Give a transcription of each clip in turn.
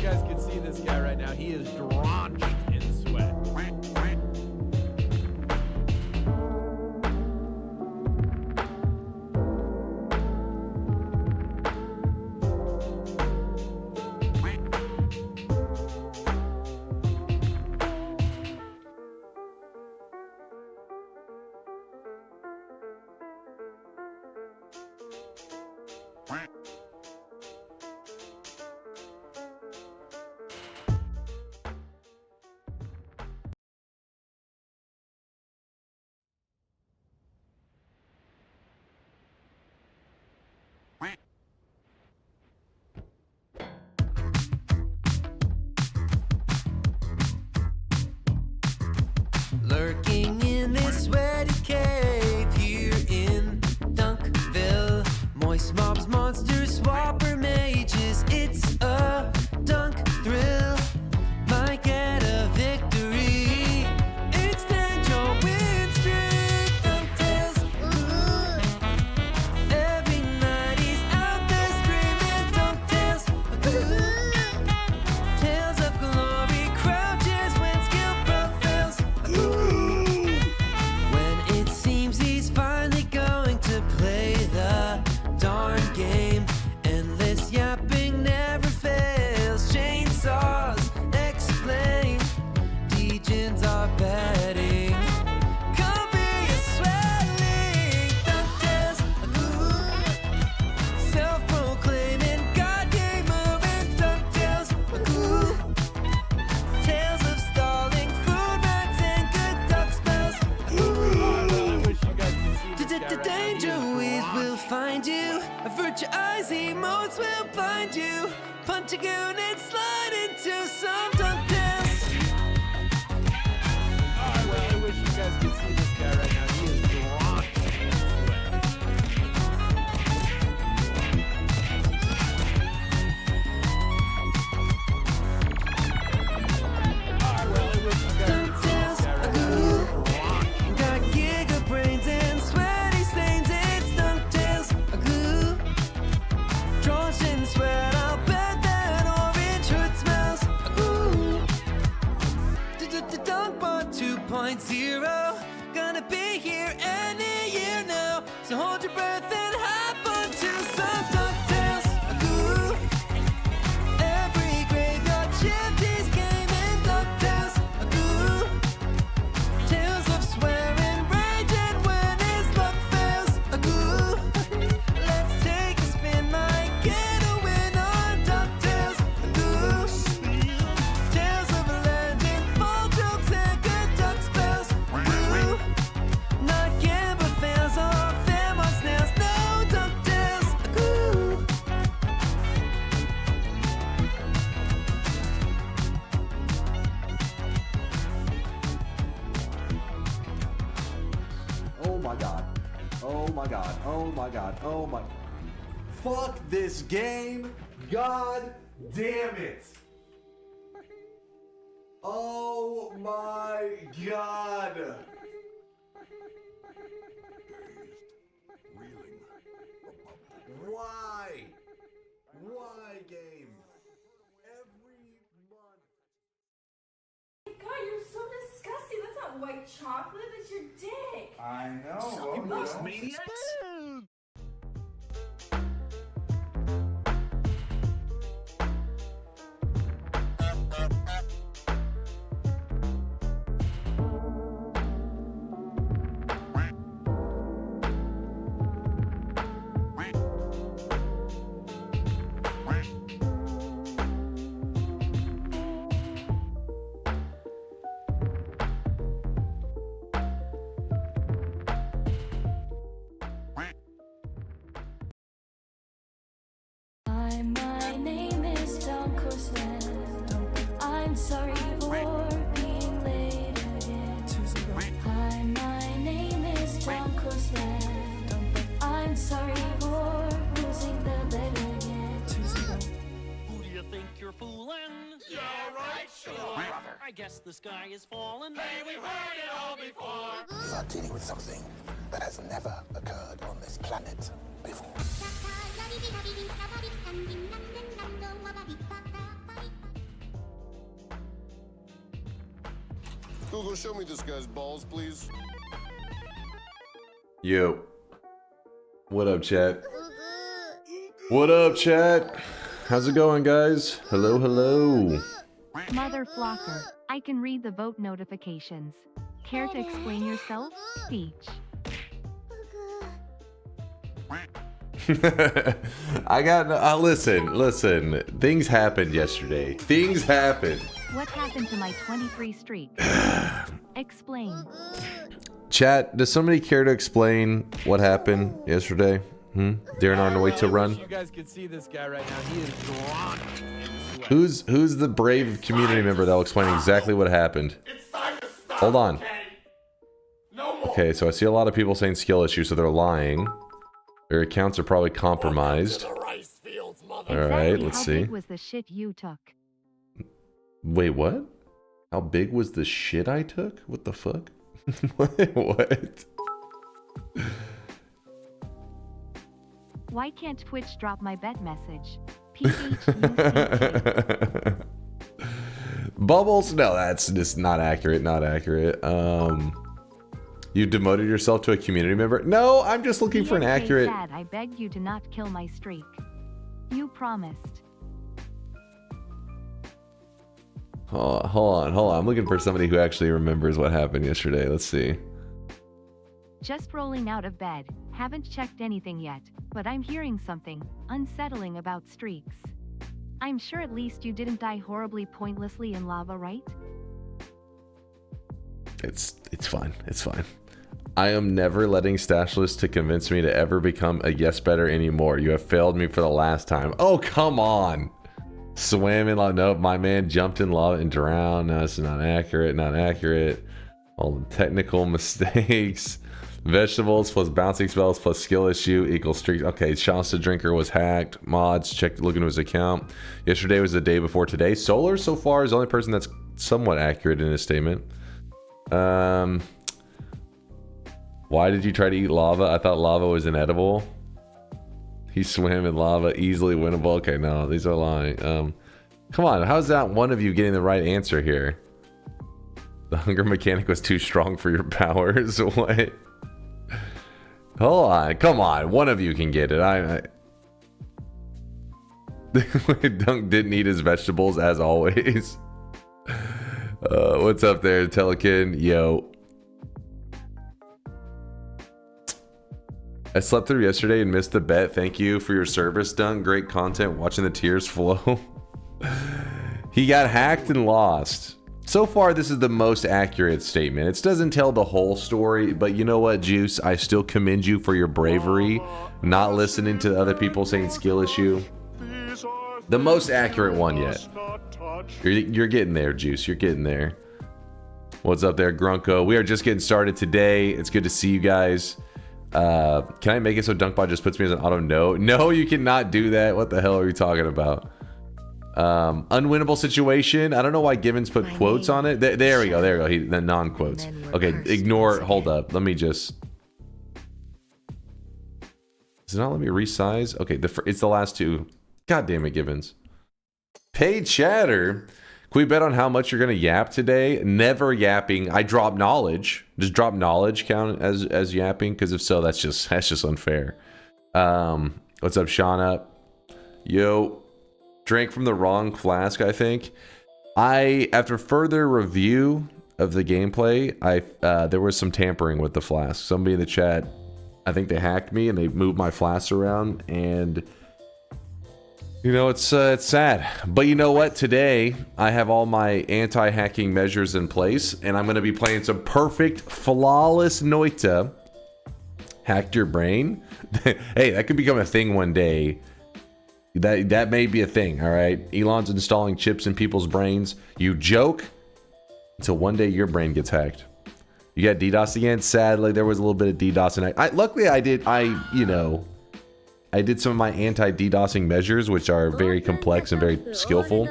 guys can see this guy right now. He is drenched in sweat. Lurking in this sweaty cave here in Dunkville. Moist mobs, monsters, swapper mages. It's a dunk thrill. Might get a victory. Extend your win streak. DunkTales. Every night he's out there screaming DunkTales. Tales of glory crouches when skill prevails. When it seems he's finally going to play the darn game, endless yapping never fails. Chainsaws explain, degens are betting. Come be a swelling DunkTales. Self-proclaiming God game moving DunkTales. Tales of stalling, food rats and good duck smells. I wish you guys could see this guy right now. He Danger is ways will drenched. find you. Avert your eyes, emotes will blind you. Punch a goon and slide into some DunkTales. I wish you guys could see this guy right now. He is drenched in sweat. I really wish you guys could see this guy right now. He is drenched. Got giga brains and sweaty stains. It's DunkTales. Drenched in sweat, I'll bet that orange hood smells. DunkBot 2.0. Gonna be here any year now. So hold your breath and hop onto some DunkTales. Every graveyard shift is gaming DunkTales. Tales of swearing, rage, and when his luck fails. Let's take a spin, might get a win on DunkTales. Tales of a legend, ball jokes, and good duck spells. Not gamble fails off them on snails. No DunkTales. Oh my god. Oh my god. Oh my god. Oh my. Fuck this game. God damn it. Oh my god. Why? Why game? Every month. God, you're so disgusting. That's not white chocolate, that's your dick. I know. Hi, my name is DunkOrSlam. I'm sorry for being late again. Hi, my name is DunkOrSlam. I'm sorry for losing the bet again. Who do you think you're fooling? Yeah, right, sure. I guess the sky is falling. Hey, we've heard it all before. You are dealing with something that has never occurred on this planet before. Google, show me this guy's balls, please. Yo. What up, chat? What up, chat? How's it going, guys? Hello, hello. Mother flocker, I can read the vote notifications. Care to explain yourself? Speech. I got listen. Things happened yesterday. Things happened. What happened to my 23 streak? Explain. Chat, does somebody care to explain what happened yesterday? During our Noita run? You guys can see this guy right now. He is drawn in sweat. Who's the brave community member that will explain exactly what happened? It's time to stop. Hold on. Okay? No more. Okay, so I see a lot of people saying skill issue, so they're lying. Their accounts are probably compromised. Alright, let's How see. big was the shit you took? Wait, what? How big was the shit I took? What the fuck? What? Why can't Twitch drop my bet message? Bubbles? No, that's just not accurate. Not accurate. You demoted yourself to a community member? No, I'm just looking for an accurate. Sad, I begged you to not kill my streak. You promised. Hold on. I'm looking for somebody who actually remembers what happened yesterday. Let's see. Just rolling out of bed. Haven't checked anything yet, but I'm hearing something unsettling about streaks. I'm sure at least you didn't die horribly pointlessly in lava, right? It's fine. It's fine. I am never letting Stashless to convince me to ever become a yes better anymore. You have failed me for the last time. Oh, come on. Swam in lava. Nope, my man jumped in lava and drowned. No, it's not accurate. Not accurate. All the technical mistakes. Vegetables plus bouncing spells plus skill issue equals streak. Okay, Shasta Drinker was hacked. Mods, check, look into his account. Yesterday was the day before today. Solar so far is the only person that's somewhat accurate in his statement. Why did you try to eat lava? I thought lava was inedible. He swam in lava, easily winnable. Okay, no, these are lying. Come on, how's that one of you getting the right answer here? The hunger mechanic was too strong for your powers. What? Hold on, come on, one of you can get it. Dunk didn't eat his vegetables as always. What's up there, Telekin? Yo. I slept through yesterday and missed the bet. Thank you for your service, Dunk. Great content, watching the tears flow. He got hacked and lost. So far, this is the most accurate statement. It doesn't tell the whole story, but you know what, Juice? I still commend you for your bravery, not listening to other people saying skill issue. The most accurate one yet. You're getting there, Juice. You're getting there. What's up there, Grunko? We are just getting started today. It's good to see you guys. Can I make it so DunkBot just puts me as an auto no? No, you cannot do that. What the hell are you talking about? Unwinnable situation. I don't know why Givens put quotes on it. There we go. There we go. The non-quotes. Okay, ignore. Hold up. Let me just. Does it not let me resize? Okay, it's the last two. God damn it, Givens. Paid chatter. Can we bet on how much you're gonna yap today? Never yapping. I drop knowledge. Does drop knowledge count as yapping? Because if so, that's just unfair. What's up, Sean? Up. Yo. Drank from the wrong flask, I think. After further review of the gameplay, there was some tampering with the flask. Somebody in the chat, I think they hacked me and they moved my flasks around, and you know, it's sad. But you know what? Today I have all my anti-hacking measures in place, and I'm going to be playing some perfect, flawless Noita. Hacked your brain? Hey, that could become a thing one day. That may be a thing, all right? Elon's installing chips in people's brains. You joke until one day your brain gets hacked. You got DDoS again? Sadly, there was a little bit of DDoS. And luckily, I did some of my anti-DDoSing measures, which are very complex and very skillful.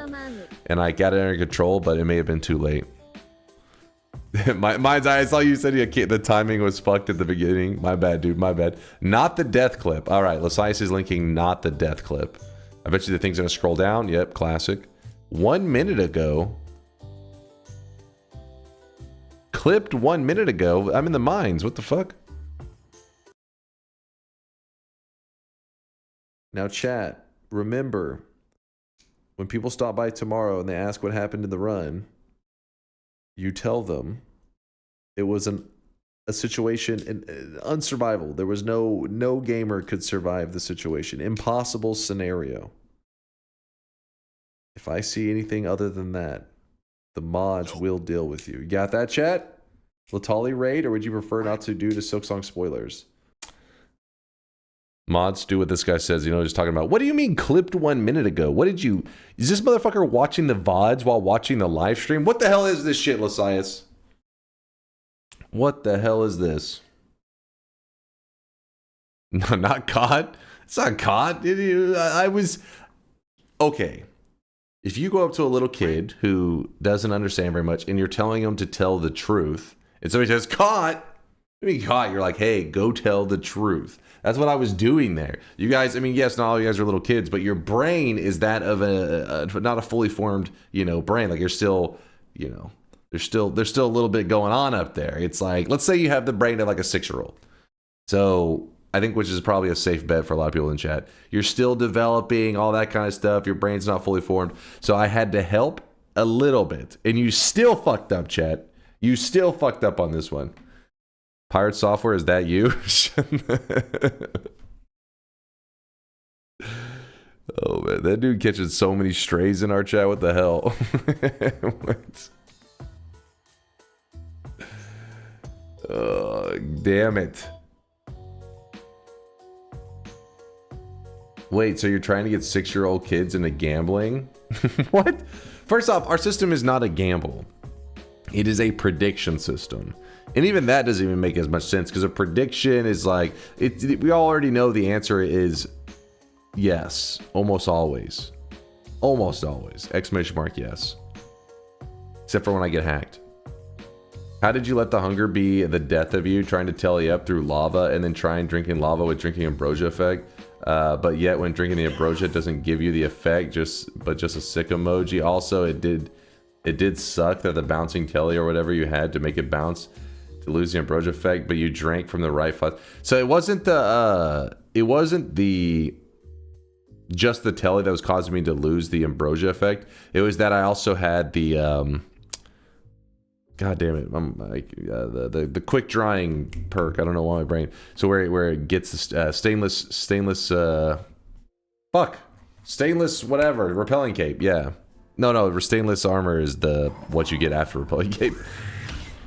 And I got it under control, but it may have been too late. I saw you said the timing was fucked at the beginning. My bad, dude. My bad. Not the death clip. All right, Lasias is linking not the death clip. I bet you the thing's gonna scroll down. Yep, classic. 1 minute ago. clipped 1 minute ago. I'm in the mines. What the fuck? Now, chat, remember, when people stop by tomorrow and they ask what happened in the run, you tell them it was a situation, an unsurvivable. There was no gamer could survive the situation. Impossible scenario. If I see anything other than that, the mods will deal with you. You got that, chat? Latali raid, or would you prefer not to due to Silksong spoilers? Mods, do what this guy says. You know, just talking about. What do you mean clipped 1 minute ago? What did you... Is this motherfucker watching the VODs while watching the live stream? What the hell is this shit, Lasias? What the hell is this? No, not caught. It's not caught. I was... Okay. If you go up to a little kid who doesn't understand very much and you're telling him to tell the truth, and somebody says, caught! What do you mean caught? You're like, hey, go tell the truth. That's what I was doing there. You guys, I mean, yes, not all you guys are little kids, but your brain is that of not a fully formed, you know, brain. Like you're still, you know, there's still a little bit going on up there. It's like, let's say you have the brain of like a 6-year-old. So I think, which is probably a safe bet for a lot of people in chat. You're still developing all that kind of stuff. Your brain's not fully formed. So I had to help a little bit. And you still fucked up, chat. You still fucked up on this one. Pirate Software, is that you? Oh man, that dude catches so many strays in our chat. What the hell? What? Oh, damn it. Wait, so you're trying to get 6-year-old kids into gambling? What? First off, our system is not a gamble. It is a prediction system. And even that doesn't even make as much sense because a prediction is like, we already know the answer is yes, almost always. Almost always. Exclamation mark yes. Except for when I get hacked. How did you let the hunger be the death of you, trying to tally up through lava and then trying drinking lava with drinking ambrosia effect? But yet when drinking the ambrosia doesn't give you the effect, but just a sick emoji. Also, it did suck that the bouncing telly or whatever you had to make it bounce to lose the ambrosia effect, but you drank from the right flask. So it wasn't just the telly that was causing me to lose the ambrosia effect. It was that I also had the god damn it, I'm like the quick drying perk. I don't know why my brain. So where it gets the stainless whatever repelling cape. Yeah. No, stainless armor is what you get after repelling cape.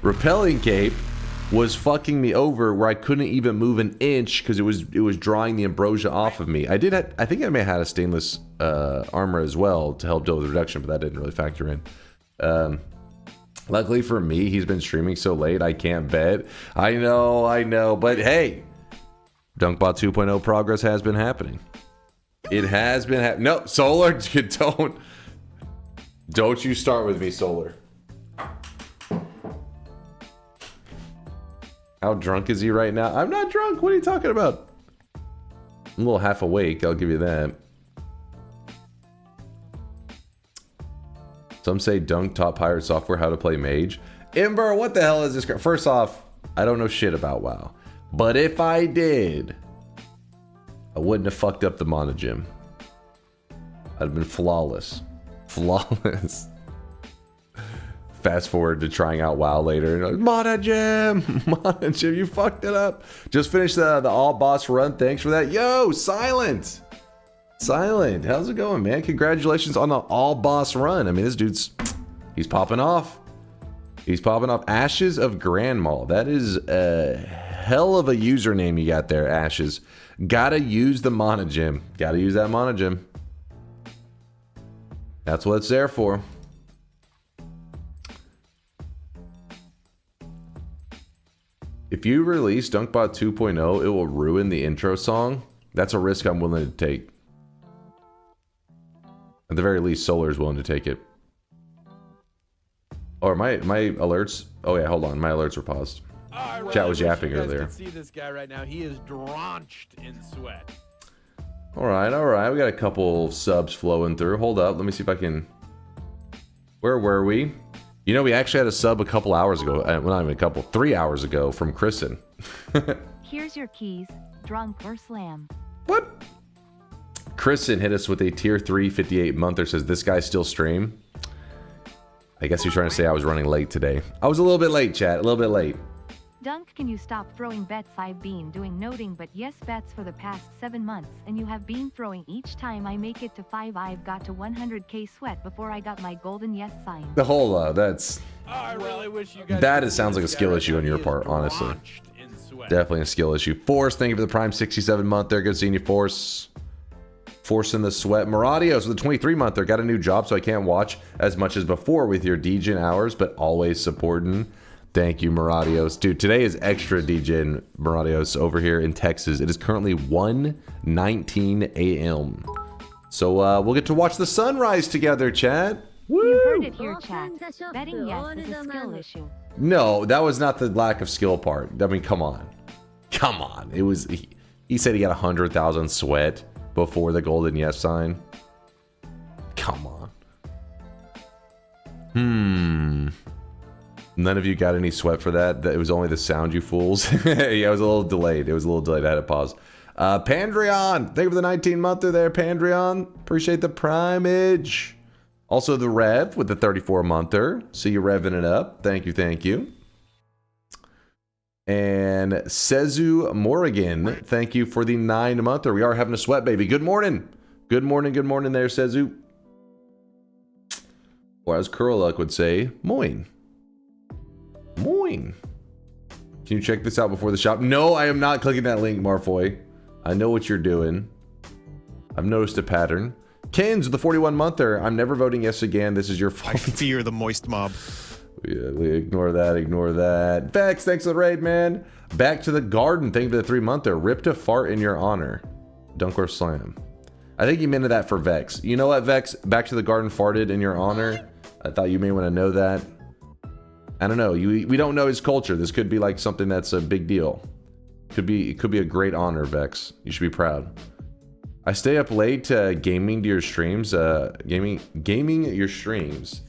Repelling cape was fucking me over where I couldn't even move an inch because it was drawing the ambrosia off of me. I think I may have had a stainless armor as well to help deal with the reduction, but that didn't really factor in. Luckily for me, he's been streaming so late I can't bet. I know, but hey, DunkBot 2.0 progress has been happening. It has been happening. No, Solar, don't you start with me, Solar. How drunk is he right now? I'm not drunk. What are you talking about? I'm a little half awake. I'll give you that. Some say Dunk taught Pirate Software how to play Mage. Ember, what the hell is this? First off, I don't know shit about WoW. But if I did, I wouldn't have fucked up the monogym. I'd have been flawless. Flawless. Fast forward to trying out WoW later. And monogym, you fucked it up. Just finished the all boss run. Thanks for that. Yo, Silent. How's it going, man? Congratulations on the all boss run. I mean, this dude's, he's popping off. Ashes of Grandma. That is a hell of a username you got there, Ashes. Gotta use the monogym. Gotta use that monogym. That's what it's there for. If you release DunkBot 2.0, it will ruin the intro song. That's a risk I'm willing to take. At the very least, Solar is willing to take it. Or my alerts. Oh yeah, hold on. My alerts were paused. Chat was yapping earlier. See this guy right now. He is drenched in sweat. All right. We got a couple subs flowing through. Hold up. Let me see if I can. Where were we? You know, we actually had a sub a couple hours ago. Well, not even a couple, 3 hours ago from Kristen. Here's your keys, DunkOrSlam. What? Kristen hit us with a tier 3 58 monther. Says, this guy still stream? I guess he's trying to say I was running late today. I was a little bit late, chat. A little bit late. Dunk, can you stop throwing bets? I've been doing noting but yes bets for the past 7 months, and you have been throwing each time I make it to 5. I've got to 100k sweat before I got my golden yes sign. The whole, that's... I really wish you guys That could sounds see like a this skill guy issue right on now. your He is part, honestly. drenched in sweat. Definitely a skill issue. Force, thank you for the Prime 67 month there. Good seeing you, Force. Force in the sweat. Moradios with the 23 month there. Got a new job, so I can't watch as much as before with your DGen hours, but always supporting. Thank you, Moradios. Dude, today is extra DGen, Moradios, over here in Texas. It is currently 1:19 a.m. So we'll get to watch the sunrise together, chat. Woo! You heard it here, chat. Betting yes is a skill issue. No, that was not the lack of skill part. I mean, come on. Come on. It was... He said he got 100,000 sweat before the golden yes sign. Come on. None of you got any sweat for that? It was only the sound, you fools. Yeah, it was a little delayed. I had to pause. Pandreon, thank you for the 19-monther there, Pandreon. Appreciate the primage. Also the Rev with the 34-monther. See you revving it up. Thank you, thank you. And Sezu Morrigan, thank you for the 9-monther. We are having a sweat, baby. Good morning. Good morning there, Sezu. Or as Kurluk would say, moin. Moin. Can you check this out before the shop? No, I am not clicking that link, Marfoy. I know what you're doing. I've noticed a pattern. Kens with the 41-monther. I'm never voting yes again. This is your fault. I fear the moist mob. Yeah, ignore that, ignore that. Vex, thanks for the raid, man. Back to the garden. Thank you for the 3-monther. Ripped a fart in your honor. DunkOrSlam. I think you meant that for Vex. You know what, Vex? Back to the garden farted in your honor. I thought you may want to know that. I don't know. We don't know his culture. This could be like something that's a big deal. It could be a great honor, Vex. You should be proud. I stay up late gaming to your streams. Gaming your streams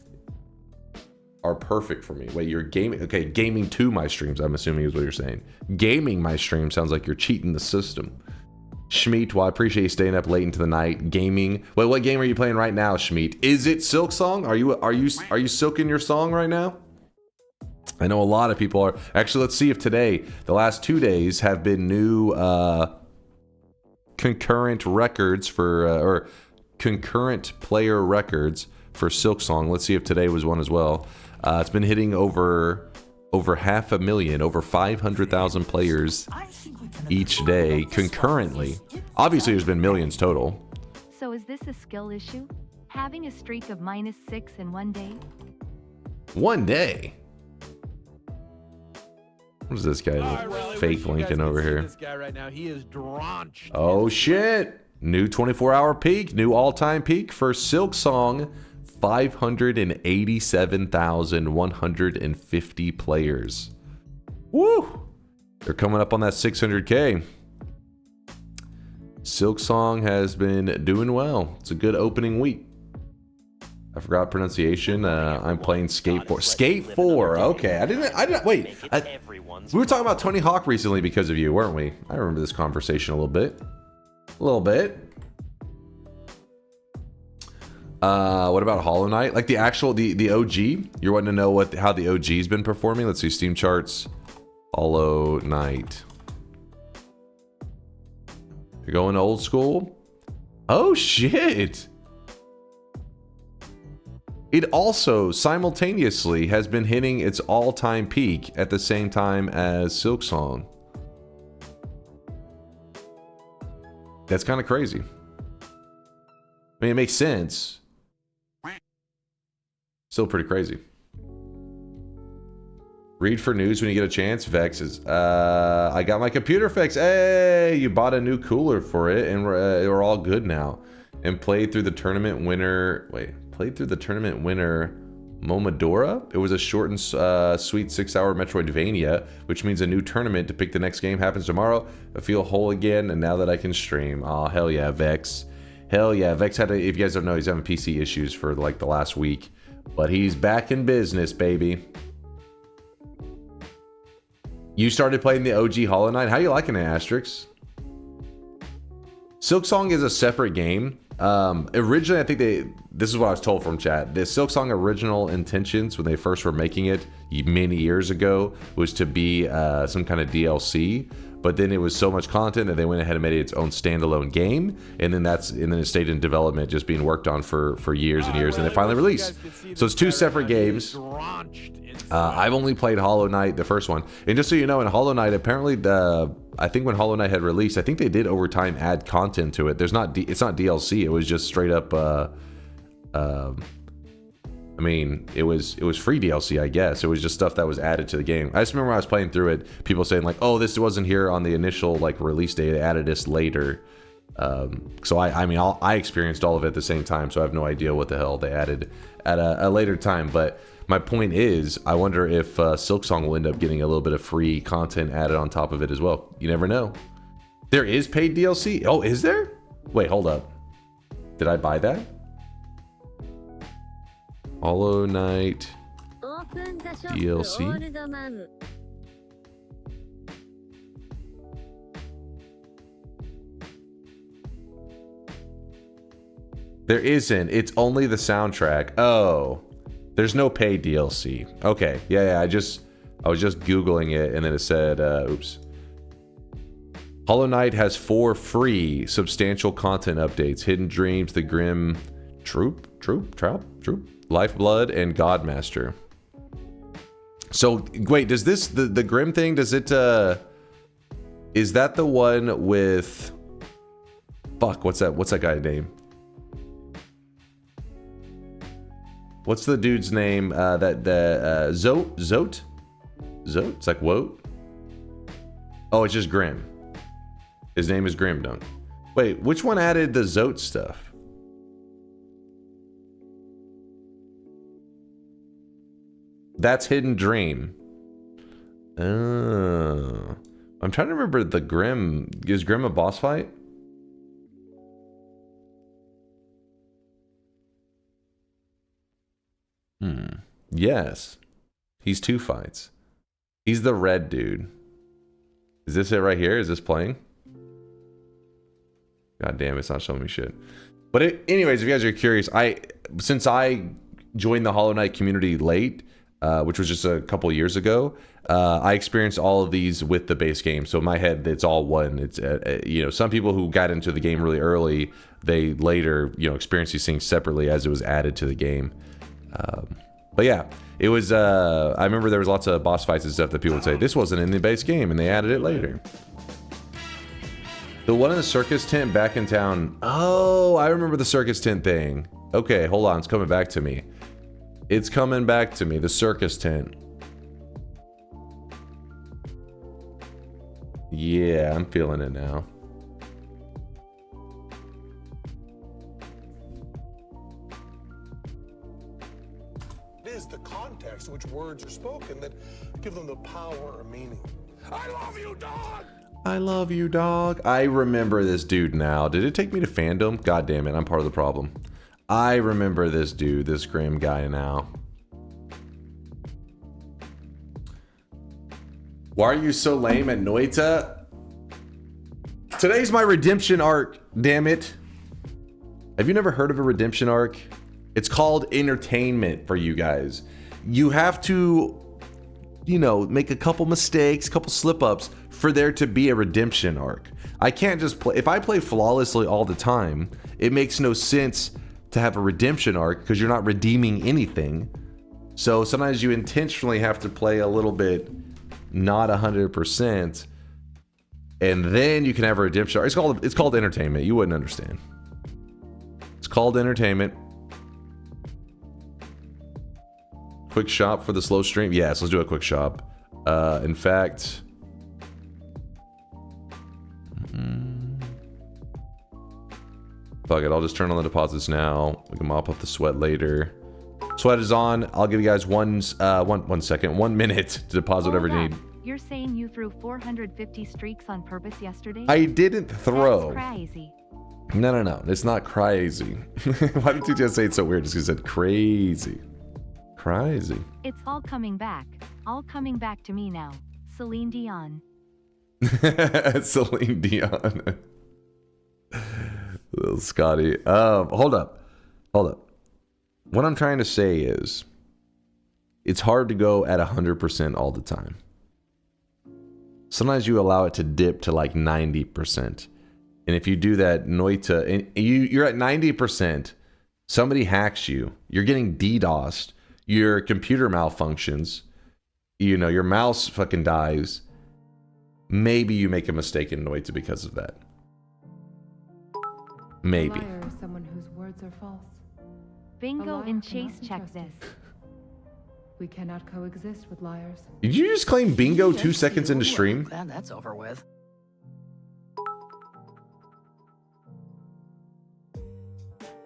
are perfect for me. Wait, you're gaming? Okay, gaming to my streams, I'm assuming is what you're saying. Gaming my stream sounds like you're cheating the system. Schmeat, well, I appreciate you staying up late into the night. Gaming. Wait, what game are you playing right now, Schmeat? Is it Silk Song? Are you silking your song right now? I know a lot of people are. Actually, let's see if today, the last 2 days, have been new concurrent records for, or concurrent player records for Silk Song. Let's see if today was one as well. It's been hitting over 500,000, over 500,000 players each day concurrently. Obviously, there's been millions total. So is this a skill issue? Having a streak of -6 in 1 day? 1 day? What is this guy fake linking over here? This guy right now, he is drenched. Oh shit! New 24-hour peak, new all-time peak for Silk Song. 587,150 players. Woo! They're coming up on that 600K. Silk Song has been doing well. It's a good opening week. I forgot pronunciation. I'm playing Skate 4. Skate 4. Okay, I didn't. Wait. We were talking about Tony Hawk recently because of you, weren't we? I remember this conversation a little bit. What about Hollow Knight? Like the actual the OG? You're wanting to know how the OG's been performing? Let's see, Steam charts. Hollow Knight. You're going old school? Oh shit! It also simultaneously has been hitting its all-time peak at the same time as Silk Song. That's kind of crazy. I mean, it makes sense. Still pretty crazy. Read for news when you get a chance. Vex is, I got my computer fixed. Hey, you bought a new cooler for it, and we're all good now. And played through the tournament winner. Played through the tournament winner Momodora. It was a short and sweet 6-hour Metroidvania, which means a new tournament to pick the next game happens tomorrow. I feel whole again, and now that I can stream. Oh, hell yeah, Vex. Hell yeah, Vex had if you guys don't know, he's having PC issues for like the last week. but he's back in business, baby. You started playing the OG Hollow Knight. How you liking it, Asterix? Silksong is a separate game. Originally, I think this is what I was told from chat. The Silksong original intentions when they first were making it many years ago was to be some kind of DLC, but then it was so much content that they went ahead and made it its own standalone game, and then it stayed in development, just being worked on for years and years, and they finally released. So it's two separate games. I've only played Hollow Knight, the first one, and just so you know, in Hollow Knight, apparently I think when Hollow Knight had released, I think they did over time add content to it. It's not DLC. It was just straight up. I mean, it was free DLC, I guess. It was just stuff that was added to the game. I just remember when I was playing through it, people saying like, "Oh, this wasn't here on the initial like release day. They added this later." So I experienced all of it at the same time, so I have no idea what the hell they added at a later time. But my point is, I wonder if Silksong will end up getting a little bit of free content added on top of it as well. You never know. There is paid DLC? Oh, is there? Wait, hold up. Did I buy that? Hollow Knight DLC? There isn't. It's only the soundtrack. Oh. There's no paid DLC. Okay. Yeah, I was just Googling it, and then it said, oops. Hollow Knight has 4 free substantial content updates: Hidden Dreams, The Grim Troop, Lifeblood, and Godmaster. So wait, does this the Grim thing, does it is that the one with what's that guy's name? What's the dude's name? Zote? It's like Wote? Oh, it's just Grim. His name is Grim Dunk. Wait, which one added the Zote stuff? That's Hidden Dream. Oh. I'm trying to remember the Grim. Is Grim a boss fight? Yes. He's 2 fights. He's the red dude. Is this it right here? Is this playing? God damn, it's not showing me shit. But anyways, if you guys are curious, since I joined the Hollow Knight community late, which was just a couple years ago, I experienced all of these with the base game. So in my head, it's all one. It's some people who got into the game really early, they later experienced these things separately as it was added to the game. But yeah, it was, I remember there was lots of boss fights and stuff that people would say, this wasn't in the base game, and they added it later. The one in the circus tent back in town. Oh, I remember the circus tent thing. Okay, hold on, it's coming back to me. It's coming back to me, the circus tent. Yeah, I'm feeling it now. The context in which words are spoken that give them the power or meaning. I love you, dog! I love you, dog. I remember this dude now. Did it take me to fandom? God damn it, I'm part of the problem. I remember this dude, this Grim guy now. Why are you so lame at Noita? Today's my redemption arc, damn it. Have you never heard of a redemption arc? It's called entertainment for you guys. You have to, make a couple mistakes, couple slip-ups for there to be a redemption arc. I can't just play. If I play flawlessly all the time, it makes no sense to have a redemption arc because you're not redeeming anything. So sometimes you intentionally have to play a little bit not 100%, and then you can have a redemption arc. It's called entertainment. You wouldn't understand. It's called entertainment. Quick shop for the slow stream. Yes, let's do a quick shop. In fact, fuck it. I'll just turn on the deposits now. We can mop up the sweat later. Sweat is on. I'll give you guys 1 minute to deposit whatever you need. You're saying you threw 450 streaks on purpose yesterday? I didn't throw. That's crazy. No. It's not crazy. Why did you just say it so weird? Just because you said crazy. Crazy. It's all coming back to me now. Celine Dion. Celine Dion. Little Scotty. Hold up. What I'm trying to say is, it's hard to go at 100% all the time. Sometimes you allow it to dip to like 90%. And if you do that, Noita, and you're at 90%, somebody hacks you, you're getting DDoSed, your computer malfunctions, you know, your mouse fucking dies. Maybe you make a mistake in Noita because of that. Maybe. Liar is someone whose words are false. Bingo A and liar Chase cannot be check trusted. this. We cannot coexist with liars. Did you just claim bingo 2 seconds into stream? Glad that's over with.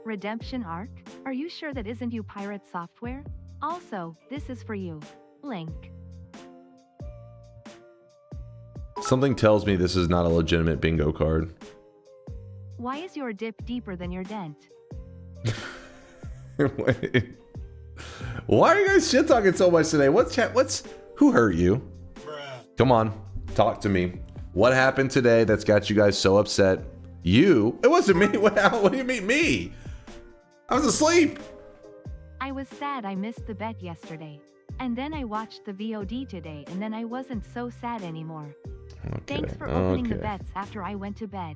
Redemption Arc? Are you sure that isn't you pirate software? Also, this is for you. Link. Something tells me this is not a legitimate bingo card. Why is your dip deeper than your dent? Wait. Why are you guys shit talking so much today? Who hurt you? Come on, talk to me. What happened today that's got you guys so upset? You? It wasn't me. What do you mean me? I was asleep. I was sad I missed the bet yesterday. And then I watched the VOD today and then I wasn't so sad anymore. Okay, Thanks for opening the bets after I went to bed.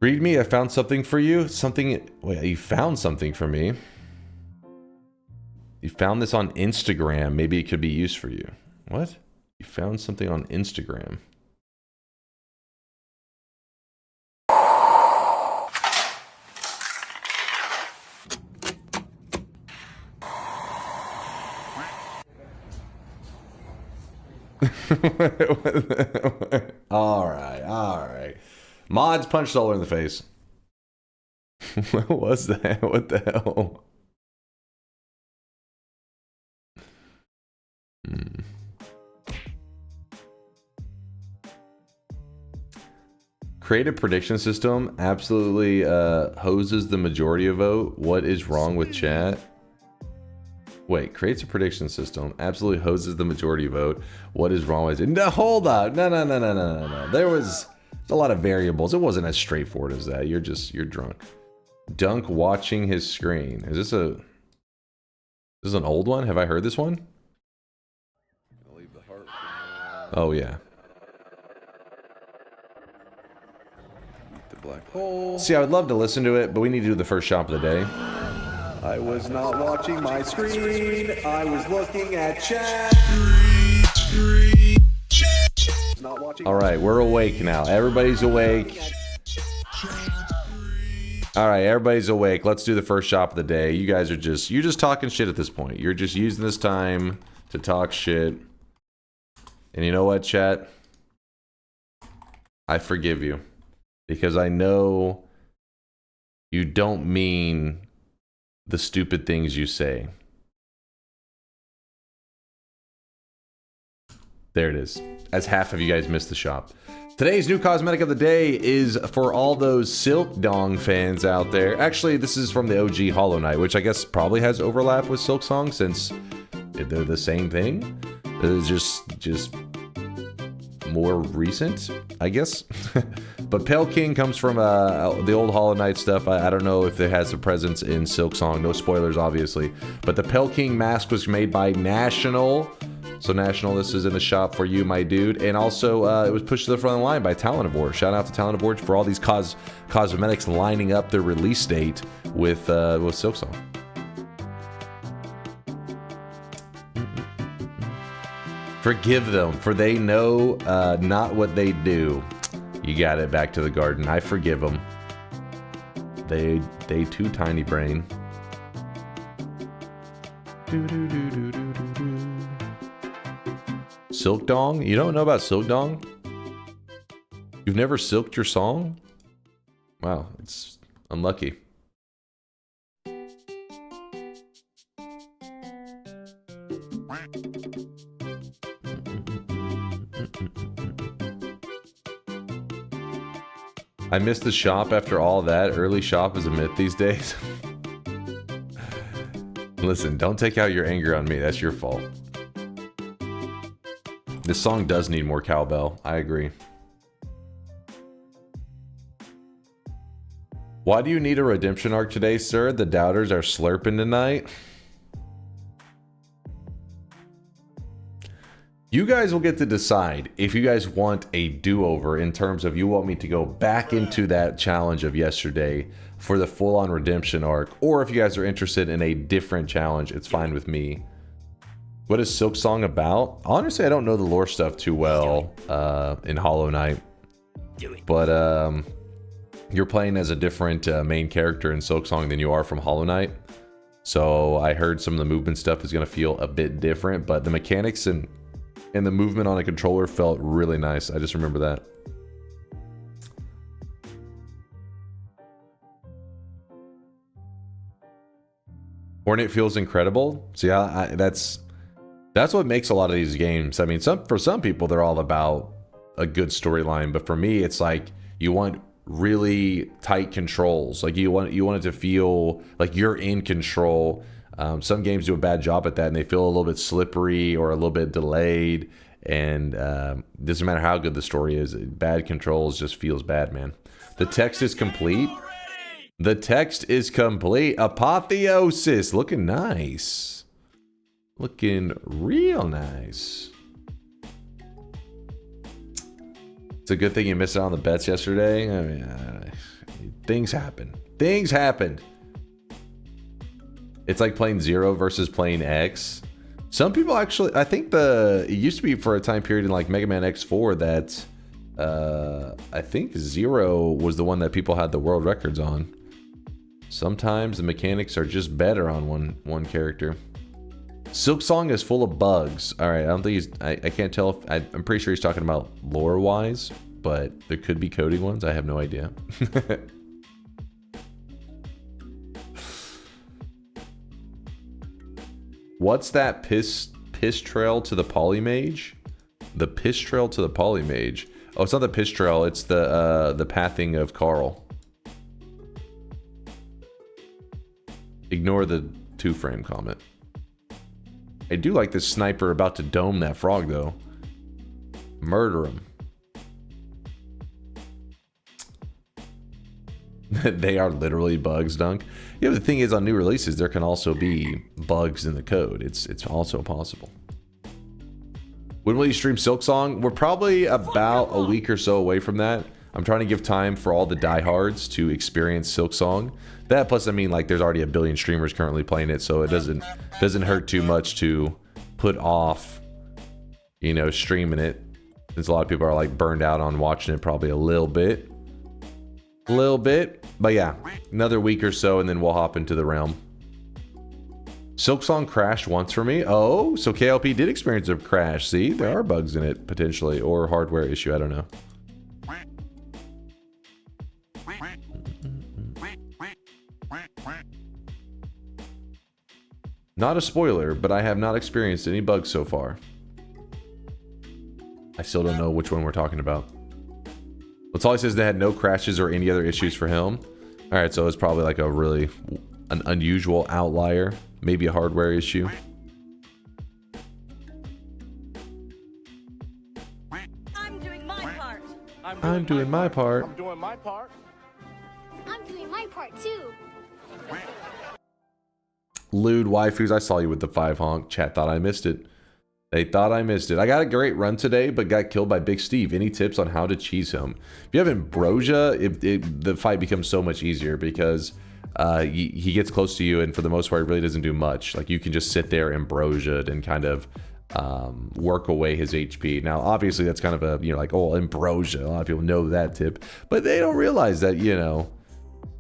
Read me, I found something for you. Wait, you found something for me? You found this on Instagram. Maybe it could be used for you. What? You found something on Instagram. All right. Mods punched Solar in the face. What was that? What the hell? Create a prediction system absolutely hoses the majority of vote. What is wrong with chat? Wait, creates a prediction system absolutely hoses the majority vote. What is wrong with it? No, hold on. No. There was a lot of variables. It wasn't as straightforward as that. You're drunk. Dunk watching his screen. Is this an old one? Have I heard this one? Oh yeah. Black hole. See, I would love to listen to it, but we need to do the first shop of the day. I was not watching my screen. I was looking at chat. Not watching. All right, we're awake now. Everybody's awake. All right, everybody's awake. Let's do the first shop of the day. You guys are you're just talking shit at this point. You're just using this time to talk shit. And you know what, chat? I forgive you. Because I know you don't mean the stupid things you say. There it is. As half of you guys missed the shop. Today's new cosmetic of the day is for all those Silk Dong fans out there. Actually, this is from the OG Hollow Knight, which I guess probably has overlap with Silk Song since they're the same thing. It's just more recent, I guess. But Pale King comes from the old Hollow Knight stuff. I don't know if it has a presence in Silk Song. No spoilers, obviously. But the Pale King mask was made by National. So National, this is in the shop for you, my dude. And also, it was pushed to the front of the line by Talon of War. Shout out to Talon of War for all these cosmetics lining up their release date with Silk Song. Forgive them, for they know not what they do. You got it, back to the garden. I forgive them. They too tiny brain. Silk Dong? You don't know about Silk Dong? You've never silked your song? Wow, it's unlucky. I missed the shop after all that. Early shop is a myth these days. Listen, don't take out your anger on me. That's your fault. This song does need more cowbell. I agree. Why do you need a redemption arc today, sir? The doubters are slurping tonight. You guys will get to decide if you guys want a do-over in terms of you want me to go back into that challenge of yesterday for the full-on redemption arc, or if you guys are interested in a different challenge, it's fine with me. What is Silk Song about? Honestly, I don't know the lore stuff too well in Hollow Knight. But you're playing as a different main character in Silk Song than you are from Hollow Knight. So I heard some of the movement stuff is going to feel a bit different, but the mechanics and the movement on a controller felt really nice. I just remember that. Hornet feels incredible. See, that's what makes a lot of these games. I mean, for some people, they're all about a good storyline, but for me, it's like you want really tight controls. Like you want it to feel like you're in control. Some games do a bad job at that, and they feel a little bit slippery or a little bit delayed. And doesn't matter how good the story is, bad controls just feels bad, man. The text is complete. The text is complete. Apotheosis. Looking nice. Looking real nice. It's a good thing you missed out on the bets yesterday. I mean, things happen. Things happened. It's like playing 0 versus playing X. Some people actually, I think it used to be for a time period in like Mega Man X4 that I think 0 was the one that people had the world records on. Sometimes the mechanics are just better on one character. Silk Song is full of bugs. All right, I don't think I can't tell if I'm pretty sure he's talking about lore wise, but there could be coding ones. I have no idea. What's that piss trail to the Polymage? The piss trail to the Polymage. Oh, it's not the piss trail. It's the pathing of Carl. Ignore the 2-frame comment. I do like this sniper about to dome that frog, though. Murder him. They are literally bugs, Dunk. Yeah, the thing is, on new releases, there can also be bugs in the code. It's also possible. When will you stream Silk Song? We're probably about a week or so away from that. I'm trying to give time for all the diehards to experience Silk Song. That plus, I mean, like, there's already a billion streamers currently playing it, so it doesn't hurt too much to put off, you know, streaming it. Since a lot of people are like burned out on watching it, probably a little bit. But yeah, another week or so, and then we'll hop into the realm. Silk Song crashed once for me. Oh, so KLP did experience a crash. See, there are bugs in it potentially, or hardware issue. I don't know. Not a spoiler, but I have not experienced any bugs so far. I still don't know which one we're talking about. That's all he says. They had no crashes or any other issues for him. All right, so it's probably like an unusual outlier, maybe a hardware issue. I'm doing my part. I'm doing my part. I'm doing my part. I'm doing my part too. Lewd waifus, I saw you with the 5 honk. Chat thought I missed it. They thought I missed it. I got a great run today, but got killed by Big Steve. Any tips on how to cheese him? If you have Ambrosia, the fight becomes so much easier because he gets close to you, and for the most part, it really doesn't do much. Like, you can just sit there Ambrosia'd and kind of work away his HP. Now, obviously, that's kind of a, like, oh, Ambrosia. A lot of people know that tip, but they don't realize that,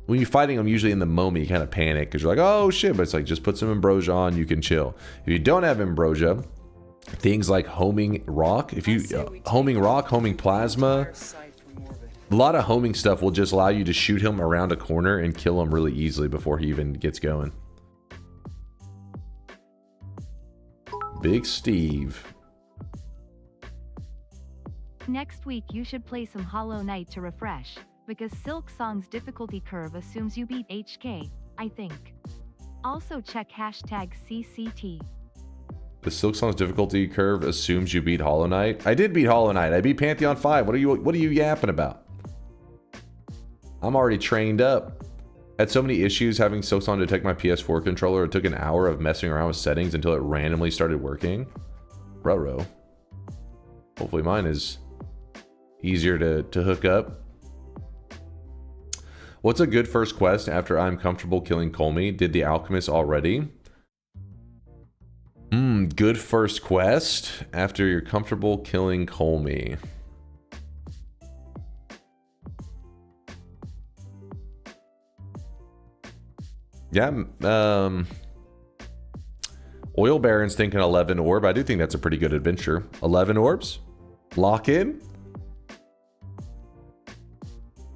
when you're fighting them, usually in the moment, you kind of panic because you're like, oh shit, but it's like, just put some Ambrosia on, you can chill. If you don't have Ambrosia, things like homing rock, homing plasma, a lot of homing stuff will just allow you to shoot him around a corner and kill him really easily before he even gets going. Big Steve. Next week you should play some Hollow Knight to refresh, because Silk Song's difficulty curve assumes you beat HK, I think. Also check hashtag CCT. The Silksong's difficulty curve assumes you beat Hollow Knight. I did beat Hollow Knight. I beat Pantheon 5. What are you yapping about? I'm already trained up. Had so many issues having Silksong detect my PS4 controller. It took an hour of messing around with settings until it randomly started working. Ruh-roh. Hopefully mine is easier to hook up. What's a good first quest after I'm comfortable killing Colmy? Did the Alchemist already? Good first quest after you're comfortable killing Colmy. Yeah, Oil Baron's thinking 11 orb. I do think that's a pretty good adventure. 11 orbs? Lock in?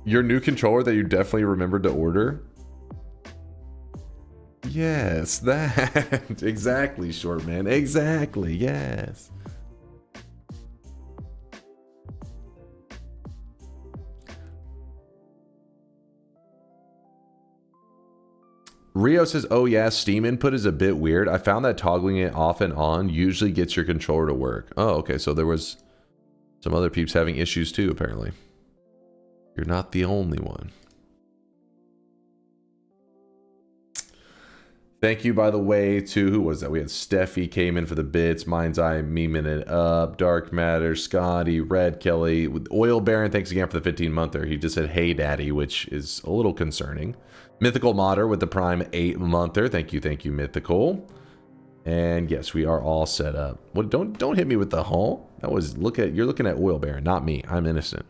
Your new controller that you definitely remembered to order? Yes, that. Exactly, short man. Exactly, yes. Rio says, oh yeah, Steam input is a bit weird. I found that toggling it off and on usually gets your controller to work. Oh, okay, so there was some other peeps having issues too, apparently. You're not the only one. Thank you, by the way, to, who was that? We had Steffi came in for the bits, Mind's Eye, memeing it up, Dark Matter, Scotty, Red Kelly, Oil Baron, thanks again for the 15-monther. He just said, hey, daddy, which is a little concerning. Mythical Modder with the Prime 8-monther. Thank you, Mythical. And yes, we are all set up. Well, don't hit me with the hull. That was, you're looking at Oil Baron, not me. I'm innocent.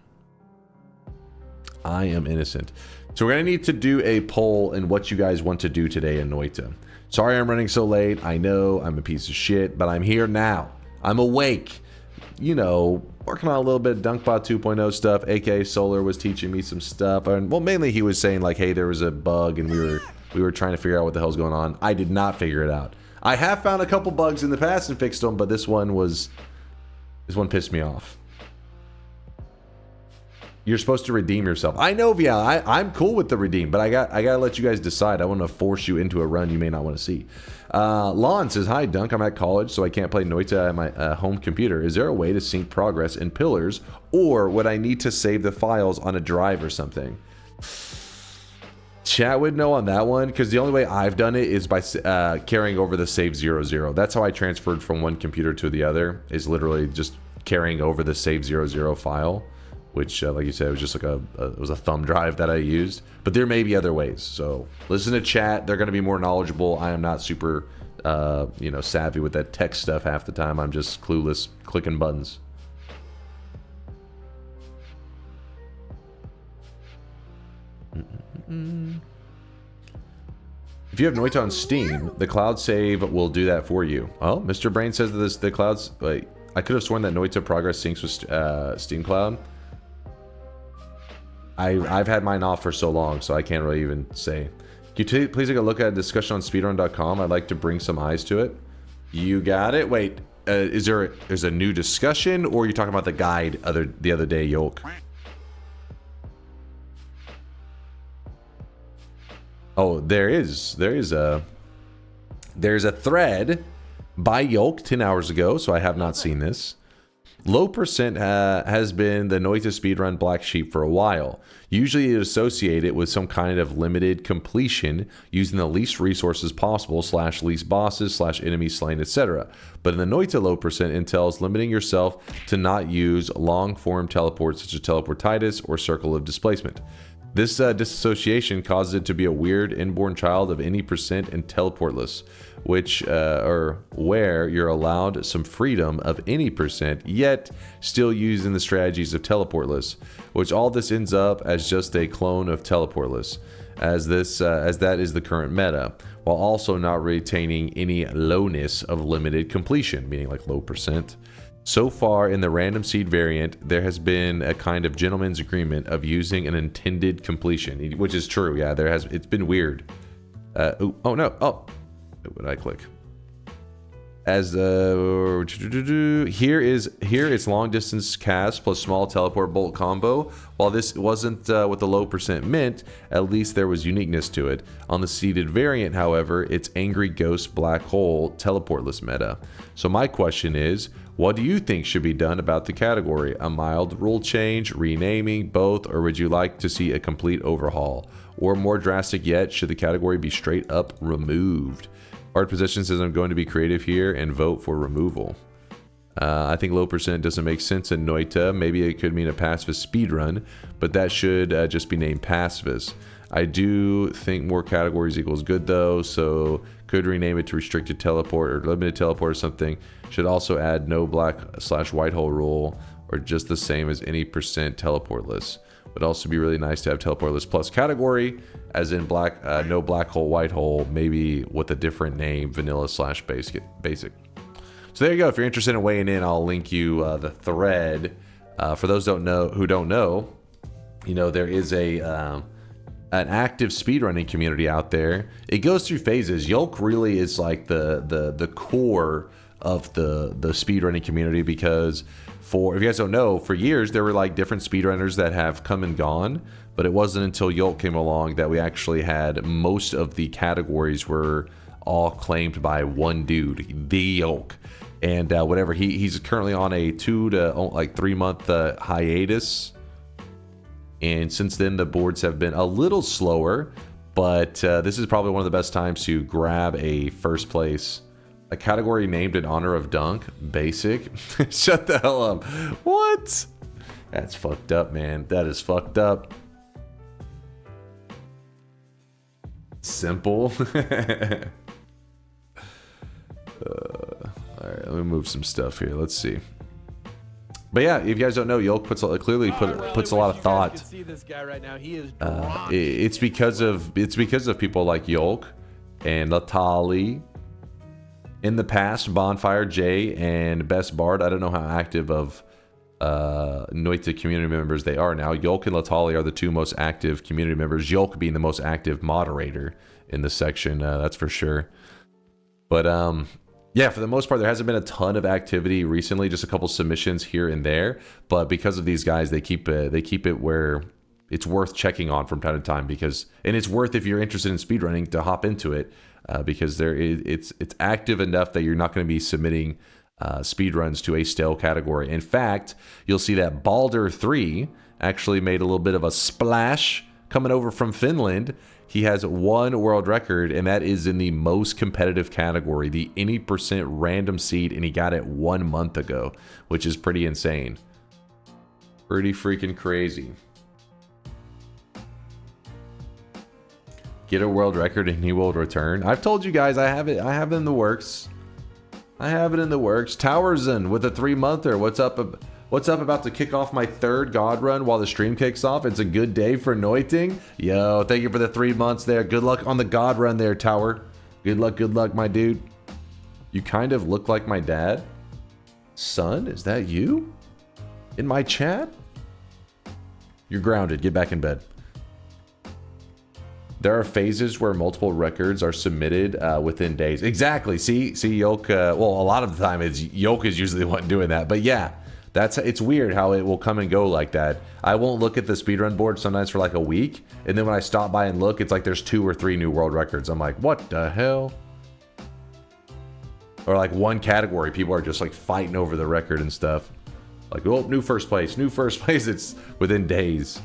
I am innocent. So we're going to need to do a poll in what you guys want to do today in Noita. Sorry I'm running so late. I know I'm a piece of shit, but I'm here now. I'm awake. You know, working on a little bit of DunkBot 2.0 stuff. AK Solar was teaching me some stuff. And, well, mainly he was saying like, hey, there was a bug and we were trying to figure out what the hell's going on. I did not figure it out. I have found a couple bugs in the past and fixed them, but this one pissed me off. You're supposed to redeem yourself. I know, yeah, I'm cool with the redeem, but I gotta let you guys decide. I want to force you into a run you may not want to see. Lon says, hi, Dunk. I'm at college, so I can't play Noita at my home computer. Is there a way to sync progress in Pillars, or would I need to save the files on a drive or something? Chat would know on that one, because the only way I've done it is by carrying over the save 00. That's how I transferred from one computer to the other, is literally just carrying over the save 00 file. Which, like you said, it was just like it was a thumb drive that I used. But there may be other ways. So listen to chat. They're going to be more knowledgeable. I am not super, savvy with that tech stuff half the time. I'm just clueless, clicking buttons. If you have Noita on Steam, the cloud save will do that for you. Oh, Mr. Brain says that the clouds. Wait, I could have sworn that Noita progress syncs with Steam Cloud. I've had mine off for so long, so I can't really even say. Can you please take a look at a discussion on speedrun.com? I'd like to bring some eyes to it. You got it. Wait, there's a new discussion, or are you talking about the guide the other day, Yolk? Oh, there's a thread by Yolk 10 hours ago, so I have not seen this. Low percent has been the Noita speedrun black sheep for a while. Usually it associated with some kind of limited completion using the least resources possible / least bosses / enemies slain, etc. But in the Noita low percent entails limiting yourself to not use long form teleports such as teleportitis or circle of displacement. This disassociation causes it to be a weird inborn child of any percent and teleportless, where you're allowed some freedom of any percent, yet still using the strategies of teleportless, which all this ends up as just a clone of teleportless, as that is the current meta, while also not retaining any lowness of limited completion, meaning like low percent. So far in the random seed variant, there has been a kind of gentleman's agreement of using an intended completion, which is true. Yeah, it's been weird. Oh no. Oh, what did I click? as here it's long distance cast plus small teleport bolt combo. While this wasn't with the low percent mint, at least there was uniqueness to it. On the seeded variant, however, it's angry ghost black hole teleportless meta. So my question is, what do you think should be done about the category? A mild rule change, renaming, both, or would you like to see a complete overhaul? Or more drastic yet, should the category be straight up removed? Hard Position says I'm going to be creative here and vote for removal. I think low percent doesn't make sense in Noita. Maybe it could mean a pacifist speedrun, but that should just be named pacifist. I do think more categories equals good though, so could rename it to restricted teleport or limited teleport or something. Should also add no black/white hole rule, or just the same as any percent teleportless. Would also be really nice to have teleportless plus category, as in black, no black hole, white hole, maybe with a different name, vanilla/basic. So there you go. If you're interested in weighing in, I'll link you the thread. For those who don't know, you know, there is an active speedrunning community out there. It goes through phases. Yolk really is like the core of the speedrunning community, because if you guys don't know, for years there were like different speedrunners that have come and gone, but it wasn't until Yolk came along that we actually had most of the categories were all claimed by one dude, the Yolk. And whatever, he's currently on a 2 to 3 month hiatus. And since then the boards have been a little slower, but this is probably one of the best times to grab a first place. A category named in honor of Dunk, basic. Shut the hell up. What? That's fucked up, man. That is fucked up. Simple. Alright, let me move some stuff here. Let's see. But yeah, if you guys don't know, Yolk puts a lot of thought. It's because of people like Yolk and Latali. In the past, Bonfire, Jay, and Best Bard. I don't know how active of Noita community members they are now. Yolk and Latali are the two most active community members. Yolk being the most active moderator in the section, that's for sure. But yeah, for the most part, there hasn't been a ton of activity recently. Just a couple submissions here and there. But because of these guys, they keep it where it's worth checking on from time to time, and it's worth, if you're interested in speedrunning, to hop into it. Because it's active enough that you're not going to be submitting speedruns to a stale category. In fact, you'll see that Baldur 3 actually made a little bit of a splash coming over from Finland. He has one world record, and that is in the most competitive category, the any percent random seed, and he got it 1 month ago, which is pretty insane. Pretty freaking crazy. Get a world record and he will return. I've told you guys I have it in the works. I have it in the works. Towerson with a 3-monther. What's up? What's up? About to kick off my 3rd God run while the stream kicks off. It's a good day for noiting. Yo, thank you for the 3 months there. Good luck on the God run there, Tower. Good luck, my dude. You kind of look like my dad. Son, is that you? In my chat? You're grounded. Get back in bed. There are phases where multiple records are submitted within days. Exactly. See, Yolk. Well, a lot of the time, Yolk is usually the one doing that. But yeah, it's weird how it will come and go like that. I won't look at the speedrun board sometimes for like a week, and then when I stop by and look, it's like there's 2 or 3 new world records. I'm like, what the hell? Or like one category, people are just like fighting over the record and stuff. Like, oh, new first place. It's within days.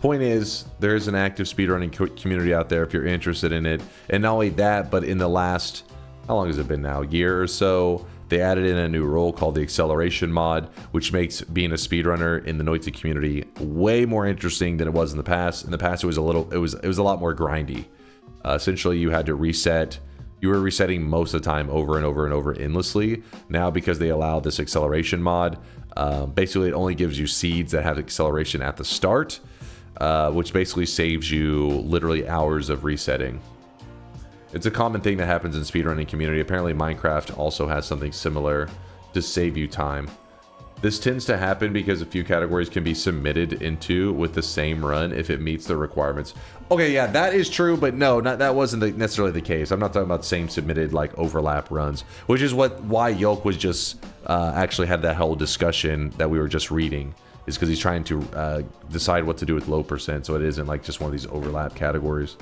Point is, there is an active speedrunning community out there if you're interested in it. And not only that, but in the last, how long has it been now? Year or so, they added in a new role called the acceleration mod, which makes being a speedrunner in the Noita community way more interesting than it was in the past. In the past, it was a lot more grindy. Essentially, you had to reset. You were resetting most of the time over and over and over endlessly. Now, because they allow this acceleration mod, basically it only gives you seeds that have acceleration at the start, which basically saves you literally hours of resetting. It's a common thing that happens in speedrunning community. Apparently Minecraft also has something similar to save you time. This tends to happen because a few categories can be submitted into with the same run if it meets the requirements. Okay, yeah, that is true, but no, that wasn't necessarily the case. I'm not talking about same submitted like overlap runs, which is why Yolk was just actually had that whole discussion that we were just reading, is because he's trying to decide what to do with low percent, so it isn't like just one of these overlap categories.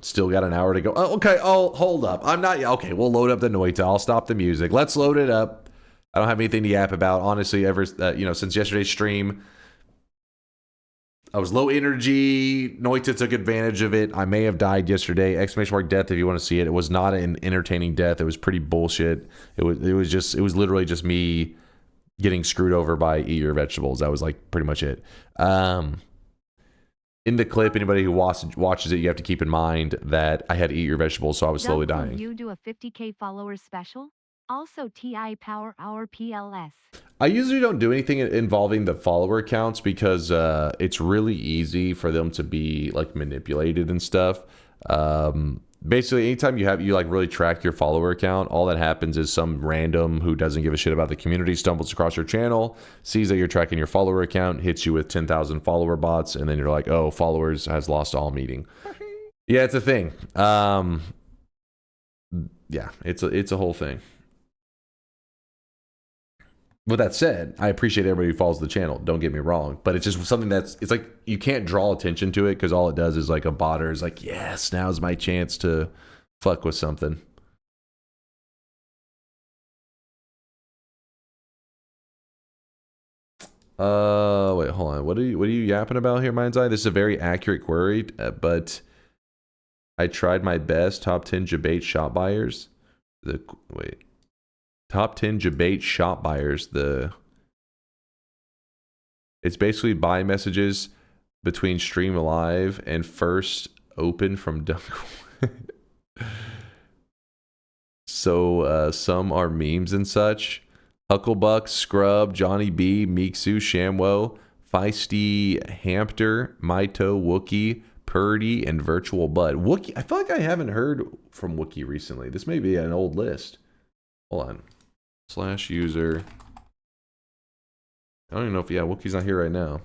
Still got an hour to go. Oh, okay. Oh, hold up. I'm not. Okay, we'll load up the Noita. I'll stop the music. Let's load it up. I don't have anything to yap about. Honestly, ever since yesterday's stream, I was low energy. Noita took advantage of it. I may have died yesterday. Exclamation mark death if you want to see it. It was not an entertaining death. It was pretty bullshit. It was literally just me getting screwed over by eat your vegetables. That was like pretty much it. In the clip, anybody who watches it, you have to keep in mind that I had to eat your vegetables, so I was slowly dying. You do a 50K followers special? Also TI Power Hour PLS. I usually don't do anything involving the follower accounts because it's really easy for them to be like manipulated and stuff. Basically, anytime you like really track your follower account, all that happens is some random who doesn't give a shit about the community stumbles across your channel, sees that you're tracking your follower account, hits you with 10,000 follower bots, and then you're like, oh, followers has lost all meaning. Yeah, it's a thing. Yeah, it's a whole thing. With that said, I appreciate everybody who follows the channel. Don't get me wrong, but it's just something it's like you can't draw attention to it because all it does is like a botter is like, yes, now's my chance to fuck with something. Wait, hold on. What are you yapping about here, Mind's Eye? This is a very accurate query, but I tried my best. Top 10 debate shop buyers. Wait. Top 10 debate shop buyers. It's basically buy messages between stream live and first open from Dunk. So some are memes and such. Hucklebuck, Scrub, Johnny B, Meeksu, Shamwo, Feisty, Hampter, Maito, Wookie, Purdy, and Virtual Bud. Wookie, I feel like I haven't heard from Wookie recently. This may be an old list. Hold on. /user. I don't even know if, yeah, Wookie's not here right now.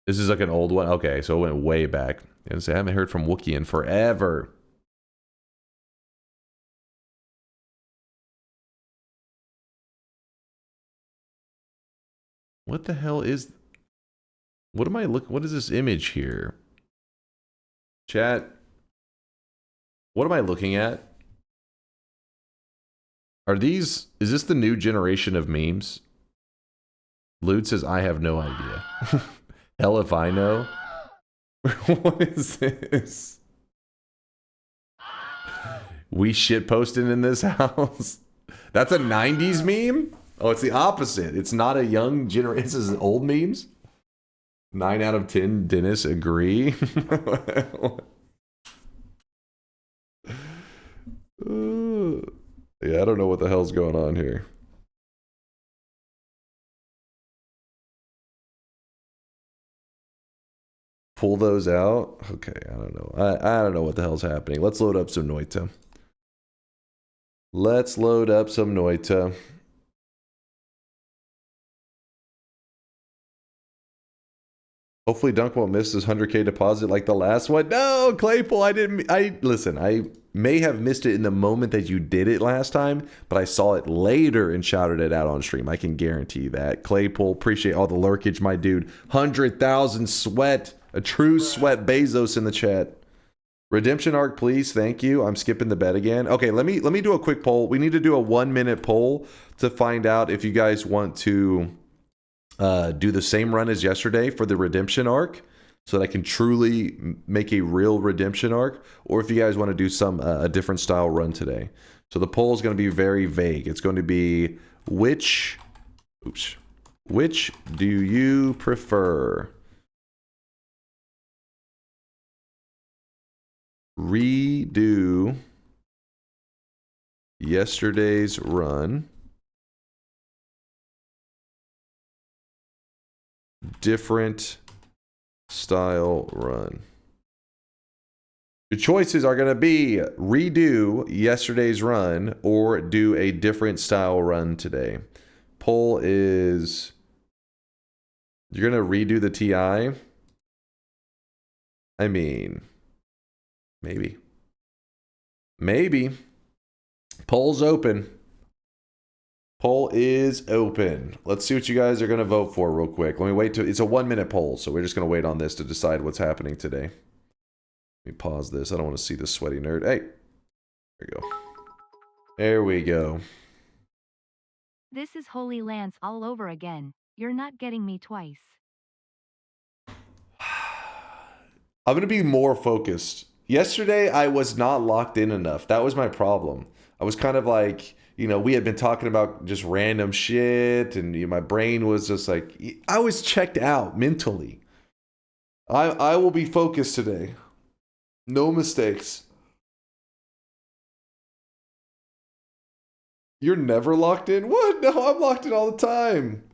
This is like an old one. Okay, so it went way back. I haven't heard from Wookie in forever. What the hell is... What am I looking... What is this image here? Chat. What am I looking at? Are these... Is this the new generation of memes? Lude says, I have no idea. Hell if I know. What is this? We shit posting in this house. That's a 90s meme? Oh, it's the opposite. It's not a young generation. This is old memes. 9 out of 10 Dennis agree. Yeah, I don't know what the hell's going on here. Pull those out. Okay, I don't know. I don't know what the hell's happening. Let's load up some Noita. Let's load up some Noita. Hopefully Dunk won't miss his 100K deposit like the last one. No, Claypool, listen, I may have missed it in the moment that you did it last time, but I saw it later and shouted it out on stream. I can guarantee that. Claypool, appreciate all the lurkage, my dude. 100,000 sweat. A true sweat Bezos in the chat. Redemption arc, please. Thank you. I'm skipping the bet again. Okay, let me do a quick poll. We need to do a 1-minute poll to find out if you guys want to do the same run as yesterday for the redemption arc so that I can truly make a real redemption arc, or if you guys want to do some a different style run today. So the poll is going to be very vague. It's going to be which do you prefer? Redo yesterday's run, different style run. The choices are going to be redo yesterday's run or do a different style run today. Poll is you're going to redo the TI? I mean, maybe. Maybe. Poll's open. Poll is open. Let's see what you guys are going to vote for real quick. Let me wait till it's a 1-minute poll, so we're just going to wait on this to decide what's happening today. Let me pause this. I don't want to see this sweaty nerd. Hey, there we go. There we go. This is Holy Lance all over again. You're not getting me twice. I'm going to be more focused. Yesterday, I was not locked in enough. That was my problem. I was kind of like, you know, we had been talking about just random shit, and my brain was just like, I was checked out mentally. I will be focused today. No mistakes. You're never locked in? What? No, I'm locked in all the time.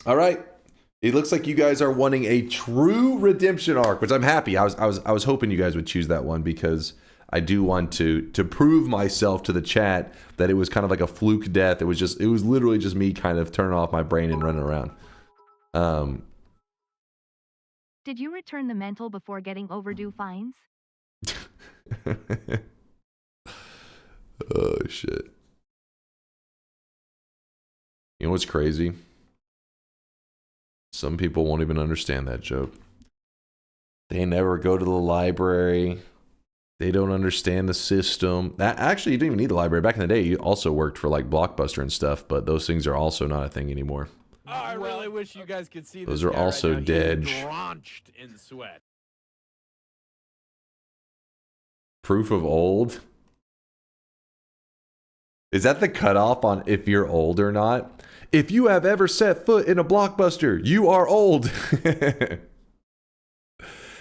All right. It looks like you guys are wanting a true redemption arc, which I'm happy. I was hoping you guys would choose that one because I do want to prove myself to the chat that it was kind of like a fluke death. It was literally just me kind of turning off my brain and running around. Did you return the mental before getting overdue fines? Oh shit. You know what's crazy? Some people won't even understand that joke. They never go to the library. They don't understand the system. That actually, you didn't even need the library. Back in the day, you also worked for like Blockbuster and stuff, but those things are also not a thing anymore. Oh, I really wish you guys could see Those this are guy right also now. He is dead. drenched in sweat. Proof of old? Is that the cutoff on if you're old or not? If you have ever set foot in a Blockbuster, you are old.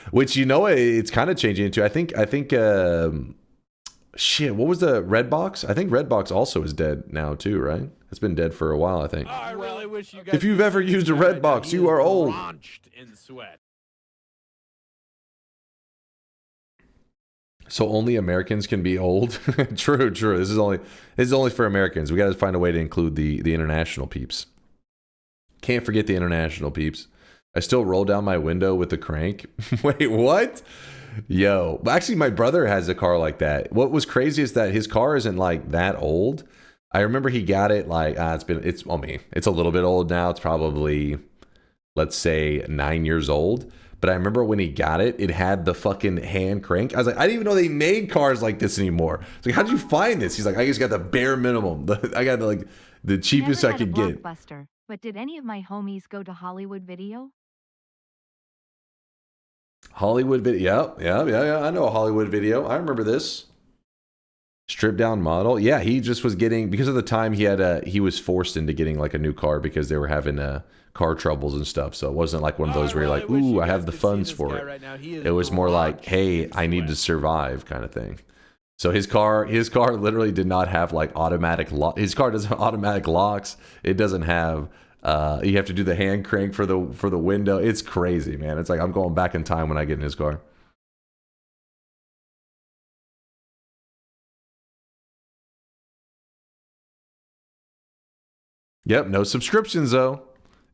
Which, you know, it's kind of changing into, I think, shit, what was the Redbox? I think Redbox also is dead now too, right? It's been dead for a while, I think. Oh, I really wish you guys If you've could ever see used this a guy right now. Redbox, He you is are old. drenched in sweat. So only Americans can be old? True. This is only for Americans. We got to find a way to include the international peeps. Can't forget the international peeps. I still roll down my window with the crank. Wait, what? Yo, actually, my brother has a car like that. What was crazy is that his car isn't like that old. I remember he got it like it's a little bit old now. It's probably, let's say, 9 years old. But I remember when he got it, it had the fucking hand crank. I was like, I didn't even know they made cars like this anymore. It's like, how'd you find this? He's like, I just got the bare minimum. I got like the cheapest Never I had a could get. Blockbuster, but did any of my homies go to Hollywood Video? Hollywood Video. Yeah. I know a Hollywood Video. I remember this. Stripped down model. Yeah, he just was getting, because of the time he was forced into getting like a new car because they were having car troubles and stuff. So it wasn't like one of those where you're like, ooh, I have the funds for it. It was more like, hey, I need to survive kind of thing. So his car literally did not have like automatic lock. His car doesn't have automatic locks. It doesn't have you have to do the hand crank for the window. It's crazy, man. It's like I'm going back in time when I get in his car. Yep, no subscriptions though.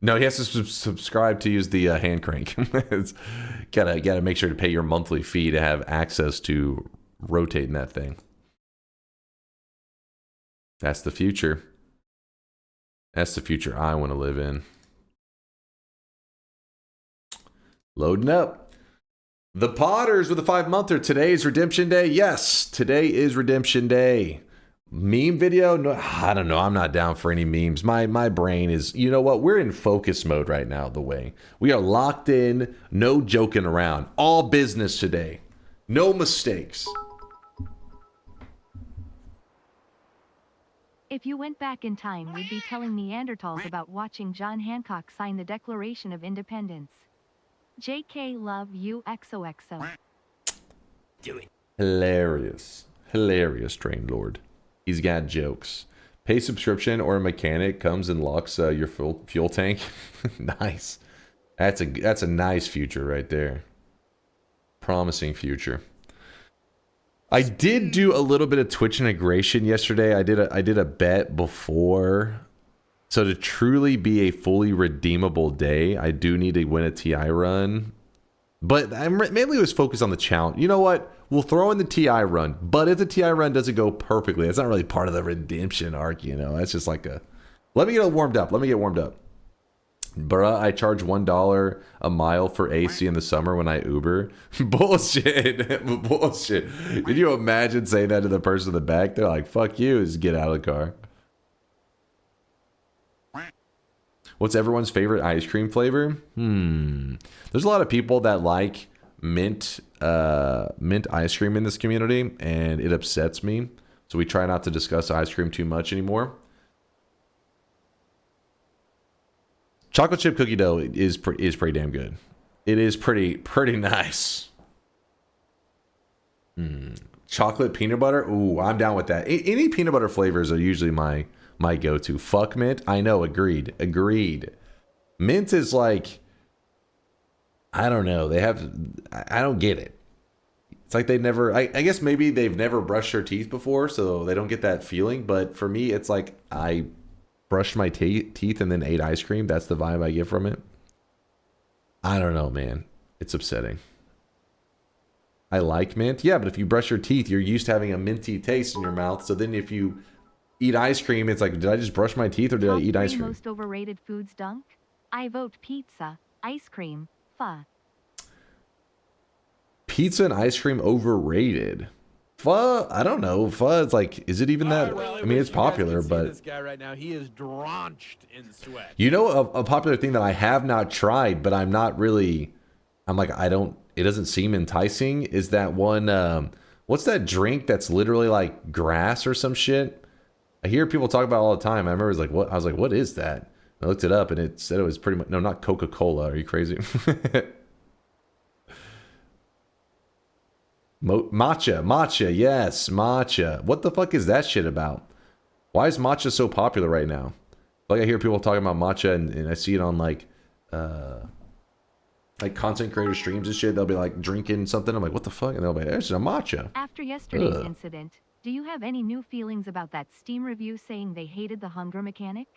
No, he has to subscribe to use the hand crank. It's gotta make sure to pay your monthly fee to have access to rotating that thing. That's the future. That's the future I want to live in. Loading up. The Potters with a 5-monther. Today is redemption day. Yes, today is redemption day. Meme video? No, I don't know. I'm not down for any memes. My brain is, you know what? We're in focus mode right now, the way. We are locked in, no joking around. All business today. No mistakes. If you went back in time, we'd be telling Neanderthals about watching John Hancock sign the Declaration of Independence. JK, love you, XOXO. Hilarious. Hilarious, Train Lord. He's got jokes. Pay subscription or a mechanic comes and locks your fuel tank. Nice. That's a nice future right there. Promising future. I did do a little bit of Twitch integration yesterday. I did a bet before. So to truly be a fully redeemable day, I do need to win a TI run. But I mainly was focused on the challenge. You know what? We'll throw in the TI run. But if the TI run doesn't go perfectly, it's not really part of the redemption arc, you know. That's just like a... Let me get warmed up. Bruh, I charge $1 a mile for AC in the summer when I Uber. Bullshit. Bullshit. Can you imagine saying that to the person in the back? They're like, fuck you, just get out of the car. What's everyone's favorite ice cream flavor? There's a lot of people that like mint ice cream in this community, and it upsets me. So we try not to discuss ice cream too much anymore. Chocolate chip cookie dough is pretty damn good. It is pretty nice. Chocolate peanut butter. Ooh, I'm down with that. Any peanut butter flavors are usually my go-to. Fuck mint. I know. Agreed. Mint is like, I don't know. I don't get it. It's like they never. I guess maybe they've never brushed their teeth before, so they don't get that feeling. But for me, it's like I brushed my teeth and then ate ice cream. That's the vibe I get from it. I don't know, man. It's upsetting. I like mint. Yeah, but if you brush your teeth, you're used to having a minty taste in your mouth. So then if you eat ice cream, it's like, did I just brush my teeth or did I eat ice cream? Most overrated foods, Dunk? I vote pizza, ice cream, pho. Pizza and ice cream overrated. Pho, I don't know. Pho, it's like, is it even that? Well, I mean, it's popular, but this guy right now, he is drenched in sweat. you know, a popular thing that I have not tried, but I'm not really. I'm like, it doesn't seem enticing. Is that one? What's that drink that's literally like grass or some shit? I hear people talk about it all the time. I remember it was like, what? I was like, what is that? I looked it up and it said it was pretty much no, not Coca-Cola. Are you crazy? Matcha, yes, matcha. What the fuck is that shit about? Why is matcha so popular right now? Like I hear people talking about matcha and I see it on like content creator streams and shit. They'll be like drinking something. I'm like, what the fuck? And they'll be, there's a matcha. After yesterday's incident, do you have any new feelings about that Steam review saying they hated the hunger mechanic?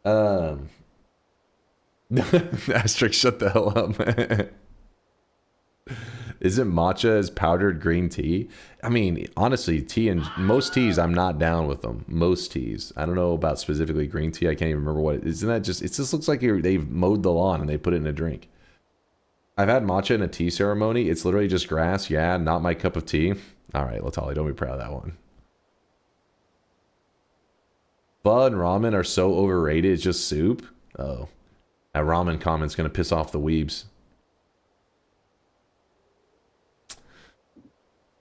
Asterisk, shut the hell up. Isn't matcha as powdered green tea? I mean, honestly, tea and most teas, I'm not down with them. Most teas. I don't know about specifically green tea. I can't even remember what it is. Isn't that just, it just looks like they've mowed the lawn and they put it in a drink. I've had matcha in a tea ceremony. It's literally just grass. Yeah, not my cup of tea. All right, Latali, don't be proud of that one. Pho and ramen are so overrated. It's just soup. Oh, that ramen comment's gonna piss off the weebs.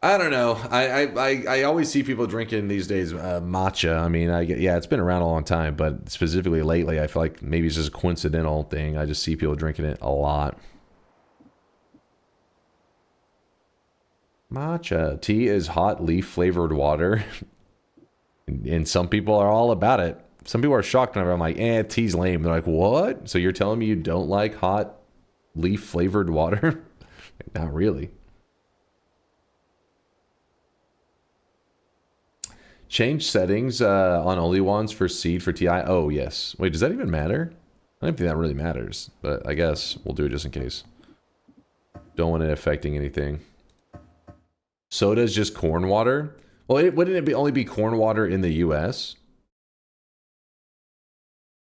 I don't know. I always see people drinking these days matcha. I mean, yeah, it's been around a long time, but specifically lately, I feel like maybe it's just a coincidental thing. I just see people drinking it a lot. Matcha tea is hot leaf flavored water, and some people are all about it. Some people are shocked whenever I'm like, tea's lame. They're like, what? So you're telling me you don't like hot leaf flavored water? Not really. Change settings on only ones for seed for TI. Oh, yes. Wait, does that even matter? I don't think that really matters, but I guess we'll do it just in case. Don't want it affecting anything. Soda is just corn water? Well, wouldn't it only be corn water in the US?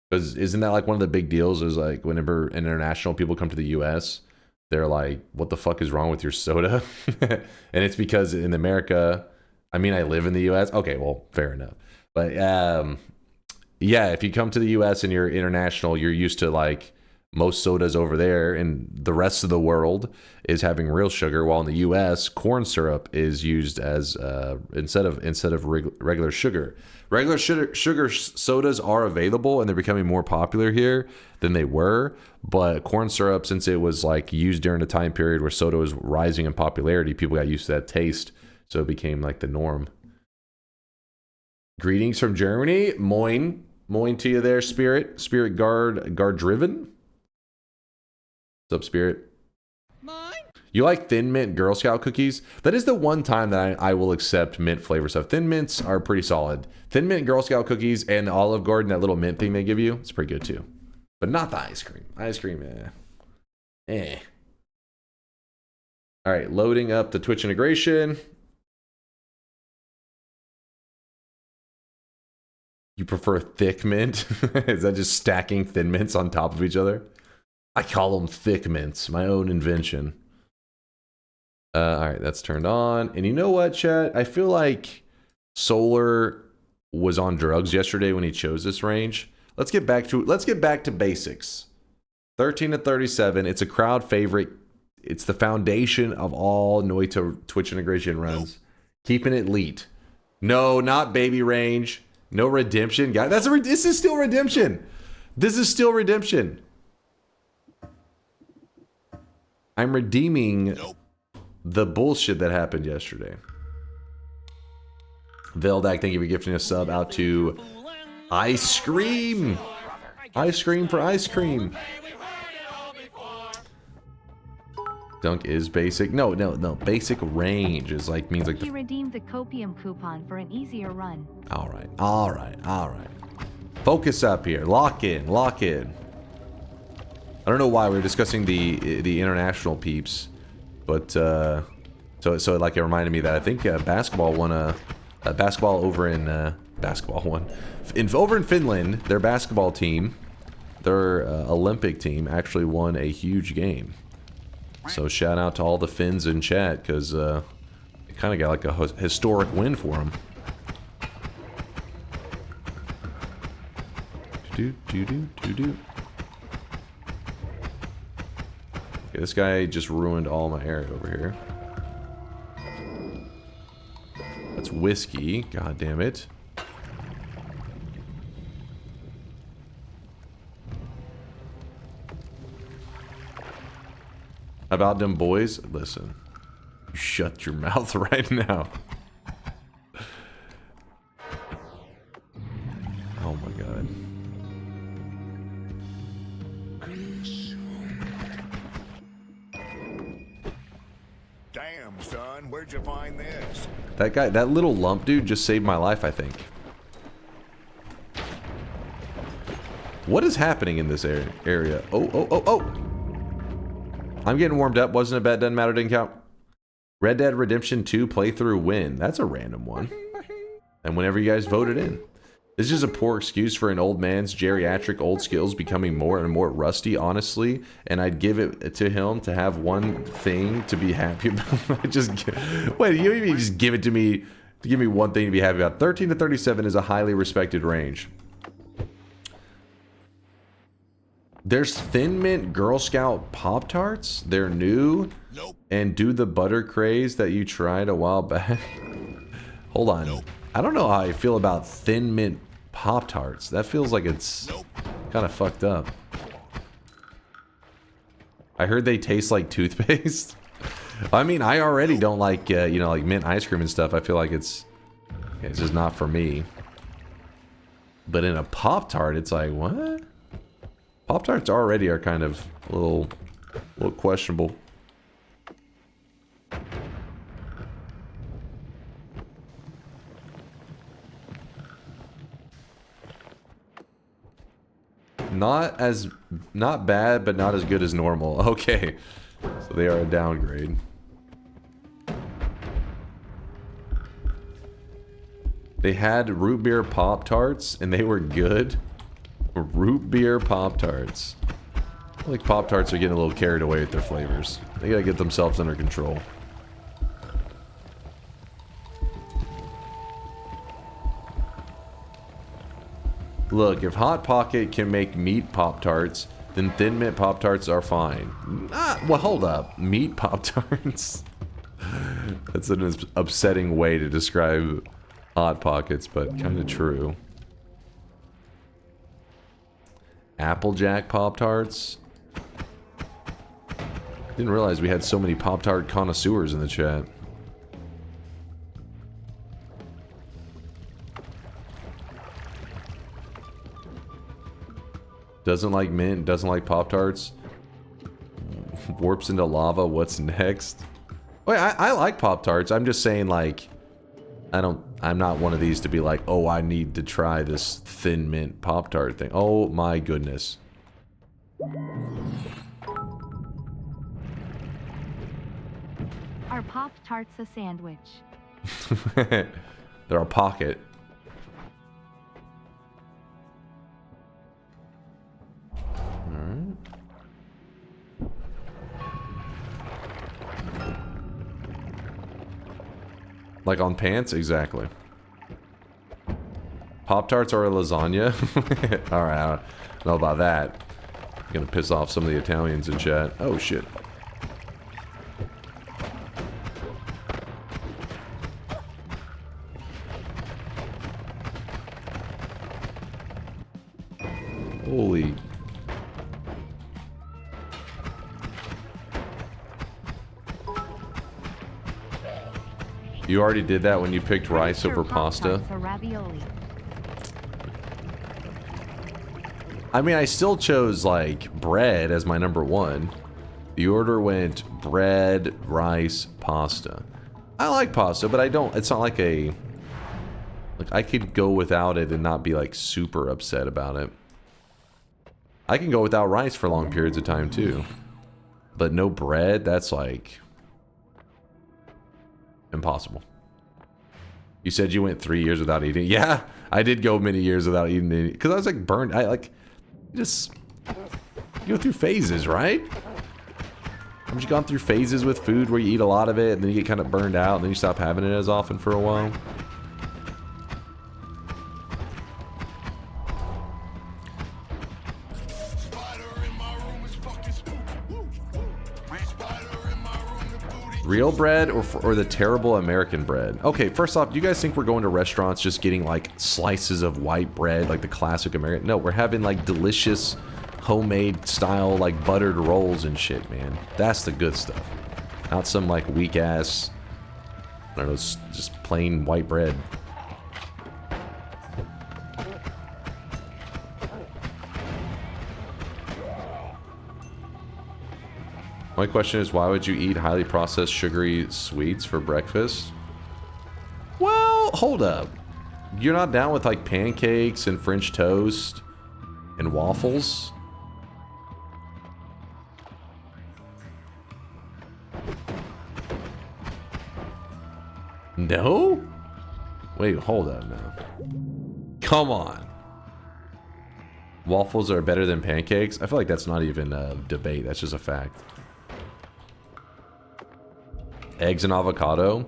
Because isn't that like one of the big deals is like whenever international people come to the US, they're like, what the fuck is wrong with your soda? And it's because in America... I mean, I live in the U.S. Okay, well, fair enough. But yeah, if you come to the U.S. and you're international, you're used to like most sodas over there, and the rest of the world is having real sugar. While in the U.S., corn syrup is used as instead of regular sugar. Regular sugar sodas are available, and they're becoming more popular here than they were. But corn syrup, since it was like used during a time period where soda was rising in popularity, people got used to that taste. So it became like the norm. Greetings from Germany. Moin. Moin to you there, Spirit. Spirit Guard Driven. What's up, Spirit? Moin. You like Thin Mint Girl Scout cookies? That is the one time that I will accept mint flavor stuff. Thin Mints are pretty solid. Thin Mint Girl Scout cookies and the Olive Garden, that little mint thing they give you, it's pretty good too. But not the ice cream. Ice cream, All right, loading up the Twitch integration. You prefer thick mint? Is that just stacking thin mints on top of each other? I call them thick mints, my own invention. All right, that's turned on. And you know what, chat? I feel like Solar was on drugs yesterday when he chose this range. Let's get back to basics. 13 to 37. It's a crowd favorite. It's the foundation of all Noita Twitch integration runs. Keeping it elite. No, not baby range. No redemption, guys. This is still redemption. This is still redemption. I'm redeeming the bullshit that happened yesterday. Veldak, thank you for gifting a sub out to Ice Cream. Ice Cream for ice cream. Dunk is basic. No. Basic range is like means like He redeemed the copium coupon for an easier run. All right. Focus up here. Lock in. I don't know why we were discussing the international peeps, but so like it reminded me that I think basketball won a basketball over in over in Finland. Their basketball team, their Olympic team, actually won a huge game. So shout out to all the Finns in chat, because it kind of got like a historic win for them. Okay, this guy just ruined all my area over here. That's whiskey. God damn it. About them boys, listen. Shut your mouth right now. Oh my god. Damn, son, where'd you find this? That guy, that little lump dude just saved my life, I think. What is happening in this area? Oh. I'm getting warmed up. Wasn't a bet. Doesn't matter. Didn't count. Red Dead Redemption 2 playthrough win. That's a random one. And whenever you guys voted in. This is a poor excuse for an old man's geriatric old skills becoming more and more rusty, honestly. And I'd give it to him to have one thing to be happy about. Wait, you even just give it to me to give me one thing to be happy about. 13 to 37 is a highly respected range. There's Thin Mint Girl Scout Pop-Tarts. They're new. Nope. And do the butter craze that you tried a while back. Hold on. Nope. I don't know how I feel about Thin Mint Pop-Tarts. That feels like it's kind of fucked up. I heard they taste like toothpaste. I mean, I already don't like, you know, like mint ice cream and stuff. I feel like it's just not for me. But in a Pop-Tart, it's like, what? Pop-Tarts already are kind of a little questionable. Not bad, but not as good as normal. Okay. So they are a downgrade. They had root beer Pop-Tarts and they were good. Root beer Pop-Tarts. I feel like Pop-Tarts are getting a little carried away with their flavors. They gotta get themselves under control. Look, if Hot Pocket can make meat Pop-Tarts, then Thin Mint Pop-Tarts are fine. Well, hold up. Meat Pop-Tarts? That's an upsetting way to describe Hot Pockets, but kind of true. Applejack Pop-Tarts? Didn't realize we had so many Pop-Tart connoisseurs in the chat. Doesn't like mint, doesn't like Pop-Tarts. warps into lava. What's next? Wait, I like Pop-Tarts. I'm just saying, like, I'm not one of these to be like, oh, I need to try this Thin Mint Pop-Tart thing. Oh my goodness. Are Pop-Tarts a sandwich? They're a pocket. Alright. Like on pants? Exactly. Pop-Tarts are a lasagna? Alright, I don't know about that. I'm gonna piss off some of the Italians in chat. Oh shit. Holy. You already did that when you picked rice over pasta? For ravioli. I mean, I still chose, like, bread as my number one. The order went bread, rice, pasta. I like pasta, but I don't... It's not like a... Like, I could go without it and not be, like, super upset about it. I can go without rice for long periods of time, too. But no bread, that's, like... impossible. You said you went 3 years without eating. Yeah, I did go many years without eating any, because I was like burned. I like just you go through phases, right? Haven't you gone through phases with food where you eat a lot of it and then you get kind of burned out and then you stop having it as often for a while? Real bread or the terrible American bread? Okay, first off, do you guys think we're going to restaurants just getting like slices of white bread, like the classic American? No, we're having like delicious homemade style like buttered rolls and shit, man. That's the good stuff. Not some like weak ass, I don't know, just plain white bread. My question is, why would you eat highly processed sugary sweets for breakfast? Well, hold up. You're not down with like pancakes and French toast and waffles? No? Wait, hold up now. Come on. Waffles are better than pancakes? I feel like that's not even a debate. That's just a fact. Eggs and avocado.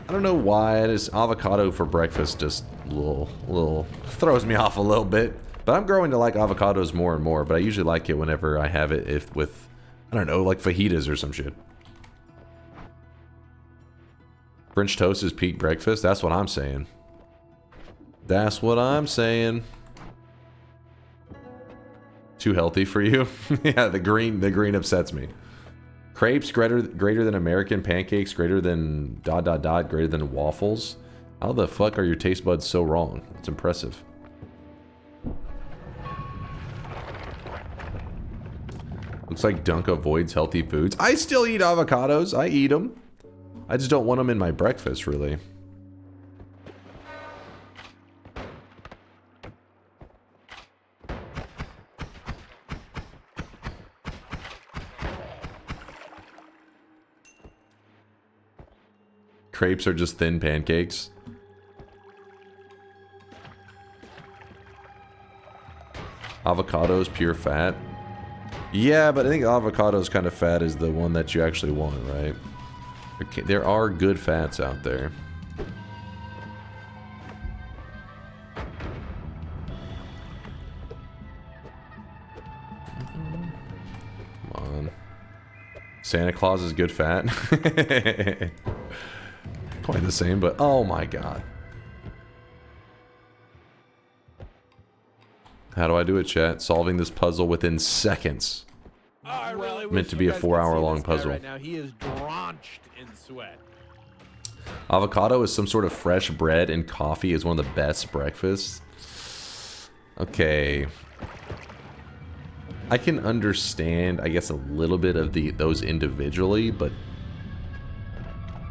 I don't know why this avocado for breakfast just little throws me off a little bit. But I'm growing to like avocados more and more. But I usually like it whenever I have it with, I don't know, like fajitas or some shit. French toast is peak breakfast. That's what I'm saying. That's what I'm saying. Too healthy for you? Yeah, the green upsets me. Crepes greater than American pancakes, greater than ... greater than waffles. How the fuck are your taste buds so wrong? It's impressive. Looks like Dunk avoids healthy foods. I still eat avocados. I eat them. I just don't want them in my breakfast, really. Crepes are just thin pancakes. Avocados, pure fat. Yeah, but I think avocados kind of fat is the one that you actually want, right? Okay, there are good fats out there. Come on. Santa Claus is good fat. Quite the same, but oh my god. How do I do it, chat? Solving this puzzle within seconds. Oh, I really Meant to be a 4-hour-long puzzle. Right now. He is drenched in sweat. Avocado is some sort of fresh bread, and coffee is one of the best breakfasts. Okay. I can understand, I guess, a little bit of those individually, but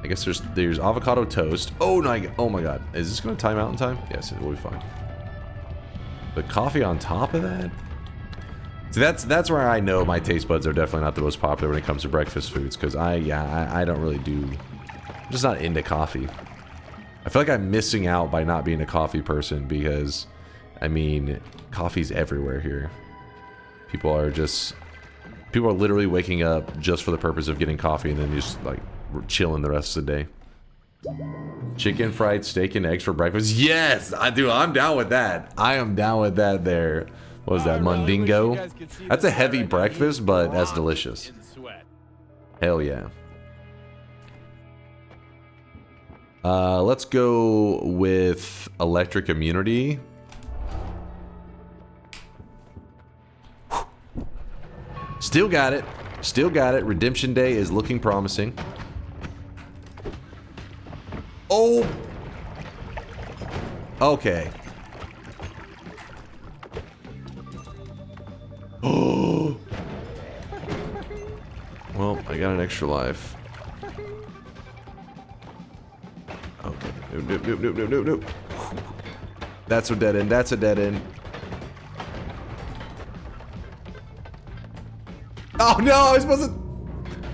I guess there's avocado toast. Oh no! Oh my god! Is this going to time out in time? Yes, it will be fine. But coffee on top of that. See, that's where I know my taste buds are definitely not the most popular when it comes to breakfast foods, because I don't really do. I'm just not into coffee. I feel like I'm missing out by not being a coffee person because, I mean, coffee's everywhere here. People are literally waking up just for the purpose of getting coffee and then just like chilling the rest of the day. Chicken fried steak and eggs for breakfast. Yes, I do. I'm down with that. I am down with that there. What was that, Mundingo? That's a heavy breakfast, but that's delicious. Hell yeah. Let's go with electric immunity. Still got it. Still got it. Redemption Day is looking promising. Oh! Okay. Oh! Well, I got an extra life. Okay. Nope. That's a dead end. That's a dead end. Oh no, I was supposed to...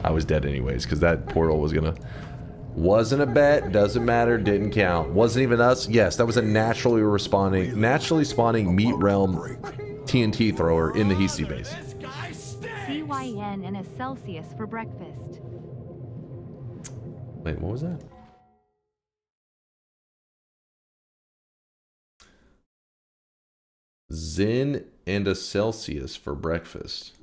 I was dead anyways, because that portal was gonna... Wasn't a bet, doesn't matter, didn't count. Wasn't even us. Yes, that was a naturally spawning meat realm TNT thrower in the Hisi base. CYN and a Celsius for breakfast. Wait, what was that? Zen and a Celsius for breakfast.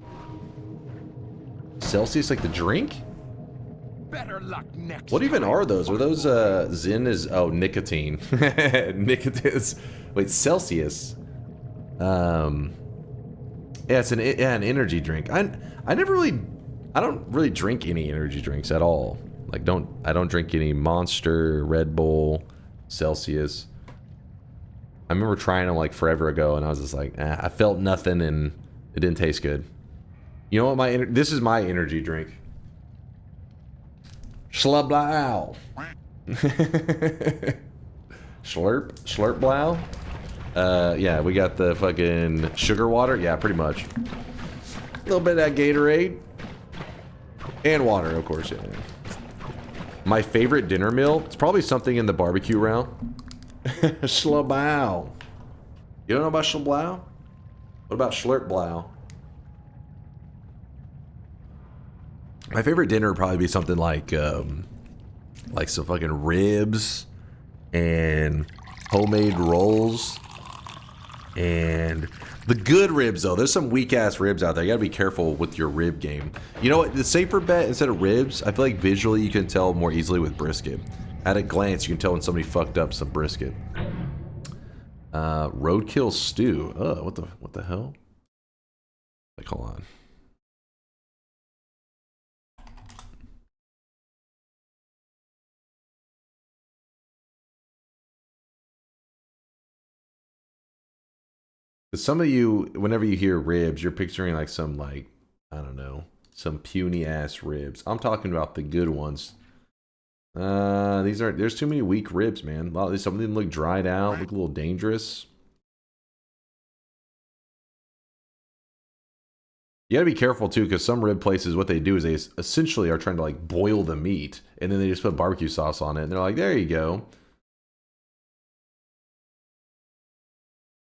Celsius like the drink? Better luck next. What even are those? Are those Zen is nicotine. Nicotine is, wait, Celsius. Yeah, it's an energy drink. I don't really drink any energy drinks at all. Like I don't drink any Monster, Red Bull, Celsius. I remember trying them like forever ago and I was just like, I felt nothing and it didn't taste good. You know what, this is my energy drink. Schlublau. Slurp blow. Yeah, we got the fucking sugar water. Yeah, pretty much. A little bit of that Gatorade. And water, of course, yeah. My favorite dinner meal, it's probably something in the barbecue realm. Schlublau. You don't know about Schlublau? What about Slurpblau? My favorite dinner would probably be something like some fucking ribs and homemade rolls and the good ribs though. There's some weak ass ribs out there. You gotta be careful with your rib game. You know what? The safer bet instead of ribs, I feel like visually you can tell more easily with brisket. At a glance, you can tell when somebody fucked up some brisket. Roadkill stew. What the hell? Like, hold on. Some of you, whenever you hear ribs, you're picturing like some, like, I don't know, some puny ass ribs. I'm talking about the good ones. There's too many weak ribs, man. Some of them look dried out, look a little dangerous. You gotta be careful too, because some rib places, what they do is they essentially are trying to like boil the meat, and then they just put barbecue sauce on it, and they're like, there you go.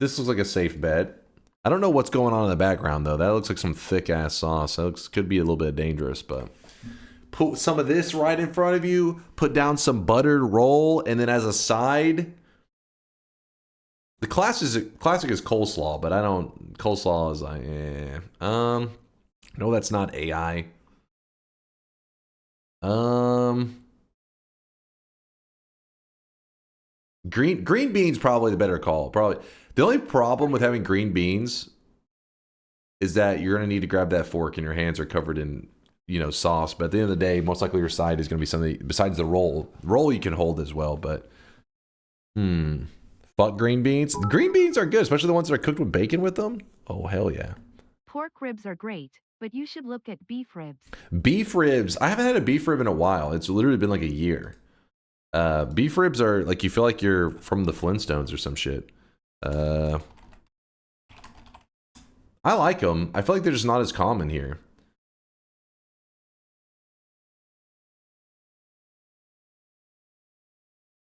This looks like a safe bet. I don't know what's going on in the background though. That looks like some thick ass sauce. That could be a little bit dangerous, but put some of this right in front of you. Put down some buttered roll, and then as a side, the classic is coleslaw, but I don't. Coleslaw is like, no, that's not AI. Green beans probably the better call. Probably. The only problem with having green beans is that you're going to need to grab that fork and your hands are covered in, you know, sauce. But at the end of the day, most likely your side is going to be something besides the roll. Roll you can hold as well, but fuck green beans. Green beans are good, especially the ones that are cooked with bacon with them. Oh, hell yeah. Pork ribs are great, but you should look at beef ribs. Beef ribs. I haven't had a beef rib in a while. It's literally been like a year. Beef ribs are like, you feel like you're from the Flintstones or some shit. I like them. I feel like they're just not as common here.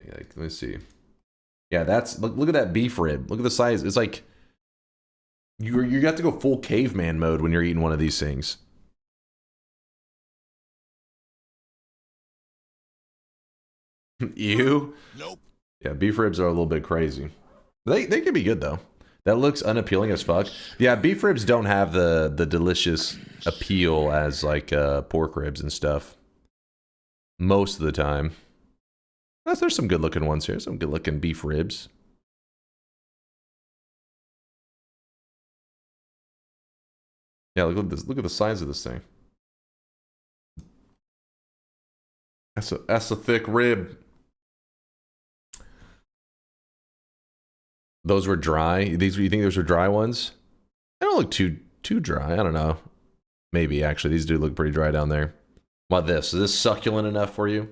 Yeah, let me see. Yeah, that's look at that beef rib. Look at the size. It's like you got to go full caveman mode when you're eating one of these things. You? Nope. Yeah, beef ribs are a little bit crazy. They can be good though. That looks unappealing as fuck. Yeah, beef ribs don't have the delicious appeal as like pork ribs and stuff. Most of the time. There's some good looking ones here. Some good looking beef ribs. Yeah, look at this. Look at the size of this thing. That's a thick rib. Those were dry. You think those were dry ones? They don't look too dry. I don't know. Maybe actually these do look pretty dry down there. What this? Is this succulent enough for you?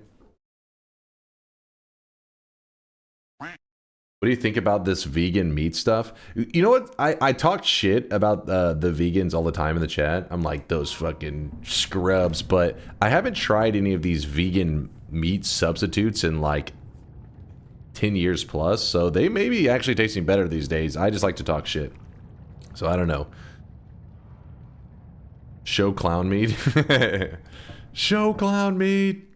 What do you think about this vegan meat stuff? You know what? I talk shit about the vegans all the time in the chat. I'm like, those fucking scrubs. But I haven't tried any of these vegan meat substitutes in like 10 years plus. So they may be actually tasting better these days. I just like to talk shit. So I don't know. Show clown meat. Show clown meat.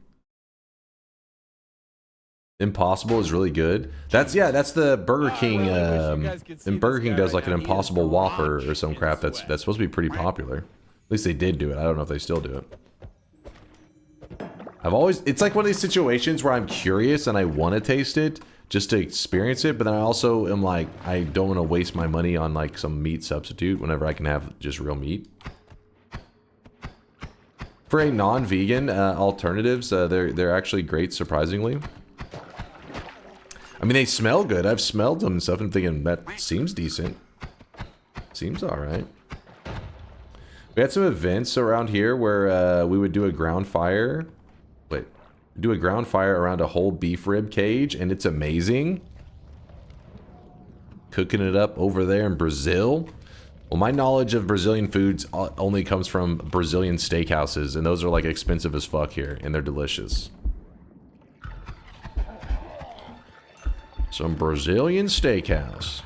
Impossible is really good. That's the Burger King. And Burger King does like an Impossible Whopper or some crap. That's supposed to be pretty popular. At least they did do it. I don't know if they still do it. It's like one of these situations where I'm curious and I want to taste it just to experience it, but then I also am like, I don't want to waste my money on like some meat substitute whenever I can have just real meat. For a non-vegan alternatives, they're actually great, surprisingly. I mean, they smell good. I've smelled them and stuff and thinking, that seems decent. Seems alright. We had some events around here where we would do a ground fire. Wait. Do a ground fire around a whole beef rib cage, and it's amazing. Cooking it up over there in Brazil. Well, my knowledge of Brazilian foods only comes from Brazilian steakhouses, and those are like expensive as fuck here, and they're delicious. Some Brazilian steakhouse.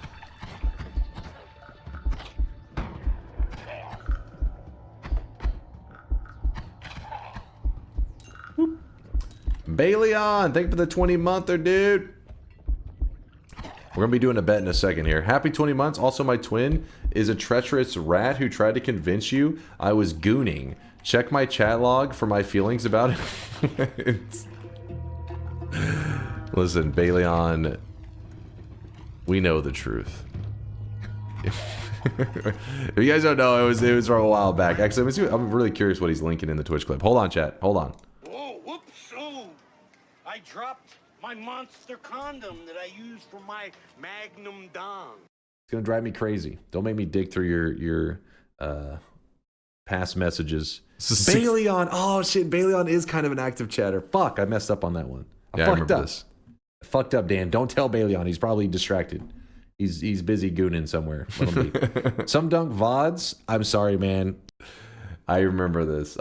Whoop. Bailey on, thank you for the 20-monther, dude. We're gonna be doing a bet in a second here. Happy 20 months. Also, my twin is a treacherous rat who tried to convince you I was gooning. Check my chat log for my feelings about it. Listen, Bailey on. We know the truth. If you guys don't know, it was from a while back. Actually, I'm really curious what he's linking in the Twitch clip. Hold on, chat. Hold on. Whoa, whoops! Oh, I dropped my monster condom that I use for my Magnum Dong. It's gonna drive me crazy. Don't make me dig through your past messages. Baleon. Oh shit, Baleon is kind of an active chatter. Fuck, I messed up on that one. I fucked up. I fucked up, Dan. Don't tell Baleon. He's probably distracted. He's busy gooning somewhere. Let him be. SomeDunkVods. I'm sorry, man. I remember this.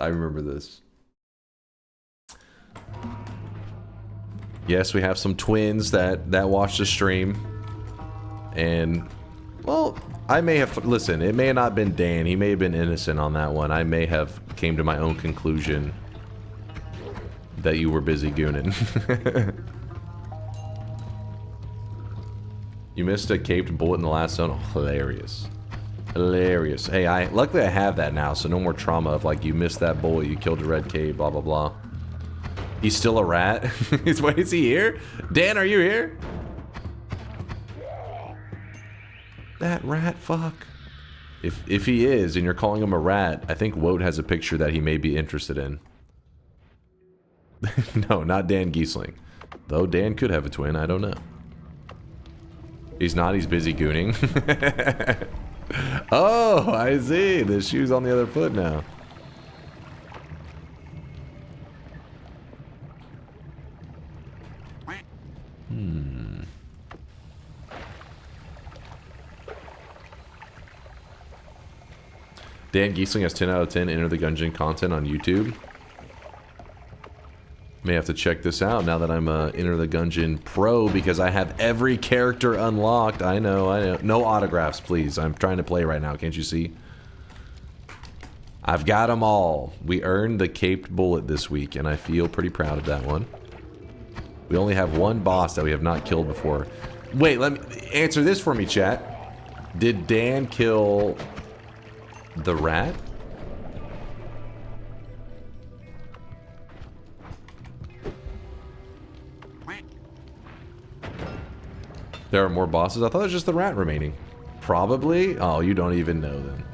Yes, we have some twins that watch the stream. And, well, I may have... Listen, it may have not been Dan. He may have been innocent on that one. I may have came to my own conclusion that you were busy gooning. You missed a caped bullet in the last zone. Oh, hilarious. Hilarious. Hey, luckily I have that now, so no more trauma of like, you missed that bullet, you killed a red cave, blah, blah, blah. He's still a rat? Wait, is he here? Dan, are you here? That rat fuck. If he is, and you're calling him a rat, I think Woat has a picture that he may be interested in. No, not Dan Giesling. Though Dan could have a twin, I don't know. He's not, he's busy gooning. Oh, I see. The shoe's on the other foot now. Dan Giesling has 10 out of 10 Enter the Gungeon content on YouTube. May have to check this out now that I'm Enter the Gungeon Pro because I have every character unlocked. I know. No autographs, please. I'm trying to play right now. Can't you see? I've got them all. We earned the Caped Bullet this week, and I feel pretty proud of that one. We only have one boss that we have not killed before. Wait, let me answer this for me, chat. Did Dan kill the rat? There are more bosses? I thought it was just the rat remaining. Probably? Oh, you don't even know then.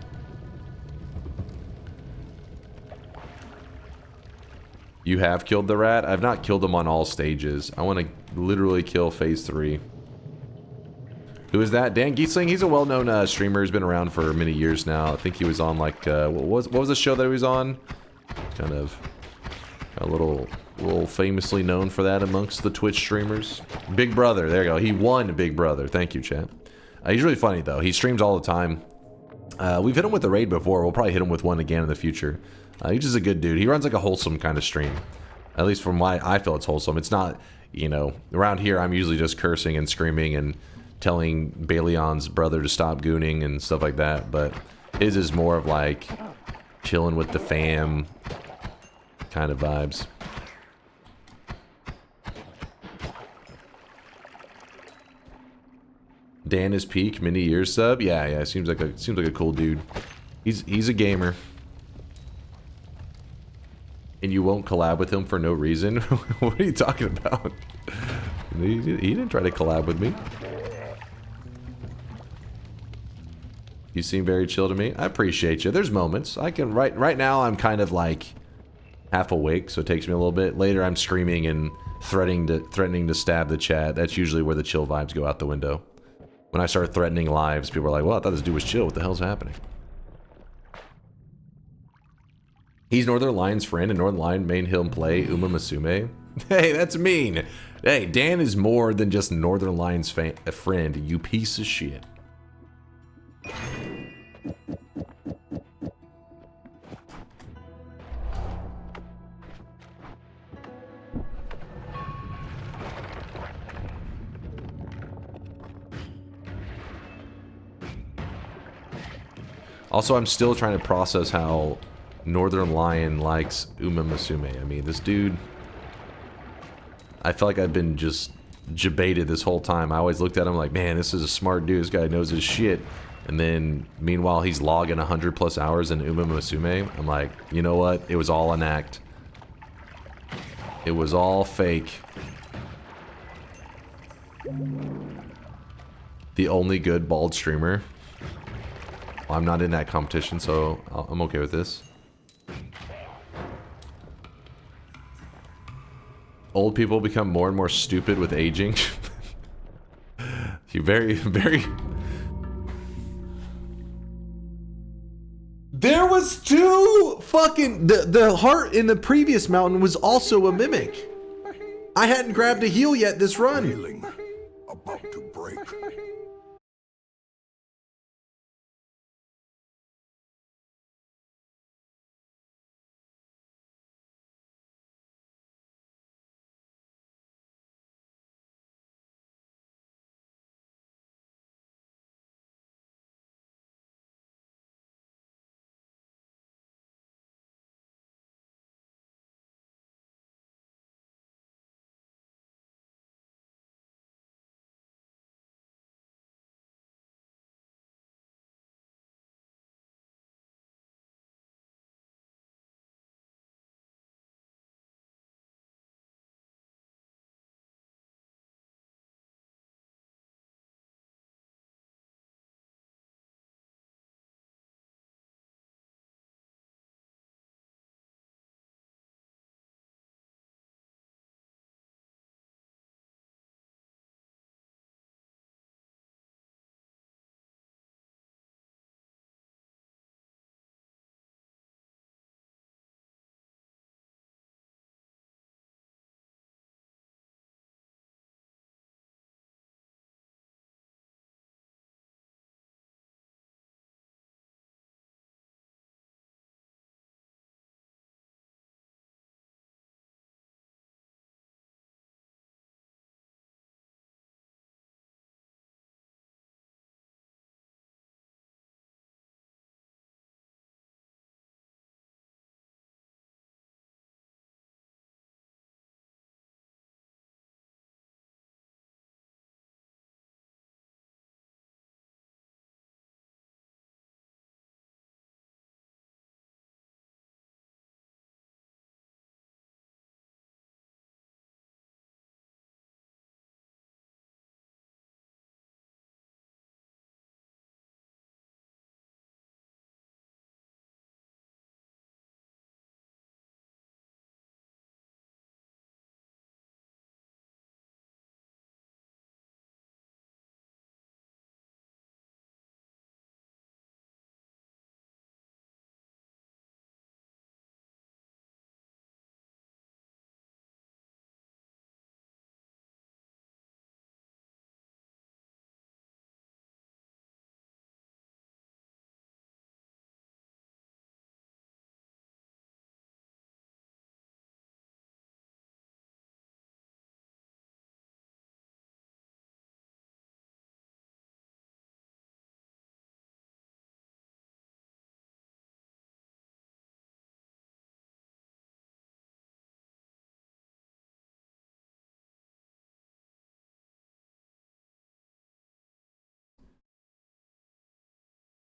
You have killed the rat? I've not killed him on all stages. I want to literally kill phase 3. Who is that? Dan Giesling? He's a well-known streamer. He's been around for many years now. I think he was on like, what was the show that he was on? Kind of a little famously known for that amongst the Twitch streamers. Big Brother, there you go. He won Big Brother. Thank you, chat. He's really funny though. He streams all the time. We've hit him with the raid before. We'll probably hit him with one again in the future. He's just a good dude. He runs like a wholesome kind of stream. At least from my, I feel it's wholesome. It's not, you know, around here I'm usually just cursing and screaming and telling Balion's brother to stop gooning and stuff like that. But his is more of like chilling with the fam kind of vibes. Dan is peak many years sub. Yeah. Seems like a cool dude. He's a gamer. And you won't collab with him for no reason? What are you talking about? He didn't try to collab with me. You seem very chill to me. I appreciate you. There's moments. I can right now I'm kind of like half awake, so it takes me a little bit. Later I'm screaming and threatening to stab the chat. That's usually where the chill vibes go out the window. When I start threatening lives, people are like, well, I thought this dude was chill. What the hell's happening? He's Northern Lion's friend, and Northern Lion made him play Uma Musume. Hey, that's mean. Hey, Dan is more than just Northern Lion's friend, you piece of shit. Also, I'm still trying to process how Northern Lion likes Uma Musume. I mean, this dude... I feel like I've been just debated this whole time. I always looked at him like, man, this is a smart dude. This guy knows his shit. And then, meanwhile, he's logging 100+ hours in Uma Musume. I'm like, you know what? It was all an act. It was all fake. The only good bald streamer. Well, I'm not in that competition, so I'm okay with this. Old people become more and more stupid with aging. You very... There was two fucking... The heart in the previous mountain was also a mimic. I hadn't grabbed a heal yet this run. About to break.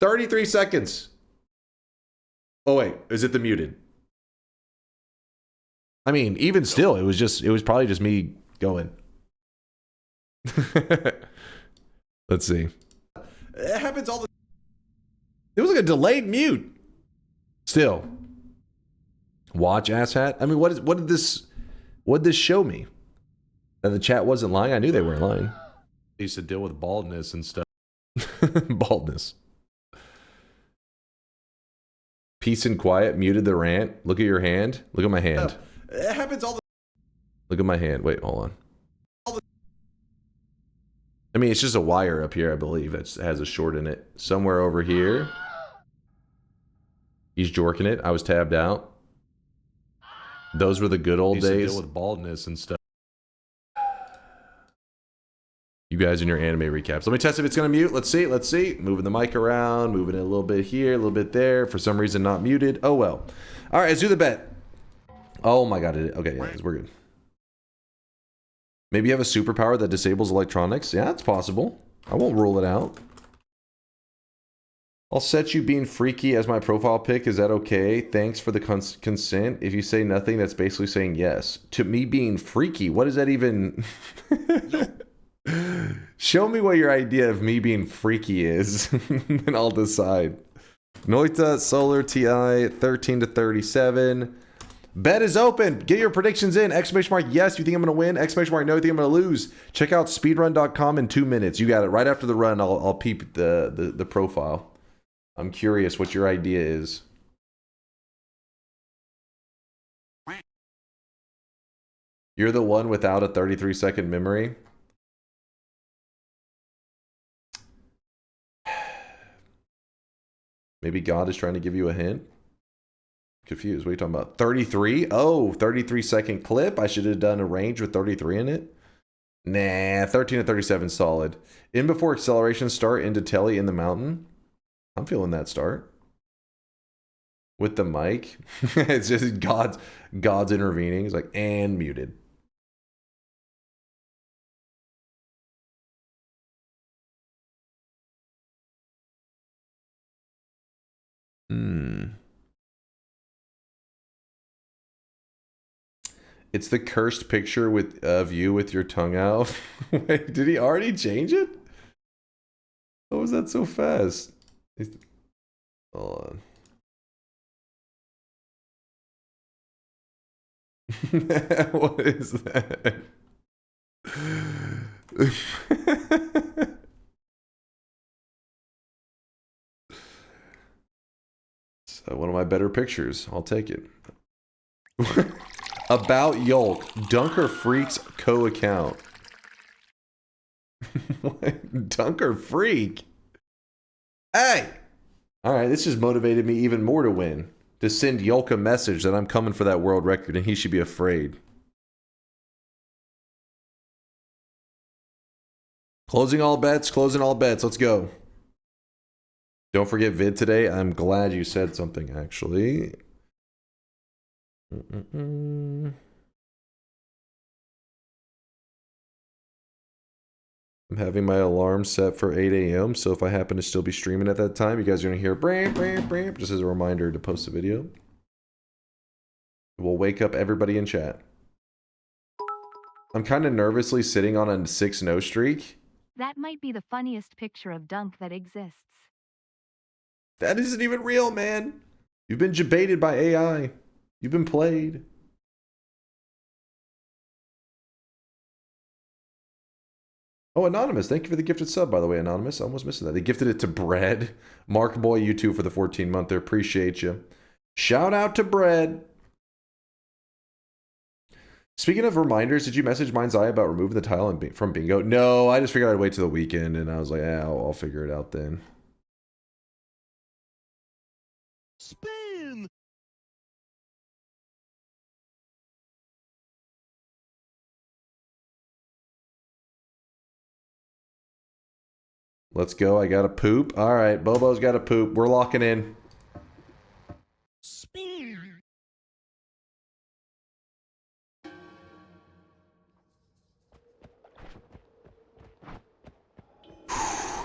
33 seconds. Oh wait, is it the muted? I mean, even still, it was probably just me going. Let's see. It happens all the. It was like a delayed mute. Still. Watch asshat. I mean, what did this show me? That the chat wasn't lying. I knew they weren't lying. They used to deal with baldness and stuff. Baldness. Peace and quiet. Muted the rant. Look at your hand. Look at my hand. It happens all the. Look at my hand. Wait, hold on. I mean, it's just a wire up here, I believe, that has a short in it. Somewhere over here. He's jorking it. I was tabbed out. Those were the good old days. Deal with baldness and stuff. You guys in your anime recaps. Let me test if it's going to mute. Let's see. Let's see. Moving the mic around. Moving it a little bit here. A little bit there. For some reason, not muted. Oh, well. All right, let's do the bet. Oh, my God. Okay, yeah, we're good. Maybe you have a superpower that disables electronics. Yeah, it's possible. I won't rule it out. I'll set you being freaky as my profile pic. Is that okay? Thanks for the consent. If you say nothing, that's basically saying yes. To me being freaky, what does that even... Show me what your idea of me being freaky is, and I'll decide. Noita, Solar, TI, 13 to 37. Bet is open. Get your predictions in. Exclamation mark, yes, you think I'm going to win? Exclamation mark, no, you think I'm going to lose? Check out speedrun.com in 2 minutes. You got it. Right after the run, I'll peep the profile. I'm curious what your idea is. You're the one without a 33-second memory? Maybe God is trying to give you a hint? Confused. What are you talking about? 33? Oh, 33-second clip? I should have done a range with 33 in it? Nah, 13 to 37 solid. In before acceleration start into telly in the mountain? I'm feeling that start. With the mic. It's just God's intervening. It's like, and muted. It's the cursed picture of you with your tongue out. Wait, did he already change it? How was that so fast? Hold on. What is that? So one of my better pictures. I'll take it. About Yolk, Dunker Freak's co-account. Dunker Freak? Hey! Alright, this just motivated me even more to win. To send Yolk a message that I'm coming for that world record and he should be afraid. Closing all bets, let's go. Don't forget vid today. I'm glad you said something, actually. I'm having my alarm set for 8 a.m. So if I happen to still be streaming at that time, you guys are going to hear bram, bram, bram, just as a reminder to post a video. We'll wake up everybody in chat. I'm kind of nervously sitting on a 6-0 streak. That might be the funniest picture of Dunk that exists. That isn't even real, man. You've been debated by AI. You've been played. Oh, Anonymous. Thank you for the gifted sub, by the way, Anonymous. I almost missed that. They gifted it to Bread. Mark Boy, you too, for the 14-monther. Appreciate you. Shout out to Bread. Speaking of reminders, did you message Mind's Eye about removing the tile from bingo? No, I just figured I'd wait till the weekend, and I was like, yeah, I'll figure it out then. Spin! Let's go. I got to poop. All right, Bobo's got to poop. We're locking in. Spin!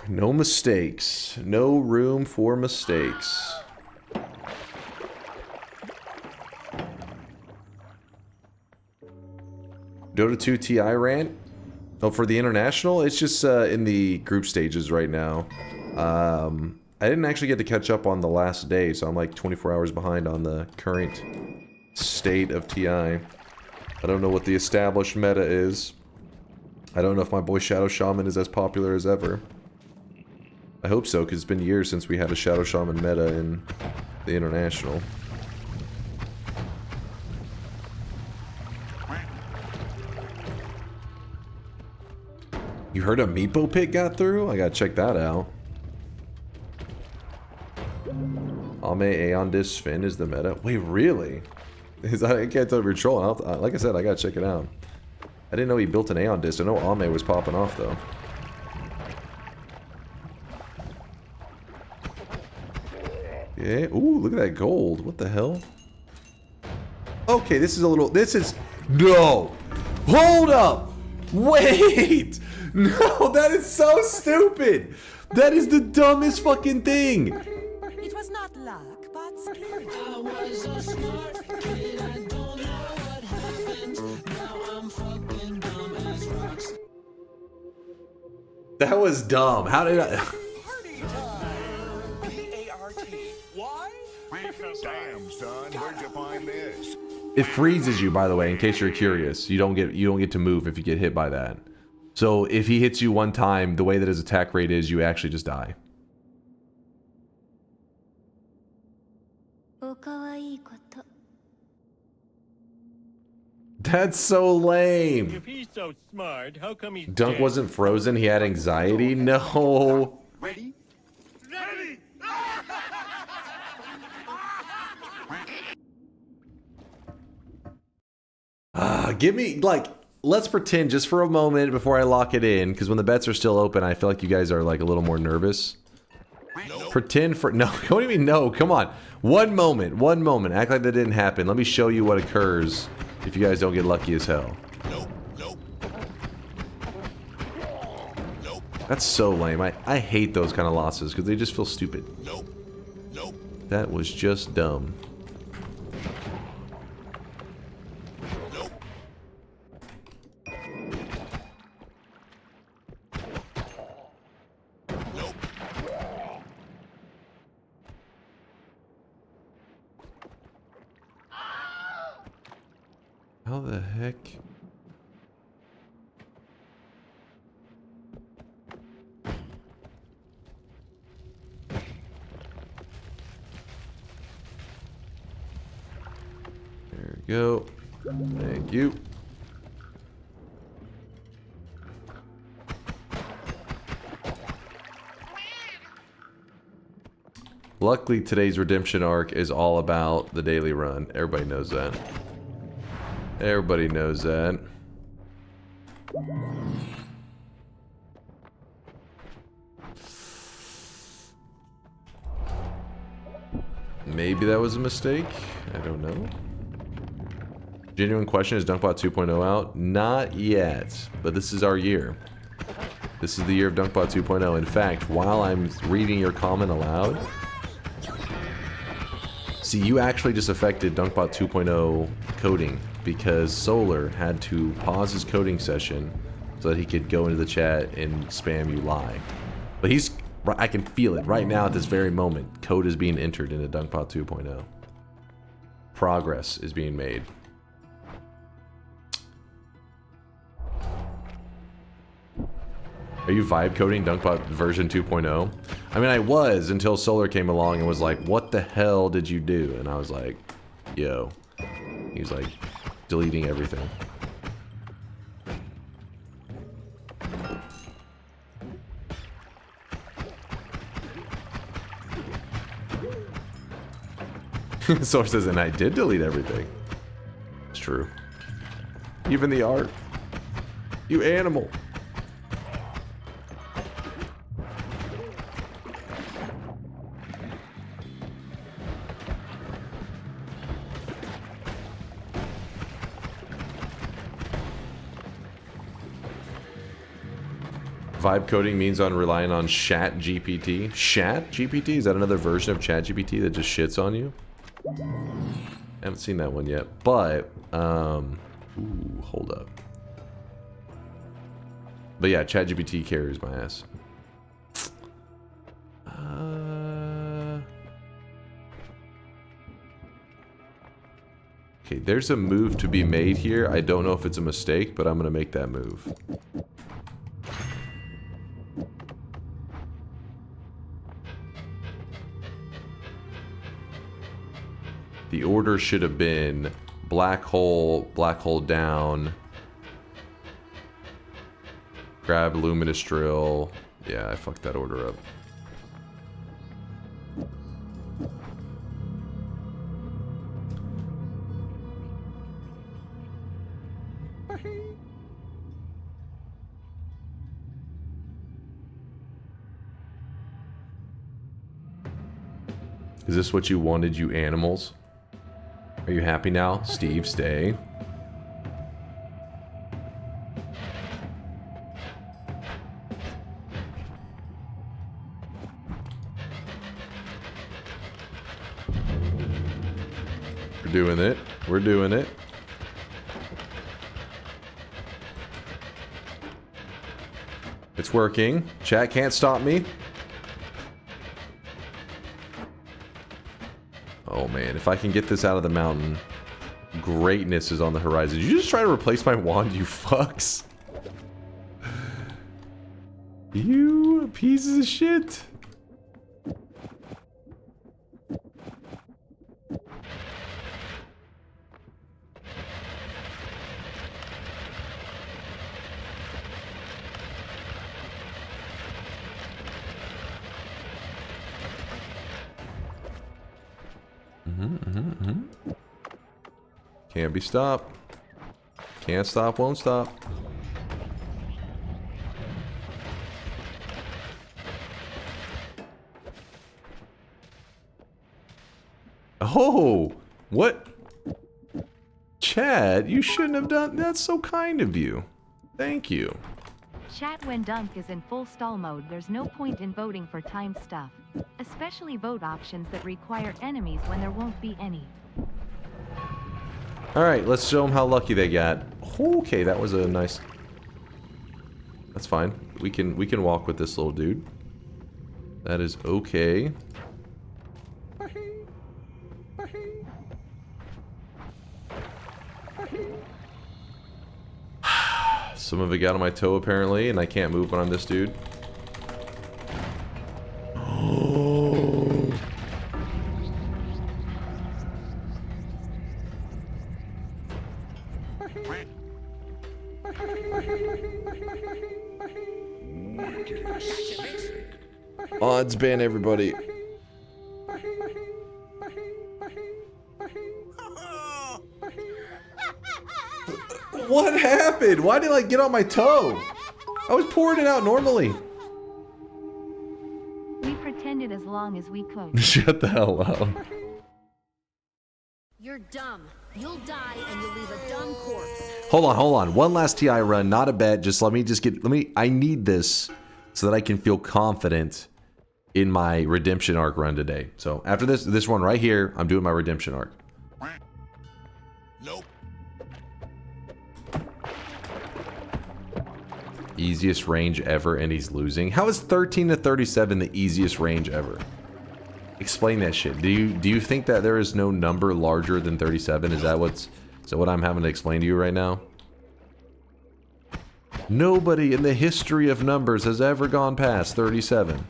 No mistakes. No room for mistakes. Dota 2 TI rant? Oh, for the international? It's just in the group stages right now. I didn't actually get to catch up on the last day, so I'm like 24 hours behind on the current state of TI. I don't know what the established meta is. I don't know if my boy Shadow Shaman is as popular as ever. I hope so, because it's been years since we had a Shadow Shaman meta in the international. You heard a Meepo pick got through? I gotta check that out. Ame Aeon Disc Finn is the meta. Wait, really? I can't tell if you're trolling. Like I said, I gotta check it out. I didn't know he built an Aeon Disc. I know Ame was popping off, though. Yeah. Ooh, look at that gold. What the hell? Okay, this is a little... This is... No! Hold up! Wait! No, that is so stupid! That is the dumbest fucking thing! It was not luck, but skill. I was a smart kid, I don't know what happened. Now I'm fucking dumb as rocks. That was dumb. How did I... Party time. P-A-R-T. Why? Damn, son, where'd you find this? It freezes you, by the way, in case you're curious. You don't get to move if you get hit by that. So if he hits you one time, the way that his attack rate is, you actually just die. That's so lame. If he's so smart, how come he's Dunk dead? wasn't frozen, he had anxiety? No. Ready? Ready! Give me, like, let's pretend just for a moment before I lock it in, because when the bets are still open, I feel like you guys are, like, a little more nervous. Nope. Pretend for, no, what do you mean no? Come on. One moment, act like that didn't happen. Let me show you what occurs if you guys don't get lucky as hell. Nope, nope. Nope. That's so lame. I hate those kind of losses, because they just feel stupid. Nope. Nope. That was just dumb. How the heck? There we go. Thank you. Luckily, today's redemption arc is all about the daily run. Everybody knows that. Everybody knows that. Maybe that was a mistake. I don't know. Genuine question, is DunkBot 2.0 out? Not yet, but this is our year. This is the year of DunkBot 2.0. In fact, while I'm reading your comment aloud, see, you actually just affected DunkBot 2.0 coding, because Solar had to pause his coding session so that he could go into the chat and spam you live. But I can feel it right now at this very moment. Code is being entered into DunkBot 2.0. Progress is being made. Are you vibe coding DunkBot version 2.0? I mean, I was until Solar came along and was like, what the hell did you do? And I was like, yo. He was like, deleting everything. Source says, and I did delete everything. It's true. Even the art. You animal. Vibe coding means on relying on Chat GPT. Chat GPT? Is that another version of Chat GPT that just shits on you? I haven't seen that one yet, but ooh, hold up. But yeah, Chat GPT carries my ass. Okay, there's a move to be made here. I don't know if it's a mistake, but I'm gonna make that move. The order should have been black hole down, grab luminous drill. Yeah, I fucked that order up. Is this what you wanted, you animals? Are you happy now? Steve, stay. We're doing it. We're doing it. It's working. Chat can't stop me. Oh man, if I can get this out of the mountain, greatness is on the horizon. Did you just try to replace my wand, you fucks? You pieces of shit. Can't be stopped. Can't stop, won't stop. Oh, what? Chad, you shouldn't have done. That's so kind of you. Thank you. Chat, when Dunk is in full stall mode, there's no point in voting for time stuff. Especially vote options that require enemies when there won't be any. Alright, let's show them how lucky they got. Okay, that was a nice... That's fine. We can walk with this little dude. That is okay. Some of it got on my toe apparently, and I can't move when I'm this dude. Odds ban everybody. What happened? Why did I get on my toe? I was pouring it out normally. We pretended as long as we could. Shut the hell up. You're dumb. You'll die and you'll leave a dumb corpse. Hold on. One last TI run, not a bet. I need this so that I can feel confident in my redemption arc run today. So after this one right here, I'm doing my redemption arc. Nope. Easiest range ever, and he's losing. How is 13 to 37 the easiest range ever? Explain that shit. Do you think that there is no number larger than 37? Is that what I'm having to explain to you right now? Nobody in the history of numbers has ever gone past 37.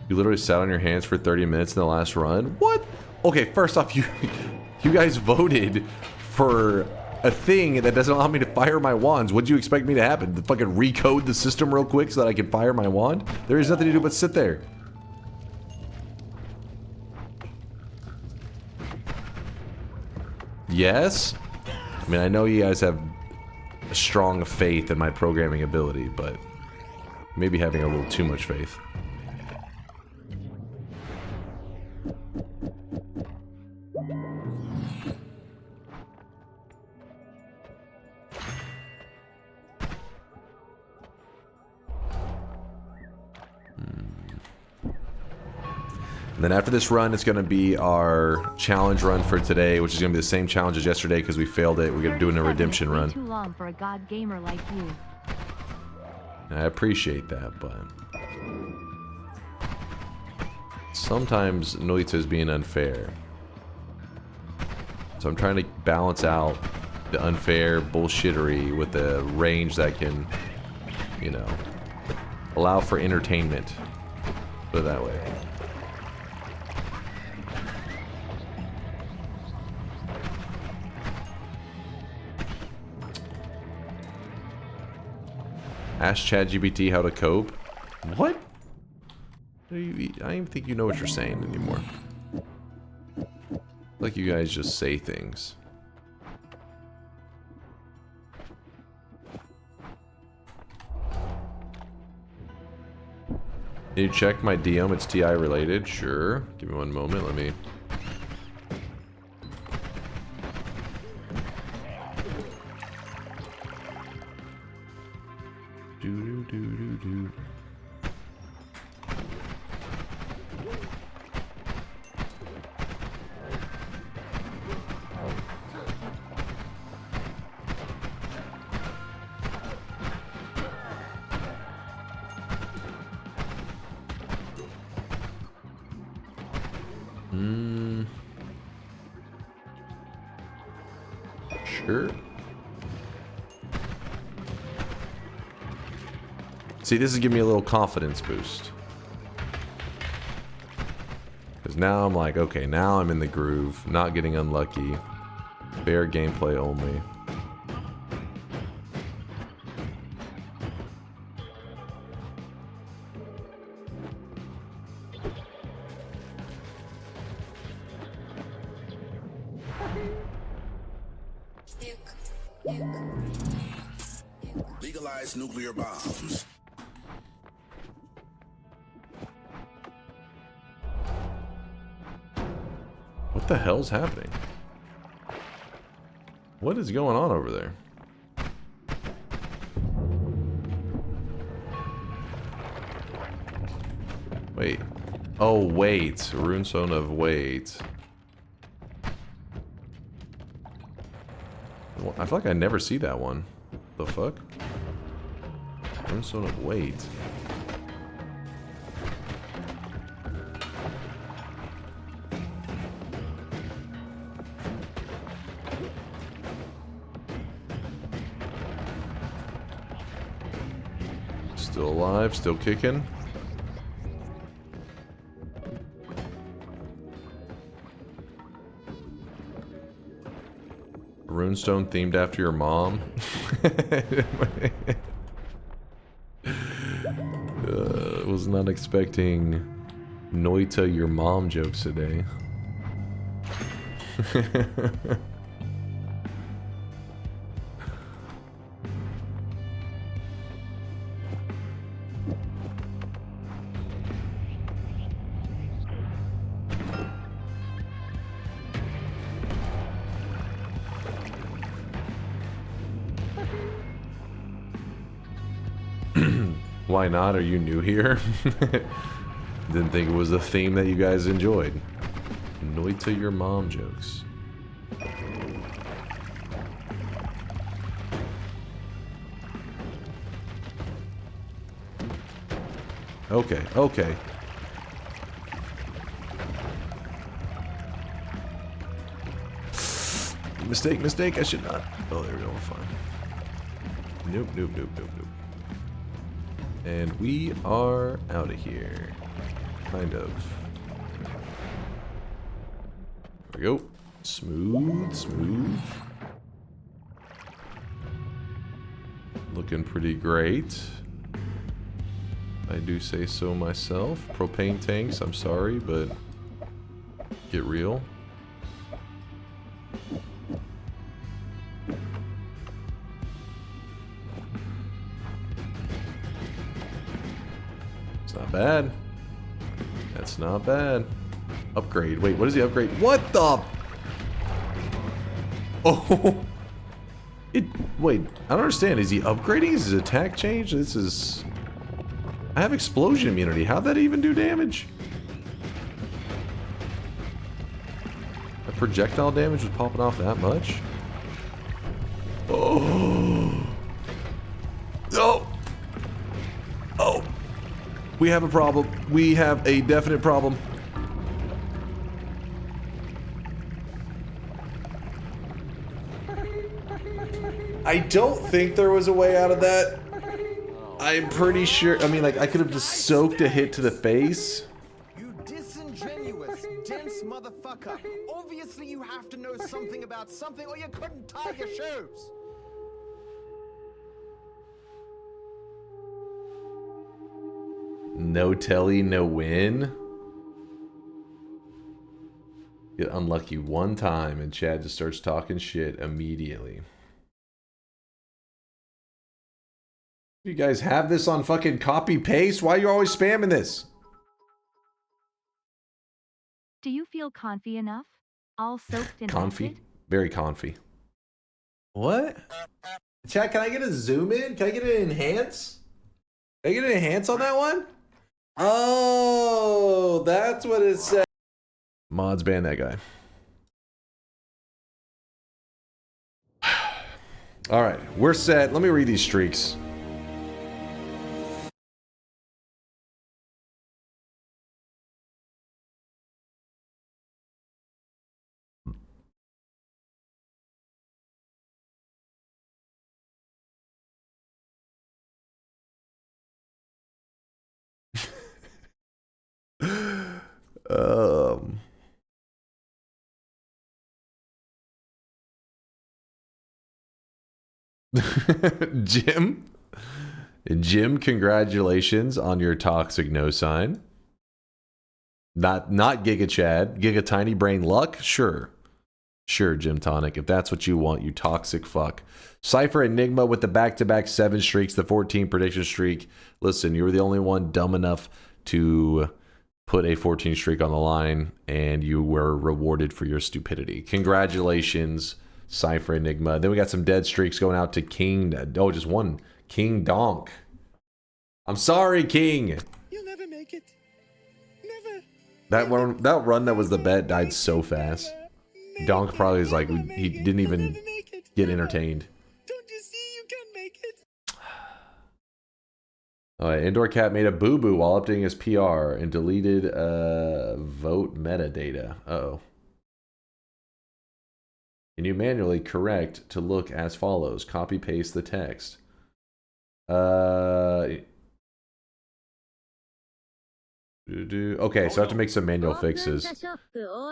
You literally sat on your hands for 30 minutes in the last run? What? Okay, first off, you guys voted for a thing that doesn't allow me to fire my wands. What do you expect me to happen? To fucking recode the system real quick so that I can fire my wand? There is nothing to do but sit there. Yes? I mean, I know you guys have a strong faith in my programming ability, but Maybe having a little too much faith. And then after this run, it's going to be our challenge run for today, which is going to be the same challenge as yesterday because we failed it. We're going to do a redemption run. Too long for a god gamer like you. I appreciate that, but sometimes Noita is being unfair. So I'm trying to balance out the unfair bullshittery with the range that can, you know, allow for entertainment. Put it that way. Ask ChatGPT how to cope. What? I don't even think you know what you're saying anymore. Like you guys just say things. Can you check my DM? It's TI related. Sure. Give me one moment. Let me. Do. Sure. See, this is giving me a little confidence boost. Because now I'm like, okay, now I'm in the groove. Not getting unlucky. Fair gameplay only. Legalize nuclear bombs. What the hell's happening? What is going on over there? Wait. Oh, wait. Runestone of wait. I feel like I never see that one. The fuck? Runestone of wait. Still alive, still kicking. Runestone themed after your mom. Was not expecting Noita your mom jokes today. Why not? Are you new here? Didn't think it was a theme that you guys enjoyed. Noita your mom jokes. Okay, okay. Mistake, I should not. Oh, there we go, we're fine. Nope. And we are out of here. Kind of. There we go. Smooth. Looking pretty great. I do say so myself. Propane tanks, I'm sorry, but get real. It's not bad. That's not bad. Upgrade. Wait, what is the upgrade? What the? Oh. Wait, I don't understand. Is he upgrading? Is his attack change? This is... I have explosion immunity. How'd that even do damage? The projectile damage was popping off that much? Oh. Oh. Oh. We have a problem. We have a definite problem. I don't think there was a way out of that. I'm pretty sure. I mean, like, I could have just soaked a hit to the face. You disingenuous, dense motherfucker. Obviously, you have to know something about something, or you couldn't tie your shoes. No telly, no win. Get unlucky one time, and Chad just starts talking shit immediately. You guys have this on fucking copy paste? Why are you always spamming this? Do you feel comfy enough? All soaked and Comfy? acid? Very comfy. What? Chad, can I get a zoom in? Can I get an enhance? Can I get an enhance on that one? Oh, that's what it said. Mods ban that guy. All right, we're set. Let me read these streaks. Jim, congratulations on your toxic no sign. Not Giga Chad, Giga Tiny Brain Luck. Sure, Jim Tonic, if that's what you want, you toxic fuck. Cypher Enigma with the back-to-back 7 streaks, the 14 prediction streak. Listen, you were the only one dumb enough to put a 14 streak on the line, and you were rewarded for your stupidity. Congratulations, Cypher Enigma. Then we got some dead streaks going out to King. Oh, just one. King Donk. I'm sorry, King. You'll never make it. Never. That run that was the bet died so fast. Donk probably is like, he didn't even get entertained. Don't you see you can make it? Alright, Indoor Cat made a boo-boo while updating his PR and deleted vote metadata. Uh-oh. Can you manually correct to look as follows? Copy paste the text. Okay, so I have to make some manual fixes.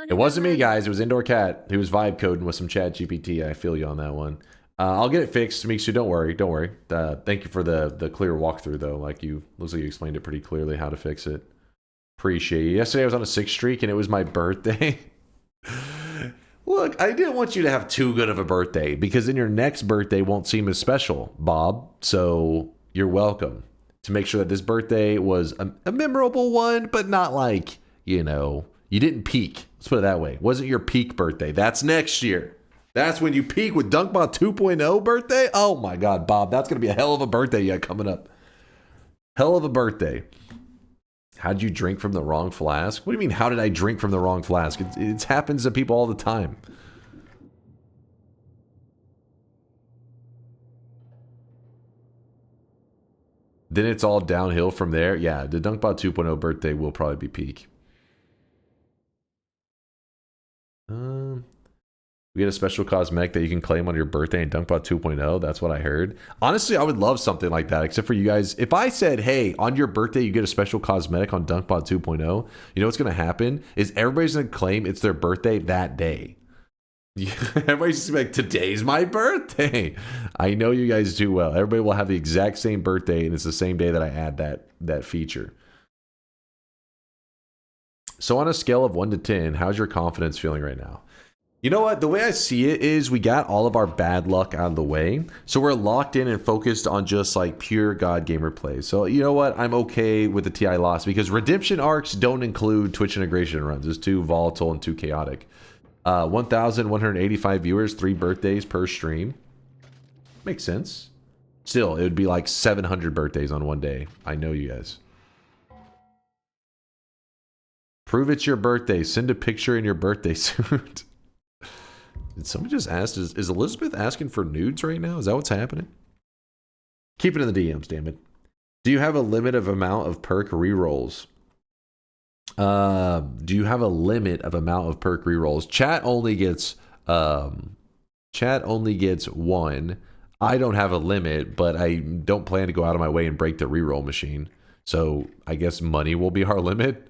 It wasn't me, guys. It was Indoor Cat. He was vibe coding with some Chat GPT. I feel you on that one. I'll get it fixed, Miksu. Don't worry. Don't worry. Thank you for the clear walkthrough, though. Looks like you explained it pretty clearly how to fix it. Appreciate you. Yesterday I was on a 6 streak and it was my birthday. Look, I didn't want you to have too good of a birthday because then your next birthday won't seem as special, Bob. So you're welcome to make sure that this birthday was a memorable one, but not like, you know, you didn't peak. Let's put it that way. It wasn't your peak birthday. That's next year. That's when you peak with DunkBot 2.0 birthday. Oh my God, Bob, that's going to be a hell of a birthday you got coming up. Hell of a birthday. How'd you drink from the wrong flask? What do you mean, how did I drink from the wrong flask? It happens to people all the time. Then it's all downhill from there. Yeah, the DunkBot 2.0 birthday will probably be peak. We get a special cosmetic that you can claim on your birthday in DunkBot 2.0. That's what I heard. Honestly, I would love something like that, except for you guys. If I said, hey, on your birthday, you get a special cosmetic on DunkBot 2.0, you know what's going to happen? Is everybody's going to claim it's their birthday that day. Everybody's just like, today's my birthday. I know you guys do well. Everybody will have the exact same birthday, and it's the same day that I add that feature. So on a scale of 1 to 10, how's your confidence feeling right now? You know what? The way I see it is we got all of our bad luck out of the way. So we're locked in and focused on just like pure God gamer play. So you know what? I'm okay with the TI loss because redemption arcs don't include Twitch integration runs. It's too volatile and too chaotic. 1,185 viewers, 3 birthdays per stream. Makes sense. Still, it would be like 700 birthdays on one day. I know you guys. Prove it's your birthday. Send a picture in your birthday suit. Did somebody just ask, is Elizabeth asking for nudes right now? Is that what's happening? Keep it in the DMs, damn it. Do you have a limit of amount of perk rerolls? Do you have a limit of amount of perk rerolls? Chat only gets 1. I don't have a limit, but I don't plan to go out of my way and break the reroll machine. So I guess money will be our limit.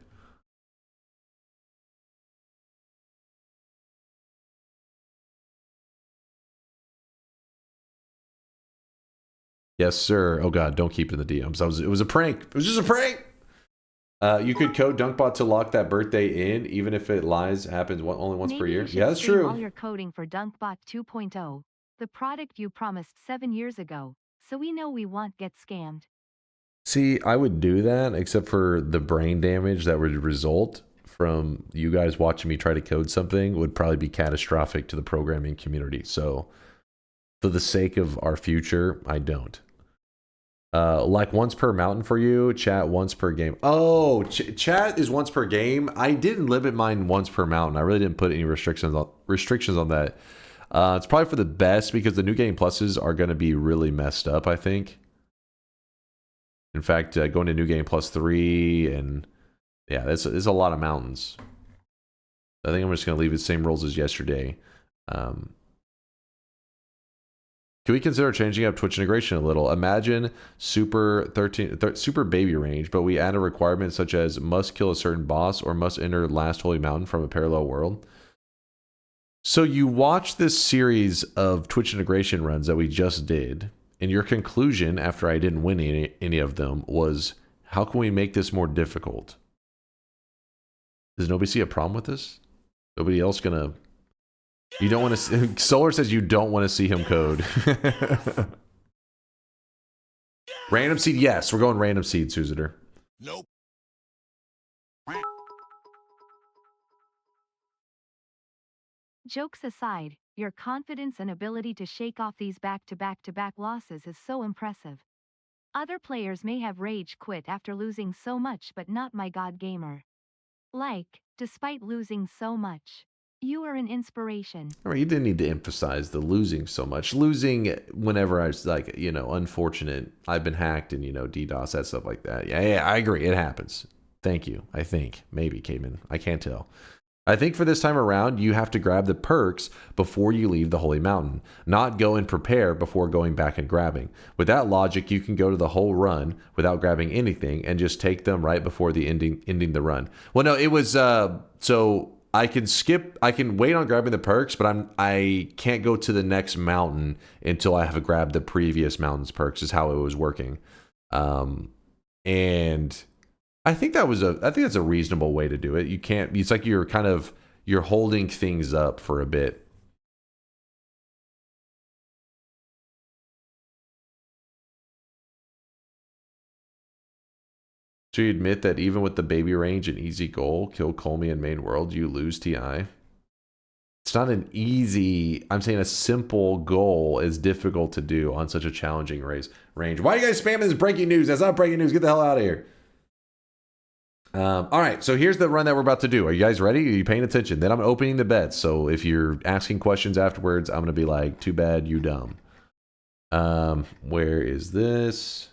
Yes, sir. Oh god, don't keep it in the DMs. It was a prank. It was just a prank. You could code DunkBot to lock that birthday in, even if it lies happens only once per year. Yeah, that's true. All your coding for DunkBot 2.0, the product you promised 7 years ago, so we know we won't get scammed. See, I would do that, except for the brain damage that would result from you guys watching me try to code something would probably be catastrophic to the programming community. So, for the sake of our future, I don't. Like once per mountain for you, chat once per game. Oh, chat is once per game. I didn't limit mine once per mountain. I really didn't put any restrictions on that. It's probably for the best because the new game pluses are going to be really messed up, I think. In fact, going to new game plus 3 and yeah, there's a lot of mountains. I think I'm just going to leave the same rules as yesterday. Can we consider changing up Twitch integration a little? Imagine super baby range, but we add a requirement such as must kill a certain boss or must enter last holy mountain from a parallel world. So you watch this series of Twitch integration runs that we just did, and your conclusion after I didn't win any of them was, how can we make this more difficult? Does nobody see a problem with this? Nobody else gonna... You don't want to... Solar says you don't want to see him code. Random seed? Yes, we're going random seed, Susader. Nope. Jokes aside, your confidence and ability to shake off these back-to-back-to-back losses is so impressive. Other players may have rage quit after losing so much, but not my god gamer. Like, despite losing so much, you are an inspiration. All right, you didn't need to emphasize the losing so much. Losing whenever I was like, you know, unfortunate. I've been hacked and, you know, DDoS, that stuff like that. Yeah, I agree. It happens. Thank you. I think. Maybe, Cayman. I can't tell. I think for this time around, you have to grab the perks before you leave the Holy Mountain, not go and prepare before going back and grabbing. With that logic, you can go to the whole run without grabbing anything and just take them right before the ending the run. Well, no, it was so I can wait on grabbing the perks, but I can't go to the next mountain until I have grabbed the previous mountain's perks. Is how it was working, and I think that's a reasonable way to do it. You can't. It's like you're holding things up for a bit. So you admit that even with the baby range and easy goal, kill Colmy in main world, you lose TI. It's not an easy. I'm saying a simple goal is difficult to do on such a challenging range. Why are you guys spamming this breaking news? That's not breaking news. Get the hell out of here. All right, so here's the run that we're about to do. Are you guys ready? Are you paying attention? Then I'm opening the bets. So if you're asking questions afterwards, I'm going to be like, too bad, you dumb. Where is this?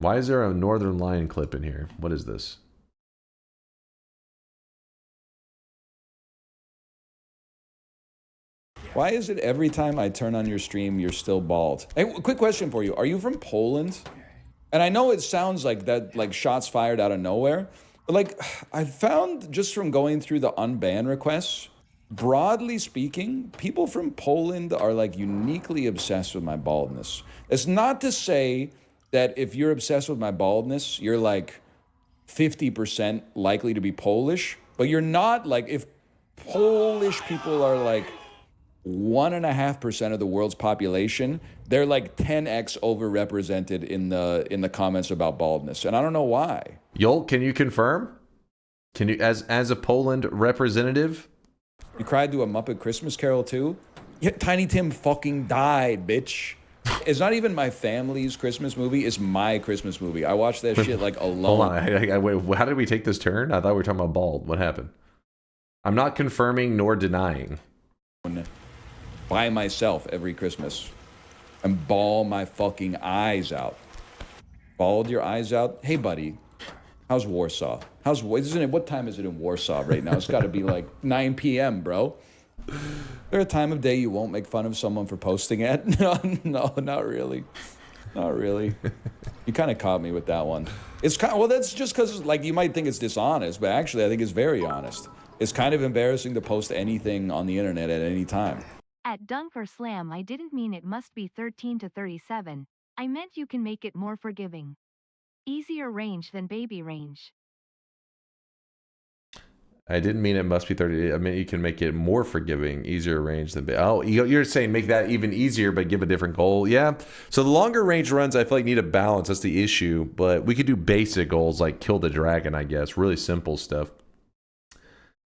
Why is there a Northern Lion clip in here? What is this? Why is it every time I turn on your stream, you're still bald? Hey, quick question for you. Are you from Poland? And I know it sounds like that, like shots fired out of nowhere. But like, I found just from going through the unban requests, broadly speaking, people from Poland are like uniquely obsessed with my baldness. It's not to say that if you're obsessed with my baldness, you're like 50% likely to be Polish, but you're not like, if Polish people are like 1.5% of the world's population, they're like 10x overrepresented in the comments about baldness, and I don't know why. Yolt, can you confirm? Can you, as a Poland representative? You cried to a Muppet Christmas Carol too? Yeah, Tiny Tim fucking died, bitch. It's not even my family's Christmas movie. It's my Christmas movie. I watched that shit like alone. Hold on. Wait, how did we take this turn? I thought we were talking about bald. What happened? I'm not confirming nor denying. By myself every Christmas and bawl my fucking eyes out. Bawled your eyes out? Hey, buddy. How's Warsaw? What time is it in Warsaw right now? It's got to be like 9 p.m., bro. Is there a time of day you won't make fun of someone for posting it? No, not really. Not really. You kind of caught me with that one. It's kind of, well, that's just because like you might think it's dishonest, but actually I think it's very honest. It's kind of embarrassing to post anything on the internet at any time. At DunkOrSlam, I didn't mean it must be 13 to 37. I meant you can make it more forgiving. Easier range than baby range. I didn't mean it must be 30. I mean, you can make it more forgiving, easier range than... Oh, you're saying make that even easier, but give a different goal. Yeah. So the longer range runs, I feel like need a balance. That's the issue. But we could do basic goals like kill the dragon, I guess. Really simple stuff.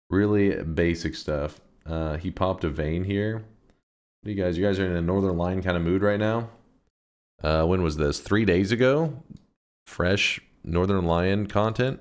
Really basic stuff. He popped a vein here. What do you guys are in a Northern Lion kind of mood right now? When was this? 3 days ago? Fresh Northern Lion content?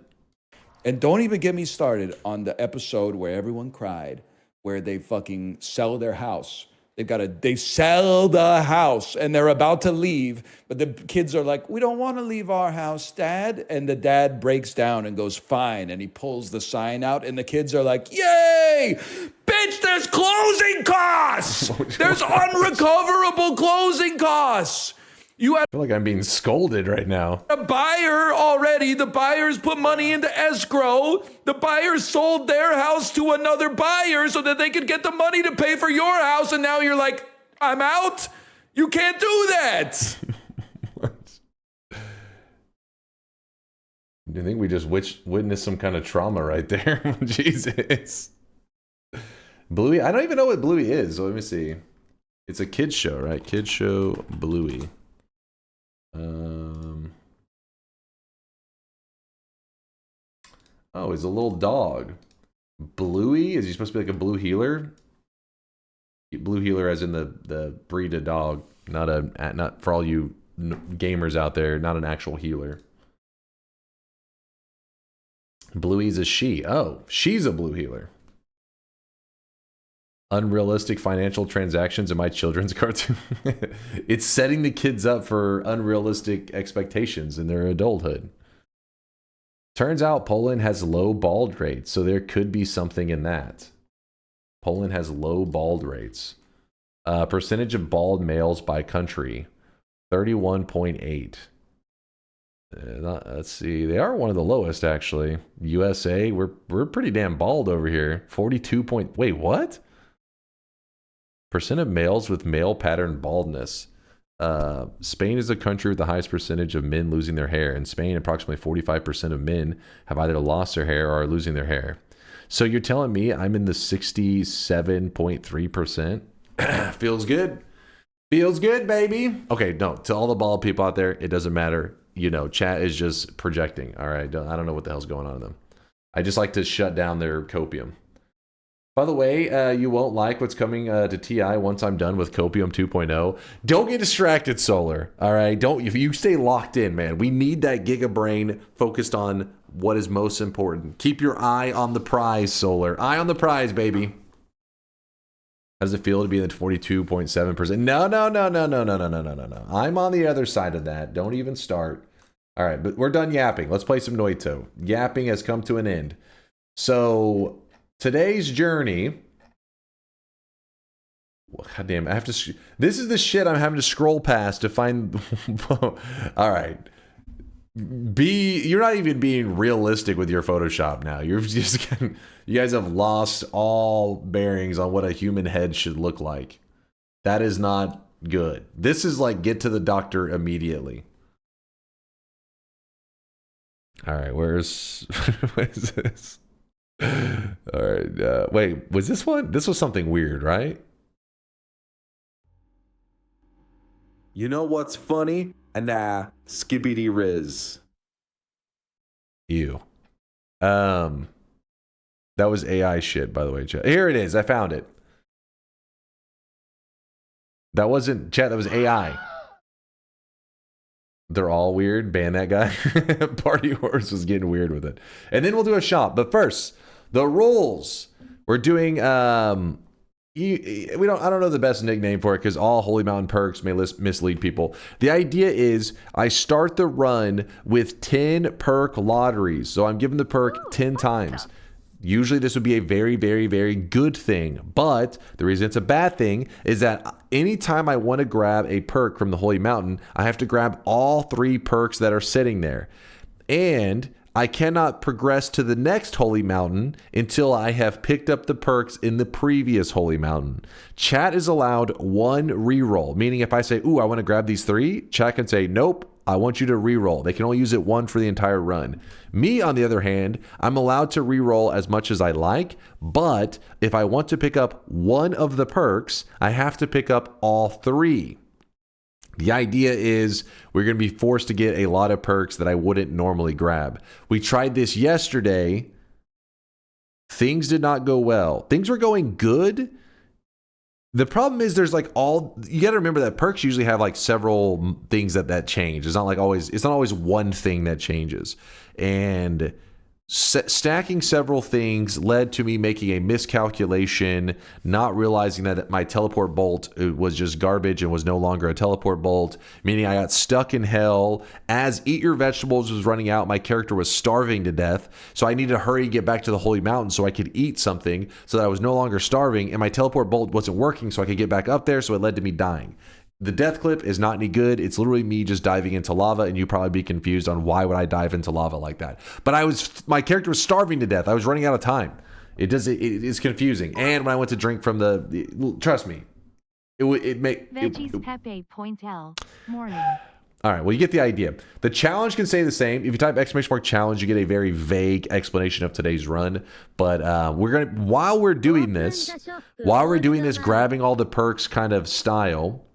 And don't even get me started on the episode where everyone cried, where they fucking sell their house. They sell the house and they're about to leave, but the kids are like, we don't want to leave our house, Dad. And the dad breaks down and goes, fine. And he pulls the sign out and the kids are like, yay! Bitch, there's closing costs! There's unrecoverable closing costs! I feel like I'm being scolded right now. A buyer already. The buyers put money into escrow. The buyers sold their house to another buyer so that they could get the money to pay for your house. And now you're like, I'm out? You can't do that. Do you think we just witnessed some kind of trauma right there? Jesus. Bluey? I don't even know what Bluey is. So let me see. It's a kids show, right? Kids show Bluey. Oh, he's a little dog. Bluey? Is he supposed to be like a blue healer? Blue healer as in the breed of dog, not for all you gamers out there, not an actual healer. Bluey's a she. Oh, she's a blue healer. Unrealistic financial transactions in my children's cartoon. It's setting the kids up for unrealistic expectations in their adulthood. Turns out Poland has low bald rates, so there could be something in that. Poland has low bald rates. Percentage of bald males by country, 31.8. Let's see, they are one of the lowest actually. USA, we're pretty damn bald over here. 42. Wait, what? Percent of males with male pattern baldness. Spain is the country with the highest percentage of men losing their hair. In Spain, approximately 45% of men have either lost their hair or are losing their hair. So you're telling me I'm in the 67.3%? Feels good. Feels good, baby. Okay, no, to all the bald people out there, it doesn't matter. You know, chat is just projecting. All right, I don't know what the hell's going on with them. I just like to shut down their copium. By the way, you won't like what's coming to TI once I'm done with Copium 2.0. Don't get distracted, Solar. All right, if you stay locked in, man. We need that Giga Brain focused on what is most important. Keep your eye on the prize, Solar. Eye on the prize, baby. How does it feel to be in the 42.7%? No. I'm on the other side of that. Don't even start. All right, but we're done yapping. Let's play some Noita. Yapping has come to an end. So today's journey. God damn, I have to. This is the shit I'm having to scroll past to find. All right. You're not even being realistic with your Photoshop now. You're just you guys have lost all bearings on what a human head should look like. That is not good. This is like get to the doctor immediately. All right, where's what is this? All right, wait, was this one? This was something weird, right? You know what's funny? Nah, skibbity riz. You. That was AI shit, by the way, chat. Here it is. I found it. That wasn't chat. That was AI. They're all weird. Ban that guy. Party Horse was getting weird with it. And then we'll do a shop. But first, the rules. We're doing I don't know the best nickname for it because all Holy Mountain perks may mislead people. The idea is I start the run with 10 perk lotteries. So I'm giving the perk 10 times. Usually this would be a very, very, very good thing. But the reason it's a bad thing is that anytime I want to grab a perk from the Holy Mountain, I have to grab all 3 perks that are sitting there. And I cannot progress to the next Holy Mountain until I have picked up the perks in the previous Holy Mountain. Chat is allowed 1 reroll, meaning if I say, ooh, I want to grab these 3, chat can say, nope, I want you to reroll. They can only use it 1 for the entire run. Me, on the other hand, I'm allowed to reroll as much as I like, but if I want to pick up 1 of the perks, I have to pick up all 3. The idea is we're going to be forced to get a lot of perks that I wouldn't normally grab. We tried this yesterday. Things did not go well. Things were going good. The problem is there's like you got to remember that perks usually have like several things that change. It's not always one thing that changes. And stacking several things led to me making a miscalculation, not realizing that my teleport bolt was just garbage and was no longer a teleport bolt, meaning I got stuck in hell. As Eat Your Vegetables was running out, my character was starving to death, so I needed to hurry and get back to the Holy Mountain so I could eat something so that I was no longer starving, and my teleport bolt wasn't working so I could get back up there, so it led to me dying. The death clip is not any good. It's literally me just diving into lava, and you'd probably be confused on why would I dive into lava like that. But my character was starving to death. I was running out of time. It is confusing. And when I went to drink from trust me, Veggies Pepe point L morning. All right, well, you get the idea. The challenge can stay the same. If you type !challenge, you get a very vague explanation of today's run. But while we're doing this, grabbing all the perks kind of style,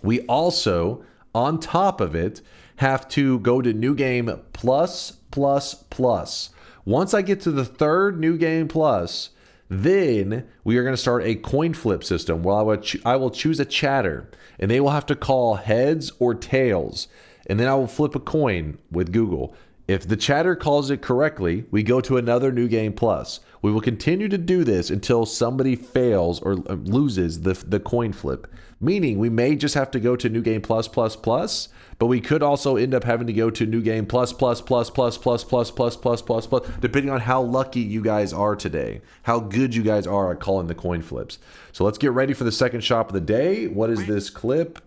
we also, on top of it, have to go to New Game Plus. Once I get to the 3rd New Game Plus, then we are going to start a coin flip system where I will choose a chatter, and they will have to call heads or tails, and then I will flip a coin with Google. If the chatter calls it correctly, we go to another New Game Plus. We will continue to do this until somebody fails or loses the coin flip. Meaning we may just have to go to New Game Plus, but we could also end up having to go to New Game Plus, depending on how lucky you guys are today, how good you guys are at calling the coin flips. So let's get ready for the second shop of the day. What is this clip?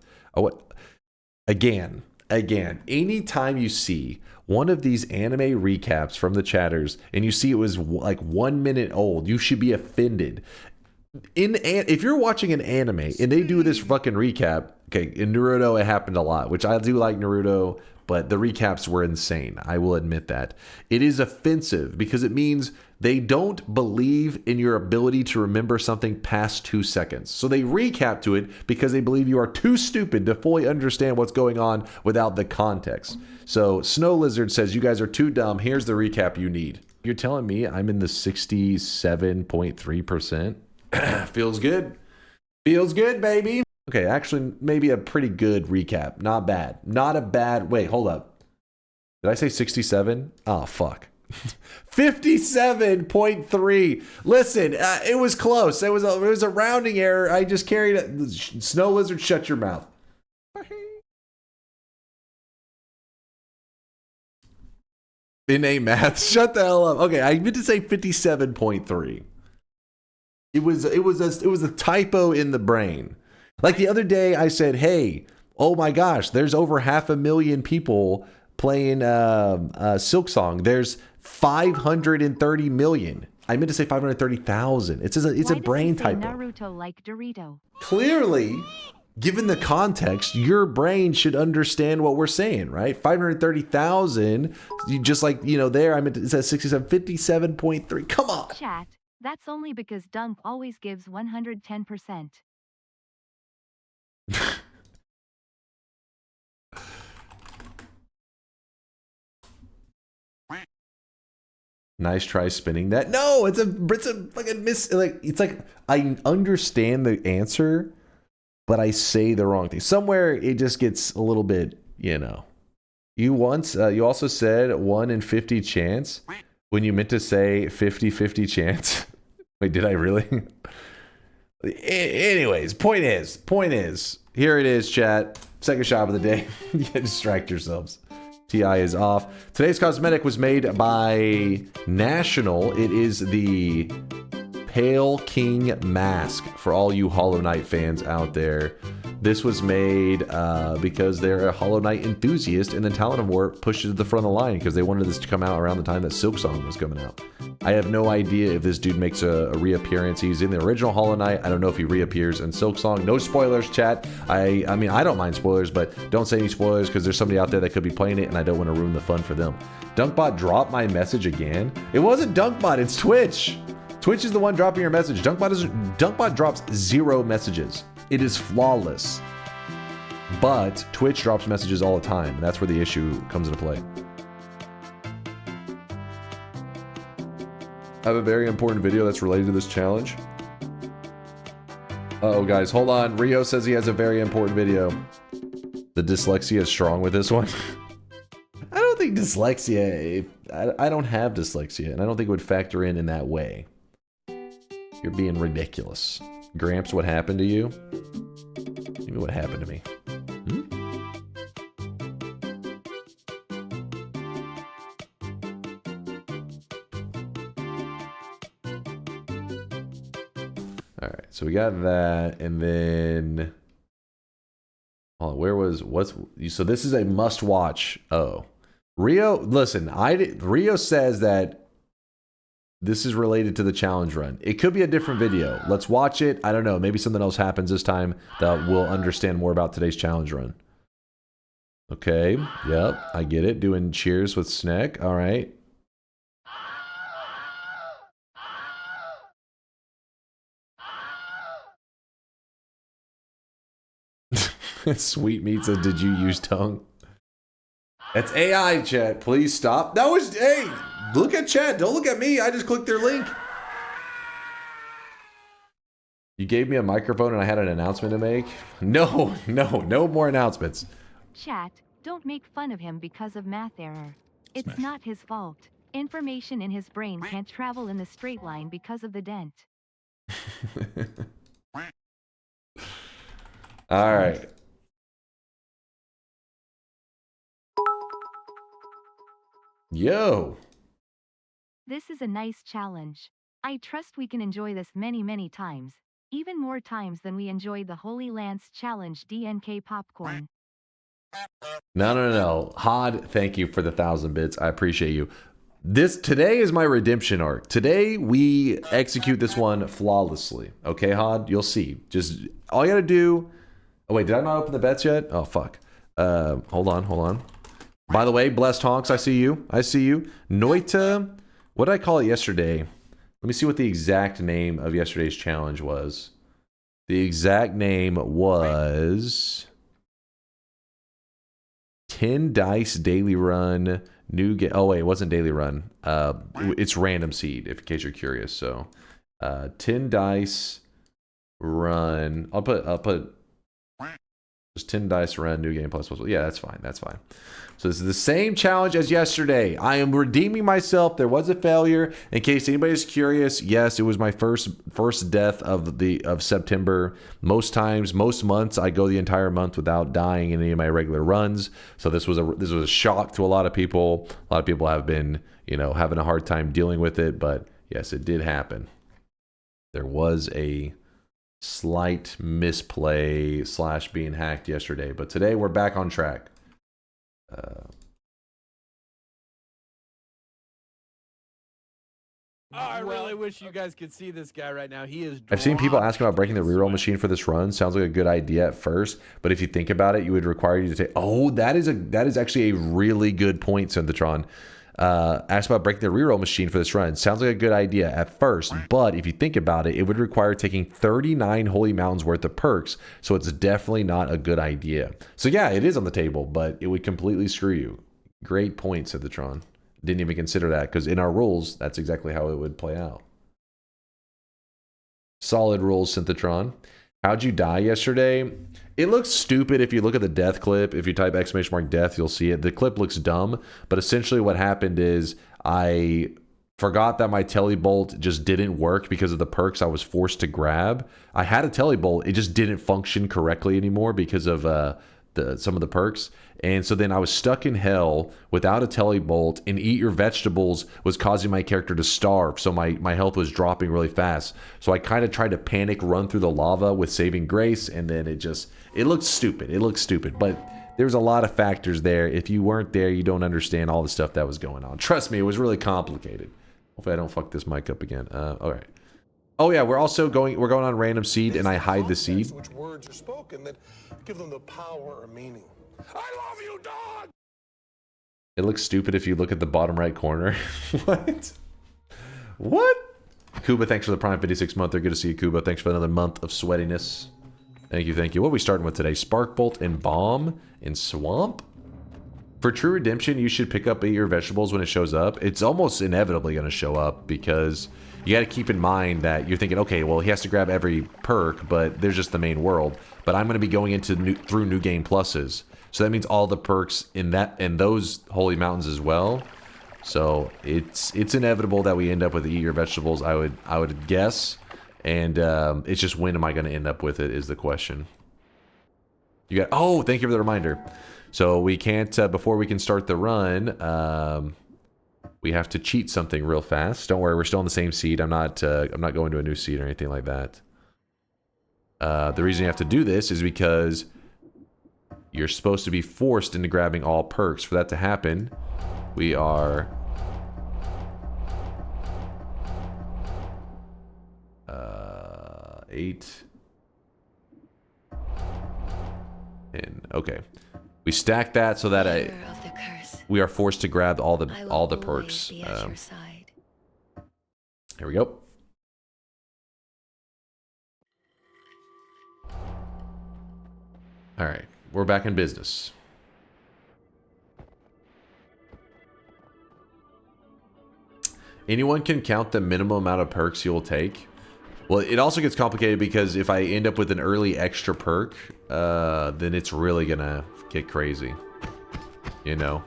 Again, anytime you see one of these anime recaps from the chatters and you see it was like 1 minute old, you should be offended. If you're watching an anime and they do this fucking recap, okay, in Naruto it happened a lot, which I do like Naruto, but the recaps were insane. I will admit that. It is offensive because it means they don't believe in your ability to remember something past 2 seconds. So they recap to it because they believe you are too stupid to fully understand what's going on without the context. So Snow Lizard says, you guys are too dumb. Here's the recap you need. You're telling me I'm in the 67.3%? Feels good. Feels good, baby. Okay, actually, maybe a pretty good recap. Not bad. Not a bad... Wait, hold up. Did I say 67? Oh, fuck. 57.3. Listen, it was close. It was a rounding error. I just carried it. Snow Lizard, shut your mouth. Inane math. Shut the hell up. Okay, I meant to say 57.3. It was a typo in the brain. Like the other day, I said, "Hey, oh my gosh, there's over 500,000 people playing Silk Song. There's 530 million." I meant to say 530,000. It's a brain typo. Naruto like Dorito. Clearly, given the context, your brain should understand what we're saying, right? 530,000, just like, you know, there, I meant it says 67, 57.3. Come on. Chat, that's only because Dunk always gives 110%. Nice try spinning that. No, it's a fucking miss. Like, it's like I understand the answer, but I say the wrong thing. Somewhere it just gets a little bit, you know. You also said 1 in 50 chance when you meant to say 50-50 chance. Wait, did I really? Anyways, point is, here it is, chat. Second shot of the day. You can't distract yourselves. TI is off. Today's cosmetic was made by National. It is the Pale King mask for all you Hollow Knight fans out there. This was made because they're a Hollow Knight enthusiast, and then Talon of War pushed it to the front of the line because they wanted this to come out around the time that Silksong was coming out. I have no idea if this dude makes a reappearance. He's in the original Hollow Knight. I don't know if he reappears in Silksong. No spoilers, chat. I mean, I don't mind spoilers, but don't say any spoilers because there's somebody out there that could be playing it, and I don't want to ruin the fun for them. DunkBot dropped my message again. It wasn't DunkBot, it's Twitch. Twitch is the one dropping your message. DunkBot drops 0 messages. It is flawless. But Twitch drops messages all the time. And that's where the issue comes into play. I have a very important video that's related to this challenge. Uh-oh, guys, hold on. Rio says he has a very important video. The dyslexia is strong with this one. I don't think dyslexia... I don't have dyslexia, and I don't think it would factor in that way. You're being ridiculous. Gramps, what happened to you? Tell me what happened to me. Alright, so we got that, and then... Oh, so this is a must-watch. Oh. Rio, listen, Rio says that this is related to the challenge run. It could be a different video. Let's watch it. I don't know. Maybe something else happens this time that we'll understand more about today's challenge run. Okay. Yep. I get it. Doing cheers with Snack. All right. Sweet Meat says, did you use tongue? That's AI, chat. Please stop. That was, hey, look at chat. Don't look at me. I just clicked their link. You gave me a microphone and I had an announcement to make? No more announcements. Chat, don't make fun of him because of math error. It's not his fault. Information in his brain can't travel in the straight line because of the dent. All right. Yo. This is a nice challenge. I trust we can enjoy this many times. Even more times than we enjoyed the Holy Lance Challenge DNK popcorn. No. Hod, thank you for the 1,000 bits. I appreciate you. Today is my redemption arc. Today we execute this one flawlessly. Okay, Hod? You'll see. Just all you gotta do. Oh wait, did I not open the bets yet? Oh fuck. Hold on. By the way, Blessed Honks, I see you. Noita, what did I call it yesterday? Let me see what the exact name of yesterday's challenge was. The exact name was 10 Dice Daily Run New Game. Oh wait, it wasn't Daily Run. It's Random Seed, in case you're curious. So 10 Dice Run. I'll put just 10 Dice Run New Game plus. Yeah, that's fine. So this is the same challenge as yesterday. I am redeeming myself. There was a failure. In case anybody's curious, yes, it was my first death of September. Most months, I go the entire month without dying in any of my regular runs. So this was a shock to a lot of people. A lot of people have been, having a hard time dealing with it. But yes, it did happen. There was a slight misplay / being hacked yesterday. But today we're back on track. Oh, I really wish you guys could see this guy right now. He is. I've seen people dropped ask about breaking the reroll machine for this run. Sounds like a good idea at first, but if you think about it, you would require you to take. Oh, that is actually a really good point, Synthetron. Asked about breaking the reroll machine for this run. Sounds like a good idea at first, but if you think about it, it would require taking 39 Holy Mountains worth of perks, so it's definitely not a good idea. So yeah, it is on the table, but it would completely screw you. Great point, Synthetron. Didn't even consider that, because in our rules, that's exactly how it would play out. Solid rules, Synthetron. How'd you die yesterday? It looks stupid if you look at the death clip. If you type !death, you'll see it. The clip looks dumb, but essentially what happened is I forgot that my telebolt just didn't work because of the perks I was forced to grab. I had a telebolt, it just didn't function correctly anymore because of some of the perks. And so then I was stuck in hell without a telebolt, and Eat Your Vegetables was causing my character to starve, so my health was dropping really fast. So I kind of tried to panic run through the lava with Saving Grace, and then it looked stupid. It looked stupid, but there's a lot of factors there. If you weren't there, you don't understand all the stuff that was going on. Trust me, it was really complicated. Hopefully I don't fuck this mic up again. All right. Oh yeah, we're going on random seed, and I hide the seed. Which words are spoken that give them the power or meaning. I love you, dog! It looks stupid if you look at the bottom right corner. What? What? Kuba, thanks for the Prime 56 month. They're good to see you, Kuba. Thanks for another month of sweatiness. Thank you, thank you. What are we starting with today? Sparkbolt and Bomb in Swamp? For True Redemption, you should pick up Eat Your Vegetables when it shows up. It's almost inevitably going to show up because you got to keep in mind that you're thinking, okay, well, he has to grab every perk, but there's just the main world. But I'm going to be going into through New Game Pluses. So that means all the perks in those Holy Mountains as well. So it's inevitable that we end up with Eat Your Vegetables, I would guess. And it's just when am I going to end up with it is the question. You got, oh, thank you for the reminder. So we can't, before we can start the run, we have to cheat something real fast. Don't worry, we're still on the same seed. I'm not going to a new seed or anything like that. The reason you have to do this is because you're supposed to be forced into grabbing all perks. For that to happen, we are... eight... and okay. We stack that so that we are forced to grab all the perks. Here we go. All right, we're back in business. Anyone can count the minimum amount of perks you'll take. Well, it also gets complicated because if I end up with an early extra perk, then it's really gonna get crazy, you know?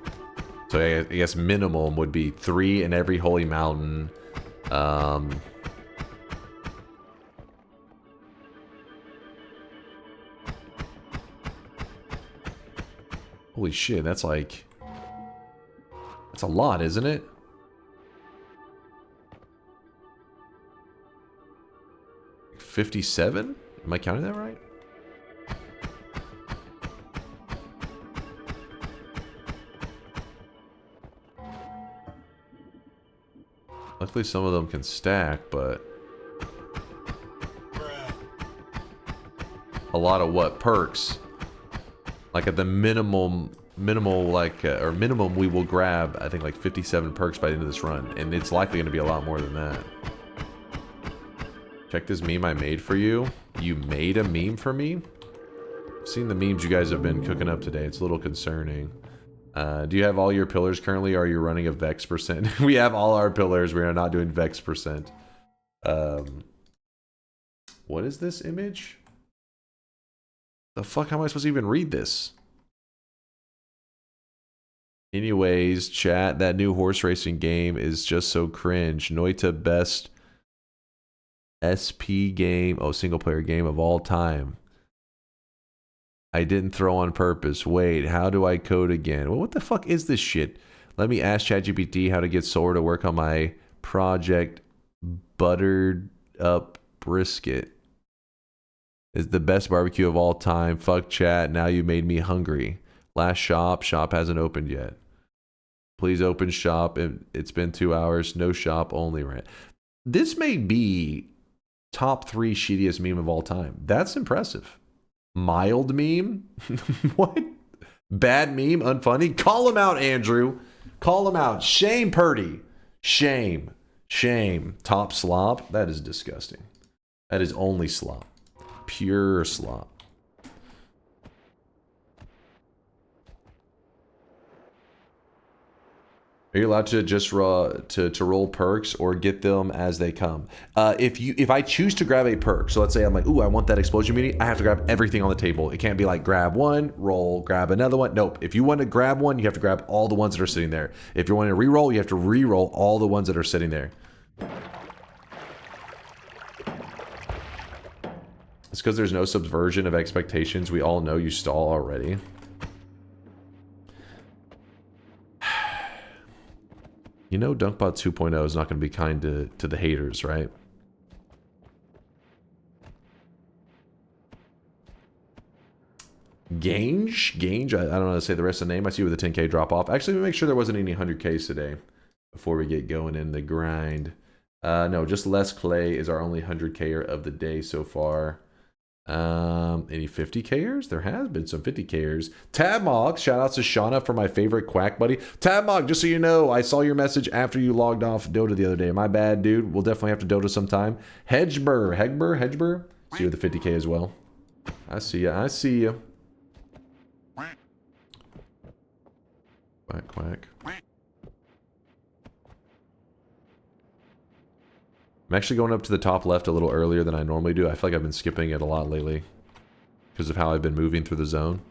So I guess minimum would be 3 in every Holy Mountain. Holy shit, that's a lot, isn't it? $57? Am I counting that right? Luckily some of them can stack, but a lot of what? Perks. Like at the minimum we will grab, I think like 57 perks by the end of this run, and it's likely going to be a lot more than that. Check this meme I made for you. You made a meme for me? I've seen the memes you guys have been cooking up today. It's a little concerning. Do you have all your pillars currently, or are you running a Vex percent? We have all our pillars. We are not doing Vex percent. What is this image? The fuck, how am I supposed to even read this? Anyways, chat, that new horse racing game is just so cringe. Noita best SP game, single player game of all time. I didn't throw on purpose. Wait, how do I code again? Well, what the fuck is this shit? Let me ask ChatGPT how to get Solar to work on my project. Buttered up brisket is the best barbecue of all time. Fuck chat, now you made me hungry. Last shop hasn't opened yet. Please open shop. It's been 2 hours. No shop, only rent. This may be top 3 shittiest meme of all time. That's impressive. Mild meme? What? Bad meme? Unfunny? Call him out, Andrew. Call him out. Shame, Purdy. Shame. Shame. Top slop? That is disgusting. That is only slop. Pure slop. Are you allowed to just to roll perks or get them as they come? If I choose to grab a perk, so let's say I'm like, ooh, I want that explosion immunity, I have to grab everything on the table. It can't be like grab one, roll, grab another one. Nope. If you want to grab one, you have to grab all the ones that are sitting there. If you're wanting to re-roll, you have to re-roll all the ones that are sitting there. It's because there's no subversion of expectations. We all know you stall already. You know DunkBot 2.0 is not going to be kind to the haters, right? Gange? I don't know how to say the rest of the name. I see you with a 10k drop off. Actually, let me make sure there wasn't any 100ks today before we get going in the grind. No, just Les Clay is our only 100k'er of the day so far. Any 50k'ers? There has been some 50k'ers. Tabmog, shout out to Shauna for my favorite quack buddy. Tabmog, just so you know, I saw your message after you logged off Dota the other day. My bad, dude. We'll definitely have to Dota sometime. Hedgeber. See you with the 50k as well. I see ya. Quack. I'm actually going up to the top left a little earlier than I normally do. I feel like I've been skipping it a lot lately because of how I've been moving through the zone.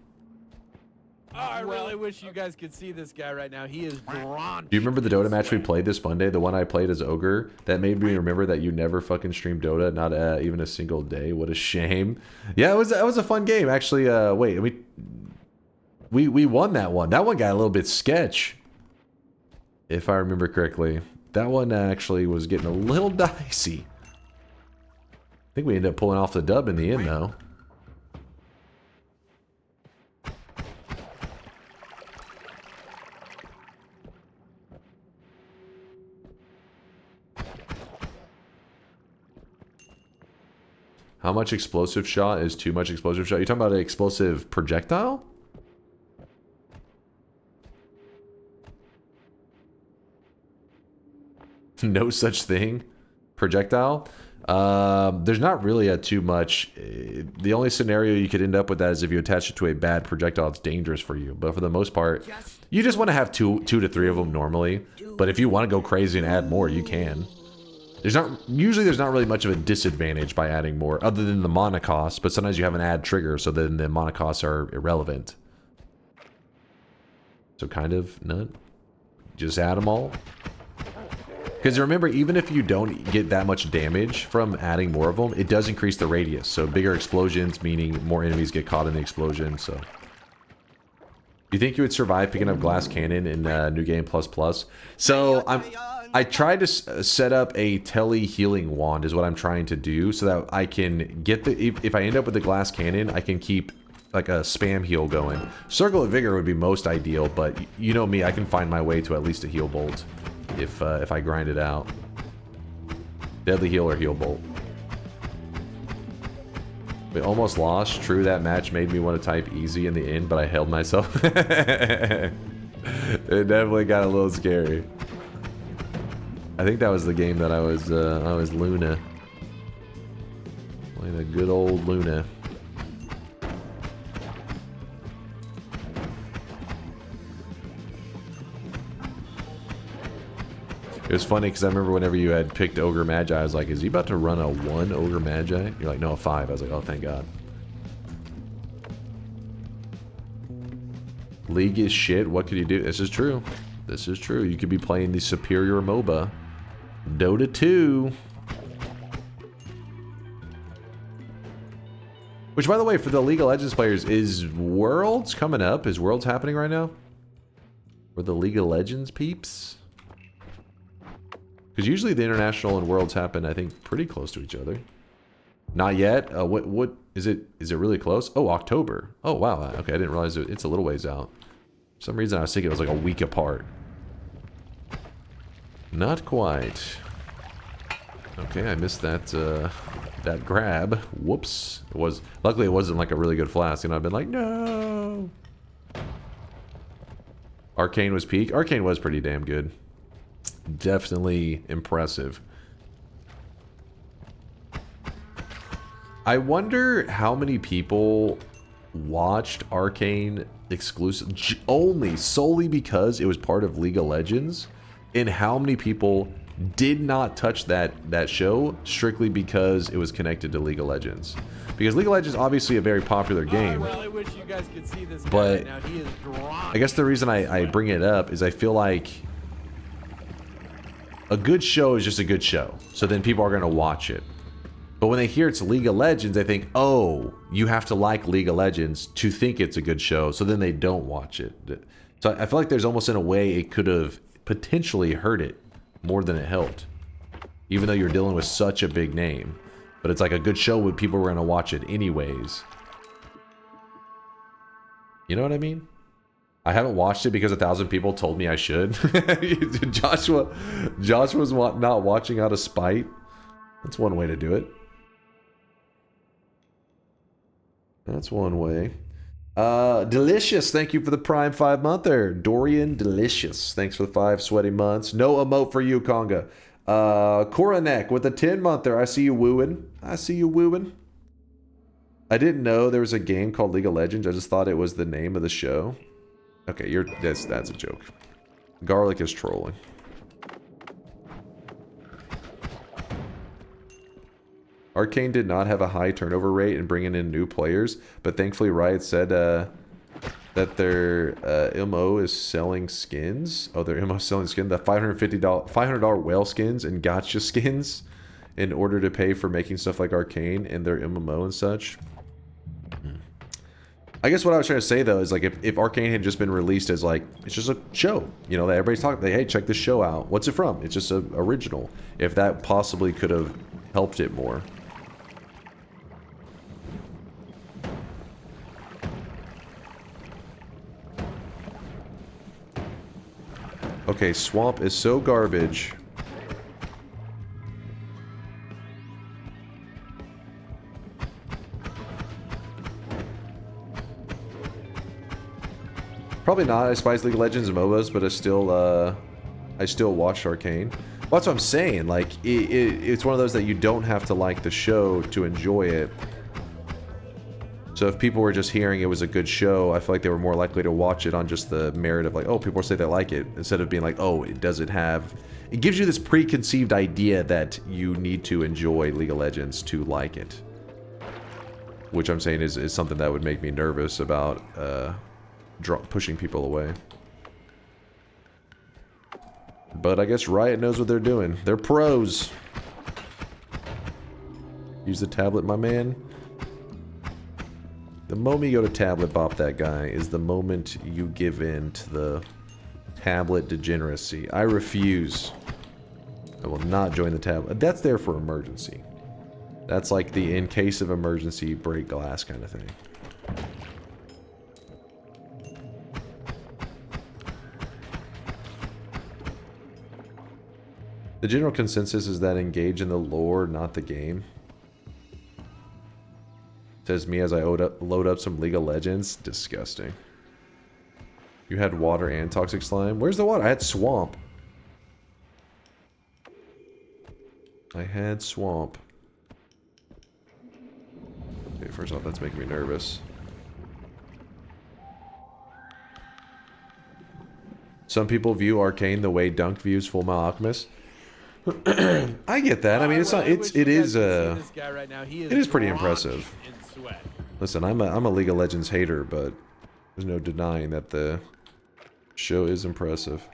Oh, I really wish you guys could see this guy right now. He is drawn. Do you remember the Dota match we played this Monday? The one I played as Ogre? That made me remember that you never fucking streamed Dota, not even a single day. What a shame. Yeah, it was a fun game. Actually, wait, we won that one. That one got a little bit sketch, if I remember correctly. That one actually was getting a little dicey. I think we ended up pulling off the dub in the end, though. How much explosive shot is too much explosive shot? You talking about an explosive projectile? No such thing. Projectile? There's not really too much. The only scenario you could end up with that is if you attach it to a bad projectile, it's dangerous for you. But for the most part, you just want to have two to three of them normally. But if you want to go crazy and add more, you can. Usually there's not really much of a disadvantage by adding more, other than the mana cost. But sometimes you have an add trigger, so then the mana costs are irrelevant. So kind of none. Just add them all. Because remember, even if you don't get that much damage from adding more of them, it does increase the radius. So bigger explosions, meaning more enemies get caught in the explosion. So, you think you would survive picking up Glass Cannon in New Game Plus Plus? So I tried to set up a tele healing wand, is what I'm trying to do, so that I can get the. If I end up with the Glass Cannon, I can keep like a spam heal going. Circle of Vigor would be most ideal, but you know me, I can find my way to at least a heal bolt. If I grind it out. Deadly heal or heal bolt. We almost lost. True, that match made me want to type easy in the end, but I held myself. It definitely got a little scary. I think that was the game that I was Luna. Playing a good old Luna. It was funny because I remember whenever you had picked Ogre Magi, I was like, is he about to run a 1 Ogre Magi? You're like, no, a 5. I was like, oh, thank God. League is shit. What could you do? This is true. This is true. You could be playing the superior MOBA. Dota 2. Which, by the way, for the League of Legends players, is Worlds coming up? Is Worlds happening right now? For the League of Legends peeps? Because usually the international and worlds happen, I think, pretty close to each other. Not yet. What is it? Is it really close? Oh, October. Oh, wow. Okay, I didn't realize it's a little ways out. For some reason, I was thinking it was like a week apart. Not quite. Okay, I missed that that grab. Whoops. It was luckily it wasn't like a really good flask, and I've been like, no. Arcane was peak. Arcane was pretty damn good. Definitely impressive. I wonder how many people watched Arcane exclusive only solely because it was part of League of Legends, and how many people did not touch that show strictly because it was connected to League of Legends. Because League of Legends is obviously a very popular game. Well, I wish you guys could see this guy But right now. He is drunk. I guess the reason I bring it up is I feel like a good show is just a good show. So then people are going to watch it. But when they hear it's League of Legends, they think, oh, you have to like League of Legends to think it's a good show. So then they don't watch it. So I feel like there's almost in a way it could have potentially hurt it more than it helped. Even though you're dealing with such a big name. But it's like a good show when people were going to watch it anyways. You know what I mean? I haven't watched it because 1,000 people told me I should. Joshua's not watching out of spite. That's one way to do it. That's one way. Delicious, thank you for the Prime 5-monther. Dorian Delicious, thanks for the 5 sweaty months. No emote for you, Conga. Koranek with a 10-monther. I see you wooing. I see you wooing. I didn't know there was a game called League of Legends. I just thought it was the name of the show. Okay, that's a joke. Garlic is trolling. Arcane did not have a high turnover rate in bringing in new players, but thankfully Riot said that their MO is selling skins. Oh, their MO is selling skins. The $500 whale skins and gotcha skins in order to pay for making stuff like Arcane and their MMO and such. I guess what I was trying to say though is like if Arcane had just been released as like it's just a show, you know, that everybody's talking, like, hey, check this show out. What's it from? It's just an original. If that possibly could have helped it more. Okay, Swamp is so garbage. Probably not. I despise League of Legends and MOBAs, but I still watch Arcane. Well, that's what I'm saying. Like, it's one of those that you don't have to like the show to enjoy it. So if people were just hearing it was a good show, I feel like they were more likely to watch it on just the merit of like, oh, people say they like it, instead of being like, oh, it gives you this preconceived idea that you need to enjoy League of Legends to like it. Which I'm saying is something that would make me nervous about pushing people away. But I guess Riot knows what they're doing. They're pros. Use the tablet, my man. The moment you go to tablet bop that guy is the moment you give in to the tablet degeneracy. I refuse. I will not join the tablet. That's there for emergency. That's like the in case of emergency break glass kind of thing. The general consensus is that engage in the lore, not the game. Says me as I load up some League of Legends. Disgusting. You had water and toxic slime? Where's the water? I had swamp. I had swamp. Okay, first off, that's making me nervous. Some people view Arcane the way Dunk views Full Metal Alchemist. I get that. I mean, it is pretty impressive. Listen, I'm a League of Legends hater, but there's no denying that the show is impressive.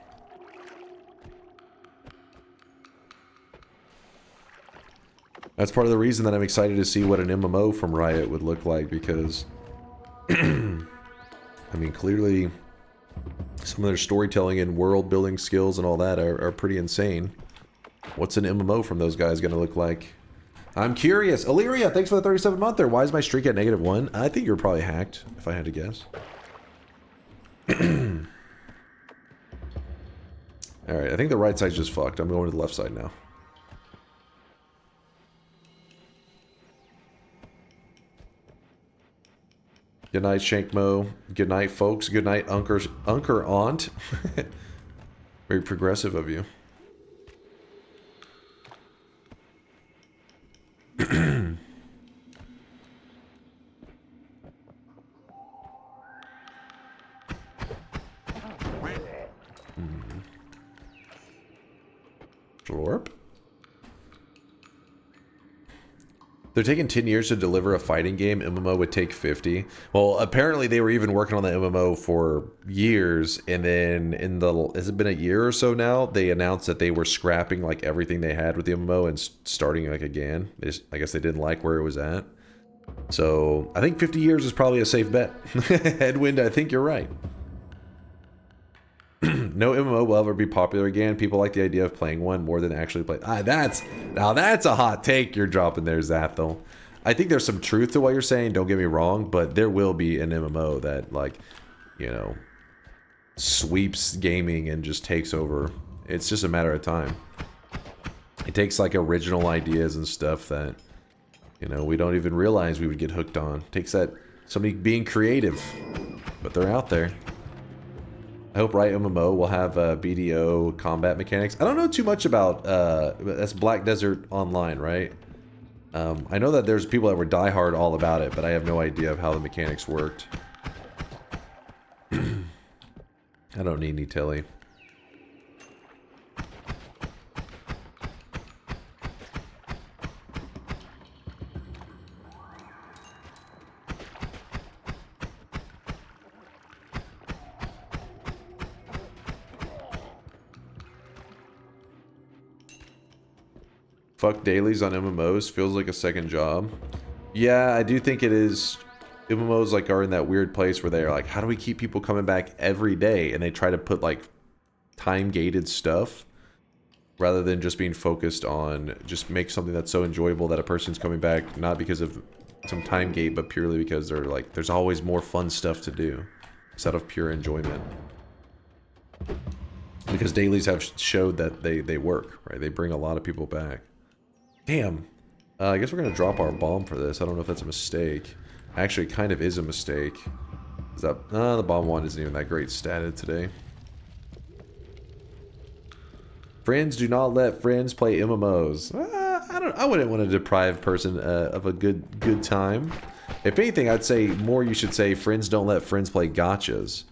That's part of the reason that I'm excited to see what an MMO from Riot would look like, because I mean, clearly some of their storytelling and world building skills and all that are pretty insane. What's an MMO from those guys going to look like? I'm curious. Illyria, thanks for the 37-monther. Why is my streak at -1? I think you're probably hacked, if I had to guess. Alright, I think the right side's just fucked. I'm going to the left side now. Good night, Shankmo. Good night, folks. Good night, Unker Aunt. Very progressive of you. Florp. They're taking 10 years to deliver a fighting game. MMO would take 50. Well, apparently they were even working on the MMO for years, and then in the, has it been a year or so now, they announced that they were scrapping like everything they had with the MMO and starting like again. I guess they didn't like where it was at. So I think 50 years is probably a safe bet. Headwind, I think you're right. No MMO will ever be popular again. People like the idea of playing one more than actually play. Now that's a hot take you're dropping there, Zathel. I think there's some truth to what you're saying, don't get me wrong, but there will be an MMO that, like, you know, sweeps gaming and just takes over. It's just a matter of time. It takes like original ideas and stuff that, you know, we don't even realize we would get hooked on. It takes that somebody being creative, but they're out there. I hope Riot MMO will have BDO combat mechanics. I don't know too much about, that's Black Desert Online, right? I know that there's people that were diehard all about it, but I have no idea of how the mechanics worked. I don't need any telly. Fuck dailies on MMOs feels like a second job. Yeah, I do think it is. MMOs like are in that weird place where they're like, how do we keep people coming back every day? And they try to put like time-gated stuff rather than just being focused on just make something that's so enjoyable that a person's coming back not because of some time gate, but purely because they're like, there's always more fun stuff to do instead of pure enjoyment. Because dailies have showed that they work, right? They bring a lot of people back. Damn. I guess we're going to drop our bomb for this. I don't know if that's a mistake. Actually, it kind of is a mistake. Is that... the bomb one isn't even that great statted today. Friends do not let friends play MMOs. I wouldn't want to deprive a person of a good time. If anything, I'd say more you should say friends don't let friends play gotchas.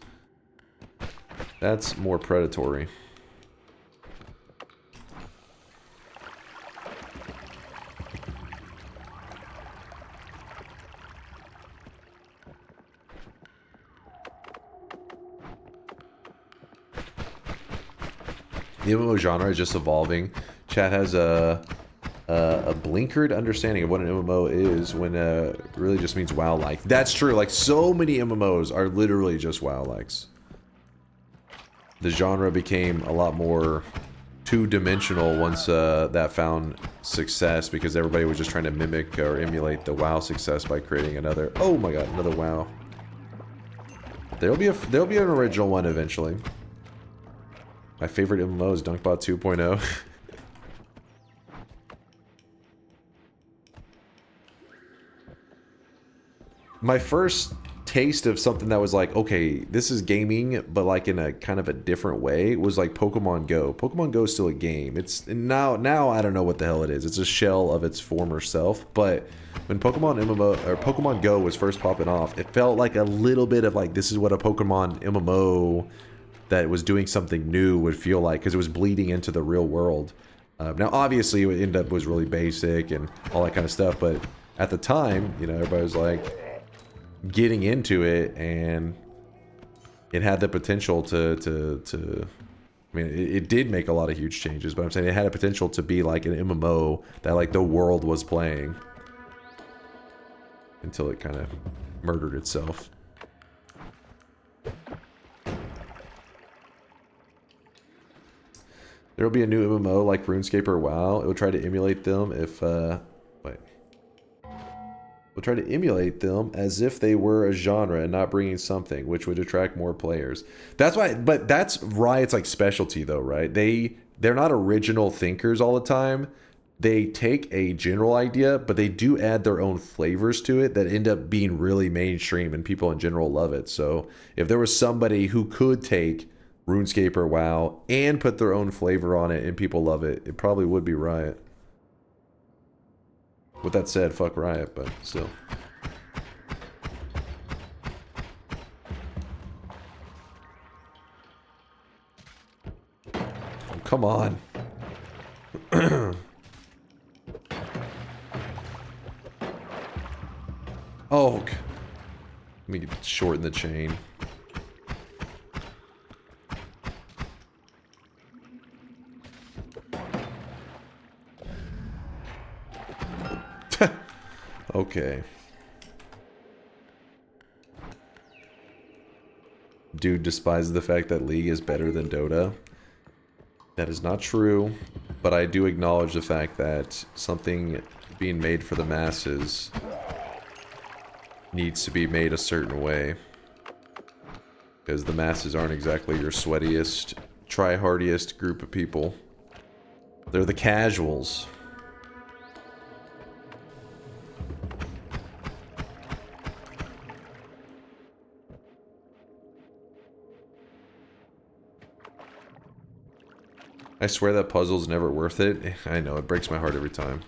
That's more predatory. The MMO genre is just evolving. Chat has a blinkered understanding of what an MMO is when it really just means WoW-like. That's true. Like, so many MMOs are literally just WoW-likes. The genre became a lot more two-dimensional once that found success because everybody was just trying to mimic or emulate the WoW success by creating another... Oh my god, another WoW. There'll be an original one eventually. My favorite MMO is DunkBot 2.0. My first taste of something that was like, okay, this is gaming, but like in a kind of a different way, was like Pokemon Go. Pokemon Go is still a game. It's now I don't know what the hell it is. It's a shell of its former self. But when Pokemon MMO or Pokemon Go was first popping off, it felt like a little bit of like, this is what a Pokemon MMO that was doing something new would feel like, because it was bleeding into the real world. Now, obviously, it ended up was really basic and all that kind of stuff, but at the time, you know, everybody was like getting into it, and it had the potential to I mean, it did make a lot of huge changes, but I'm saying it had a potential to be like an MMO that like the world was playing until it kind of murdered itself. There will be a new MMO like RuneScape or WoW. It will try to emulate them if, We'll try to emulate them as if they were a genre and not bringing something, which would attract more players. That's why, but that's Riot's like specialty though, right? They're not original thinkers all the time. they take a general idea, but they do add their own flavors to it that end up being really mainstream and people in general love it. So if there was somebody who could take RuneScape or WoW and put their own flavor on it and people love it, it probably would be Riot. With that said, fuck Riot, but still. Oh, come on. Oh, let me shorten the chain. Okay. Dude despises the fact that League is better than Dota. That is not true, but I do acknowledge the fact that something being made for the masses needs to be made a certain way. Because the masses aren't exactly your sweatiest, try-hardiest group of people. They're the casuals. I swear that puzzle's never worth it. I know, it breaks my heart every time.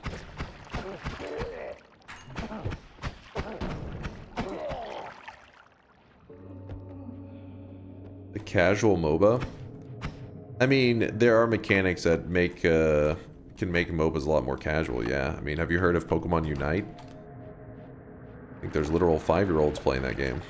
The casual MOBA? I mean, there are mechanics that make can make MOBAs a lot more casual, yeah. I mean, have you heard of Pokemon Unite? I think there's literal 5-year-olds playing that game.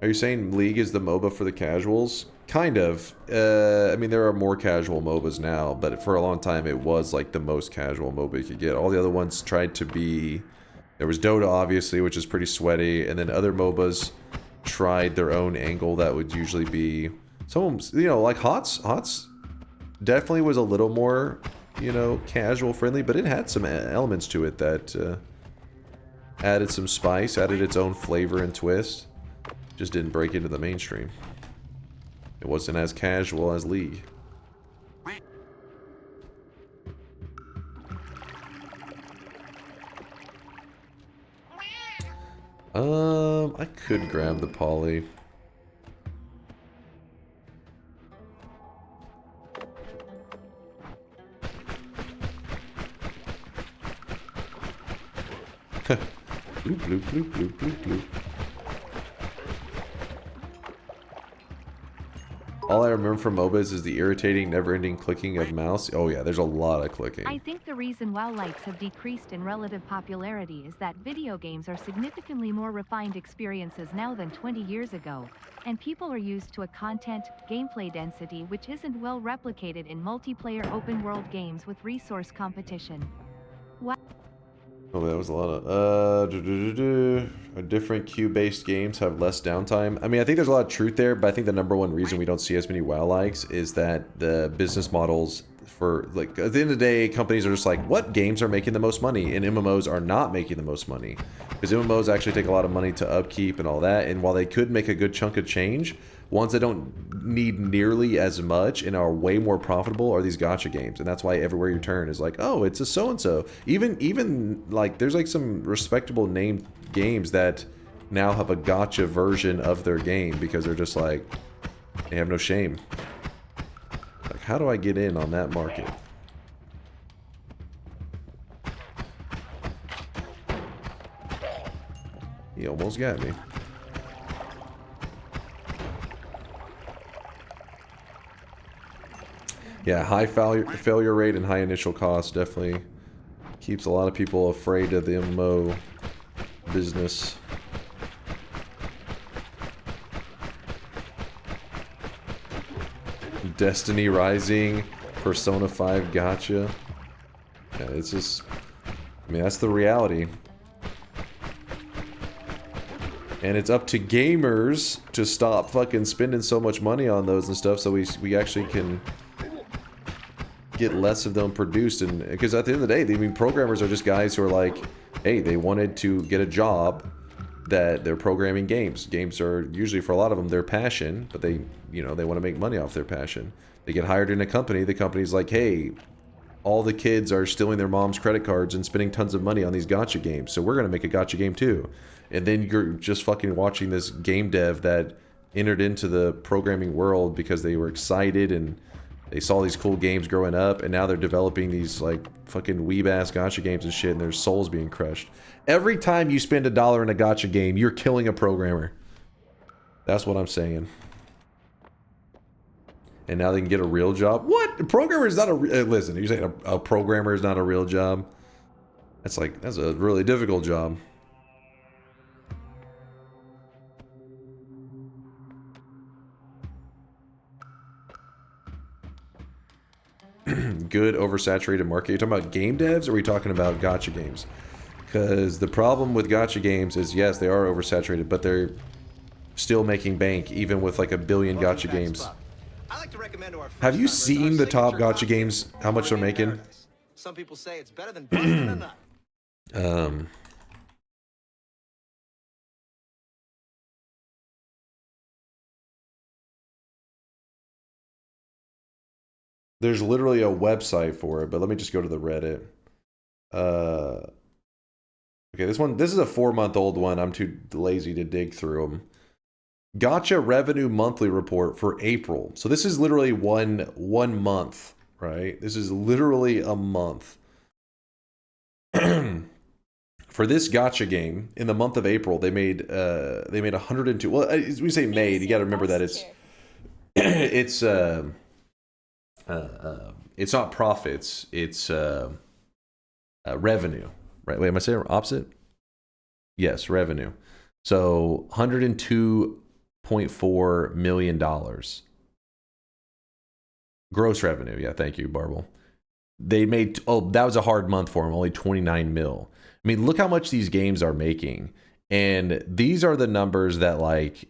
Are you saying League is the MOBA for the casuals? Kind of. I mean, there are more casual MOBAs now, but for a long time it was like the most casual MOBA you could get. All the other ones tried to be... There was Dota, obviously, which is pretty sweaty, and then other MOBAs tried their own angle that would usually be... Some of them, you know, like HOTS definitely was a little more, you know, casual friendly, but it had some elements to it that added some spice, added its own flavor and twist. Just didn't break into the mainstream. It wasn't as casual as League. I could grab the poly. Bloop, bloop, bloop, bloop, bloop, bloop. All I remember from MOBAs is the irritating, never-ending clicking of mouse. Oh yeah, there's a lot of clicking. I think the reason WoW likes have decreased in relative popularity is that video games are significantly more refined experiences now than 20 years ago, and people are used to a content, gameplay density which isn't well replicated in multiplayer open-world games with resource competition. Oh, that was a lot of, different queue-based games have less downtime. I mean, I think there's a lot of truth there, but I think the number one reason we don't see as many WoW likes is that the business models for, like, at the end of the day, companies are just like, what games are making the most money? And MMOs are not making the most money. Because MMOs actually take a lot of money to upkeep and all that, and while they could make a good chunk of change, ones that don't need nearly as much and are way more profitable are these gacha games. And that's why everywhere you turn is like, oh, it's a so-and-so. Even like, there's like some respectable named games that now have a gacha version of their game because they're just like, they have no shame. Like, how do I get in on that market? He almost got me. Yeah, high failure rate and high initial cost definitely keeps a lot of people afraid of the MMO business. Destiny Rising, Persona 5 gacha. Yeah, it's just... I mean, that's the reality. And it's up to gamers to stop fucking spending so much money on those and stuff so we actually can get less of them produced. And because at the end of the day, I mean, programmers are just guys who are like, hey, they wanted to get a job that they're programming games. Games are usually, for a lot of them, their passion, but they, you know, they want to make money off their passion. They get hired in a company. The company's like, hey, all the kids are stealing their mom's credit cards and spending tons of money on these gacha games, so we're going to make a gacha game too. And then you're just fucking watching this game dev that entered into the programming world because they were excited and they saw these cool games growing up, and now they're developing these like fucking weeb-ass gacha games and shit, and their souls being crushed. Every time you spend $1 in a gacha game, you're killing a programmer. That's what I'm saying. And now they can get a real job. What? A programmer is not a... listen, you're saying a programmer is not a real job? That's like... that's a really difficult job. Good oversaturated market. Are you talking about game devs, or are we talking about gacha games? Because the problem with gacha games is, yes, they are oversaturated, but they're still making bank, even with like 1 billion gacha games. Have you seen the top gacha games? How much they're making? Some people say it's better than busting a nut. There's literally a website for it, but let me just go to the Reddit. Okay, this is a 4-month-old one. I'm too lazy to dig through them. Gacha revenue monthly report for April. So this is literally one month, right? This is literally a month. For this gacha game, in the month of April, they made 102. Well, we say made. You got to remember that it's not profits. It's revenue, right? Wait, am I saying opposite? Yes, revenue. So $102.4 million. Gross revenue. Yeah, thank you, Barble. They made, oh, that was a hard month for them, only 29 mil. I mean, look how much these games are making. And these are the numbers that, like,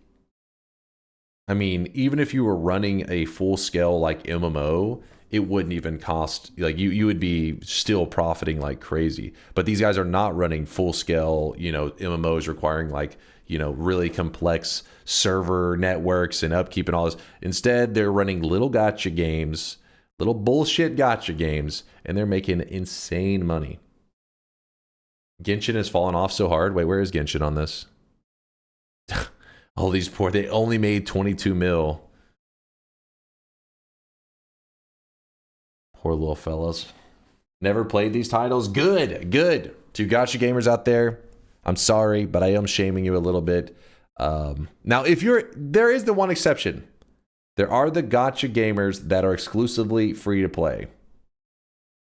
I mean, even if you were running a full scale like MMO, it wouldn't even cost, like, you would be still profiting like crazy. But these guys are not running full scale, you know, MMOs requiring like, you know, really complex server networks and upkeep and all this. Instead, they're running little gacha games, little bullshit gacha games, and they're making insane money. Genshin has fallen off so hard. Wait, where is Genshin on this? All these poor, they only made 22 mil. Poor little fellas. Never played these titles. Good, good. To gacha gamers out there, I'm sorry, but I am shaming you a little bit. Now, there is the one exception. There are the gacha gamers that are exclusively free to play.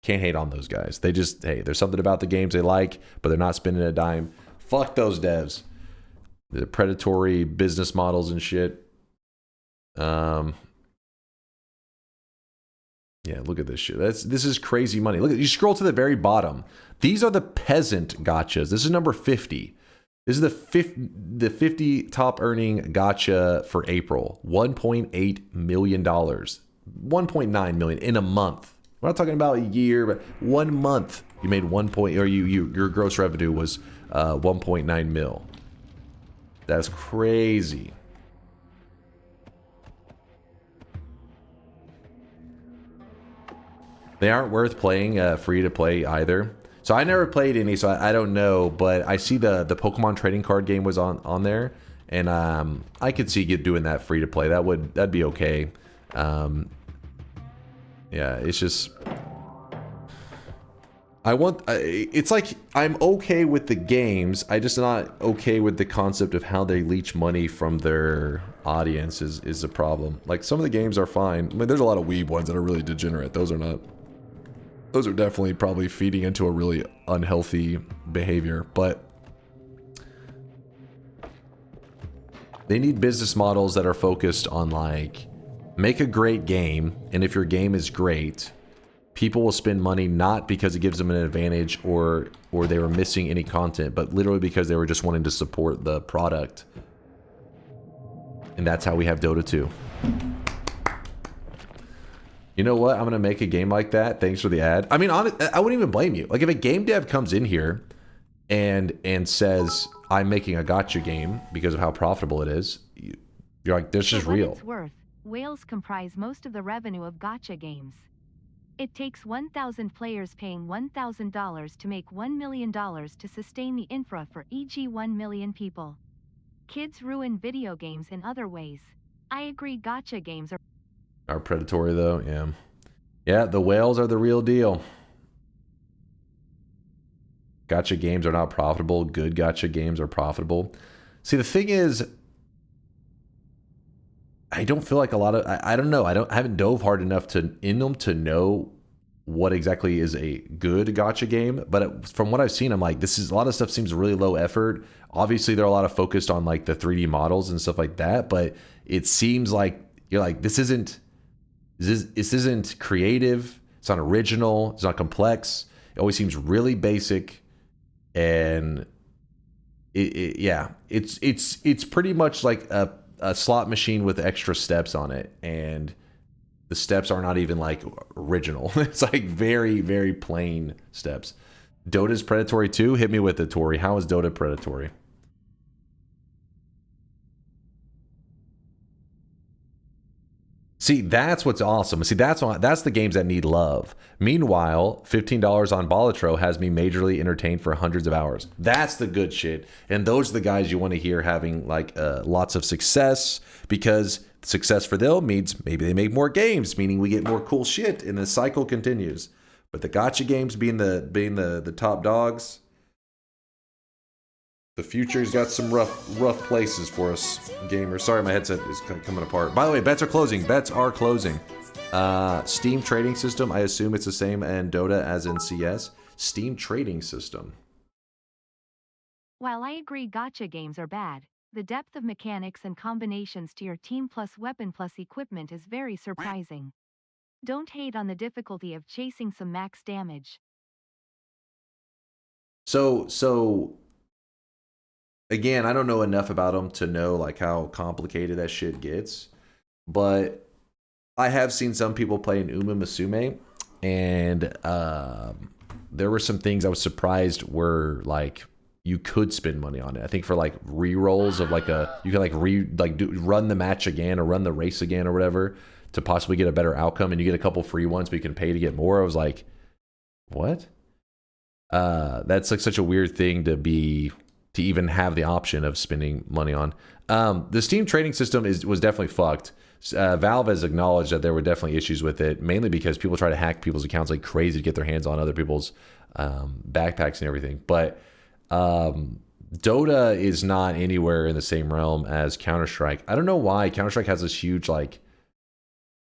Can't hate on those guys. They just, hey, there's something about the games they like, but they're not spending a dime. Fuck those devs. The predatory business models and shit. Yeah, look at this shit. This is crazy money. Look, you scroll to the very bottom. These are the peasant gachas. This is number 50. This is the 50 top earning gacha for April. $1.8 million. 1.9 million in a month. We're not talking about a year, but 1 month. You made your gross revenue was 1.9 mil. That's crazy. They aren't worth playing free to play either. So I never played any, so I don't know. But I see the Pokemon trading card game was on there, and I could see doing that free to play. That'd be okay. Yeah, it's just it's like I'm okay with the games. I just not okay with the concept of how they leech money from their audience is a problem. Like, some of the games are fine. I mean, there's a lot of weeb ones that are really degenerate. Those are not. Those are definitely probably feeding into a really unhealthy behavior, but they need business models that are focused on, like, make a great game, and if your game is great, people will spend money not because it gives them an advantage or they were missing any content, but literally because they were just wanting to support the product. And that's how we have Dota 2. You know what? I'm gonna make a game like that. Thanks for the ad. I mean, I wouldn't even blame you. Like if a game dev comes in here and says I'm making a gotcha game because of how profitable it is, you're like, this is For what real. it's worth, whales comprise most of the revenue of gotcha games. It takes 1,000 players paying $1,000 to make $1 million to sustain the infra for e.g. 1 million people. Kids ruin video games in other ways. I agree gotcha games Are predatory though, yeah. Yeah, the whales are the real deal. Gotcha games are not profitable. Good gotcha games are profitable. See, the thing is, I don't feel like a lot of I don't know. I haven't dove hard enough in them to know what exactly is a good gotcha game. But from what I've seen, I'm like, this is a lot of stuff seems really low effort. Obviously, they're a lot of focused on like the 3D models and stuff like that. But it seems like you're like, this isn't creative. It's not original. It's not complex. It always seems really basic. And it's pretty much like a slot machine with extra steps on it, and the steps are not even like original. It's like very, very plain steps. Dota's predatory too? Hit me with it, Tori. How is Dota predatory? See, that's what's awesome. See, that's the games that need love. Meanwhile, $15 on Balatro has me majorly entertained for hundreds of hours. That's the good shit. And those are the guys you want to hear having like lots of success, because success for them means maybe they make more games, meaning we get more cool shit, and the cycle continues. But the gotcha games being the top dogs, the future's got some rough places for us, gamers. Sorry, my headset is coming apart. By the way, bets are closing. Steam trading system, I assume it's the same in Dota as in CS. Steam trading system. While I agree gotcha games are bad, the depth of mechanics and combinations to your team plus weapon plus equipment is very surprising. Don't hate on the difficulty of chasing some max damage. So again, I don't know enough about them to know like how complicated that shit gets, but I have seen some people play in Uma Musume, and there were some things I was surprised were like you could spend money on it. I think for like re-rolls of like you can run the match again or run the race again or whatever to possibly get a better outcome, and you get a couple free ones, but you can pay to get more. I was like, what? That's like such a weird thing to even have the option of spending money on. The Steam trading system was definitely fucked. Valve has acknowledged that there were definitely issues with it, mainly because people try to hack people's accounts like crazy to get their hands on other people's backpacks and everything. But Dota is not anywhere in the same realm as Counter-Strike. I don't know why Counter-Strike has this huge like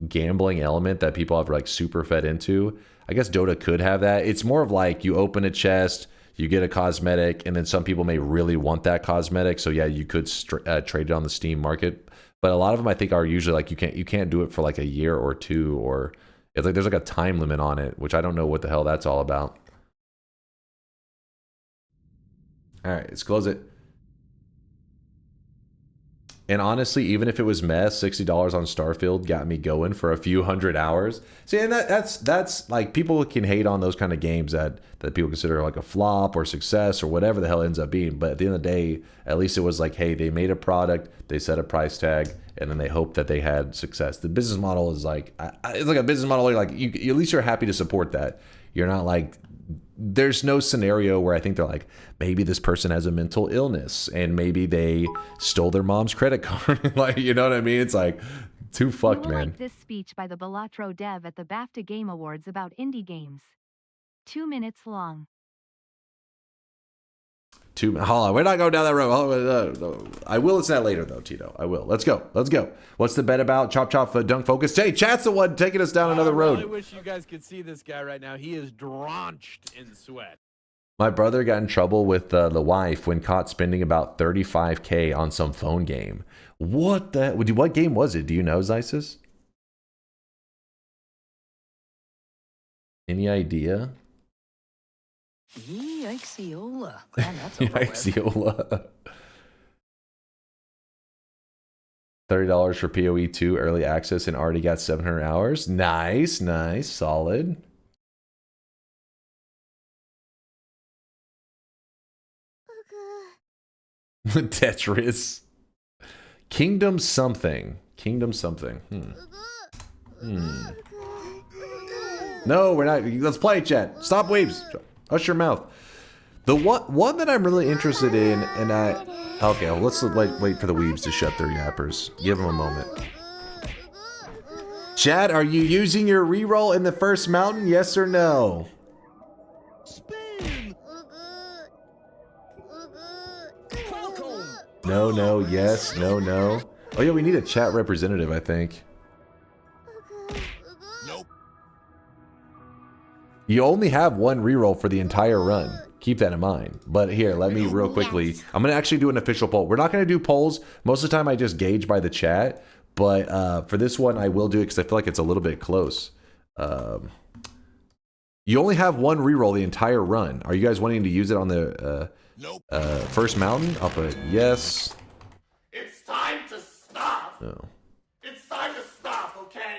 gambling element that people have like super fed into. I guess Dota could have that. It's more of like you open a chest, you get a cosmetic, and then some people may really want that cosmetic. So yeah, you could trade it on the Steam market. But a lot of them I think are usually like you can't do it for like a year or two, or it's like there's like a time limit on it, which I don't know what the hell that's all about. All right, let's close it. And honestly, even if it was mess, $60 on Starfield got me going for a few hundred hours. See, and that's like, people can hate on those kind of games that people consider like a flop or success or whatever the hell it ends up being. But at the end of the day, at least it was like, hey, they made a product, they set a price tag, and then they hope that they had success. The business model is like, it's like a business model where like at least you're happy to support that. You're not like, there's no scenario where I think they're like, maybe this person has a mental illness and maybe they stole their mom's credit card. Like, you know what I mean? It's like too fucked, man. Like this speech by the Balatro dev at the BAFTA Game Awards about indie games. 2 minutes long. Hold on, we're not going down that road. I will listen to that later, though, Tito. I will. Let's go. What's the bet about? Chop for Dunk Focus. Hey, chat's the one taking us down another road. I really wish you guys could see this guy right now. He is drenched in sweat. My brother got in trouble with the wife when caught spending about $35K on some phone game. What game was it? Do you know, Zysis? Any idea? Yikes-iola. Man, that's Yikes-iola. $30 for PoE 2 early access and already got 700 hours. Nice, nice, solid. Tetris. Kingdom something. Kingdom something. No, we're not. Let's play, chat. Stop waves. Hush your mouth. The one that I'm really interested in, and okay, well, let's wait for the weebs to shut their yappers. Give them a moment. Chat, are you using your reroll in the first mountain? Yes or no? No, no, yes, no, no. Oh yeah, we need a chat representative, I think. Nope. You only have one reroll for the entire run. Keep that in mind. But here, let me real quickly. I'm going to actually do an official poll. We're not going to do polls. Most of the time I just gauge by the chat. But for this one, I will do it because I feel like it's a little bit close. You only have one reroll the entire run. Are you guys wanting to use it on the first mountain? I'll put yes. It's time to stop. No. It's time to stop, okay?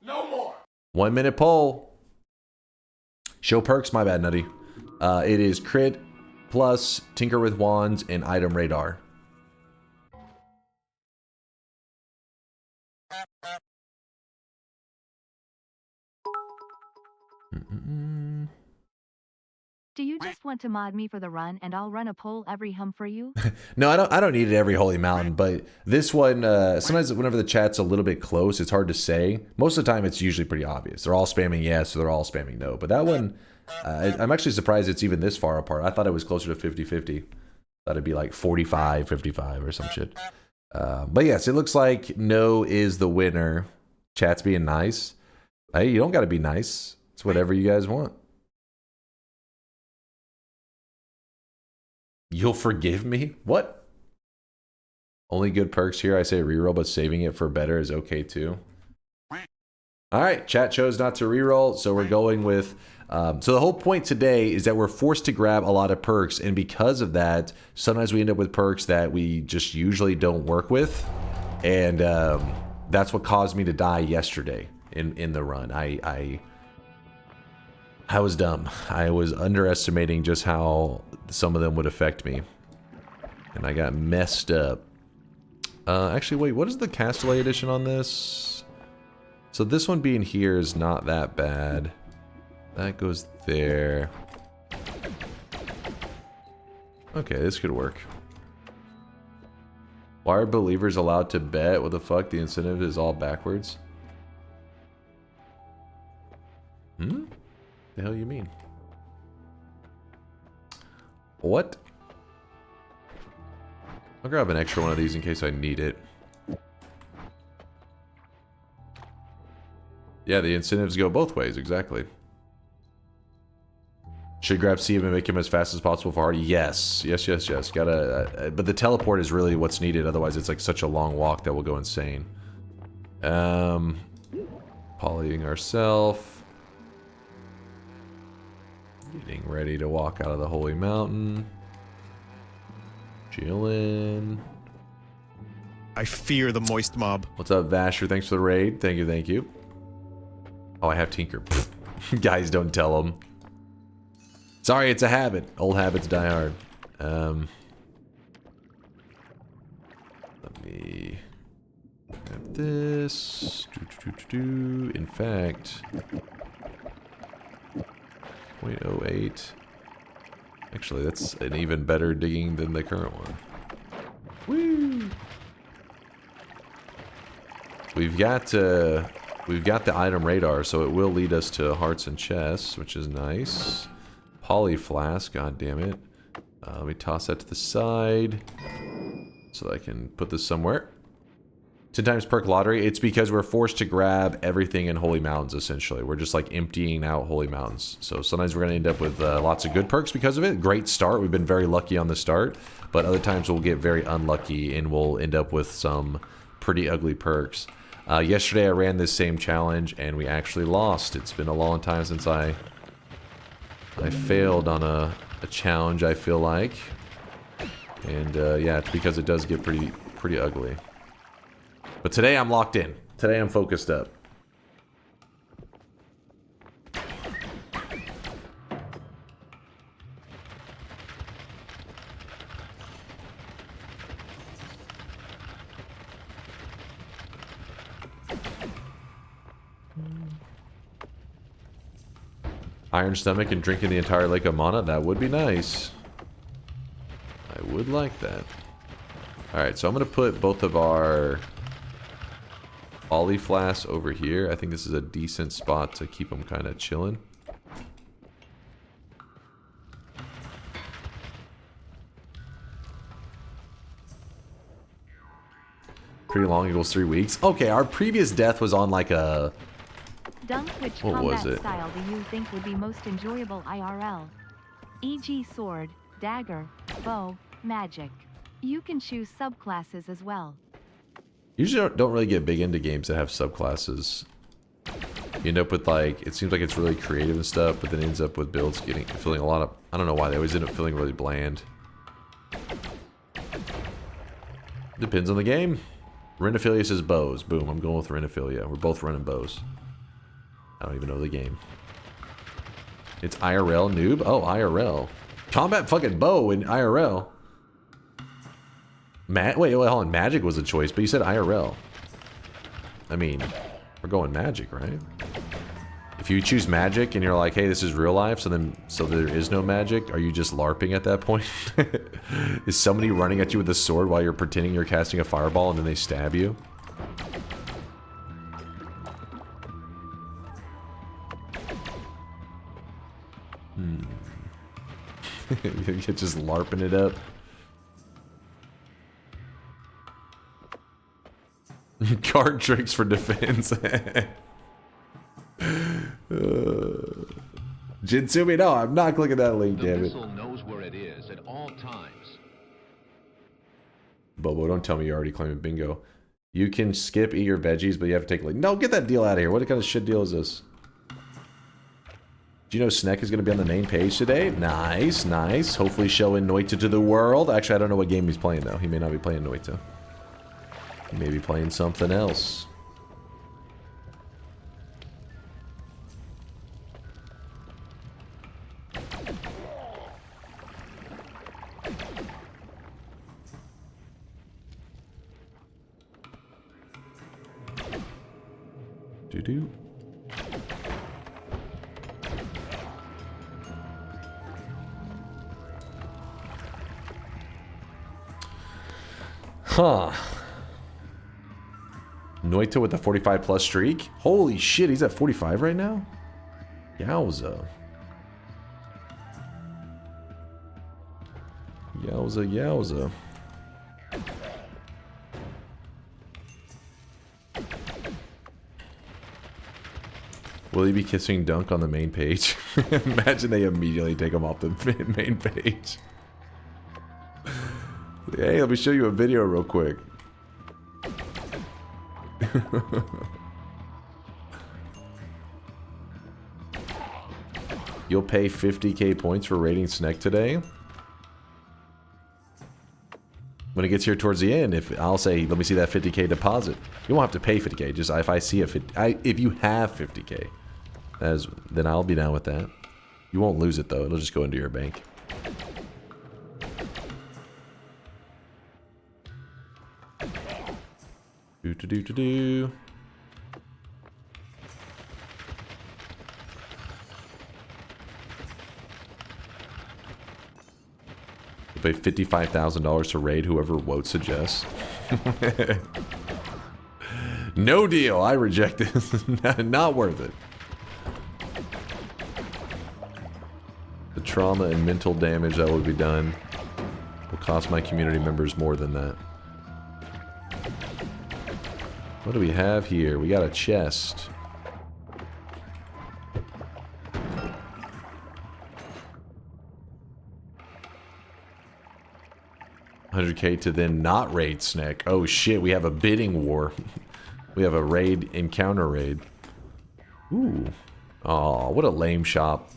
No more. 1 minute poll. Show perks, my bad, Nutty. It is crit plus tinker with wands and item radar. Do you just want to mod me for the run and I'll run a poll every hum for you? No, I don't need it every holy mountain, but this one, sometimes whenever the chat's a little bit close, it's hard to say. Most of the time, it's usually pretty obvious. They're all spamming yes or they're all spamming no. But that one, I'm actually surprised it's even this far apart. I thought it was closer to 50-50. Thought it'd be like 45-55 or some shit. But yes, it looks like no is the winner. Chat's being nice. Hey, you don't got to be nice. It's whatever you guys want. You'll forgive me? What? Only good perks here. I say reroll, but saving it for better is okay too. All right, chat chose not to reroll, so we're going with... so the whole point today is that we're forced to grab a lot of perks, and because of that, sometimes we end up with perks that we just usually don't work with, and that's what caused me to die yesterday in the run. I was dumb. I was underestimating just how some of them would affect me. And I got messed up. Actually, wait, what is the Castellet edition on this? So this one being here is not that bad. That goes there. Okay, this could work. Why are believers allowed to bet? What the fuck? The incentive is all backwards. The hell you mean? What? I'll grab an extra one of these in case I need it. Yeah, the incentives go both ways, exactly. Should grab Steve and make him as fast as possible for Hardy? Yes. Yes, yes, yes. Gotta... but the teleport is really what's needed, otherwise it's like such a long walk that will go insane. Polying ourselves. Getting ready to walk out of the Holy Mountain. Chillin'. I fear the moist mob. What's up, Vasher? Thanks for the raid. Thank you, thank you. Oh, I have Tinker. Guys, don't tell them. Sorry, it's a habit. Old habits die hard. Let me grab this. In fact... 0.08. Actually, that's an even better digging than the current one. Woo! We've got the item radar, so it will lead us to hearts and chests, which is nice. Poly flask, god damn it. Let me toss that to the side so that I can put this somewhere. 10 times Perk Lottery. It's because we're forced to grab everything in Holy Mountains, essentially. We're just like emptying out Holy Mountains. So sometimes we're going to end up with lots of good perks because of it. Great start. We've been very lucky on the start. But other times we'll get very unlucky and we'll end up with some pretty ugly perks. Yesterday I ran this same challenge and we actually lost. It's been a long time since I failed on a challenge, I feel like. And yeah, it's because it does get pretty ugly. But today I'm locked in. Today I'm focused up. Iron stomach and drinking the entire lake of mana, that would be nice. I would like that. Alright, so I'm going to put both of our Ollie flasks over here. I think this is a decent spot to keep them kind of chilling. Pretty long, equals 3 weeks. Okay, our previous death was on like a... Dunk, which what was combat it? style do you think would be most enjoyable IRL? E.g. sword, dagger, bow, magic. You can choose subclasses as well. Usually don't really get big into games that have subclasses. You end up with like, it seems like it's really creative and stuff, but then ends up with builds feeling a lot of, I don't know why, they always end up feeling really bland. Depends on the game. Renophilia says bows. Boom, I'm going with Renophilia. We're both running bows. I don't even know the game. It's IRL, noob? Oh, IRL. Combat fucking bow in IRL. Wait, hold on. Magic was a choice, but you said IRL. I mean, we're going magic, right? If you choose magic and you're like, hey, this is real life, so there is no magic, are you just LARPing at that point? Is somebody running at you with a sword while you're pretending you're casting a fireball and then they stab you? You're just LARPing it up. Card tricks for defense. Jinsumi, no, I'm not clicking that link, damn it. Knows where it is at all times. Bobo, don't tell me you're already claiming bingo. You can skip, eat your veggies, but you have to take like, no, get that deal out of here. What kind of shit deal is this? Do you know Sneck is going to be on the main page today? Nice, nice. Hopefully showing Noita to the world. Actually, I don't know what game he's playing, though. He may not be playing Noita. He may be playing something else. Doo-doo. Huh. Noita with the 45 plus streak? Holy shit, he's at 45 right now? Yowza. Yowza, yowza. Will he be kissing Dunk on the main page? Imagine they immediately take him off the main page. Hey, let me show you a video real quick. You'll pay 50k points for raiding Sneck today? When it gets here towards the end, if I'll say, let me see that 50k deposit. You won't have to pay 50k, just if I see if you have 50k, then I'll be down with that. You won't lose it though, it'll just go into your bank. Do. Pay $55,000 to raid whoever Wote suggests. No deal. I reject this. Not worth it. The trauma and mental damage that would be done will cost my community members more than that. What do we have here? We got a chest. $100k to then not raid Sneck. Oh shit, we have a bidding war. We have a raid, encounter raid. Ooh. Aw, what a lame shop.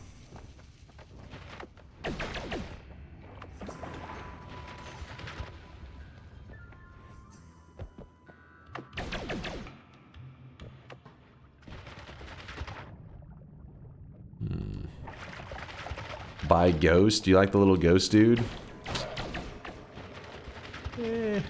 Buy Ghost. Do you like the little ghost dude? Eh.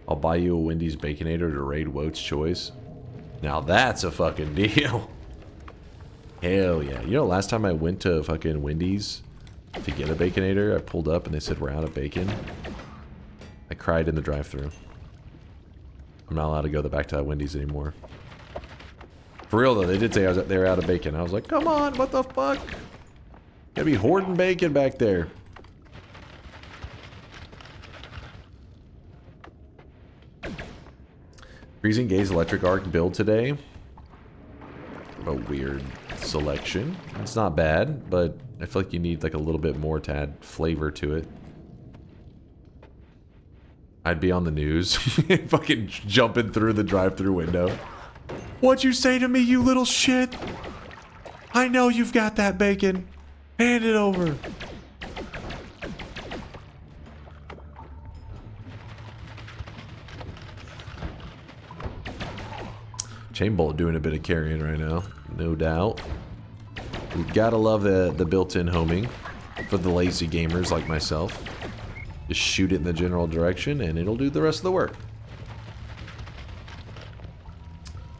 I'll buy you a Wendy's Baconator to raid Woat's Choice. Now that's a fucking deal. Hell yeah. You know, last time I went to fucking Wendy's to get a Baconator, I pulled up and they said we're out of bacon. I cried in the drive-thru. I'm not allowed to go back to that Wendy's anymore. For real though, they did say they were out of bacon. I was like, come on, what the fuck? Gotta be hoarding bacon back there. Freezing Gaze Electric Arc build today. A weird selection. It's not bad, but I feel like you need like a little bit more to add flavor to it. I'd be on the news. Fucking jumping through the drive-thru window. What'd you say to me, you little shit? I know you've got that bacon. Hand it over. Chain Bolt doing a bit of carrying right now, no doubt. We gotta love the built-in homing for the lazy gamers like myself. Just shoot it in the general direction and it'll do the rest of the work.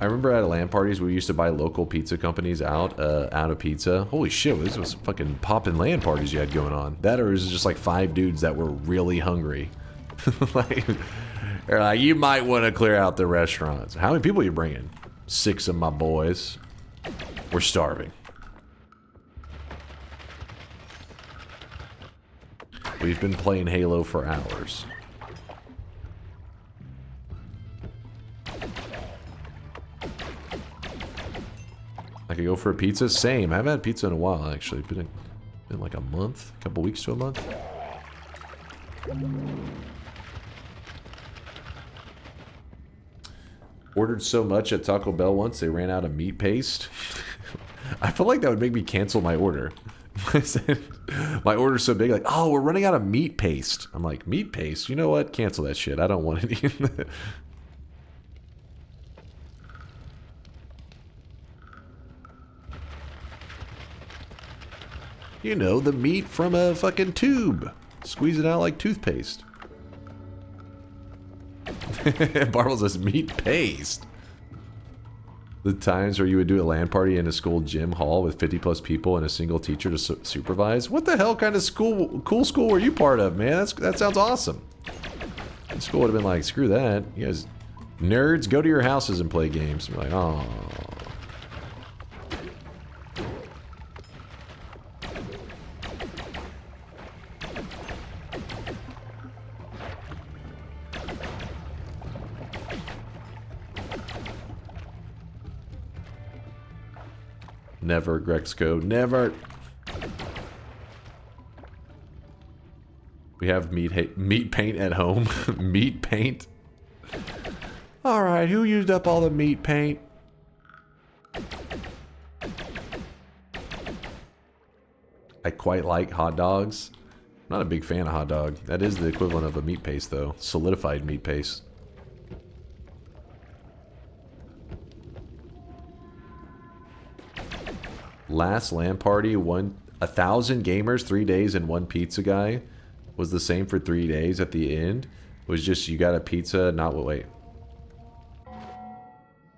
I remember at LAN parties we used to buy local pizza companies out of pizza. Holy shit, this was fucking poppin' LAN parties you had going on. That or it was just like 5 dudes that were really hungry. like, you might want to clear out the restaurants. How many people are you bringing? 6 of my boys. We're starving. We've been playing Halo for hours. I could go for a pizza? Same. I haven't had pizza in a while, actually. Been like a month? A couple weeks to a month? Ordered so much at Taco Bell once, they ran out of meat paste. I feel like that would make me cancel my order. My order's so big, like, oh, we're running out of meat paste. I'm like, meat paste? You know what? Cancel that shit. I don't want any. You know, the meat from a fucking tube. Squeeze it out like toothpaste. Barble says meat paste. The times where you would do a LAN party in a school gym hall with 50 plus people and a single teacher to supervise. What the hell kind of cool school were you part of, man? That sounds awesome. The school would have been like, screw that. You guys nerds, go to your houses and play games. And we're like, oh. Never, Grexco, never. We have meat paint at home. Meat paint. All right, who used up all the meat paint? I quite like hot dogs. I'm not a big fan of hot dog. That is the equivalent of a meat paste, though. Solidified meat paste. Last LAN party, 1,000 gamers, 3 days, and 1 pizza guy was the same for 3 days. At the end, was just you got a pizza, not what. Wait.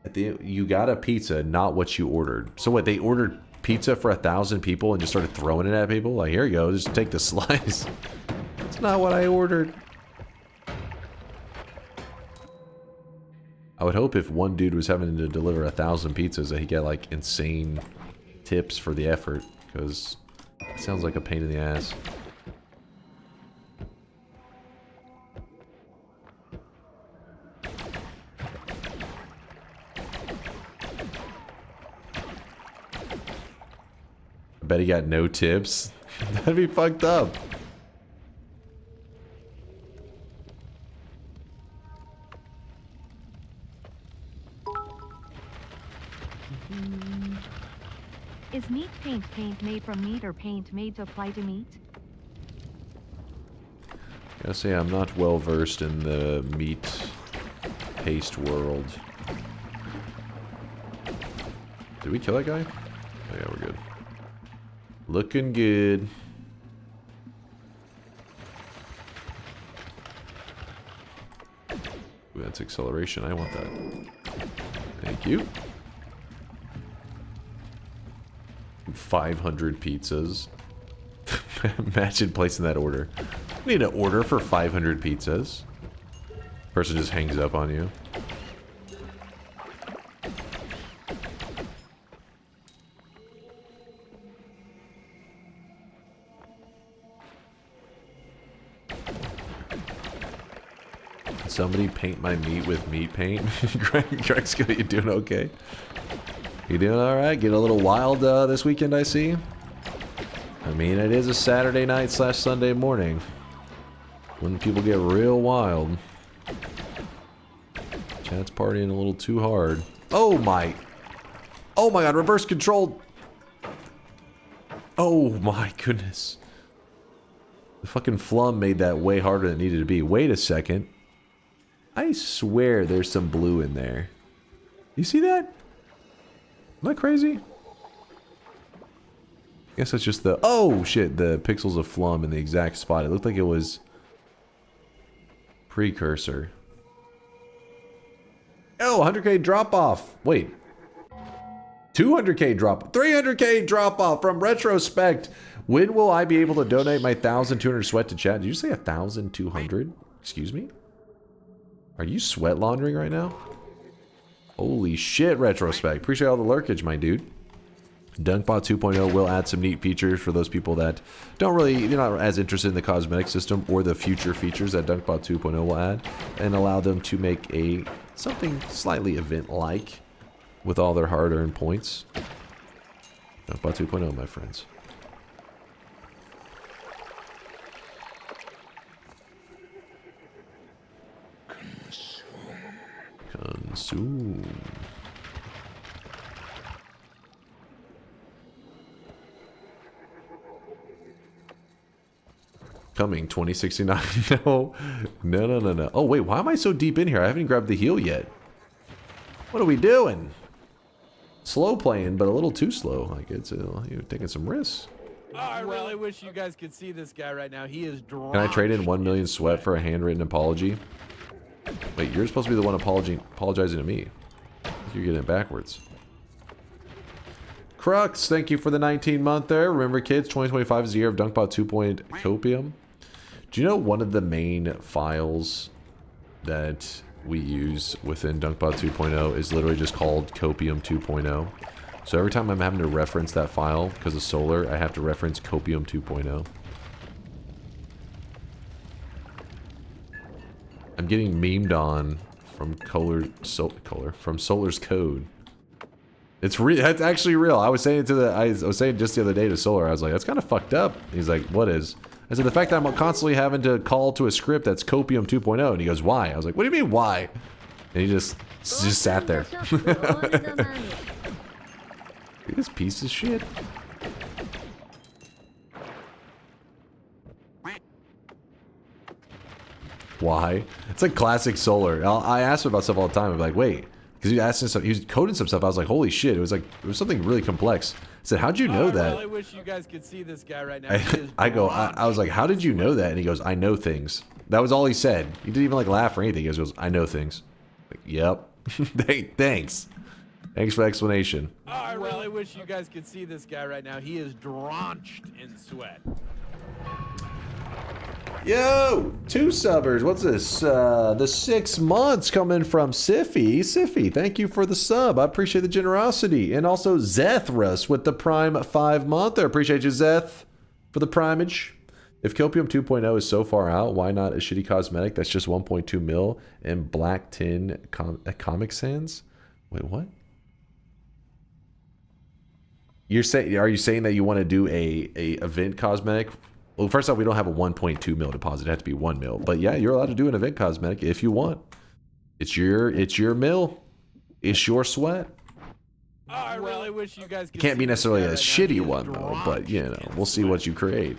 At the end, you got a pizza, not what you ordered. So what? They ordered pizza for 1,000 people and just started throwing it at people. Like, here you go, just take the slice. It's not what I ordered. I would hope if one dude was having to deliver 1,000 pizzas that he get like insane tips for the effort, because it sounds like a pain in the ass. I bet he got no tips. That'd be fucked up. Is meat paint made from meat or paint made to apply to meat? Gotta say, I'm not well versed in the meat paste world. Did we kill that guy? Oh yeah, we're good. Looking good. Ooh, that's acceleration. I want that. Thank you. 500 pizzas. Imagine placing that order. We need an order for 500 pizzas. Person just hangs up on you. Somebody paint my meat with meat paint. Greg's good. You doing okay? You doing all right? Getting a little wild this weekend, I see. I mean, it is a Saturday night / Sunday morning when people get real wild. Chat's partying a little too hard. Oh my God! Reverse control. Oh my goodness! The fucking flum made that way harder than it needed to be. Wait a second. I swear there's some blue in there. You see that? Am I crazy? I guess that's just the... Oh, shit. The pixels of flum in the exact spot. It looked like it was... Precursor. Oh, 100k drop-off. Wait. 200k drop... 300k drop-off from Retrospect. When will I be able to donate my 1,200 sweat to chat? Did you say 1,200? Excuse me? Are you sweat laundering right now? Holy shit, Retrospect. Appreciate all the lurkage, my dude. DunkBot 2.0 will add some neat features for those people that don't really, you're not as interested in the cosmetic system or the future features that DunkBot 2.0 will add, and allow them to make something slightly event-like with all their hard-earned points. DunkBot 2.0, my friends. Consume. Coming 2069. No. Oh wait, why am I so deep in here? I haven't grabbed the heal yet. What are we doing? Slow playing, but a little too slow. Like you're taking some risks. Oh, I really wish you guys could see this guy right now. He is drunk. Can I trade in 1 million sweat for a handwritten apology? Wait, you're supposed to be the one apologizing to me. You're getting it backwards. Crux, thank you for the 19-month there. Remember, kids, 2025 is the year of DunkBot 2.0 Copium. Do you know one of the main files that we use within DunkBot 2.0 is literally just called Copium 2.0? So every time I'm having to reference that file because of Solar, I have to reference Copium 2.0. I'm getting memed on from from Solar's code. It's real. That's actually real. I was saying just the other day to Solar. I was like, that's kind of fucked up. He's like, what is? I said, the fact that I'm constantly having to call to a script that's Copium 2.0, and he goes, why? I was like, what do you mean why? And he just sat there. This piece of shit. Why? It's like classic Solar. I ask him about stuff all the time. I'm like, wait, because he asked stuff. He was coding some stuff. I was like, holy shit! It was something really complex. I said, how'd you know that? I really wish you guys could see this guy right now. I was like, how did you know that? And he goes, I know things. That was all he said. He didn't even like laugh or anything. He goes, I know things. Like, yep. Thanks. Thanks for the explanation. Oh, I really wish you guys could see this guy right now. He is drenched in sweat. Yo, 2 subbers. What's this? The 6 months coming from Siffy. Siffy, thank you for the sub. I appreciate the generosity. And also Zethras with the Prime 5 month. I appreciate you, Zeth, for the primage. If Copium 2.0 is so far out, why not a shitty cosmetic that's just 1.2 mil and black tin Comic Sans? Wait, what? Are you saying that you want to do a event cosmetic? Well, first off, we don't have a 1.2 mil deposit. It has to be 1 mil. But yeah, you're allowed to do an event cosmetic if you want. It's your mil. It's your sweat. I really wish you guys It could can't be see this necessarily guy a right now. shitty He is one though, drunk. but you know, we'll see what you create.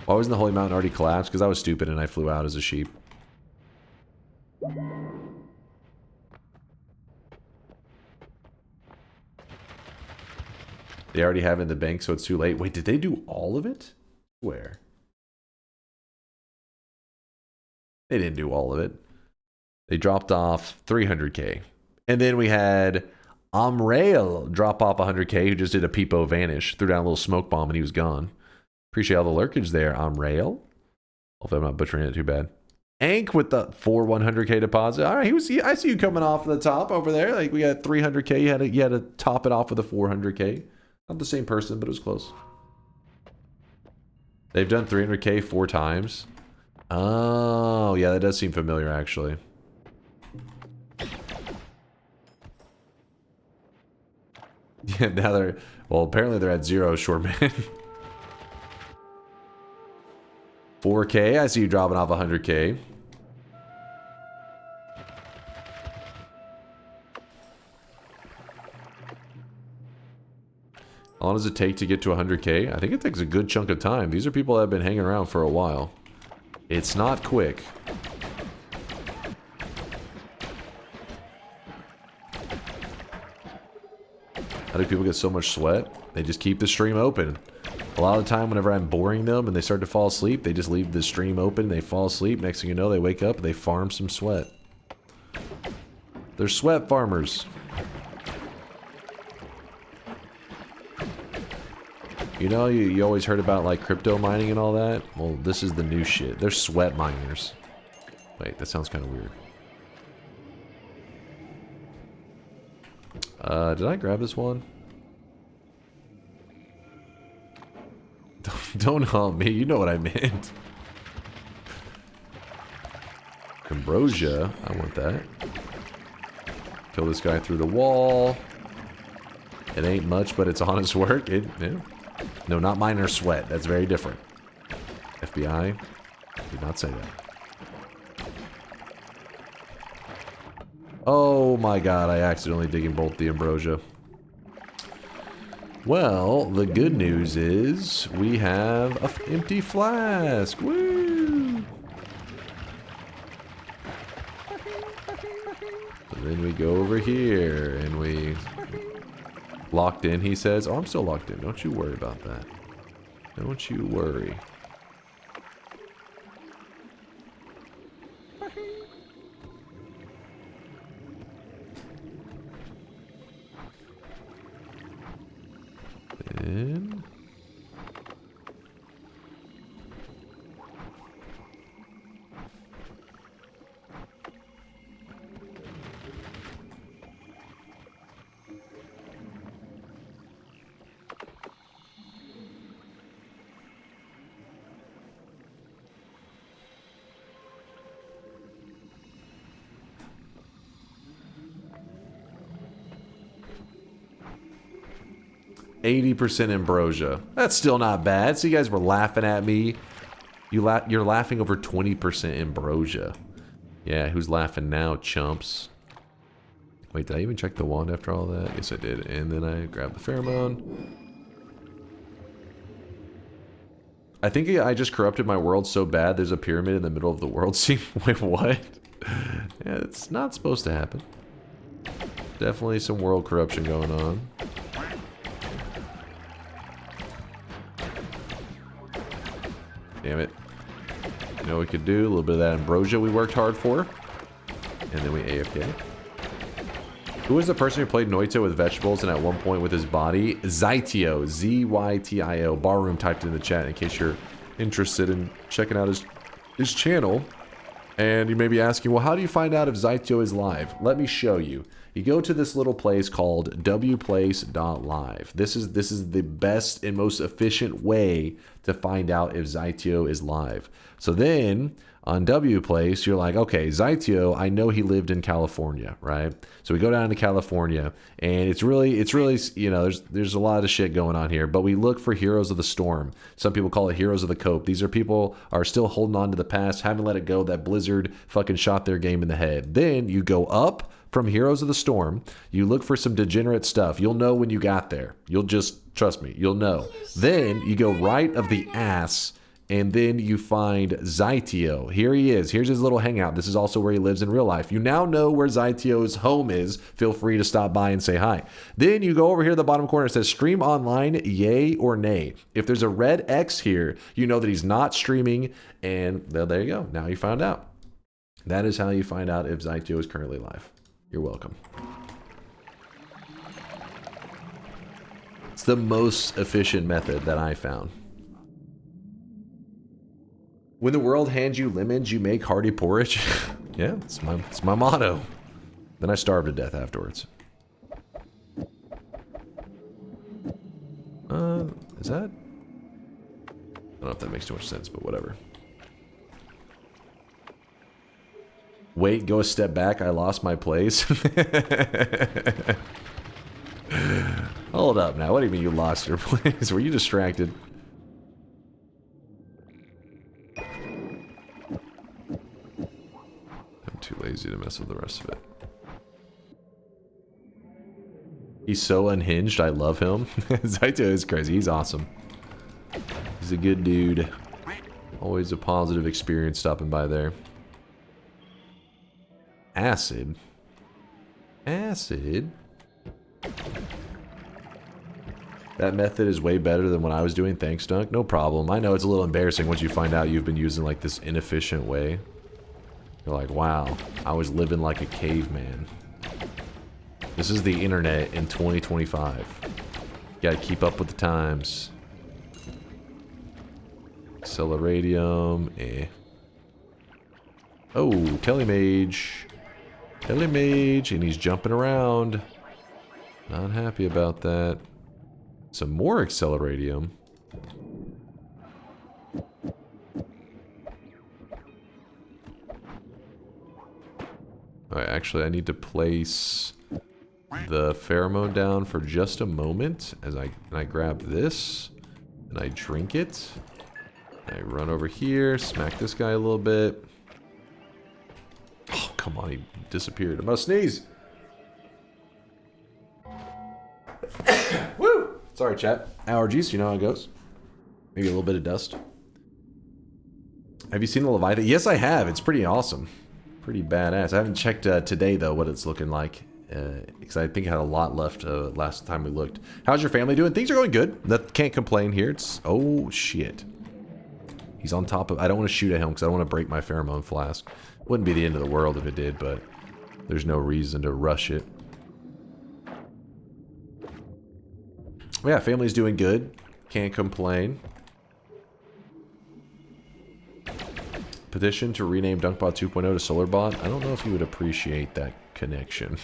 Why wasn't the Holy Mountain already collapsed? Because I was stupid and I flew out as a sheep. They already have it in the bank, so it's too late. Wait, did they do all of it? Where? They didn't do all of it. They dropped off 300k. And then we had Amrail drop off 100k, who just did a peepo vanish, threw down a little smoke bomb, and he was gone. Appreciate all the lurkage there, Amrail. Hopefully I'm not butchering it too bad. Ank with the 100k deposit. All right, I see you coming off the top over there. Like we got 300k. You had to top it off with a 400k. Not the same person, but it was close. They've done 300k 4 times. Oh, yeah, that does seem familiar, actually. Yeah, now they're... Well, apparently they're at 0, short man. 4k, I see you dropping off 100k. How long does it take to get to 100k? I think it takes a good chunk of time. These are people that have been hanging around for a while. It's not quick. How do people get so much sweat? They just keep the stream open. A lot of the time whenever I'm boring them and they start to fall asleep, they just leave the stream open, they fall asleep. Next thing you know, they wake up and they farm some sweat. They're sweat farmers. You know, you always heard about like crypto mining and all that? Well, this is the new shit. They're sweat miners. Wait, that sounds kind of weird. Did I grab this one? Don't hump me, you know what I meant. Ambrosia, I want that. Kill this guy through the wall. It ain't much, but it's honest work. Yeah. No, not miner sweat. That's very different. FBI, did not say that. Oh my god, I accidentally digging bolt the ambrosia. Well, the good news is we have an empty flask. Woo! And then we go over here and we... Locked in, he says. Oh, I'm still locked in. Don't you worry about that. Don't you worry. Then... %80 ambrosia. That's still not bad. So you guys were laughing at me. You're laughing over 20% ambrosia. Yeah, who's laughing now, chumps? Wait, did I even check the wand after all that? Yes, I did. And then I grabbed the pheromone. I think I just corrupted my world so bad there's a pyramid in the middle of the world scene. Wait, what? Yeah, it's not supposed to happen. Definitely some world corruption going on. Damn it. You know what we could do? A little bit of that ambrosia we worked hard for. And then we AFK. Who was the person who played Noita with vegetables and at one point with his body? Zytio. Z-Y-T-I-O. Barroom typed in the chat in case you're interested in checking out his channel. And you may be asking, well, how do you find out if Zytio is live? Let me show you. You go to this little place called wplace.live. This is the best and most efficient way to find out if Zytio is live. So then on wplace, you're like, okay, Zytio, I know he lived in California, right? So we go down to California, and it's really, you know, there's a lot of shit going on here, but we look for heroes of the storm. Some people call it heroes of the cope. These are people are still holding on to the past, haven't let it go. That Blizzard fucking shot their game in the head. Then you go up from Heroes of the Storm. You look for some degenerate stuff. You'll know when you got there. You'll just, trust me, you'll know. Then you go right of the ass, and then you find Zytio. Here he is. Here's his little hangout. This is also where he lives in real life. You now know where Zytio's home is. Feel free to stop by and say hi. Then you go over here in the bottom corner. It says stream online, yay or nay. If there's a red X here, you know that he's not streaming. And well, there you go. Now you found out. That is how you find out if Zytio is currently live. You're welcome. It's the most efficient method that I found. When the world hands you lemons, you make hearty porridge. Yeah, it's my motto. Then I starve to death afterwards. Is that? I don't know if that makes too much sense, but whatever. Wait, go a step back. I lost my place. Hold up now. What do you mean you lost your place? Were you distracted? Too lazy to mess with the rest of it. He's so unhinged. I love him. Zytio is crazy. He's awesome. He's a good dude. Always a positive experience stopping by there. Acid. Acid. That method is way better than what I was doing. Thanks, Dunk. No problem. I know it's a little embarrassing once you find out you've been using like this inefficient way. You're like, wow, I was living like a caveman. This is the internet in 2025. You gotta keep up with the times. Acceleradium, eh. Oh, Telemage. Telemage, and he's jumping around. Not happy about that. Some more Acceleradium. Alright, actually I need to place the pheromone down for just a moment as I grab this and I drink it. I run over here, smack this guy a little bit. Oh, come on, he disappeared. I'm gonna sneeze. Woo! Sorry, chat. Allergies, you know how it goes. Maybe a little bit of dust. Have you seen the Leviathan? Yes, I have. It's pretty awesome. Pretty badass. I haven't checked today, though, what it's looking like. Because I think I had a lot left last time we looked. How's your family doing? Things are going good. Can't complain here. It's... Oh, shit. He's on top of... I don't want to shoot at him because I don't want to break my pheromone flask. Wouldn't be the end of the world if it did, but there's no reason to rush it. Yeah, family's doing good. Can't complain. Petition to rename DunkBot 2.0 to SolarBot. I don't know if you would appreciate that connection.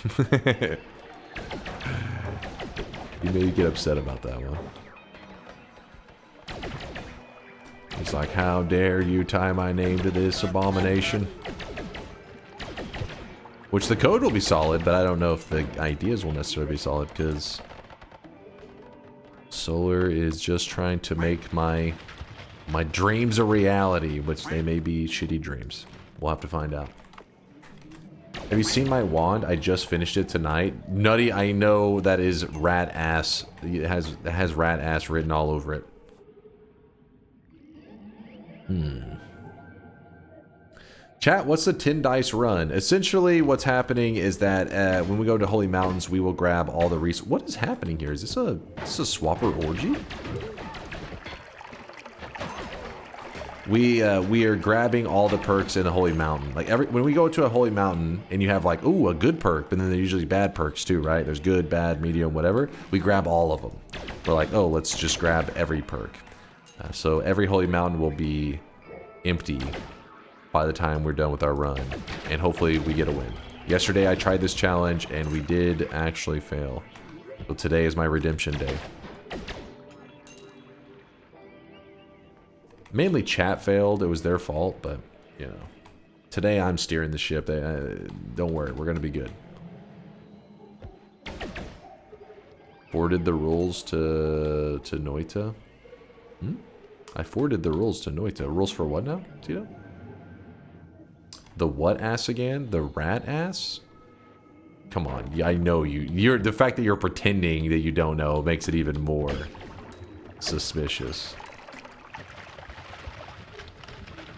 You may get upset about that one. He's like, how dare you tie my name to this abomination? Which the code will be solid, but I don't know if the ideas will necessarily be solid, because Solar is just trying to make my dreams a reality, which they may be shitty dreams. We'll have to find out. Have you seen my wand? I just finished it tonight. Nutty, I know that is rat ass. It has rat ass written all over it. Chat, what's the 10 dice run? Essentially, what's happening is that when we go to Holy Mountains, we will grab all the resources. What is happening here? Is this a swapper orgy? We are grabbing all the perks in the Holy Mountain. Like when we go to a Holy Mountain and you have like, ooh, a good perk, but then there's usually bad perks too, right? There's good, bad, medium, whatever. We grab all of them. We're like, oh, let's just grab every perk. So every Holy Mountain will be empty by the time we're done with our run, and hopefully we get a win. Yesterday I tried this challenge and we did actually fail. So today is my redemption day. Mainly chat failed, it was their fault, but you know. Today I'm steering the ship. Don't worry, we're gonna be good. Forwarded the rules to Noita. I forwarded the rules to Noita. Rules for what now, Tito? The what ass again? The rat ass? come on. I know you. The fact that you're pretending that you don't know makes it even more suspicious.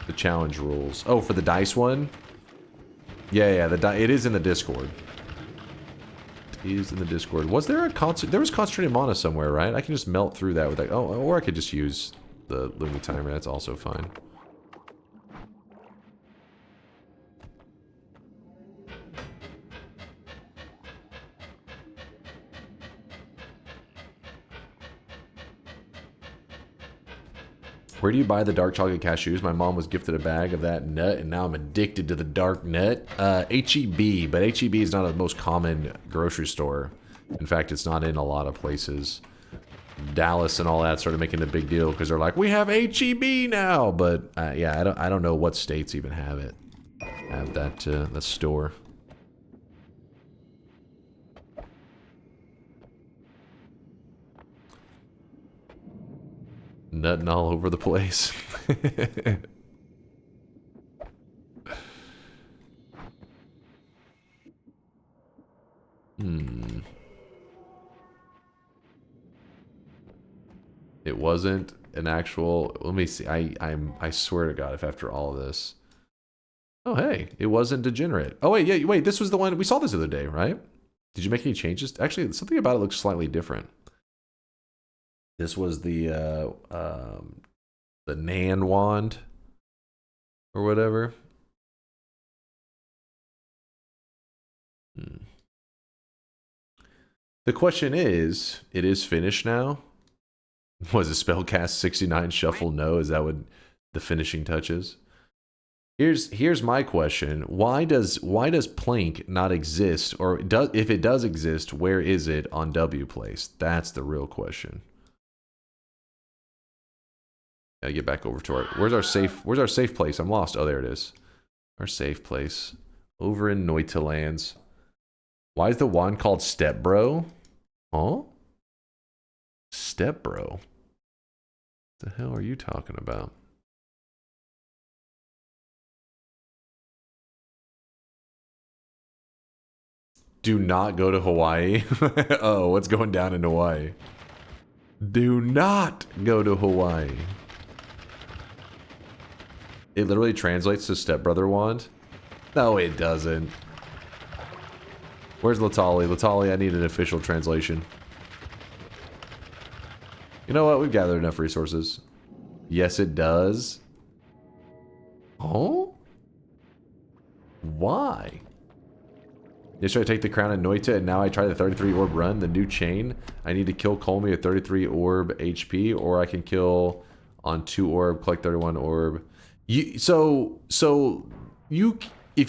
The challenge rules. Oh, for the dice one? Yeah, it is in the Discord. It is in the Discord. Was there a concert? There was concentrated mana somewhere, right? I can just melt through that with like, oh, or I could just use the Lumi timer. That's also fine. Where do you buy the dark chocolate cashews? My mom was gifted a bag of that nut, and now I'm addicted to the dark nut. HEB, but HEB is not a most common grocery store. In fact, it's not in a lot of places. Dallas and all that started making a big deal because they're like, we have HEB now. But yeah, I don't know what states even have it. Have that store. Nutting all over the place. It wasn't an actual. Let me see. I swear to God, if after all of this. Oh hey, it wasn't degenerate. Oh wait, yeah, wait. This was the one we saw this the other day, right? Did you make any changes? Actually, something about it looks slightly different. This was the Nan wand or whatever. The question is, it is finished now. Was it spellcast 69 shuffle? No, is that what the finishing touches? Here's my question. Why does Plank not exist, or if it does exist, where is it on W Place? That's the real question. Gotta get back over to our. Where's our safe place? I'm lost. Oh, there it is. Our safe place. Over in Noita lands. Why is the wand called Step Bro? Huh? Step Bro? What the hell are you talking about? Do not go to Hawaii. Oh, what's going down in Hawaii? Do not go to Hawaii. It literally translates to stepbrother wand? No, it doesn't. Where's Latali? Latali, I need an official translation. You know what? We've gathered enough resources. Yes, it does. Oh? Why? Yesterday I take the crown at Noita, and now I try the 33 orb run, the new chain. I need to kill Colmy at 33 orb HP, or I can kill on 2 orb, collect 31 orb. If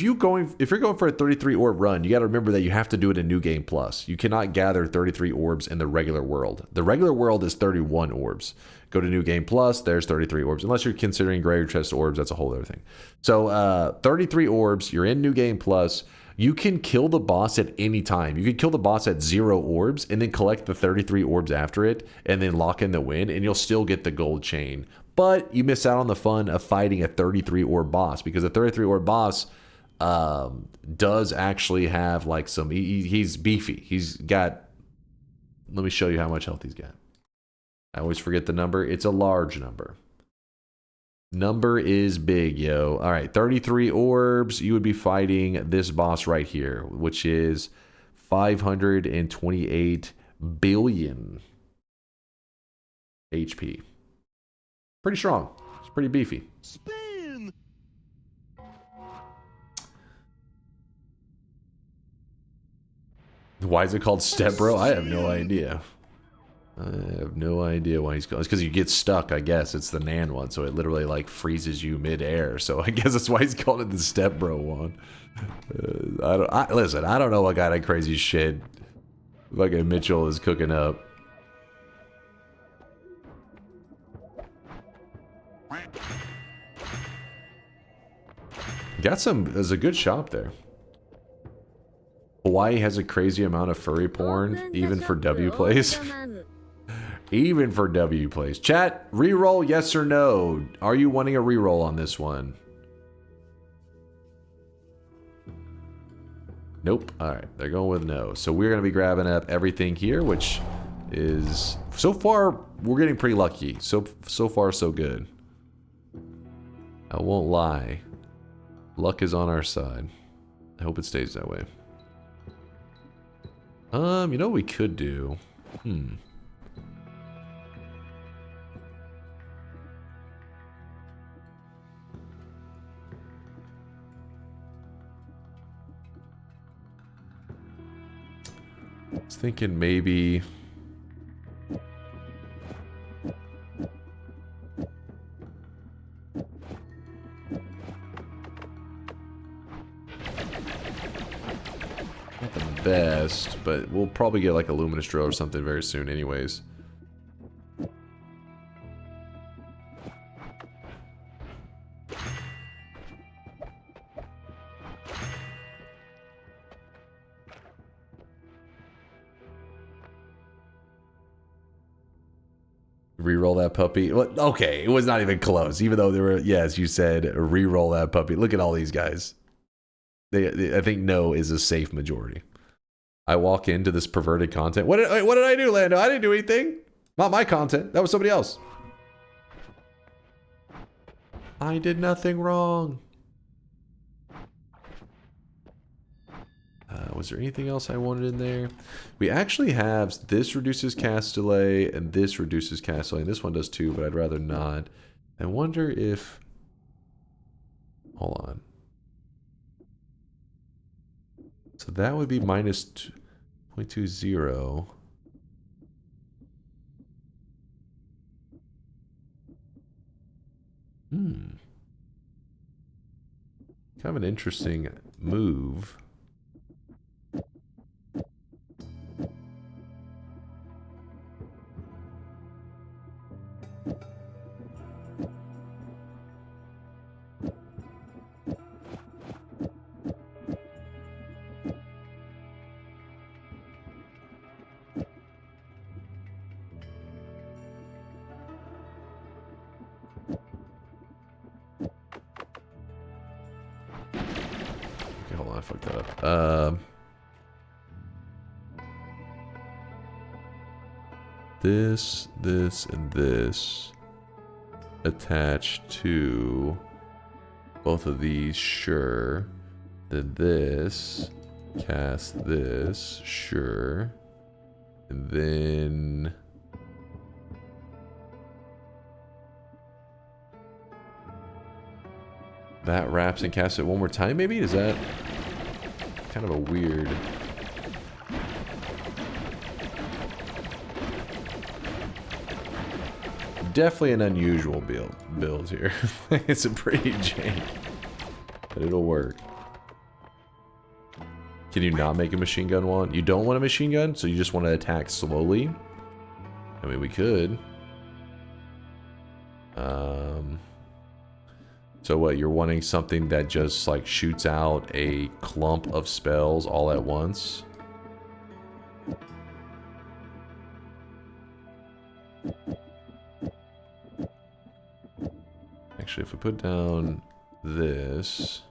you're going for a 33 orb run, you got to remember that you have to do it in New Game Plus. You cannot gather 33 orbs in the regular world. The regular world is 31 orbs. Go to New Game Plus, there's 33 orbs. Unless you're considering Greater Chest orbs, that's a whole other thing. So 33 orbs, you're in New Game Plus. You can kill the boss at any time. You can kill the boss at 0 orbs and then collect the 33 orbs after it and then lock in the win, and you'll still get the gold chain. But you miss out on the fun of fighting a 33 orb boss, because a 33 orb boss does actually have like some. He's beefy. He's got. Let me show you how much health he's got. I always forget the number. It's a large number. Number is big, yo. All right, 33 orbs. You would be fighting this boss right here, which is 528 billion HP. Pretty strong. It's pretty beefy. Spin. Why is it called Step Bro? I have no idea. I have no idea why he's called. It's because you get stuck, I guess. It's the Nan one, so it literally like freezes you mid-air. So I guess that's why he's called it the Step Bro one. Listen, I don't know what kind of crazy shit fucking Mitchell is cooking up. There's a good shop there. Hawaii has a crazy amount of furry porn, even for W plays. Even for W plays. Chat, reroll, yes or no? Are you wanting a reroll on this one? Nope. All right, they're going with no. So we're going to be grabbing up everything here, which is... So far, we're getting pretty lucky. So far, so good. I won't lie. Luck is on our side. I hope it stays that way. You know what we could do? I was thinking maybe... Not the best, but we'll probably get like a luminous drill or something very soon anyways. Reroll that puppy. Well, okay, it was not even close. Even though there were, yes, you said reroll that puppy. Look at all these guys. I think no is a safe majority. I walk into this perverted content. What did I do, Lando? I didn't do anything. Not my content. That was somebody else. I did nothing wrong. Was there anything else I wanted in there? We actually have this reduces cast delay and this reduces cast delay. And this one does too, but I'd rather not. I wonder if... Hold on. So that would be minus 0.20. Kind of an interesting move. I fucked that up. This, and this attached to both of these, sure. Then this, cast this, sure. And then... that wraps and casts it one more time, maybe? Is that... kind of a weird... Definitely an unusual build here. It's a pretty jank, but it'll work. Can you not make a machine gun one? You don't want a machine gun, so you just want to attack slowly? I mean, we could. So what, you're wanting something that just like shoots out a clump of spells all at once? Actually, if we put down this,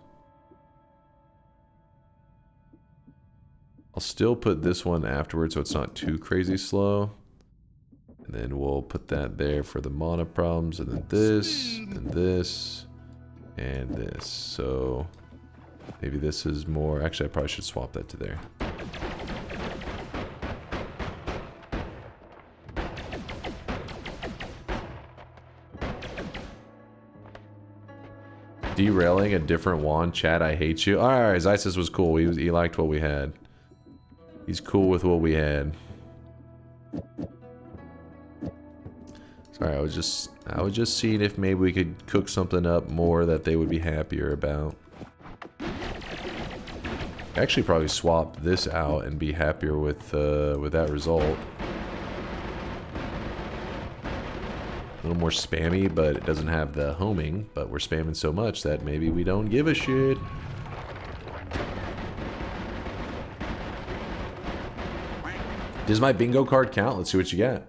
I'll still put this one afterwards so it's not too crazy slow. And then we'll put that there for the mana problems, and then this, and this. And this, so maybe this is more, actually I probably should swap that to there. Derailing a different wand, chat, I hate you. Alright, Isis was cool, he liked what we had. He's cool with what we had. Sorry, I was just seeing if maybe we could cook something up more that they would be happier about. Actually, probably swap this out and be happier with that result. A little more spammy, but it doesn't have the homing. But we're spamming so much that maybe we don't give a shit. Does my bingo card count? Let's see what you got.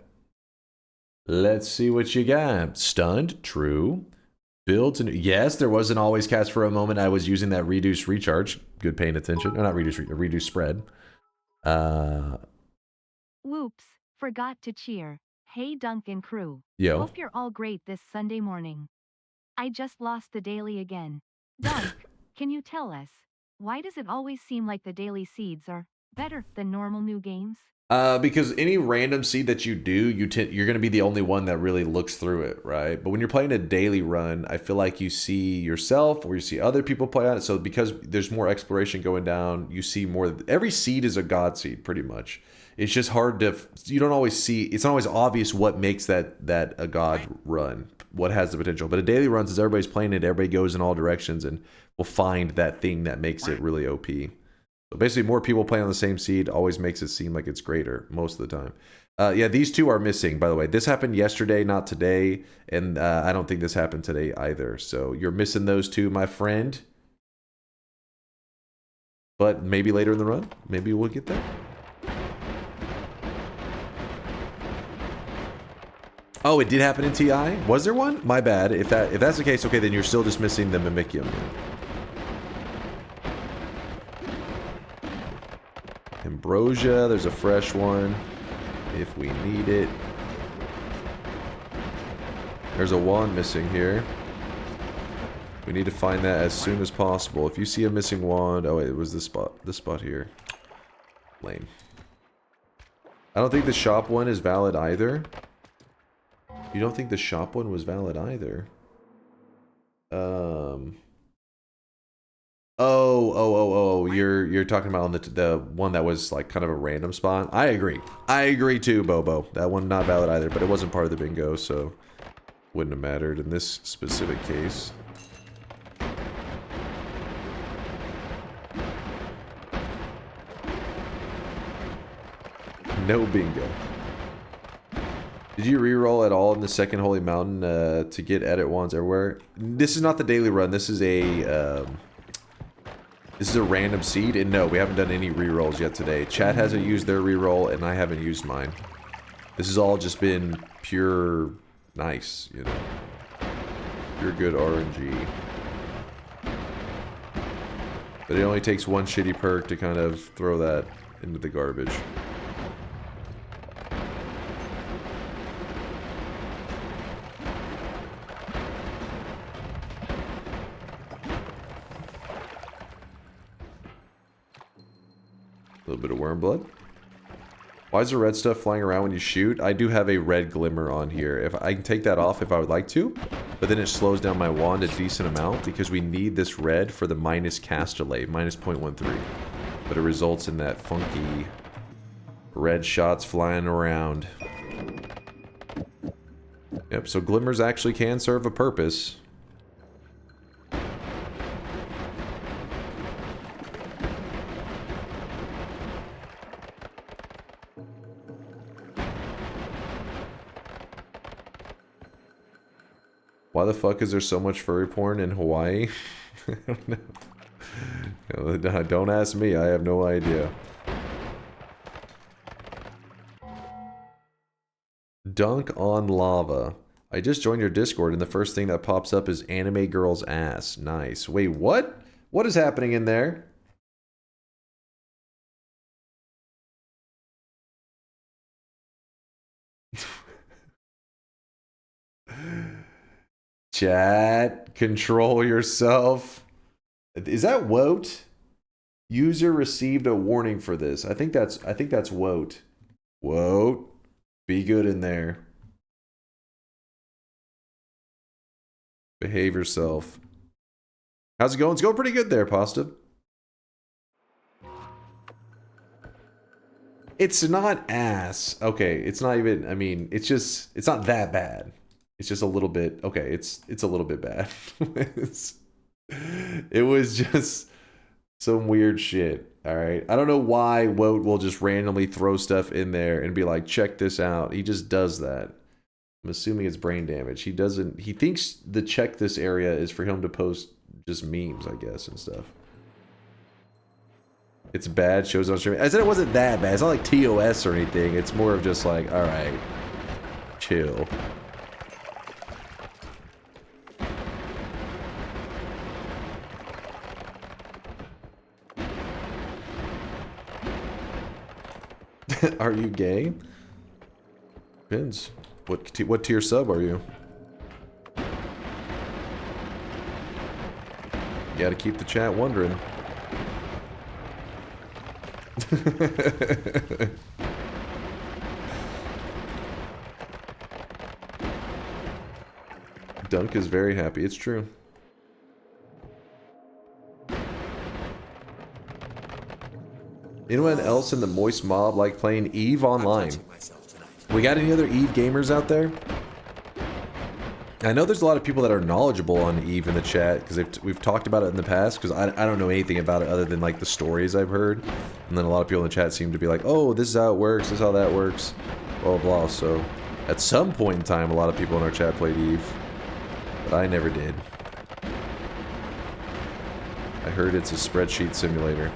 Let's see what you got. Stunned, true. Built and yes, there was an always cast for a moment. I was using that reduce recharge. Good paying attention. Or not reduce, reduce spread. Whoops, forgot to cheer. Hey Dunk and crew. Yo. Hope you're all great this Sunday morning. I just lost the daily again. Dunk, can you tell us, why does it always seem like the daily seeds are better than normal new games? Because any random seed that you do, you're going to be the only one that really looks through it, right? But when you're playing a daily run, I feel like you see yourself or you see other people play on it. So because there's more exploration going down, you see more. Every seed is a god seed, pretty much. It's just hard to. You don't always see. It's not always obvious what makes that a god run, what has the potential. But a daily run, since everybody's playing it, everybody goes in all directions and will find that thing that makes it really OP. So basically, more people playing on the same seed always makes it seem like it's greater most of the time. Yeah, these two are missing, by the way. This happened yesterday, not today. And I don't think this happened today either. So you're missing those two, my friend. But maybe later in the run, maybe we'll get there. Oh, it did happen in TI? Was there one? My bad. If that's the case, okay, then you're still just missing the Mimicium. Ambrosia, there's a fresh one if we need it. There's a wand missing here. We need to find that as soon as possible. If you see a missing wand, oh wait, it was this spot here. Lame. I don't think the shop one is valid either. You don't think the shop one was valid either? Oh, you're talking about on the one that was like kind of a random spot. I agree too, Bobo. That one not valid either, but it wasn't part of the bingo, so wouldn't have mattered in this specific case. No bingo. Did you reroll at all in the second Holy Mountain to get edit wands everywhere? This is not the daily run. This is a random seed, and no, we haven't done any rerolls yet today. Chat hasn't used their reroll, and I haven't used mine. This has all just been pure nice, you know. Pure good RNG. But it only takes one shitty perk to kind of throw that into the garbage. A little bit of worm blood. Why is the red stuff flying around when you shoot? I do have a red glimmer on here. If I can take that off if I would like to, but then it slows down my wand a decent amount because we need this red for the minus cast delay, minus 0.13. But it results in that funky red shots flying around. Yep, so glimmers actually can serve a purpose. Why the fuck is there so much furry porn in Hawaii? I don't know. Don't ask me, I have no idea. Dunk on lava. I just joined your Discord and the first thing that pops up is anime girl's ass. Nice. Wait, what? What is happening in there? Chat, control yourself. Is that Woat? User received a warning for this. I think that's Woat. Woat, be good in there. Behave yourself. How's it going? It's going pretty good there, Pasta. It's not ass. Okay, it's not even, I mean, it's not that bad. It's just a little bit, okay, it's a little bit bad. It was just some weird shit, alright? I don't know why Woat will just randomly throw stuff in there and be like, check this out. He just does that. I'm assuming it's brain damage. He thinks the check this area is for him to post just memes, I guess, and stuff. It's bad, shows on stream. I said it wasn't that bad. It's not like TOS or anything. It's more of just like, alright, chill. Are you gay? Depends. What tier sub are you? You gotta keep the chat wondering. Dunk is very happy. It's true. Anyone else in the moist mob like playing Eve online? We got any other Eve gamers out there? I know there's a lot of people that are knowledgeable on Eve in the chat because we've talked about it in the past, because I don't know anything about it other than like the stories I've heard. And then a lot of people in the chat seem to be like, oh, this is how it works, this is how that works, blah, blah, blah. So at some point in time, a lot of people in our chat played Eve, but I never did. I heard it's a spreadsheet simulator.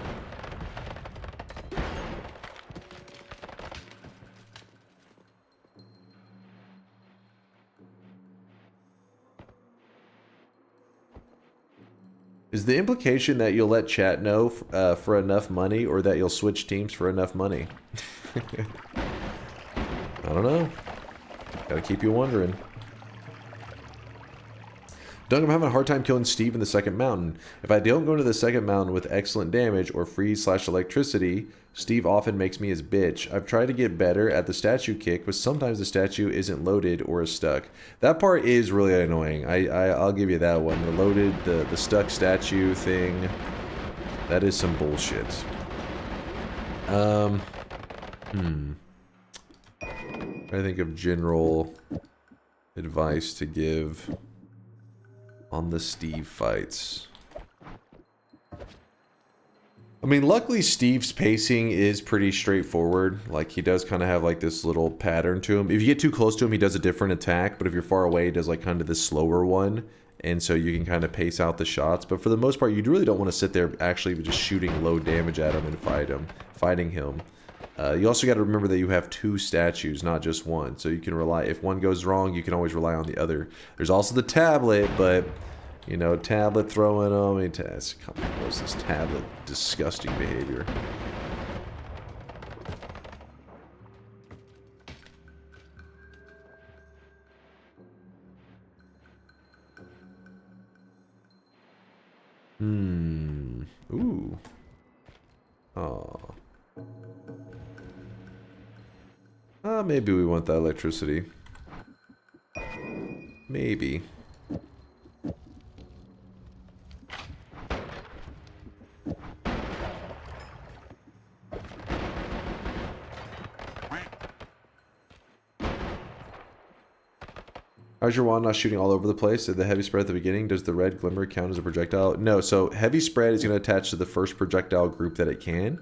Is the implication that you'll let chat know for enough money, or that you'll switch teams for enough money? I don't know. Gotta keep you wondering. Doug, I'm having a hard time killing Steve in the second mountain. If I don't go to the second mountain with excellent damage or freeze/electricity, Steve often makes me his bitch. I've tried to get better at the statue kick, but sometimes the statue isn't loaded or is stuck. That part is really annoying. I'll give you that one. The loaded, the stuck statue thing, that is some bullshit. I think of general advice to give on the Steve fights. I mean, luckily Steve's pacing is pretty straightforward. Like, he does kind of have like this little pattern to him. If you get too close to him, he does a different attack, but if you're far away, he does like kind of this slower one, and so you can kind of pace out the shots. But for the most part, you really don't want to sit there actually just shooting low damage at him and fighting him. You also got to remember that you have two statues, not just one. So you can rely, if one goes wrong, you can always rely on the other. There's also the tablet, but, you know, tablet throwing them. I mean, come on, what's this tablet? Disgusting behavior. Ooh. Aw. Maybe we want that electricity. Maybe. How's your wand not shooting all over the place? Did the heavy spread at the beginning? Does the red glimmer count as a projectile? No, so heavy spread is going to attach to the first projectile group that it can.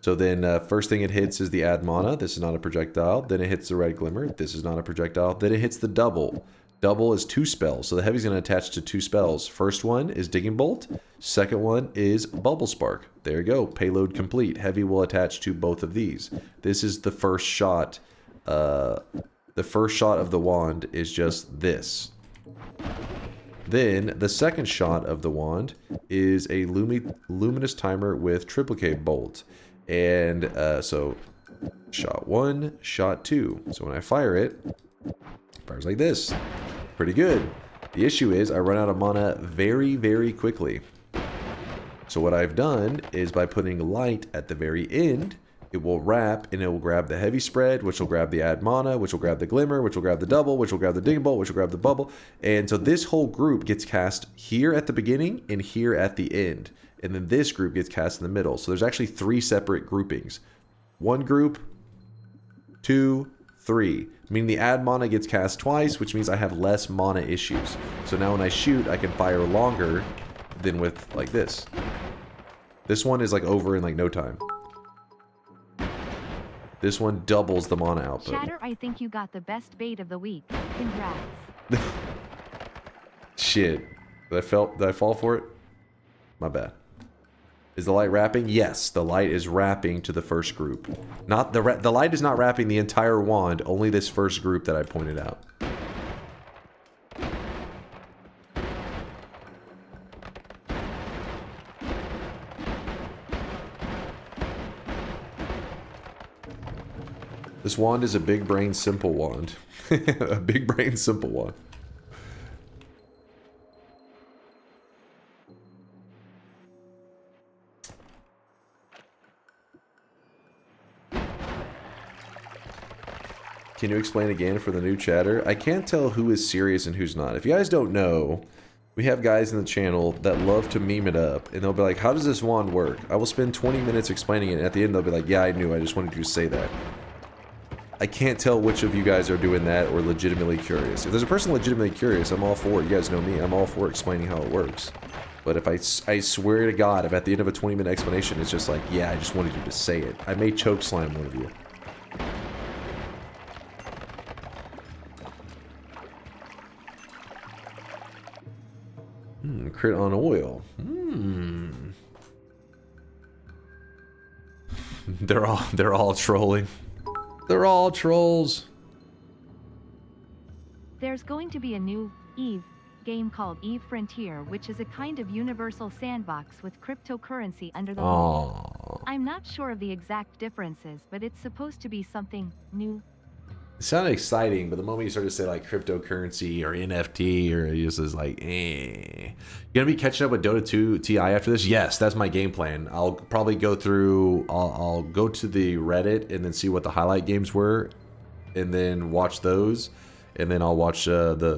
So then first thing it hits is the add mana. This is not a projectile. Then it hits the red glimmer. This is not a projectile. Then it hits the double. Double is 2 spells. So the heavy's going to attach to 2 spells. First one is Digging Bolt. Second one is Bubble Spark. There you go. Payload complete. Heavy will attach to both of these. This is the first shot. The first shot of the wand is just this. Then the second shot of the wand is a luminous timer with triplicate bolt. And so shot 1, shot 2. So when I fire it, it fires like this. Pretty good. The issue is I run out of mana very, very quickly. So what I've done is by putting light at the very end, it will wrap and it will grab the heavy spread, which will grab the add mana, which will grab the glimmer, which will grab the double, which will grab the digging bolt, which will grab the bubble. And so this whole group gets cast here at the beginning and here at the end. And then this group gets cast in the middle. So there's actually 3 separate groupings. 1 group, 2, 3. Meaning the add mana gets cast twice, which means I have less mana issues. So now when I shoot, I can fire longer than with like this. This one is like over in like no time. This one doubles the mana output. Chatter, I think you got the best bait of the week. Congrats. Shit. Did I fall for it? My bad. Is the light wrapping? Yes, the light is wrapping to the first group. Not the light is not wrapping the entire wand, only this first group that I pointed out. This wand is a big brain simple wand. A big brain simple wand. Can you explain again for the new chatter? I can't tell who is serious and who's not. If you guys don't know, we have guys in the channel that love to meme it up, and they'll be like, how does this wand work? I will spend 20 minutes explaining it, and at the end they'll be like, yeah, I knew, I just wanted you to say that. I can't tell which of you guys are doing that or legitimately curious. If there's a person legitimately curious, I'm all for it. You guys know me, I'm all for explaining how it works. But if I swear to God, if at the end of a 20-minute explanation it's just like, yeah, I just wanted you to say it, I may choke slam one of you. Crit on oil. They're all trolling. They're all trolls. There's going to be a new EVE game called EVE Frontier, which is a kind of universal sandbox with cryptocurrency under the hood. I'm not sure of the exact differences, but it's supposed to be something new. It sounded exciting, but the moment you start to say like cryptocurrency or NFT or it just is like, eh. You gonna be catching up with Dota 2 TI after this? Yes, that's my game plan. I'll probably go through, I'll go to the Reddit and then see what the highlight games were and then watch those. And then I'll watch I'll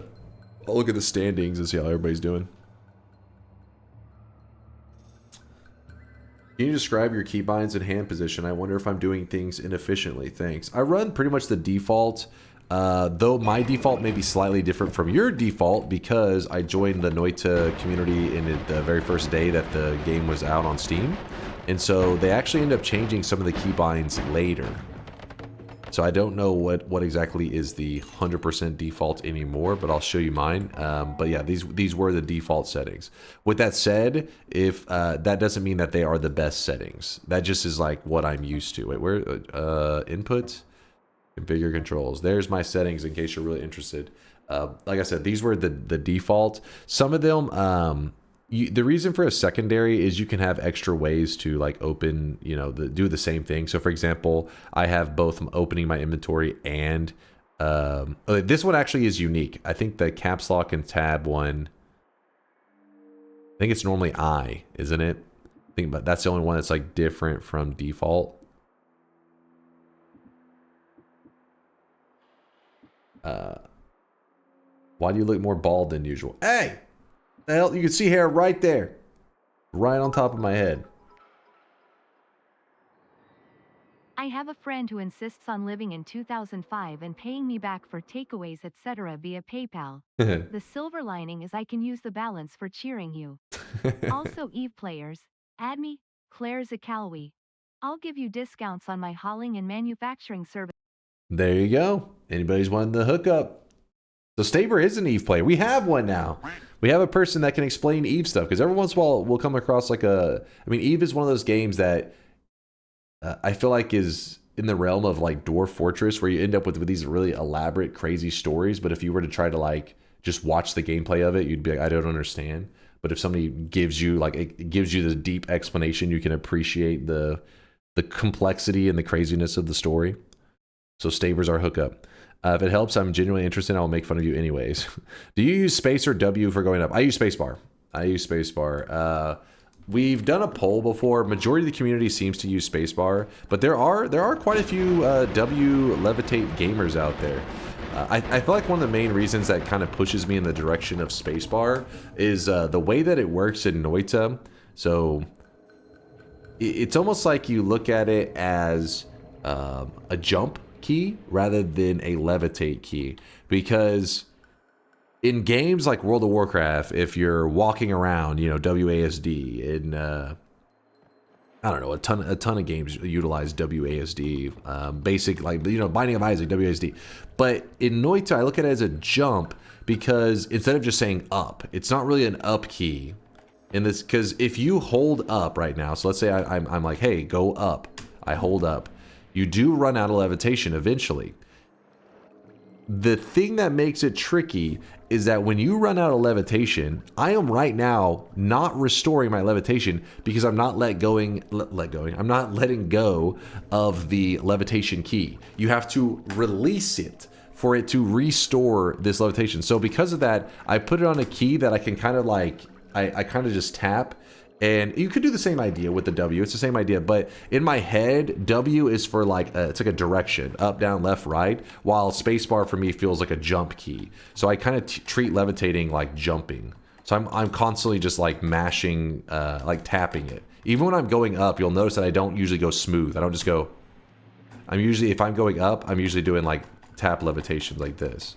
look at the standings and see how everybody's doing. Can you describe your keybinds and hand position? I wonder if I'm doing things inefficiently. Thanks. I run pretty much the default, though my default may be slightly different from your default because I joined the Noita community in the very first day that the game was out on Steam. And so they actually end up changing some of the keybinds later. So I don't know what exactly is the 100% default anymore, but I'll show you mine. But yeah, these were the default settings. With that said, if that doesn't mean that they are the best settings. That just is like what I'm used to. Wait, where input, configure controls. There's my settings in case you're really interested. Like I said, these were the default. Some of them. The reason for a secondary is you can have extra ways to like open, you know, do the same thing. So for example, I have both opening my inventory and this one actually is unique. I think the caps lock and tab one, I think it's normally I, isn't it? Think about that's the only one that's like different from default. Why do you look more bald than usual? Hey! The hell, you can see hair right there, right on top of my head. I have a friend who insists on living in 2005 and paying me back for takeaways, etc. via PayPal. The silver lining is I can use the balance for cheering you. Also, EVE players, add me, Claire Zakalowi. I'll give you discounts on my hauling and manufacturing service. There you go. Anybody's wanting the hookup. So Staber is an EVE player. We have one now. We have a person that can explain EVE stuff, because every once in a while we'll come across like I mean, EVE is one of those games that I feel like is in the realm of like Dwarf Fortress, where you end up with these really elaborate, crazy stories. But if you were to try to like just watch the gameplay of it, you'd be like, I don't understand. But if somebody gives you like, it gives you the deep explanation, you can appreciate the complexity and the craziness of the story. So Staber's our hookup. If it helps, I'm genuinely interested. I'll make fun of you anyways. Do you use space or W for going up? I use spacebar. We've done a poll before. Majority of the community seems to use spacebar, but there are quite a few W levitate gamers out there. I feel like one of the main reasons that kind of pushes me in the direction of spacebar is the way that it works in Noita. So it's almost like you look at it as a jump key rather than a levitate key, because in games like World of Warcraft, if you're walking around, you know, WASD, and I don't know, a ton of games utilize WASD, basic, like, you know, Binding of Isaac, WASD. But in Noita, I look at it as a jump, because instead of just saying up, it's not really an up key in this, because if you hold up right now, so let's say I'm like, hey, go up, I hold up. You do run out of levitation eventually. The thing that makes it tricky is that when you run out of levitation, I am right now not restoring my levitation because I'm not I'm not letting go of the levitation key. You have to release it for it to restore this levitation. So because of that, I put it on a key that I can kind of like, I kind of just tap. And you could do the same idea with the W. It's the same idea, but in my head, W is for like it's like a direction, up, down, left, right, while spacebar for me feels like a jump key. So I kind of treat levitating like jumping. So I'm constantly just like mashing, like tapping it. Even when I'm going up, you'll notice that I don't usually go smooth. I don't just go. If I'm going up, I'm usually doing like tap levitation like this.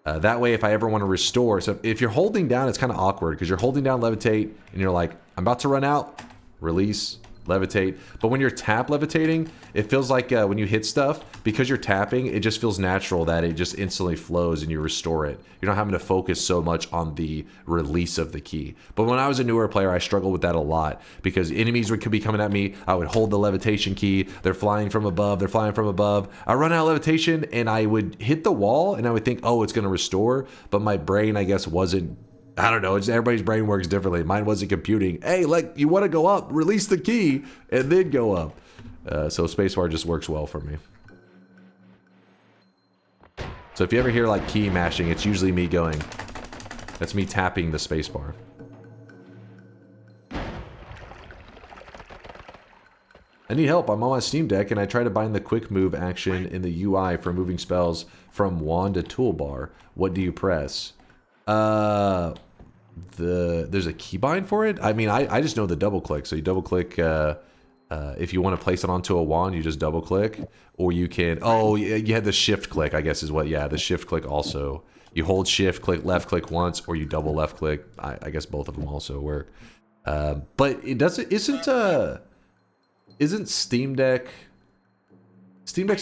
That way, if I ever want to restore, so if you're holding down, it's kind of awkward because you're holding down levitate and you're like, I'm about to run out, release, levitate. But when you're tap levitating, it feels like when you hit stuff, because you're tapping, it just feels natural that it just instantly flows and you restore it. You're not having to focus so much on the release of the key. But when I was a newer player, I struggled with that a lot because enemies could be coming at me. I would hold the levitation key. They're flying from above. They're flying from above. I run out of levitation and I would hit the wall and I would think, oh, it's going to restore. But my brain, I guess, wasn't. I don't know. It's, everybody's brain works differently. Mine wasn't computing. Hey, like you want to go up, release the key, and then go up. So spacebar just works well for me. So if you ever hear like key mashing, it's usually me going. That's me tapping the spacebar. I need help. I'm on my Steam Deck and I try to bind the quick move action in the UI for moving spells from wand to toolbar. What do you press? There's a keybind for it? I mean, I just know the double click. So you double click, if you want to place it onto a wand, you just double click. Or you can, oh, you had the shift click, I guess is what, yeah, the shift click also. You hold shift, click, left click once, or you double left click. I guess both of them also work. But it doesn't, isn't Steam Deck's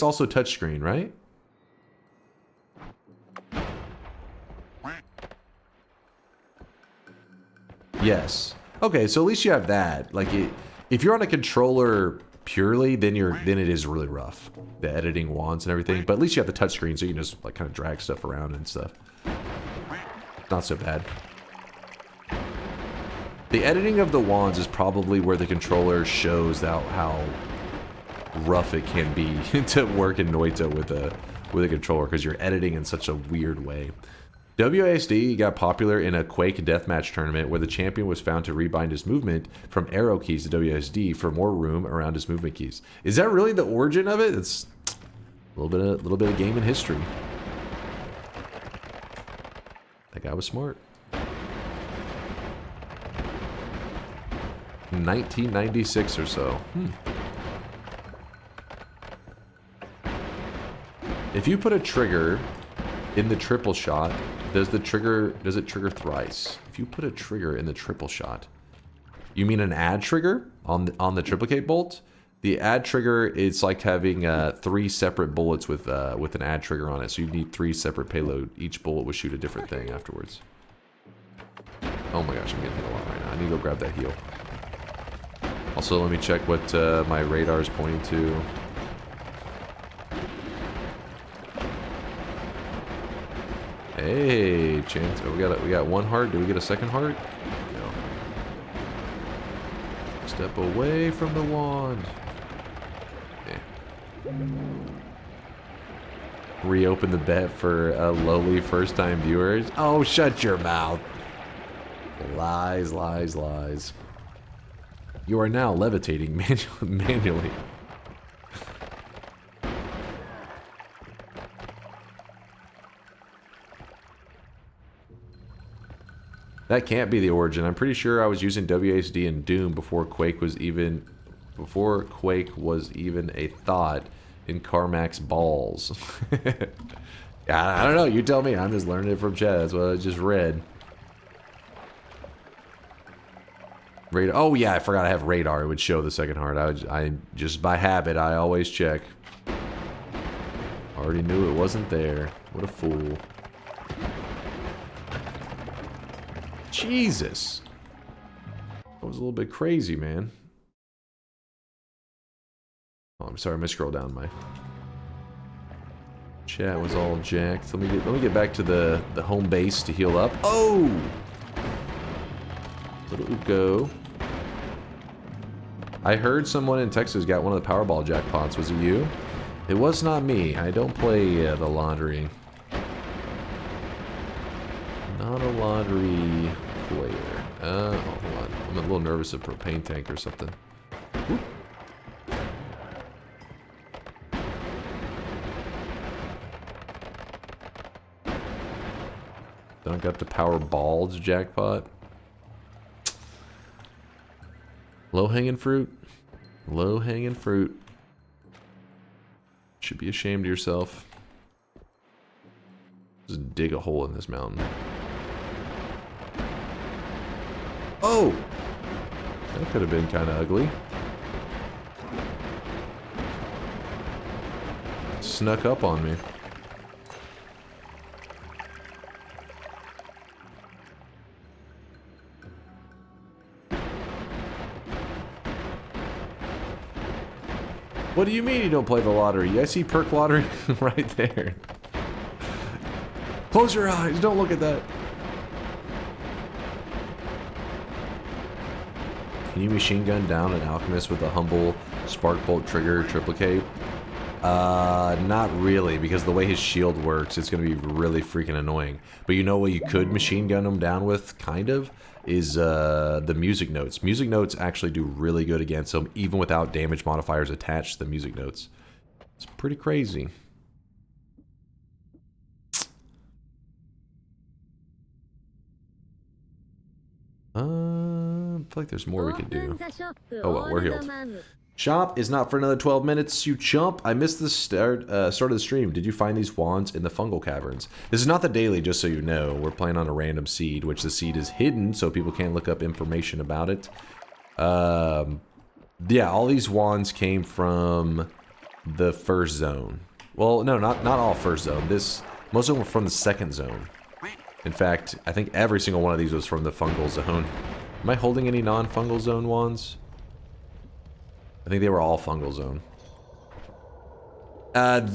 also touchscreen, right? Yes. Okay, so at least you have that. Like, if you're on a controller purely, then it is really rough. The editing wands and everything. But at least you have the touchscreen, so you can just like kind of drag stuff around and stuff. Not so bad. The editing of the wands is probably where the controller shows how rough it can be to work in Noita with a controller because you're editing in such a weird way. WASD got popular in a Quake deathmatch tournament where the champion was found to rebind his movement from arrow keys to WASD for more room around his movement keys. Is that really the origin of it? It's a little bit of gaming history. That guy was smart. 1996 or so. If you put a trigger in the triple shot, does it trigger thrice? If you put a trigger in the triple shot, you mean an add trigger on the triplicate bolt? The add trigger is like having 3 separate bullets with an add trigger on it, so you need 3 separate payload. Each bullet will shoot a different thing afterwards. Oh my gosh, I'm getting hit a lot right now. I need to go grab that heal. Also, let me check what my radar is pointing to. Hey, chance. Oh, we got 1 heart. Do we get a second heart? No. Step away from the wand. Yeah. Reopen the bet for lowly first-time viewers. Oh, shut your mouth. Lies, lies, lies. You are now levitating manually. That can't be the origin. I'm pretty sure I was using WASD in Doom before Quake was even a thought in Carmack's balls. I don't know. You tell me. I'm just learning it from chat. That's what I just read. Radar. Oh yeah, I forgot I have radar. It would show the second heart. I just by habit I always check. Already knew it wasn't there. What a fool. Jesus. That was a little bit crazy, man. Oh, I'm sorry. I'm gonna scroll down my. Chat was all jacked. Let me get back to the home base to heal up. Oh! Little Uko. I heard someone in Texas got one of the Powerball jackpots. Was it you? It was not me. I don't play the lottery. Not a lottery player. Oh, hold on. I'm a little nervous of propane tank or something. Oop. Dunk got the Powerball's jackpot. Low-hanging fruit. Low-hanging fruit. Should be ashamed of yourself. Just dig a hole in this mountain. Oh! That could have been kind of ugly. Snuck up on me. What do you mean you don't play the lottery? I see Perk Lottery right there. Close your eyes. Don't look at that. Can you machine gun down an alchemist with a humble spark bolt trigger triplicate? Not really, because the way his shield works, it's going to be really freaking annoying. But you know what you could machine gun him down with, kind of, is the music notes. Music notes actually do really good against him, even without damage modifiers attached to the music notes. It's pretty crazy. I feel like there's more we could do. Oh well, we're healed. Shop is not for another 12 minutes, you chump. I missed the start of the stream. Did you find these wands in the fungal caverns? This is not the daily, just so you know. We're playing on a random seed, which the seed is hidden, so people can't look up information about it. Yeah, all these wands came from the first zone. Well, no, not all first zone. Most of them were from the second zone. In fact, I think every single one of these was from the fungal zone. Am I holding any non-fungal zone wands? I think they were all fungal zone.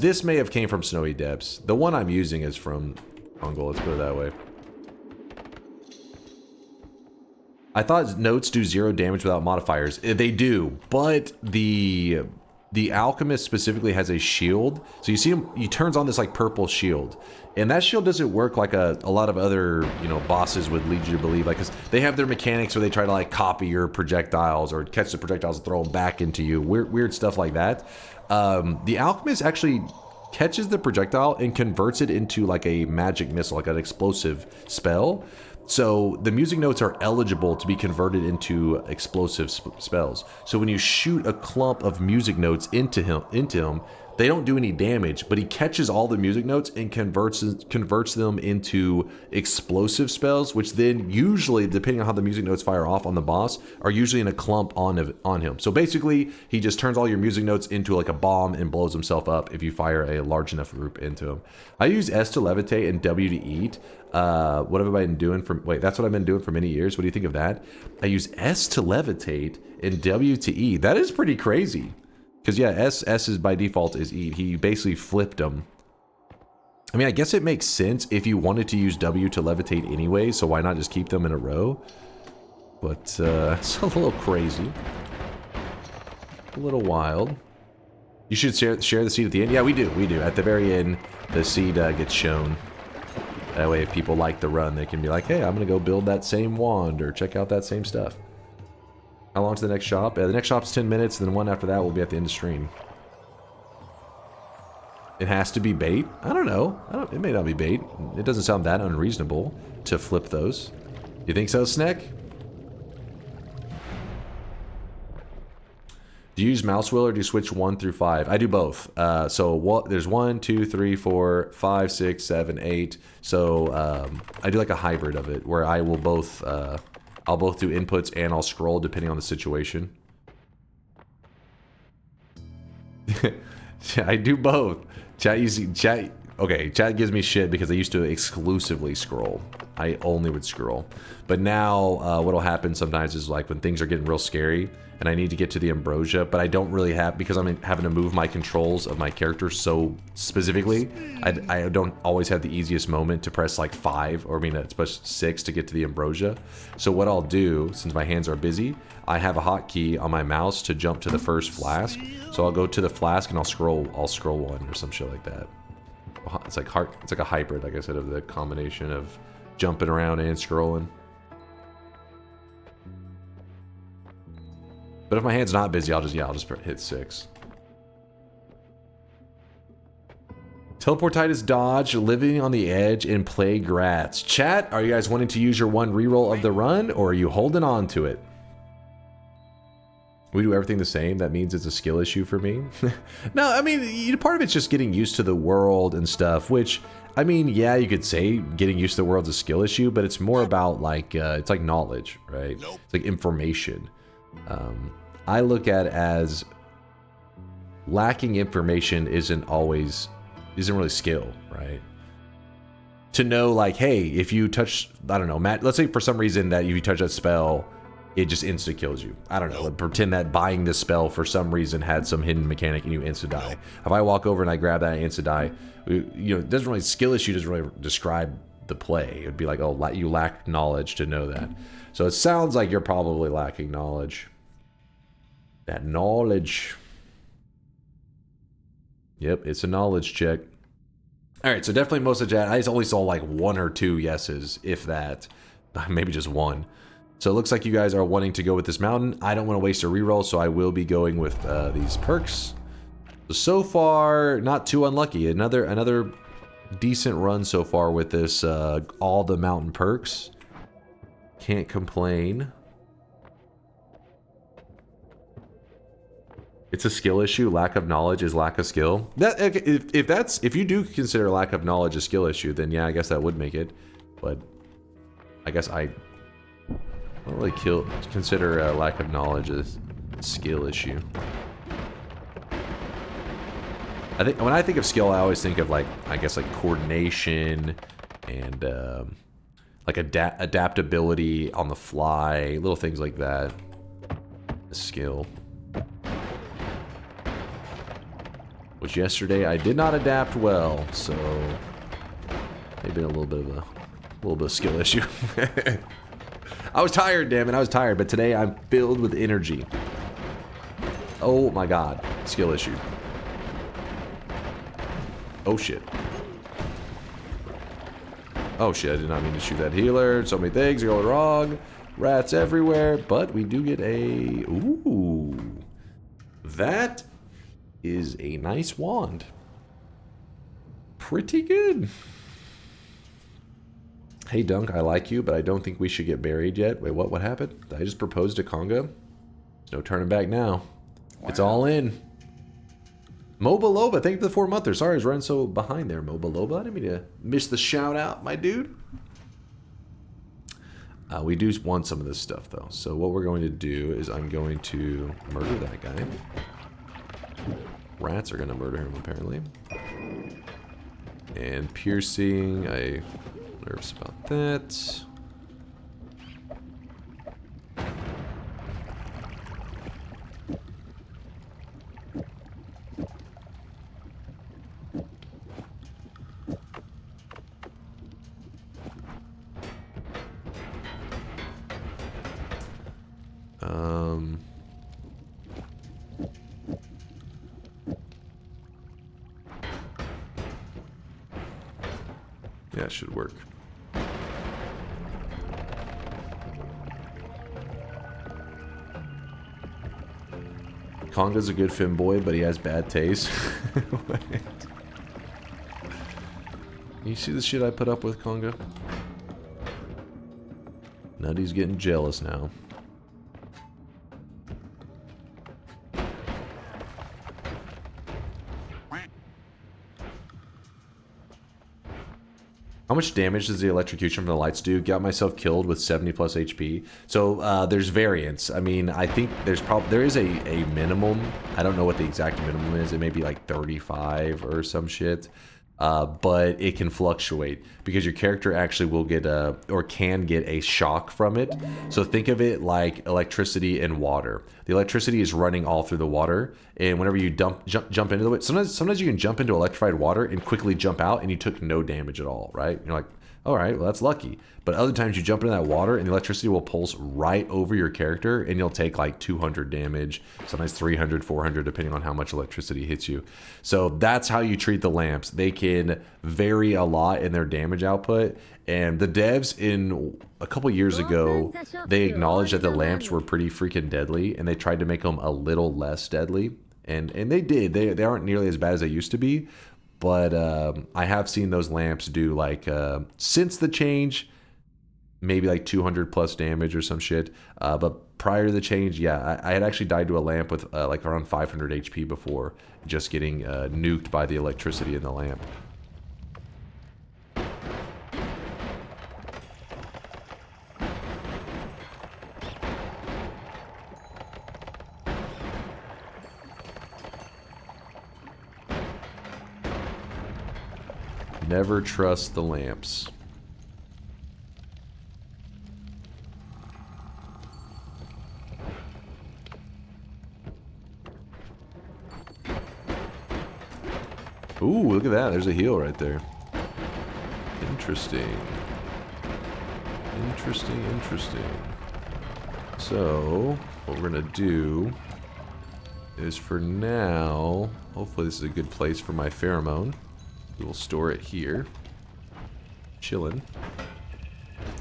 This may have came from Snowy Depths. The one I'm using is from fungal, let's put it that way. I thought notes do 0 damage without modifiers. They do, but the alchemist specifically has a shield. So you see him, he turns on this like purple shield. And that shield doesn't work like a lot of other, you know, bosses would lead you to believe. Like, 'cause they have their mechanics where they try to like copy your projectiles or catch the projectiles and throw them back into you. Weird stuff like that. The alchemist actually catches the projectile and converts it into like a magic missile, like an explosive spell. So the music notes are eligible to be converted into explosive spells. So when you shoot a clump of music notes into him, they don't do any damage, but he catches all the music notes and converts them into explosive spells, which then usually, depending on how the music notes fire off on the boss, are usually in a clump on him. So basically, he just turns all your music notes into like a bomb and blows himself up if you fire a large enough group into him. I use S to levitate and W to eat. What have I been doing for... Wait, that's what I've been doing for many years. What do you think of that? I use S to levitate and W to E. That is pretty crazy. Because, yeah, S is by default is E. He basically flipped them. I mean, I guess it makes sense if you wanted to use W to levitate anyway, so why not just keep them in a row? But, it's a little crazy. A little wild. You should share the seed at the end? Yeah, we do. We do. At the very end, the seed gets shown. That way, if people like the run, they can be like, hey, I'm going to go build that same wand or check out that same stuff. How long's the next shop? The next shop's 10 minutes, then one after that will be at the end of stream. It has to be bait? I don't know. It may not be bait. It doesn't sound that unreasonable to flip those. You think so, Sneck? Do you use mouse wheel or do you switch 1 through 5? I do both. There's 1, 2, 3, 4, 5, 6, 7, 8. So I do like a hybrid of it where I will both... I'll both do inputs and I'll scroll depending on the situation. I do both. Chat, okay, chat gives me shit because I used to exclusively scroll. I only would scroll. But now what'll happen sometimes is like when things are getting real scary and I need to get to the ambrosia, but I don't really have, because I'm having to move my controls of my character so specifically, I don't always have the easiest moment to press like 5, or I mean, press 6 to get to the ambrosia. So what I'll do, since my hands are busy, I have a hotkey on my mouse to jump to the first flask. So I'll go to the flask and I'll scroll 1 or some shit like that. It's like a hybrid, like I said, of the combination of jumping around and scrolling. But if my hand's not busy, I'll just hit 6. Teleportitis dodge, living on the edge, and play grats. Chat, are you guys wanting to use your 1 reroll of the run, or are you holding on to it? We do everything the same. That means it's a skill issue for me. No, I mean, part of it's just getting used to the world and stuff, which, I mean, yeah, you could say getting used to the world's a skill issue, but it's more about like, it's like knowledge, right? It's like information. I look at it as lacking information isn't really skill, right? To know like, hey, if you touch, I don't know, Matt, let's say for some reason that if you touch that spell, it just insta kills you. I don't know. Pretend that buying this spell for some reason had some hidden mechanic and you insta die. If I walk over and I grab that and insta die, you know, it doesn't really, skill issue doesn't really describe the play. It would be like, oh, you lack knowledge to know that. So it sounds like you're probably lacking knowledge. That knowledge. Yep, it's a knowledge check. All right, so definitely most of the chat. I only saw like 1 or 2 yeses, if that. Maybe just 1. So it looks like you guys are wanting to go with this mountain. I don't want to waste a reroll, so I will be going with these perks. So far, not too unlucky. Another decent run so far with this all the mountain perks. Can't complain. It's a skill issue. Lack of knowledge is lack of skill. That if you do consider lack of knowledge a skill issue, then yeah, I guess that would make it. But I guess I don't really consider lack of knowledge a skill issue. I think when I think of skill, I always think of like, I guess like coordination and like adaptability on the fly, little things like that. A skill. Which yesterday I did not adapt well, so maybe a little bit of skill issue. I was tired, damn it, I was tired, but today I'm filled with energy. Oh my god, skill issue. Oh shit. Oh shit, I did not mean to shoot that healer. So many things are going wrong. Rats everywhere, but we do get a... Ooh. That is a nice wand. Pretty good. Hey Dunk, I like you, but I don't think we should get buried yet. Wait, what happened? Did I just propose to Conga? There's no turning back now. Wow. It's all in. Moba Loba, thank you for the 4 monthers. Sorry I was running so behind there, Moba Loba. I didn't mean to miss the shout out, my dude. We do want some of this stuff though. So what we're going to do is I'm going to murder that guy. Rats are going to murder him apparently. And piercing, I'm nervous about that. Yeah, it should work. Conga's a good femboy, but he has bad taste. You see the shit I put up with, Conga? Nutty's getting jealous now. How much damage does the electrocution from the lights do? Got myself killed with 70 plus HP. So there's variance. I mean, I think there is a minimum. I don't know what the exact minimum is. It may be like 35 or some shit. but it can fluctuate because your character actually will get or can get a shock from it. So think of it like electricity and water. The electricity is running all through the water, and whenever you jump into it, sometimes you can jump into electrified water and quickly jump out, and you took no damage at all, right? You're like, all right, well, that's lucky. But other times you jump into that water and the electricity will pulse right over your character and you'll take like 200 damage, sometimes 300, 400, depending on how much electricity hits you. So that's how you treat the lamps. They can vary a lot in their damage output. And the devs in a couple years ago, they acknowledged that the lamps were pretty freaking deadly and they tried to make them a little less deadly. And they did. They aren't nearly as bad as they used to be. But I have seen those lamps do like, since the change, maybe like 200 plus damage or some shit. But prior to the change, yeah, I had actually died to a lamp with like around 500 HP before, just getting nuked by the electricity in the lamp. Never trust the lamps. Ooh, look at that. There's a heal right there. Interesting. Interesting. So, what we're going to do is for now, hopefully this is a good place for my pheromone. We will store it here. Chillin'.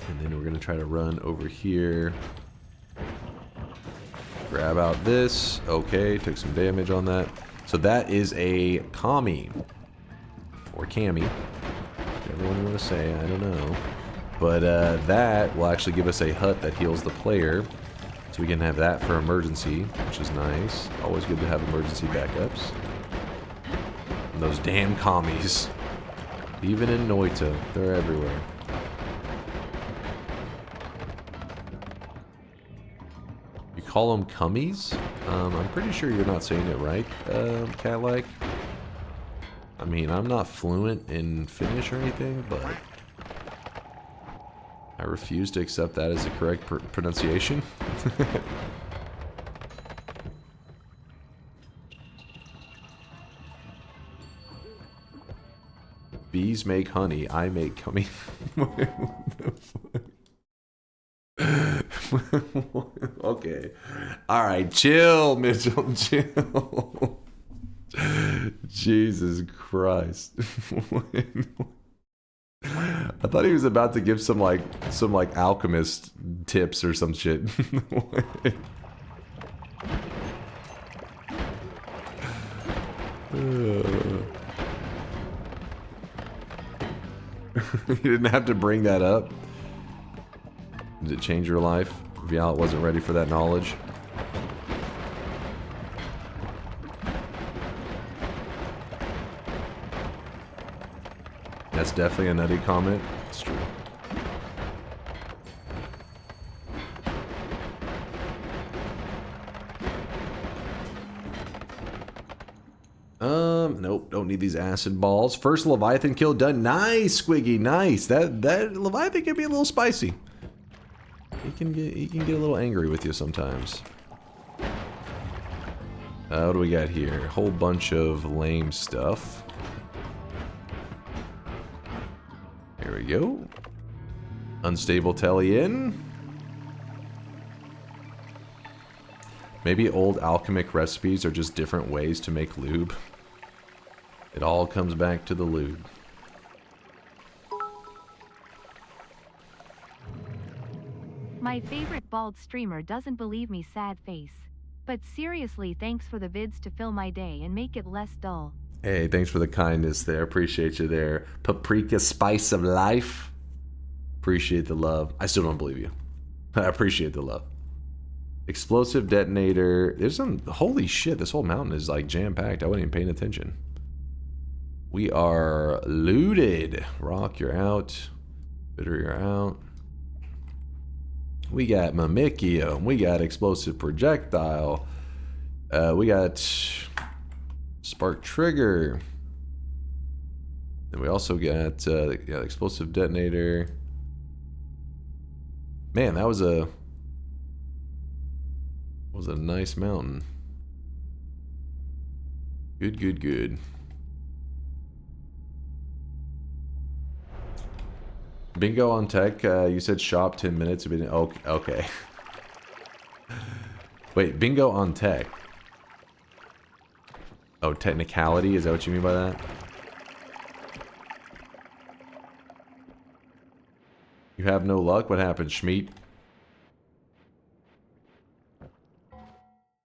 And then we're going to try to run over here. Grab out this. Okay, took some damage on that. So that is a Kami. Or Cami. Whatever one you want to say, I don't know. But that will actually give us a hut that heals the player. So we can have that for emergency, which is nice. Always good to have emergency backups. And those damn commies. Even in Noita, they're everywhere. You call them cummies? I'm pretty sure you're not saying it right, Cat-like. I mean, I'm not fluent in Finnish or anything, but I refuse to accept that as the correct pronunciation. Bees make honey, I make cummy. Okay. Alright, chill, Mitchell, chill. Jesus Christ. I thought he was about to give some alchemist tips or some shit. You didn't have to bring that up. Did it change your life? Vialet wasn't ready for that knowledge. That's definitely a nutty comment. It's true. Nope, don't need these acid balls. First Leviathan kill done. Nice, Squiggy, nice. That Leviathan can be a little spicy. He can get a little angry with you sometimes. What do we got here? A whole bunch of lame stuff. Here we go. Unstable telly in. Maybe old alchemic recipes are just different ways to make lube. It all comes back to the lube. My favorite bald streamer doesn't believe me, sad face. But seriously, thanks for the vids to fill my day and make it less dull. Hey, thanks for the kindness there. Appreciate you there. Paprika spice of life. Appreciate the love. I still don't believe you. I appreciate the love. Explosive detonator. There's some... Holy shit, this whole mountain is like jam-packed. I wasn't even paying attention. We are looted. Rock, you're out. Bitter, you're out. We got Mimikium. We got explosive projectile. We got spark trigger. Then we also got yeah, the explosive detonator. Man, that was a nice mountain. Good, good, good. Bingo on tech. You said shop 10 minutes. Oh, okay. Wait, bingo on tech. Oh, technicality? Is that what you mean by that? You have no luck? What happened, Schmeat?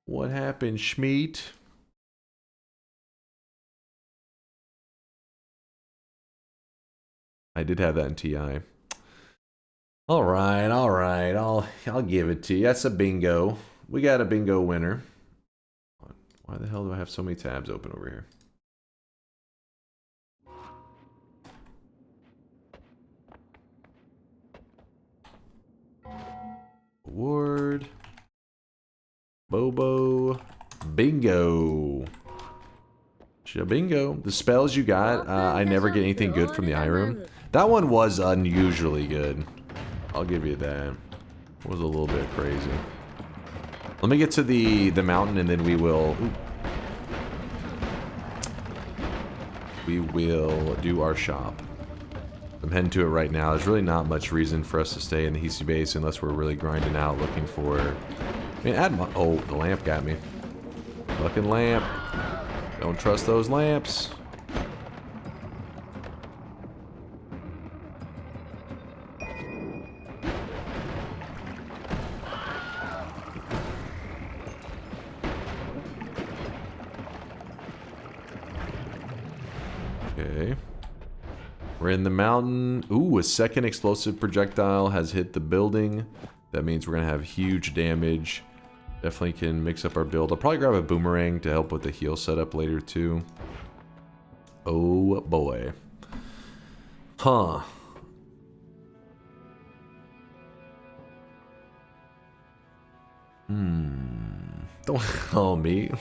What happened, Schmeat? I did have that in TI. All right. I'll give it to you. That's a bingo. We got a bingo winner. Why the hell do I have so many tabs open over here? Award. Bobo. Bingo. Bingo. The spells you got, I never get anything good from the eye room. That one was unusually good. I'll give you that. It was a little bit crazy. Let me get to the mountain and then we will... Ooh. We will do our shop. I'm heading to it right now. There's really not much reason for us to stay in the Hisi base unless we're really grinding out looking for... I mean, oh, the lamp got me. Fucking lamp. Don't trust those lamps. Okay. We're in the mountain. Ooh, a second explosive projectile has hit the building. That means we're going to have huge damage. Definitely can mix up our build. I'll probably grab a boomerang to help with the heal setup later too. Oh boy. Huh. Don't call me.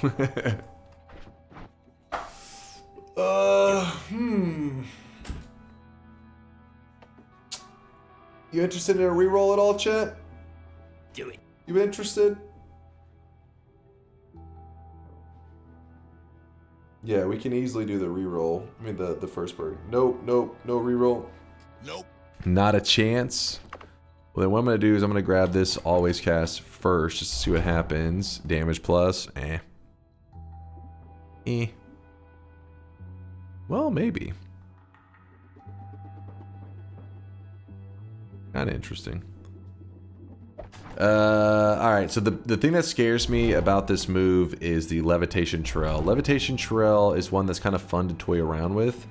You interested in a reroll at all, chat? Do it. You interested? Yeah, we can easily do the reroll. I mean, the first bird. Nope, no reroll. Nope. Not a chance. Well, then what I'm going to do is I'm going to grab this always cast first just to see what happens. Damage plus. Well, maybe. Kind of interesting. Alright, so the thing that scares me about this move is the Levitation Trail. Levitation Trail is one that's kind of fun to toy around with,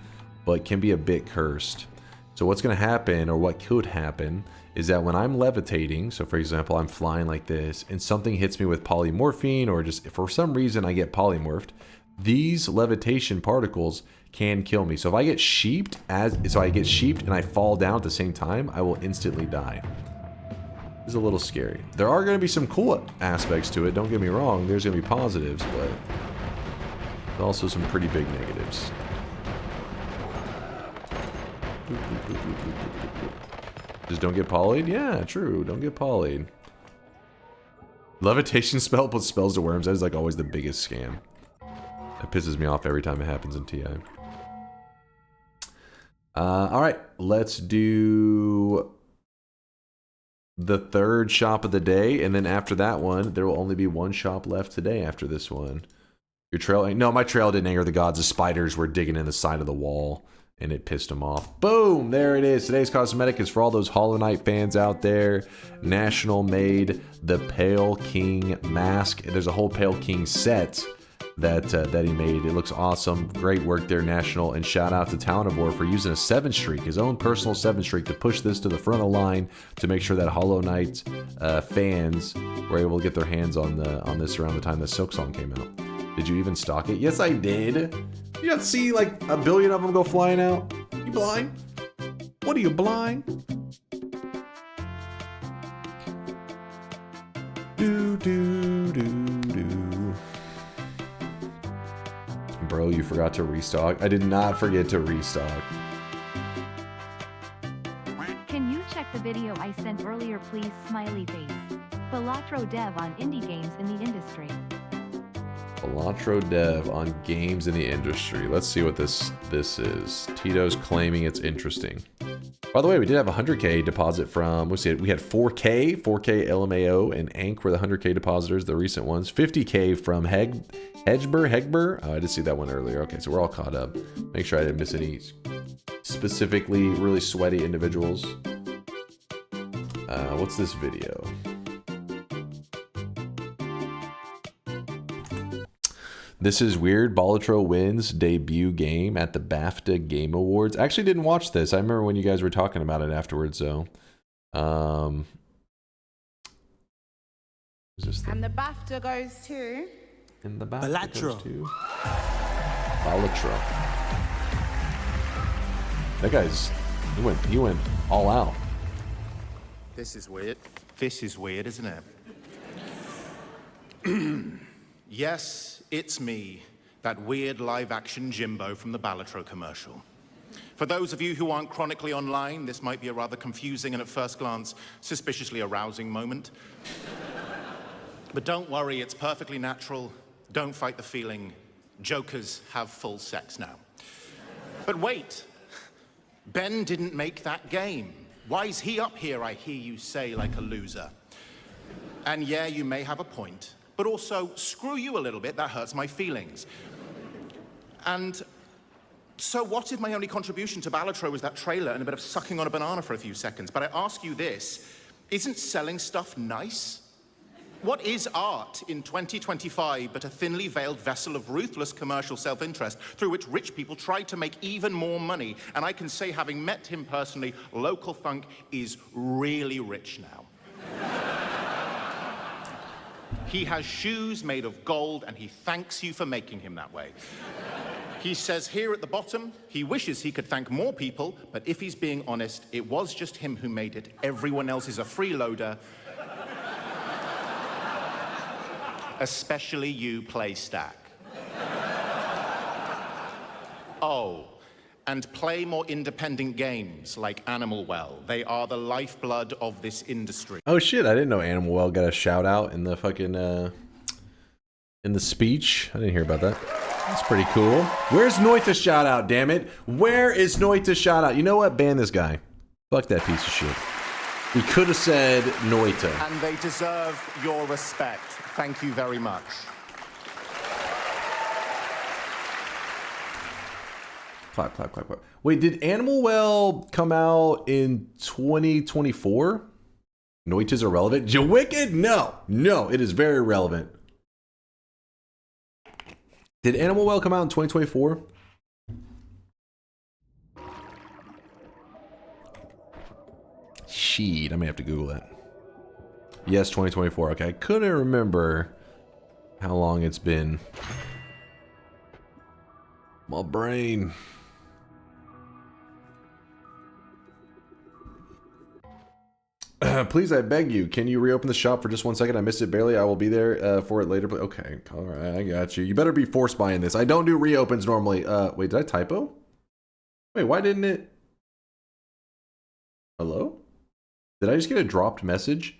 but can be a bit cursed. So what's going to happen, or what could happen, is that when I'm levitating, so for example, I'm flying like this, and something hits me with polymorphine, or just for some reason I get polymorphed, these levitation particles can kill me. So if I get sheeped, and I fall down at the same time, I will instantly die. It's a little scary. There are going to be some cool aspects to it, don't get me wrong. There's going to be positives, but there's also some pretty big negatives. Just don't get polyed? Yeah, true. Don't get polyed. Levitation spell puts spells to worms. That is like always the biggest scam. That pisses me off every time it happens in TI. Alright, let's do the third shop of the day, and then after that one, there will only be one shop left today after this one. Your trail... No, my trail didn't anger the gods. The spiders were digging in the side of the wall, and it pissed them off. Boom! There it is. Today's cosmetic is for all those Hollow Knight fans out there. National made the Pale King mask. There's a whole Pale King set that he made. It looks awesome. Great work there, National. And shout out to Town of War for using a 7 streak, his own personal 7 streak, to push this to the front of the line to make sure that Hollow Knight fans were able to get their hands on this around the time the Silk Song came out. Did you even stock it? Yes, I did. You not see like a billion of them go flying out? You blind? What are you, blind? Do do do do. Bro, you forgot to restock. I did not forget to restock. video I sent earlier, please, smiley face. Balatro dev on indie games in the industry. Balatro dev on games in the industry. Let's see what this is. Tito's claiming it's interesting. By the way, we did have a 100K deposit from, we had 4K LMAO, and Ank were the 100K depositors, the recent ones. 50K from Hegber. Oh, I did see that one earlier. Okay, so we're all caught up. Make sure I didn't miss any specifically really sweaty individuals. What's this video? This is weird. Balatro wins debut game at the BAFTA Game Awards. I actually didn't watch this. I remember when you guys were talking about it afterwards, though. And the BAFTA goes to... And the BAFTA goes to... Balatro. That guy's... He went all out. This is weird. This is weird, isn't it? Yes, it's me, that weird live-action Jimbo from the Balatro commercial. For those of you who aren't chronically online, this might be a rather confusing and at first glance, suspiciously arousing moment. But don't worry, it's perfectly natural. Don't fight the feeling. Jokers have full sex now. But wait, Ben didn't make that game. Why's he up here, I hear you say, like a loser? And yeah, you may have a point. But also, screw you a little bit, that hurts my feelings. And so what if my only contribution to Balatro was that trailer and a bit of sucking on a banana for a few seconds? But I ask you this, isn't selling stuff nice? What is art in 2025 but a thinly veiled vessel of ruthless commercial self-interest through which rich people try to make even more money? And I can say, having met him personally, Local Thunk is really rich now. He has shoes made of gold, and he thanks you for making him that way. He says here at the bottom, he wishes he could thank more people, but if he's being honest, it was just him who made it. Everyone else is a freeloader. Especially you, PlayStack. Oh, and play more independent games like Animal Well. They are the lifeblood of this industry. Oh shit, I didn't know Animal Well got a shout out in the fucking in the speech. I didn't hear about that. That's pretty cool. Where's Noita's shout out, damn it? Where is Noita's shout out? You know what? Ban this guy. Fuck that piece of shit. He could have said Noita. And they deserve your respect. Thank you very much. Clap, clap, clap, clap. Wait, did Animal Well come out in 2024? Noita's irrelevant? You wicked? No. No, it is very relevant. Did Animal Well come out in 2024? Sheet, I may have to Google that. Yes, 2024. Okay, I couldn't remember how long it's been. My brain. Please, I beg you, can you reopen the shop for just 1 second? I missed it barely. I will be there for it later. Okay, all right, I got you. You better be force buying this. I don't do reopens normally. Wait, did I typo? Wait, why didn't it? Hello? Did I just get a dropped message?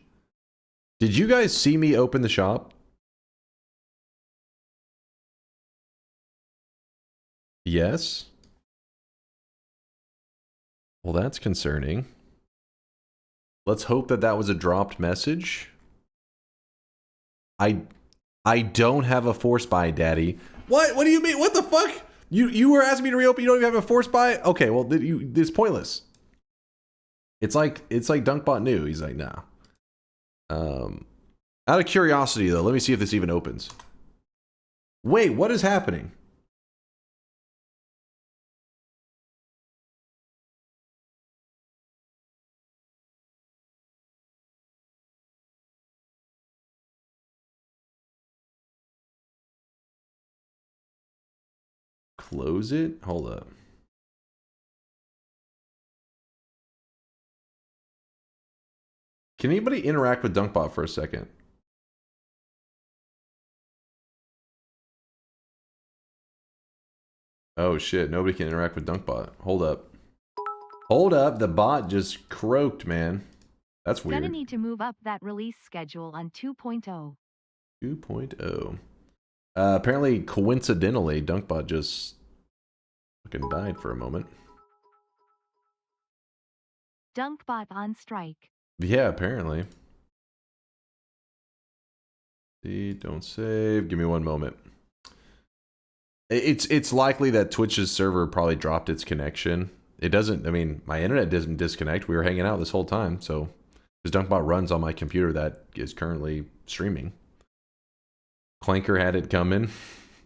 Did you guys see me open the shop? Yes. Well, that's concerning. Let's hope that that was a dropped message. I don't have a force buy, Daddy. What? What do you mean? What the fuck? You were asking me to reopen. You don't even have a force buy? Okay, well, it's pointless. It's like DunkBot knew. He's like, nah. Out of curiosity, though, let me see if this even opens. Wait, what is happening? Close it? Hold up. Can anybody interact with DunkBot for a second? Oh shit, nobody can interact with DunkBot. Hold up. Hold up, the bot just croaked, man. That's weird. Gonna need to move up that release schedule on 2.0. 2.0. Apparently, coincidentally, DunkBot just fucking died for a moment. DunkBot on strike. Yeah, apparently. See, don't save. Give me one moment. It's likely that Twitch's server probably dropped its connection. It doesn't, I mean, my internet doesn't disconnect. We were hanging out this whole time, so because DunkBot runs on my computer that is currently streaming. Clanker had it coming.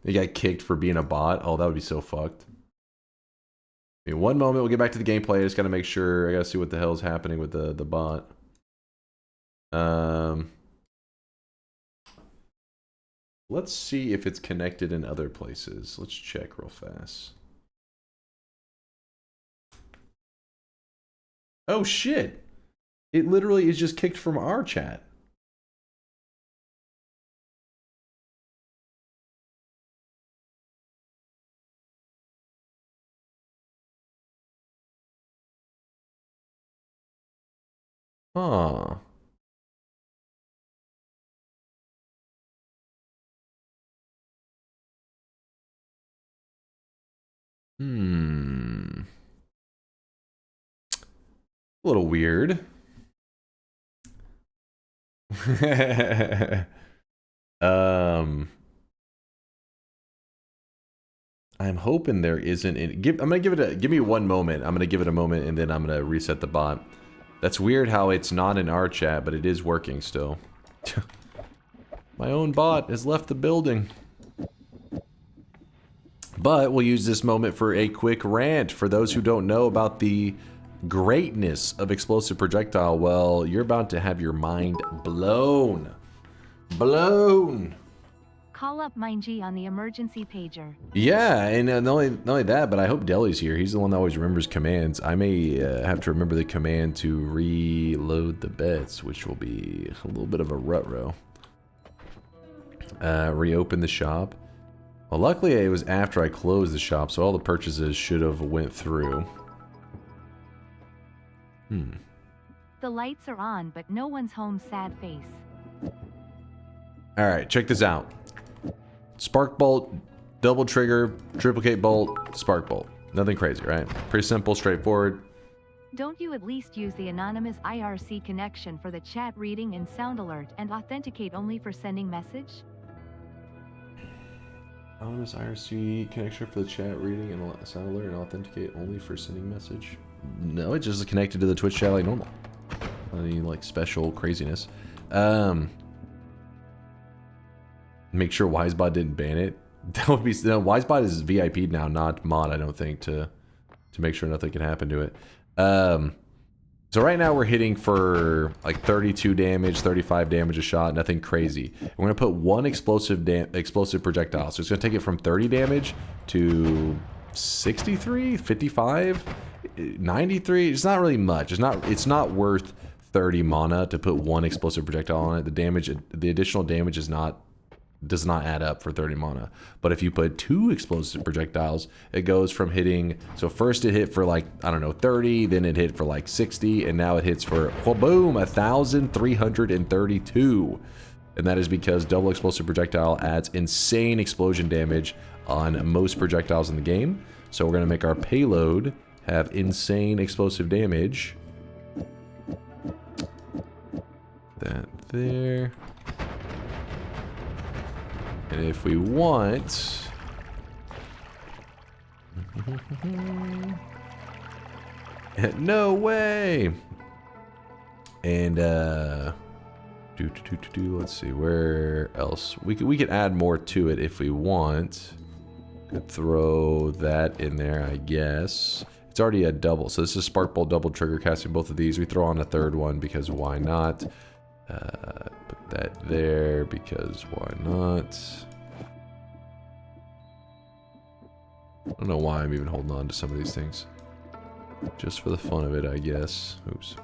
He got kicked for being a bot. Oh, that would be so fucked. In one moment, we'll get back to the gameplay. I just gotta make sure. I gotta see what the hell's happening with the bot. Let's see if it's connected in other places. Let's check real fast. Oh shit! It literally is just kicked from our chat. Huh. Hmm. A little weird. I'm hoping there isn't any, I'm gonna give me one moment. I'm gonna give it a moment and then I'm gonna reset the bot. That's weird how it's not in our chat, but it is working still. My own bot has left the building. But we'll use this moment for a quick rant. For those who don't know about the greatness of explosive projectile, well, you're about to have your mind blown. Blown. Call up MindG on the emergency pager. Yeah, and not only that, but I hope Deli's here. He's the one that always remembers commands. I may have to remember the command to reload the bets, which will be a little bit of a rut-row. Reopen the shop. Well, luckily it was after I closed the shop, so all the purchases should have went through. The lights are on, but no one's home, sad face. Alright, check this out. Spark bolt, double trigger, triplicate bolt, spark bolt. Nothing crazy, right? Pretty simple, straightforward. Don't you at least use the anonymous IRC connection for the chat reading and sound alert and authenticate only for sending message? Anonymous IRC connection for the chat reading and sound alert and authenticate only for sending message? No, it just is connected to the Twitch chat like normal. Any like special craziness. Make sure Wisebot didn't ban it. That would be no, Wisebot is VIP now, not mod, I don't think, to make sure nothing can happen to it. So right now we're hitting for like 32 damage, 35 damage a shot, nothing crazy. We're gonna put one explosive projectile. So it's gonna take it from 30 damage to 63, 55, 93. It's not really much. It's not worth 30 mana to put one explosive projectile on it. The additional damage does not add up for 30 mana. But if you put two explosive projectiles, it goes from hitting, so first it hit for like, I don't know, 30, then it hit for like 60, and now it hits for, well, boom, 1,332. And that is because double explosive projectile adds insane explosion damage on most projectiles in the game. So we're gonna make our payload have insane explosive damage. That there. And if we want... No way! And, let's see, where else? We could add more to it if we want. Could throw that in there, I guess. It's already a double, so this is Spark Bolt double trigger, casting both of these. We throw on a third one because why not? Put that there because why not? I don't know why I'm even holding on to some of these things. Just for the fun of it, I guess. Oops.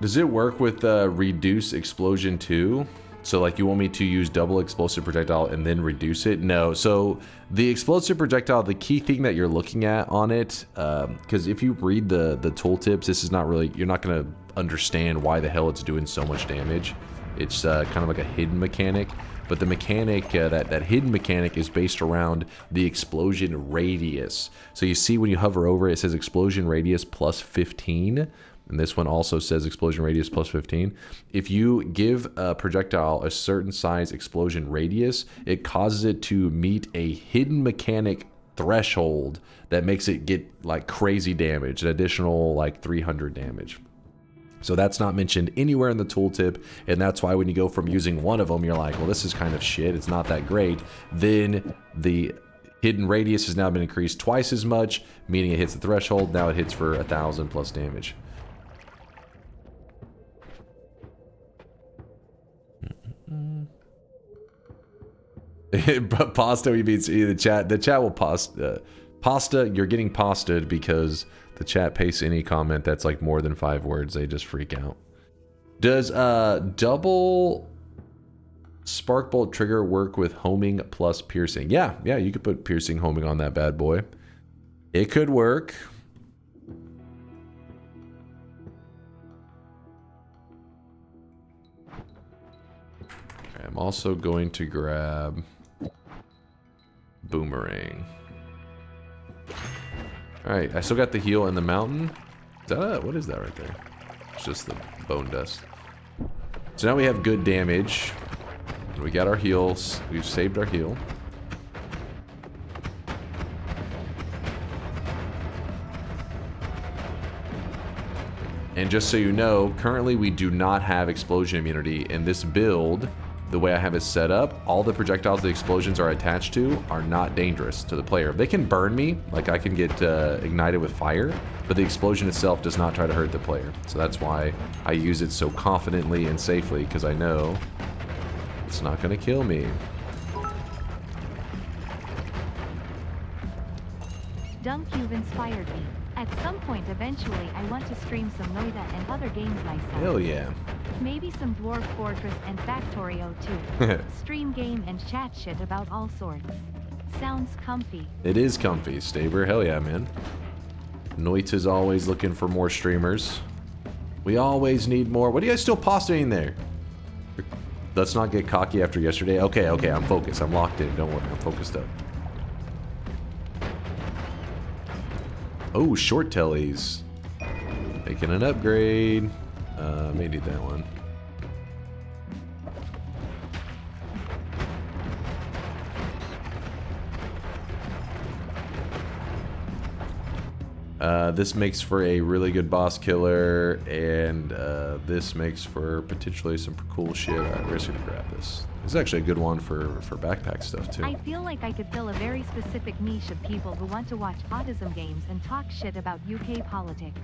Does it work with Reduce Explosion 2? So like you want me to use double explosive projectile and then reduce it? No. So the explosive projectile, the key thing that you're looking at on it, because if you read the tooltips, this is not really, you're not going to understand why the hell it's doing so much damage. It's kind of like a hidden mechanic. But the mechanic, that hidden mechanic is based around the explosion radius. So you see when you hover over it, it says explosion radius plus 15. And this one also says explosion radius plus 15. If you give a projectile a certain size explosion radius, it causes it to meet a hidden mechanic threshold that makes it get like crazy damage, an additional like 300 damage. So that's not mentioned anywhere in the tooltip, and that's why when you go from using one of them, you're like, well, this is kind of shit, it's not that great. Then the hidden radius has now been increased twice as much, meaning it hits the threshold. Now it hits for 1,000 plus damage. Pasta, we mean the chat. The chat will pasta. Pasta, you're getting pasted because the chat pastes any comment that's like more than 5 words. They just freak out. Does double sparkbolt trigger work with homing plus piercing? Yeah, you could put piercing homing on that bad boy. It could work. I'm also going to grab boomerang. Alright, I still got the heal in the mountain. Is that what is that right there? It's just the bone dust. So now we have good damage. We got our heals. We've saved our heal. And just so you know, currently we do not have explosion immunity in this build. The way I have it set up, all the projectiles the explosions are attached to are not dangerous to the player. They can burn me, like I can get ignited with fire, but the explosion itself does not try to hurt the player. So that's why I use it so confidently and safely, because I know it's not going to kill me. Dunk, you've inspired me. At some point eventually I want to stream some Noita and other games myself. Hell yeah. Maybe some Dwarf Fortress and Factorio too. Stream game and chat shit about all sorts. Sounds comfy. It is comfy, Staber. Hell yeah, man. Noita's always looking for more streamers. We always need more. What are you guys still posturing there? Let's not get cocky after yesterday. Okay, I'm focused. I'm locked in. Don't worry. I'm focused up. Oh, short tellies. Making an upgrade. May need that one. This makes for a really good boss killer, and this makes for potentially some cool shit. Alright, we're just gonna grab this. This is actually a good one for backpack stuff too. I feel like I could fill a very specific niche of people who want to watch autism games and talk shit about UK politics.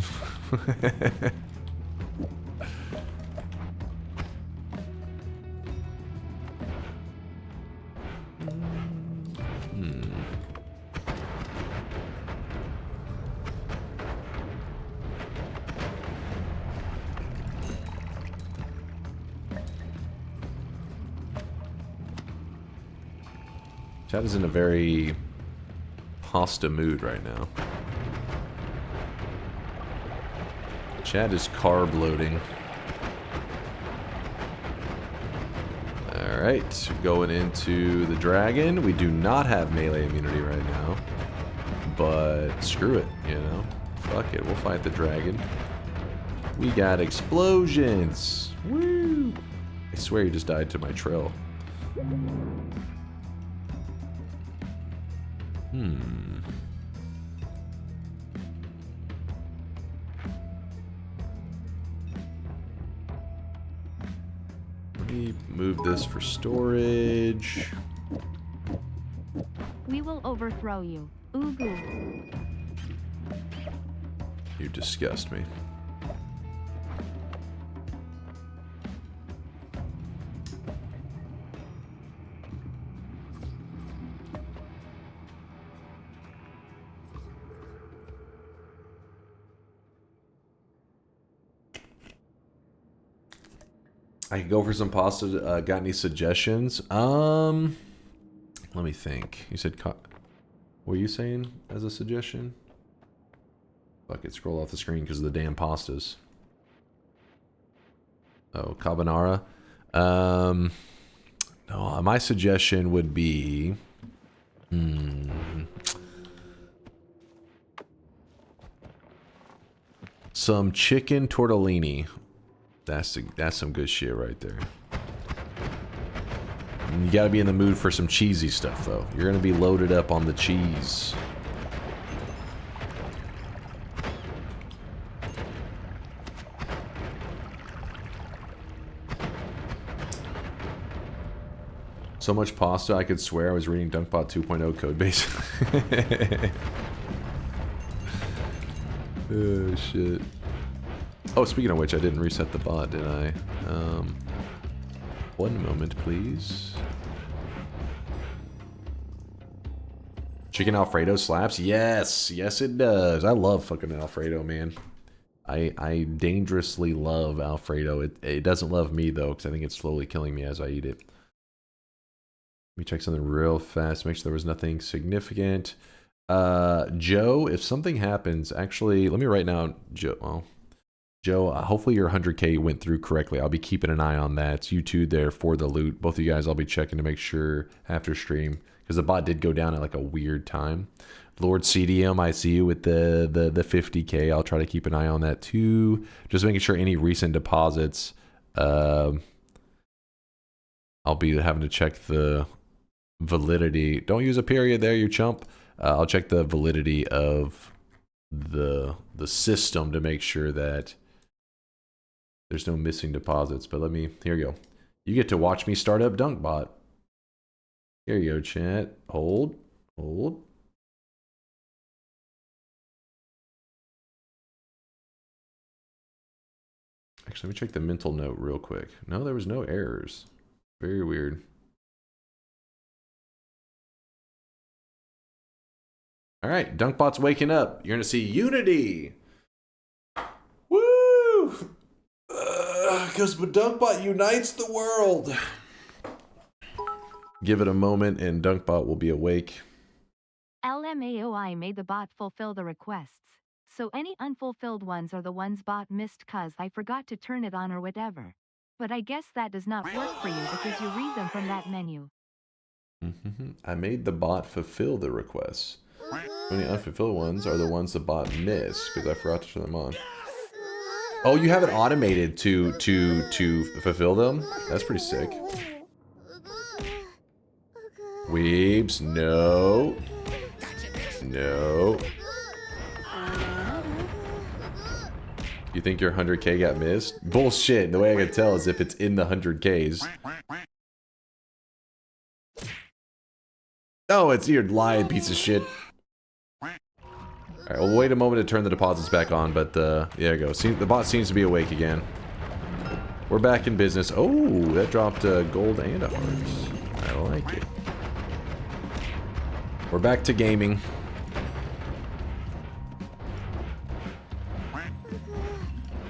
Chad is in a very pasta mood right now. Chad is carb loading. Alright, going into the dragon. We do not have melee immunity right now. But screw it, you know. Fuck it, we'll fight the dragon. We got explosions! Woo! I swear you just died to my trail. Let me move this for storage. We will overthrow you. Ooh. You disgust me. I could go for some pasta. Got any suggestions? Let me think. You said, what were you saying as a suggestion? Fuck it, scroll off the screen because of the damn pastas. Oh, carbonara. No, my suggestion would be... some chicken tortellini. That's some good shit right there. And you gotta be in the mood for some cheesy stuff, though. You're gonna be loaded up on the cheese. So much pasta, I could swear I was reading DunkBot 2.0 code base. Oh, shit. Oh, speaking of which, I didn't reset the bot, did I? One moment, please. Chicken Alfredo slaps? Yes! Yes, it does. I love fucking Alfredo, man. I dangerously love Alfredo. It doesn't love me, though, because I think it's slowly killing me as I eat it. Let me check something real fast, make sure there was nothing significant. Joe, if something happens, actually, let me write now, Joe. Well, Joe, hopefully your 100K went through correctly. I'll be keeping an eye on that. It's you two there for the loot. Both of you guys, I'll be checking to make sure after stream, because the bot did go down at like a weird time. Lord CDM, I see you with the 50K. I'll try to keep an eye on that too. Just making sure any recent deposits. I'll be having to check the validity. Don't use a period there, you chump. I'll check the validity of the system to make sure that there's no missing deposits. But here you go. You get to watch me start up DunkBot. Here you go, chat. Hold. Actually, let me check the mental note real quick. No, there was no errors. Very weird. All right, DunkBot's waking up. You're going to see Unity. Woo! Because DunkBot unites the world. Give it a moment and DunkBot will be awake. LMAOI made the bot fulfill the requests. So any unfulfilled ones are the ones bot missed cause I forgot to turn it on or whatever. But I guess that does not work for you because you read them from that menu. I made the bot fulfill the requests. Any unfulfilled ones are the ones the bot missed because I forgot to turn them on. Oh, you have it automated to fulfill them? That's pretty sick. Weebs, no. No. You think your 100K got missed? Bullshit. The way I can tell is if it's in the 100Ks. Oh, it's your lying piece of shit. Alright, we'll wait a moment to turn the deposits back on, but there you go. See, the bot seems to be awake again. We're back in business. Oh, that dropped gold and a heart. I like it. We're back to gaming.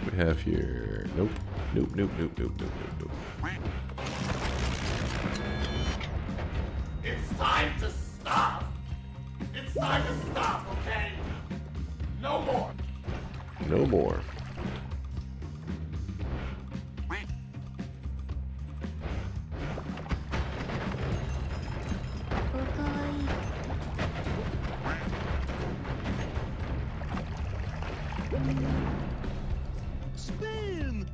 We have here. Nope. Nope, nope, nope, nope, nope, nope, nope. It's time to stop. It's time to stop, okay? No more. No more. Spin!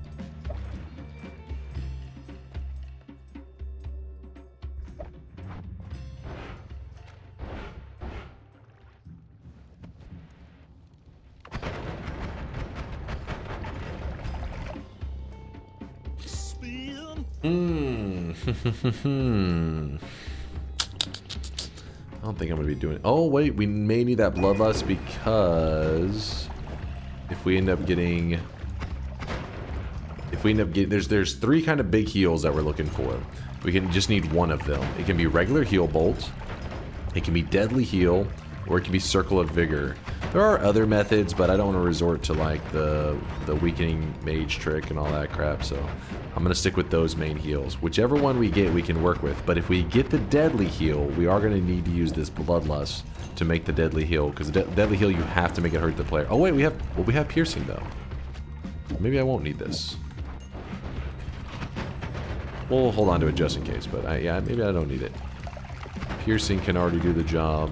I don't think I'm gonna be doing it. Oh wait, we may need that bloodlust because if we end up getting, there's three kind of big heals that we're looking for. We can just need one of them. It can be regular heal bolt, it can be deadly heal, or it can be circle of vigor. There are other methods, but I don't want to resort to like the weakening mage trick and all that crap, so I'm gonna stick with those main heals. Whichever one we get, we can work with. But if we get the deadly heal, we are gonna need to use this bloodlust to make the deadly heal, because the deadly heal, you have to make it hurt the player. Oh wait, we have piercing though. Maybe I won't need this. We'll hold on to it just in case, but yeah, maybe I don't need it. Piercing can already do the job.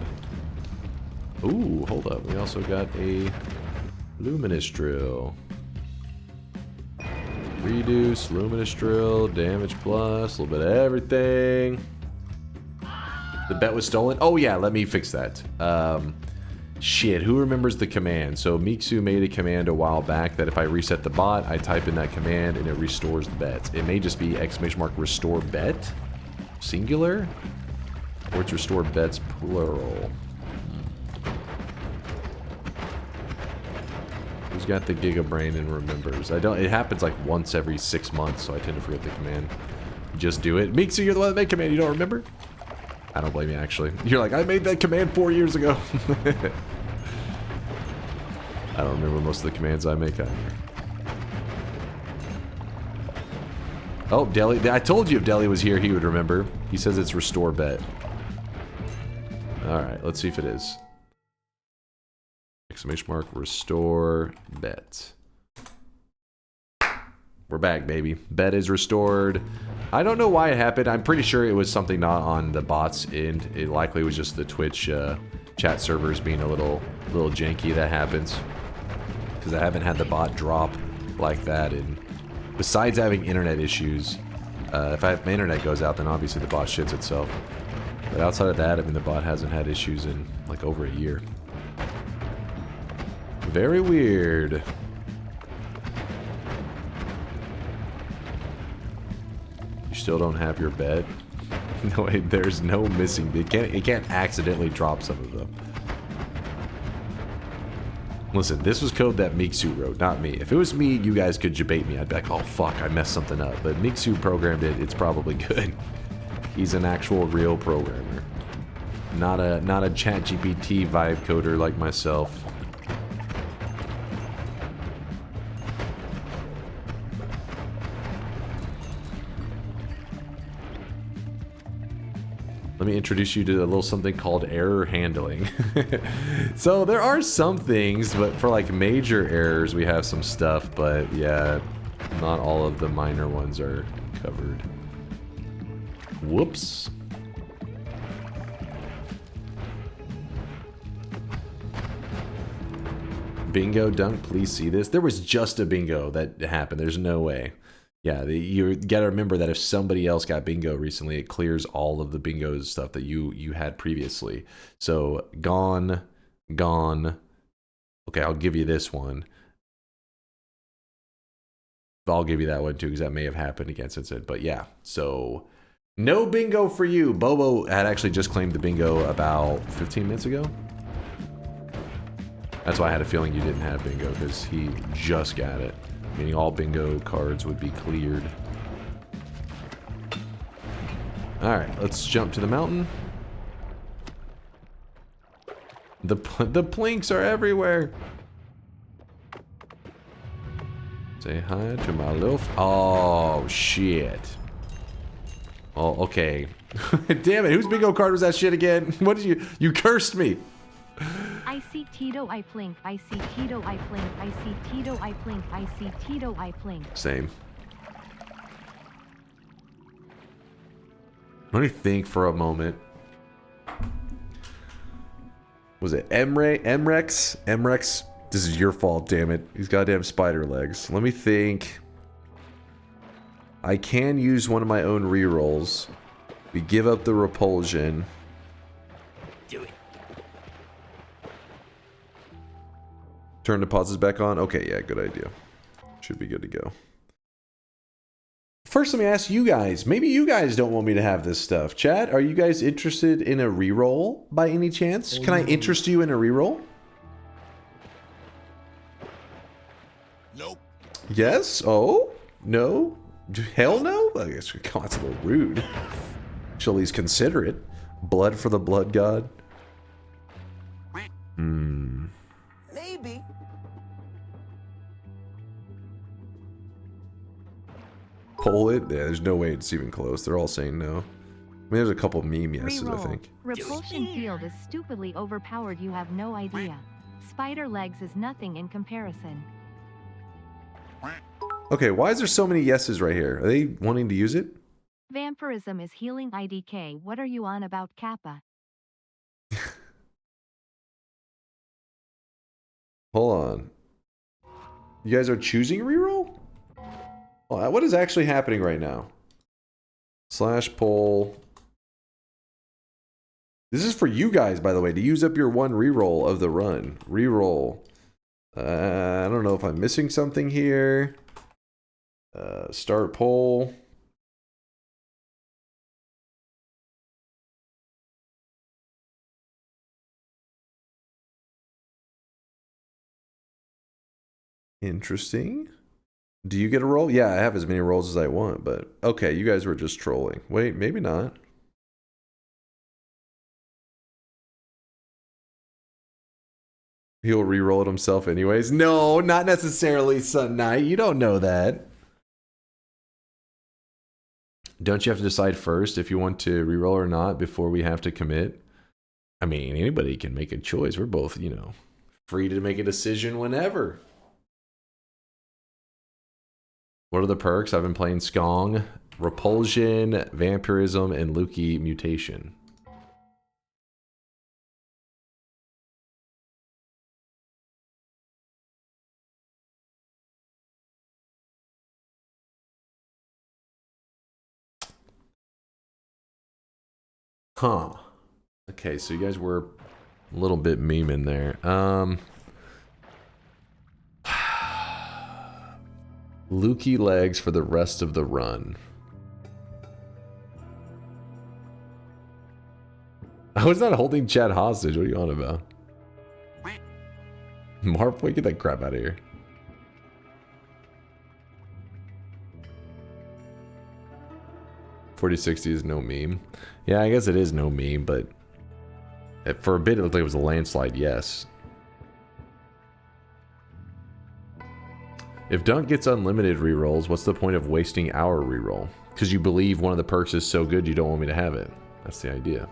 Ooh, hold up. We also got a luminous drill. Reduce, luminous drill, damage plus, a little bit of everything. The bet was stolen? Oh yeah, let me fix that. Shit, who remembers the command? So Mixu made a command a while back that if I reset the bot, I type in that command and it restores the bets. It may just be ! restore bet, singular, or it's restore bets plural. Who's got the Giga Brain and remembers? I don't. It happens like once every 6 months, so I tend to forget the command. Just do it. Mixu, you're the one that made command. You don't remember? I don't blame you, actually. You're like, I made that command 4 years ago. I don't remember most of the commands I make either. Oh, Deli. I told you if Deli was here, he would remember. He says it's restore bet. Alright, let's see if it is. ! Restore bet. We're back, baby. Bet is restored. I don't know why it happened. I'm pretty sure it was something not on the bot's end. It likely was just the Twitch chat servers being a little janky. That happens. Because I haven't had the bot drop like that. And besides having internet issues, if my internet goes out, then obviously the bot shits itself. But outside of that, I mean, the bot hasn't had issues in like over a year. Very weird. You still don't have your bet? No, there's no missing. It can't accidentally drop some of them. Listen, this was code that Mixu wrote, not me. If it was me, you guys could debate me. I'd be like, oh fuck, I messed something up. But Mixu programmed it. It's probably good. He's an actual real programmer, not a ChatGPT vibe coder like myself. Let me introduce you to a little something called error handling. So there are some things, but for like major errors, we have some stuff, but yeah, not all of the minor ones are covered. Whoops. Bingo Dunk, please see this. There was just a bingo that happened. There's no way. Yeah, you gotta remember that if somebody else got bingo recently, it clears all of the bingo stuff that you had previously. So gone. Okay, I'll give you this one. I'll give you that one too, because that may have happened again since it. But yeah, so no bingo for you. Bobo had actually just claimed the bingo about 15 minutes ago. That's why I had a feeling you didn't have bingo, because he just got it. Meaning all bingo cards would be cleared. Alright, let's jump to the mountain. The plinks are everywhere. Say hi to my little... Oh, shit. Oh, okay. Damn it, whose bingo card was that shit again? What did you... You cursed me. I see Tito, I flink. I see Tito, I flink. I see Tito, I flink. I see Tito, I flink. Same. Let me think for a moment. Was it Emrex? Emrex? This is your fault, damn it. These goddamn spider legs. Let me think. I can use one of my own rerolls. We give up the repulsion. Do it. Turn the pauses back on? Okay, yeah, good idea. Should be good to go. First, let me ask you guys. Maybe you guys don't want me to have this stuff. Chat, are you guys interested in a reroll by any chance? Can I interest you in a reroll? Nope. Yes? Oh? No? Hell no? I guess that's a little rude. She'll at least consider it. Blood for the blood god. Maybe. Pull it? Yeah, there's no way it's even close. They're all saying no. I mean, there's a couple meme yeses, I Reroll. think. Repulsion field is stupidly overpowered. You have no idea. Spider legs is nothing in comparison. Okay, why is there so many yeses right here? Are they wanting to use it? Vampirism is healing IDK. What are you on about, Kappa? Hold on. You guys are choosing reroll? What is actually happening right now? Slash poll. This is for you guys, by the way, to use up your one reroll of the run. Reroll. I don't know if I'm missing something here. Start poll. Interesting. Do you get a roll? Yeah, I have as many rolls as I want, but okay, you guys were just trolling. Wait, maybe not. He'll re-roll it himself anyways. No, not necessarily, Sun Knight. You don't know that. Don't you have to decide first if you want to re-roll or not before we have to commit? I mean, anybody can make a choice. We're both, you know, free to make a decision whenever. What are the perks? I've been playing Skong, Repulsion, Vampirism, and Luki Mutation. Huh. Okay, so you guys were a little bit memeing there. Luki legs for the rest of the run. I was not holding Chad hostage. What are you on about? Marv, boy, get that crap out of here. $40.60 is no meme. Yeah, I guess it is no meme, but for a bit it looked like it was a landslide, yes. If Dunk gets unlimited rerolls, what's the point of wasting our reroll? Because you believe one of the perks is so good you don't want me to have it. That's the idea.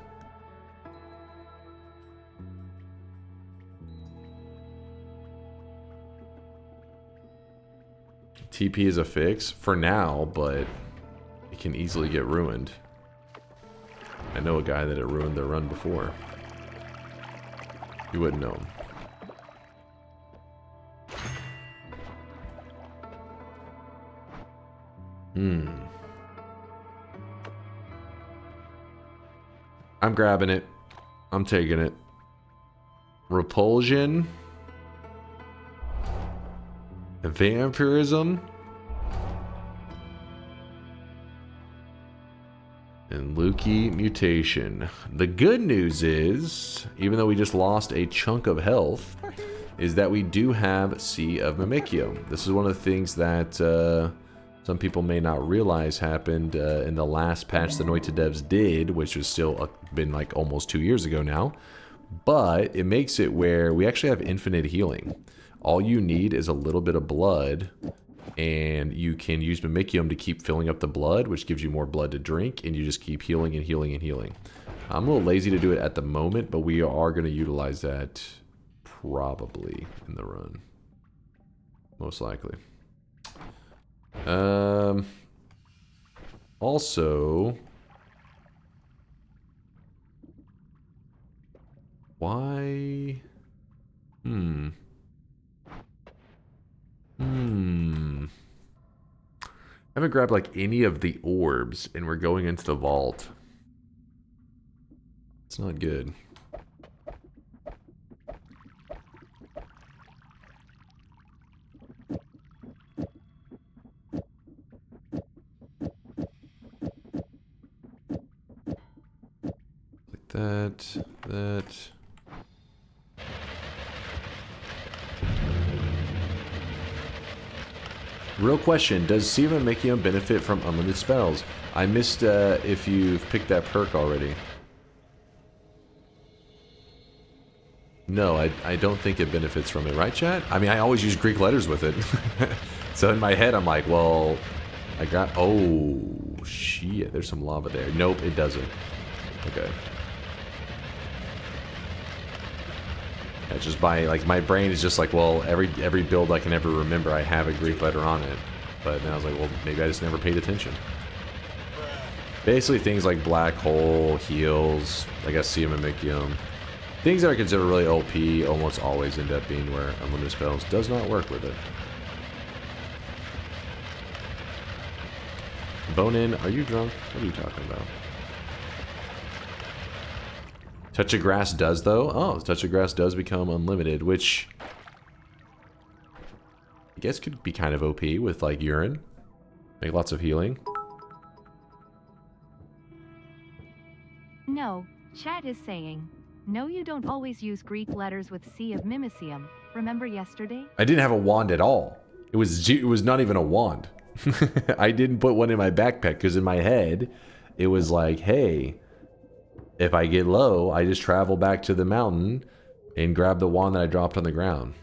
TP is a fix for now, but it can easily get ruined. I know a guy that it ruined their run before. You wouldn't know him. I'm grabbing it. I'm taking it. Repulsion. Vampirism. And Luki Mutation. The good news is, even though we just lost a chunk of health, is that we do have Sea of Mimikyu. This is one of the things that some people may not realize happened in the last patch the Noita devs did, which was still been like almost 2 years ago now. But it makes it where we actually have infinite healing. All you need is a little bit of blood, and you can use Mimikyu to keep filling up the blood, which gives you more blood to drink, and you just keep healing and healing and healing. I'm a little lazy to do it at the moment, but we are going to utilize that probably in the run. Most likely. Also, why? I haven't grabbed like any of the orbs, and we're going into the vault. It's not good. Like that. Real question, does Sea of Mimikyu benefit from unlimited spells? I missed if you've picked that perk already. No, I don't think it benefits from it, right, chat? I mean, I always use Greek letters with it. So in my head, I'm like, well, I got... Oh, shit. There's some lava there. Nope, it doesn't. Okay. I just by, like, my brain is just like, well, every build I can ever remember, I have a Greek letter on it. But then I was like, well, maybe I just never paid attention. Basically, things like Black Hole, Heals, I guess Siam and Mikium. Things that are considered really OP almost always end up being where Unlimited Spells does not work with it. Bone-In, are you drunk? What are you talking about? Touch of Grass does, though? Oh, Touch of Grass does become unlimited, which I guess could be kind of OP with, like, urine. Make lots of healing. No, chat is saying. No, you don't always use Greek letters with C of Mimicium. Remember yesterday? I didn't have a wand at all. It was not even a wand. I didn't put one in my backpack because in my head, it was like, hey, if I get low, I just travel back to the mountain and grab the wand that I dropped on the ground.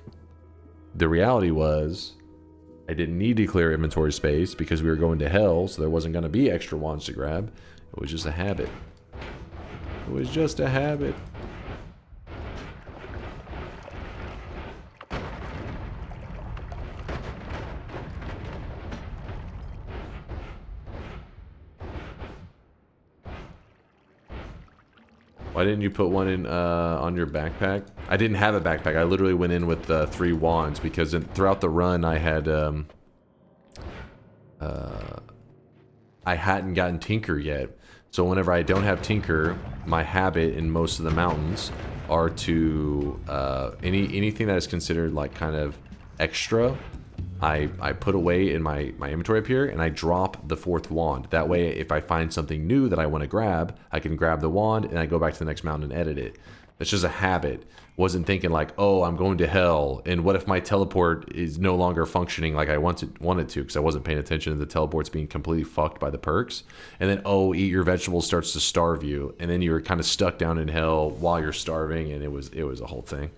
The reality was, I didn't need to clear inventory space because we were going to hell, so there wasn't going to be extra wands to grab. It was just a habit. It was just a habit. Why didn't you put one in on your backpack? I didn't have a backpack. I literally went in with 3 wands because throughout the run I had I hadn't gotten Tinker yet. So whenever I don't have Tinker, my habit in most of the mountains are to anything that is considered like kind of extra, I put away in my inventory up here and I drop the 4th wand. That way, if I find something new that I want to grab, I can grab the wand and I go back to the next mountain and edit it. That's just a habit. Wasn't thinking like, oh, I'm going to hell, and what if my teleport is no longer functioning like I wanted to, because I wasn't paying attention to the teleports being completely fucked by the perks. And then, oh, eat your vegetables starts to starve you, and then you're kind of stuck down in hell while you're starving, and it was a whole thing.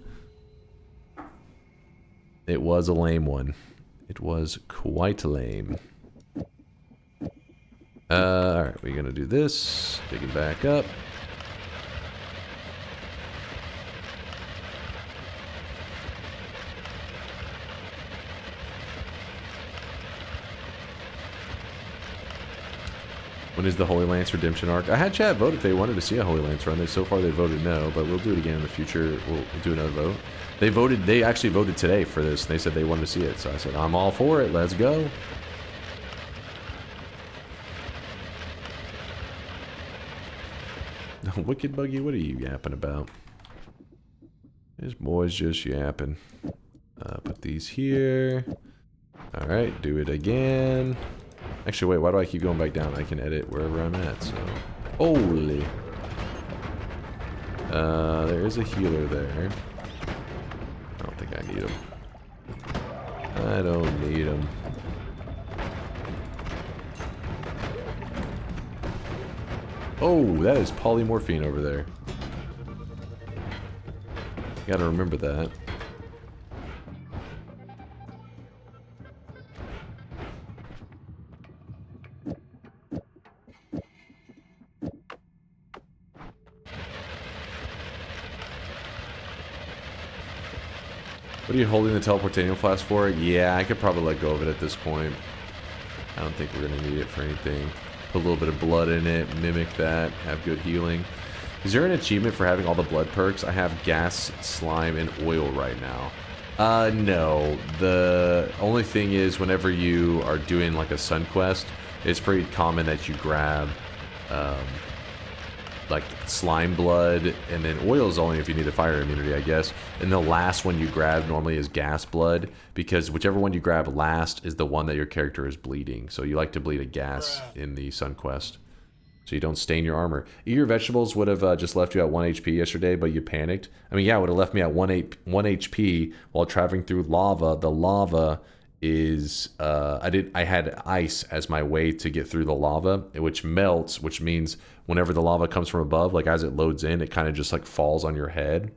It was a lame one. It was quite lame. Alright, we're gonna do this. Dig it back up. When is the Holy Lance Redemption arc? I had chat vote if they wanted to see a Holy Lance run. So far they voted no, but we'll do it again in the future. We'll do another vote. They actually voted today for this. They said they wanted to see it. So I said, I'm all for it. Let's go. Wicked Buggy, what are you yapping about? This boy's just yapping. Put these here. Alright, do it again. Actually, wait, why do I keep going back down? I can edit wherever I'm at, so... Holy! There is a healer there. I don't think I need him. I don't need him. Oh, that is polymorphine over there. Gotta remember that. What are you holding the teleportation flask for? Yeah, I could probably let go of it at this point. I don't think we're going to need it for anything. Put a little bit of blood in it, mimic that, have good healing. Is there an achievement for having all the blood perks? I have gas, slime, and oil right now. No. The only thing is whenever you are doing like a sun quest, it's pretty common that you grab like slime blood, and then oil is only if you need the fire immunity, I guess. And the last one you grab normally is gas blood, because whichever one you grab last is the one that your character is bleeding. So you like to bleed a gas in the sun quest, so you don't stain your armor. Eat your vegetables would have just left you at 1 HP yesterday, but you panicked. I mean, yeah, it would have left me at 1 HP while traveling through lava. The lava is I had ice as my way to get through the lava, which melts, which means whenever the lava comes from above, like as it loads in, it kind of just like falls on your head.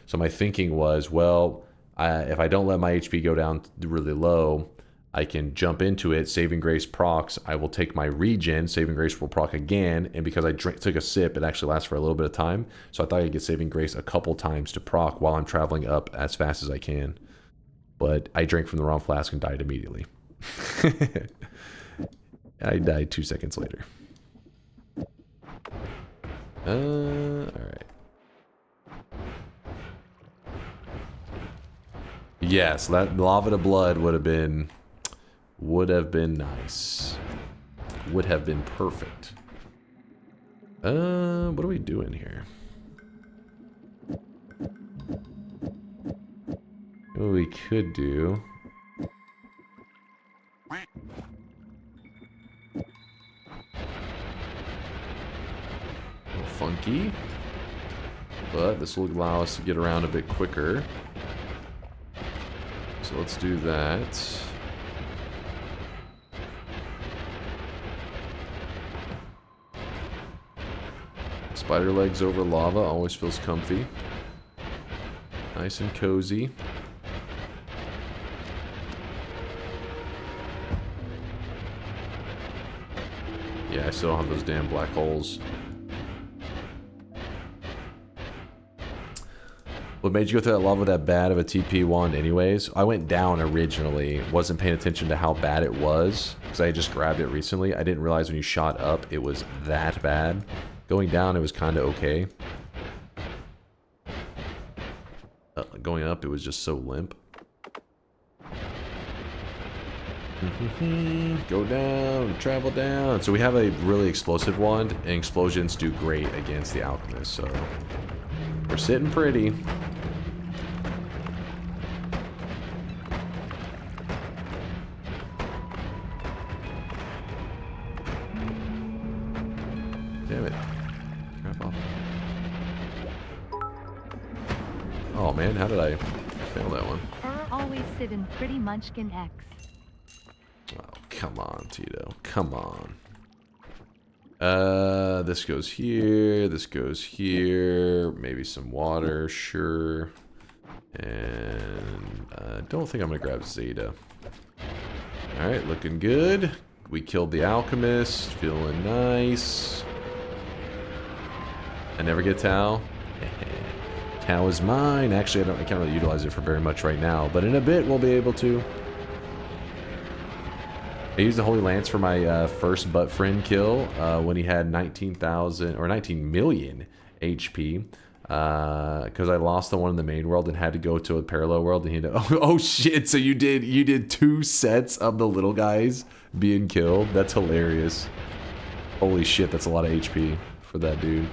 So my thinking was, well, if I don't let my HP go down really low, I can jump into it, Saving Grace procs, I will take my regen, Saving Grace will proc again, and because I took a sip, it actually lasts for a little bit of time, so I thought I could get Saving Grace a couple times to proc while I'm traveling up as fast as I can. But I drank from the wrong flask and died immediately. I died 2 seconds later. Alright. Yes, that lava to blood would have been nice. Would have been perfect. What are we doing here? What we could do. A little funky. But this will allow us to get around a bit quicker. So let's do that. Spider legs over lava always feels comfy. Nice and cozy. Yeah, I still don't have those damn black holes. What made you go through that lava that bad of a TP wand anyways? I went down originally. Wasn't paying attention to how bad it was. Because I just grabbed it recently. I didn't realize when you shot up it was that bad. Going down it was kind of okay. Going up it was just so limp. Go down, travel down. So we have a really explosive wand, and explosions do great against the alchemist, so we're sitting pretty. Damn it. Crap off. Oh man, how did I fail that one? Always sit in pretty munchkin X. Oh, come on, Tito. Come on. This goes here. This goes here. Maybe some water. Sure. And I don't think I'm going to grab Zeta. Alright, looking good. We killed the alchemist. Feeling nice. I never get Tau. Tau is mine. Actually, I can't really utilize it for very much right now. But in a bit, we'll be able to. I used the Holy Lance for my first butt friend kill when he had 19,000 or 19 million HP because I lost the one in the main world and had to go to a parallel world and he had to, oh shit, so you did 2 sets of the little guys being killed. That's hilarious. Holy shit, that's a lot of HP for that dude.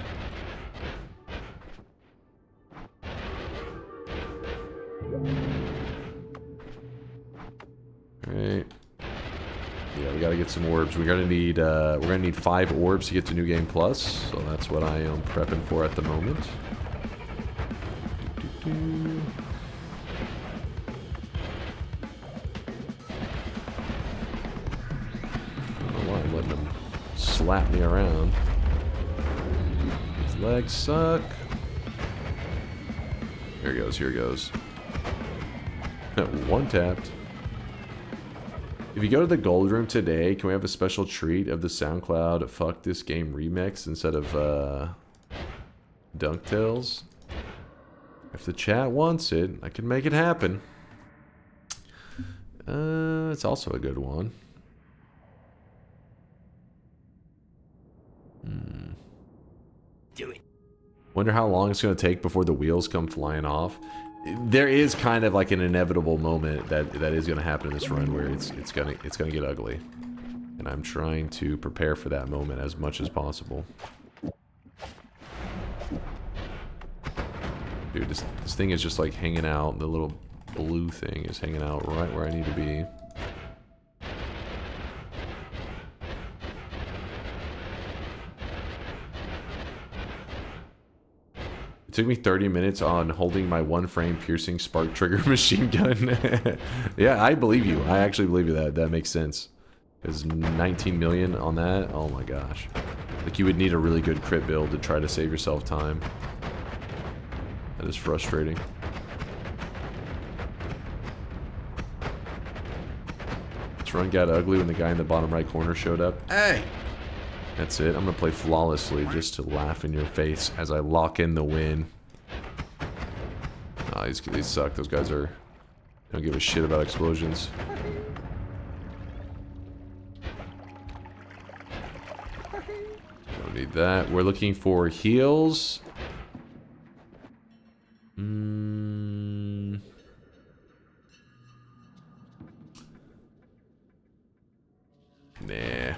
Alright. Yeah, we gotta get some orbs. We're gonna need 5 orbs to get to New Game Plus, so that's what I am prepping for at the moment. I don't know why I'm letting them slap me around. These legs suck. Here goes, here goes. One tapped. If you go to the gold room today, can we have a special treat of the SoundCloud Fuck This Game remix instead of DunkTales? If the chat wants it, I can make it happen. It's also a good one. Do it. Wonder how long it's going to take before the wheels come flying off. There is kind of like an inevitable moment that is going to happen in this run where it's gonna get ugly, and I'm trying to prepare for that moment as much as possible. Dude, this thing is just like hanging out. The little blue thing is hanging out right where I need to be. It took me 30 minutes on holding my 1-frame piercing spark trigger machine gun. Yeah, I believe you. I actually believe you. That makes sense. Because 19 million on that, oh my gosh. Like you would need a really good crit build to try to save yourself time. That is frustrating. This run got ugly when the guy in the bottom right corner showed up. Hey! That's it. I'm going to play flawlessly just to laugh in your face as I lock in the win. Nah, these suck. Those guys are... They don't give a shit about explosions. Don't need that. We're looking for heals. Nah.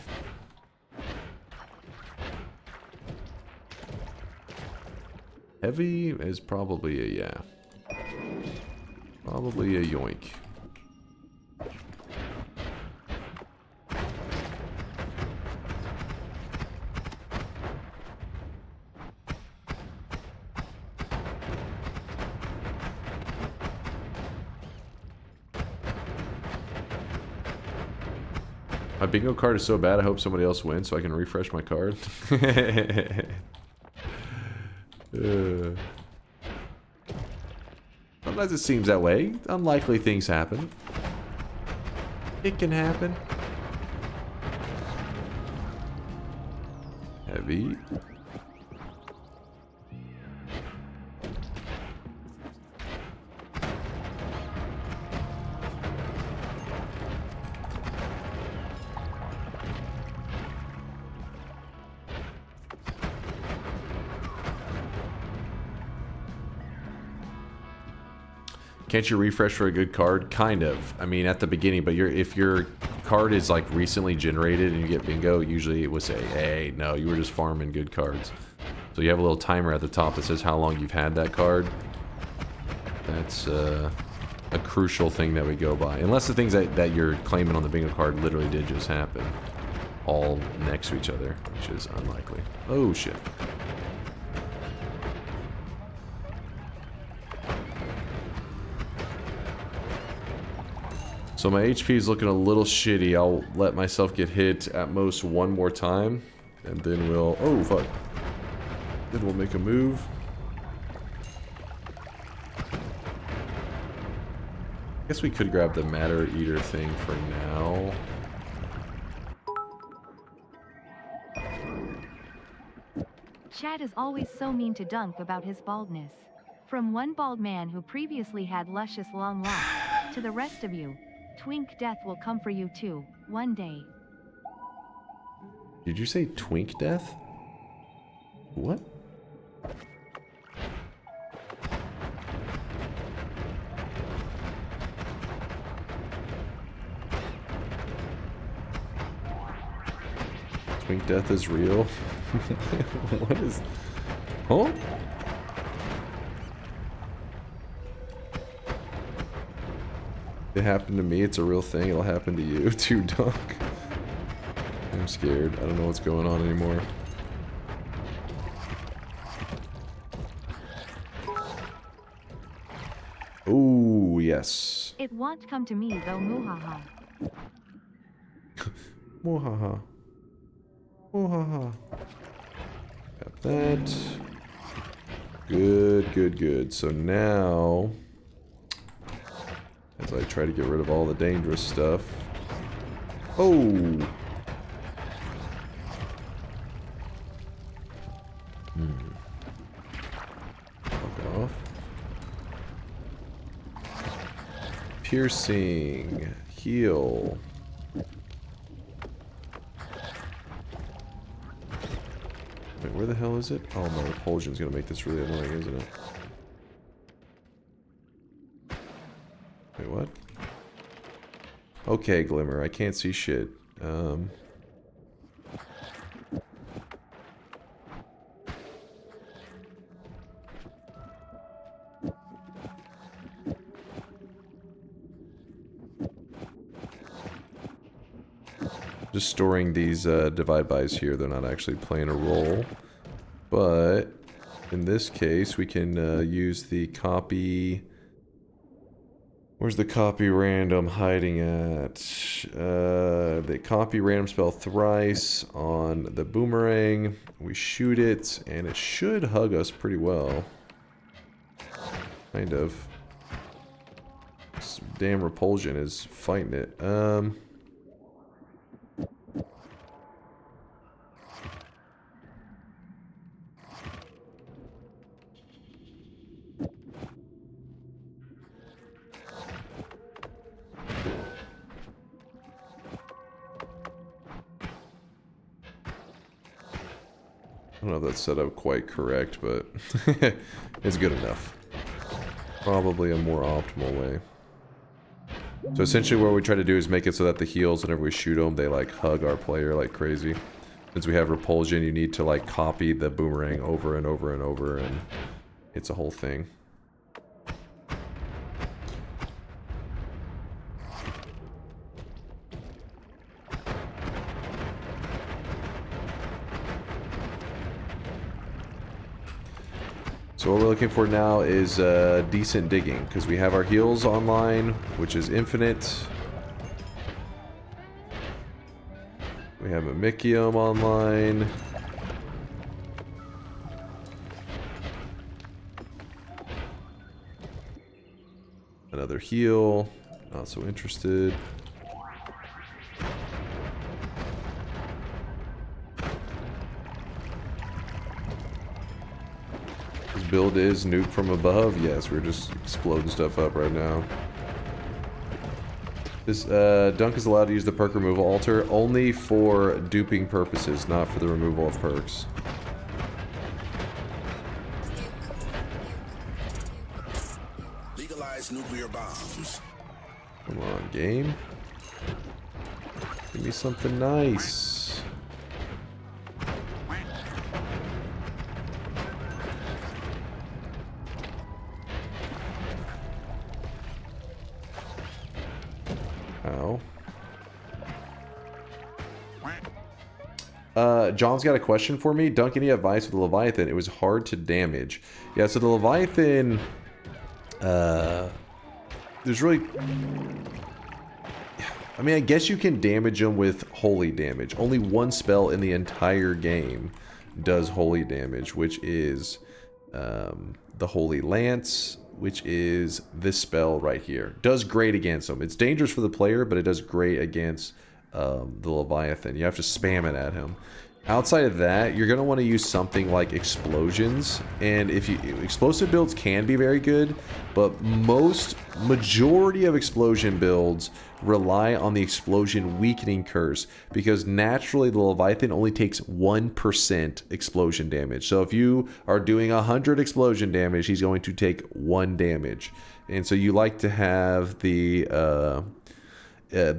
Heavy is probably a yeah. Probably a yoink. My bingo card is so bad, I hope somebody else wins so I can refresh my card. Sometimes it seems that way. Unlikely things happen. It can happen. Heavy. Can't you refresh for a good card? Kind of. I mean, at the beginning, but if your card is like recently generated and you get bingo, usually it would say, hey, no, you were just farming good cards. So you have a little timer at the top that says how long you've had that card. That's a crucial thing that we go by. Unless the things that you're claiming on the bingo card literally did just happen. All next to each other, which is unlikely. Oh, shit. So my HP is looking a little shitty. I'll let myself get hit at most one more time. And then we'll... Oh, fuck. Then we'll make a move. I guess we could grab the Matter Eater thing for now. Chad is always so mean to Dunk about his baldness. From one bald man who previously had luscious long locks, to the rest of you. Twink death will come for you too, one day. Did you say twink death? What? Twink death is real? What is... Huh? It happened to me, it's a real thing, it'll happen to you too, Dunk. I'm scared, I don't know what's going on anymore. Ooh, yes. It won't come to me though, muhaha. Muhaha. Muhaha. Got that. Good, good, good. So now... as I try to get rid of all the dangerous stuff. Oh! Fuck off. Piercing. Heal. Wait, where the hell is it? Oh, my repulsion's gonna make this really annoying, isn't it? Wait, what? Okay, Glimmer, I can't see shit. Just storing these divide bys here, they're not actually playing a role. But in this case, we can use the copy... Where's the copy random hiding at? The copy random spell thrice on the boomerang. We shoot it, and it should hug us pretty well. Kind of. This damn repulsion is fighting it. I don't know if that's set up quite correct, but it's good enough. Probably a more optimal way. So essentially what we try to do is make it so that the heals, whenever we shoot them, they like hug our player like crazy. Since we have repulsion, you need to like copy the boomerang over and over and over, and it's a whole thing. So what we're looking for now is decent digging, because we have our heals online, which is infinite. We have a Mimikium online. Another heal. Not so interested. Build is nuke from above. Yes, we're just exploding stuff up right now. This Dunk is allowed to use the perk removal altar only for duping purposes, not for the removal of perks. Legalize nuclear bombs. Come on, game. Give me something nice. John's got a question for me. Dunk, any advice with the Leviathan? It was hard to damage. Yeah, so the Leviathan, there's really, I mean, I guess you can damage them with holy damage. Only one spell in the entire game does holy damage, which is the Holy Lance, which is this spell right here. Does great against them. It's dangerous for the player, but it does great against the Leviathan. You have to spam it at him. Outside of that, you're going to want to use something like explosions, and if you explosive builds can be very good, but majority of explosion builds rely on the explosion weakening curse, because naturally the Leviathan only takes 1% explosion damage. So if you are doing 100 explosion damage, he's going to take 1 damage. And so you like to have the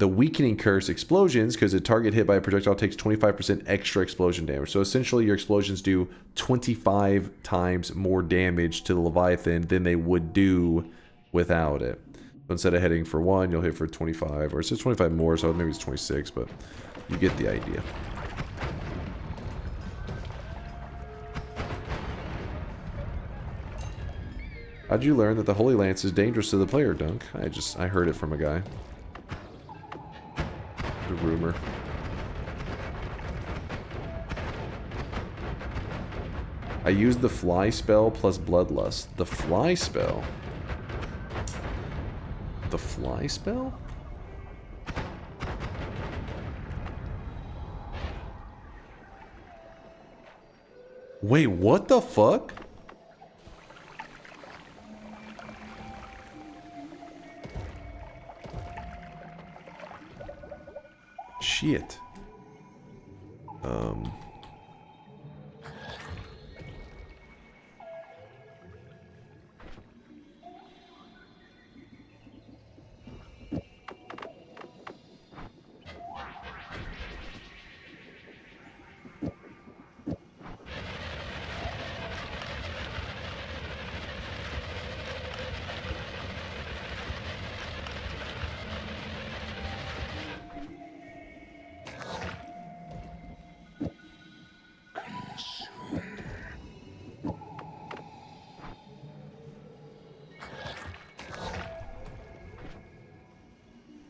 weakening curse explosions, because a target hit by a projectile takes 25% extra explosion damage. So essentially your explosions do 25 times more damage to the Leviathan than they would do without it. So instead of hitting for 1, you'll hit for 25, or it says 25 more, so maybe it's 26, but you get the idea. How'd you learn that the Holy Lance is dangerous to the player, Dunk? I heard it from a guy. A rumor. I used the fly spell plus bloodlust. The fly spell? The fly spell? Wait, what the fuck? Shit.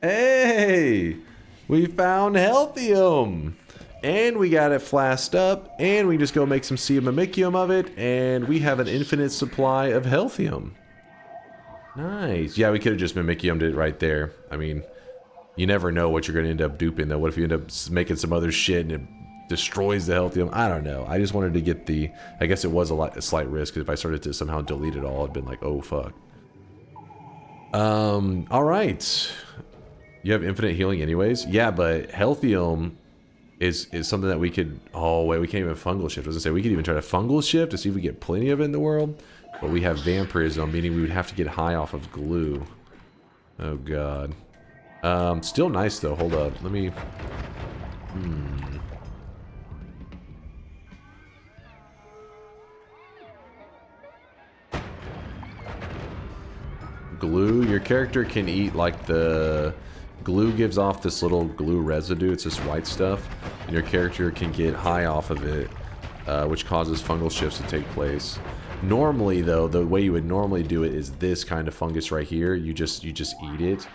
Hey, we found Healthium, and we got it flasked up, and we just go make some Mimikium of it, and we have an infinite supply of Healthium. Nice. Yeah, we could have just mimickiumed it right there. I mean, you never know what you're going to end up duping, though. What if you end up making some other shit and it destroys the healthium? I don't know. I just wanted to get the... I guess it was a slight risk, because if I started to somehow delete it all, I'd been like, oh, fuck. All right. You have infinite healing anyways? Yeah, but healthium is something that we could... Oh, wait, we can't even fungal shift. I was going to say, we could even try to fungal shift to see if we get plenty of it in the world. But we have vampirism, meaning we would have to get high off of glue. Oh, God. Still nice, though. Hold up. Let me... Glue. Your character can eat, like, the... Glue gives off this little glue residue. It's this white stuff. And your character can get high off of it, which causes fungal shifts to take place. Normally, though, the way you would normally do it is this kind of fungus right here. You just eat it.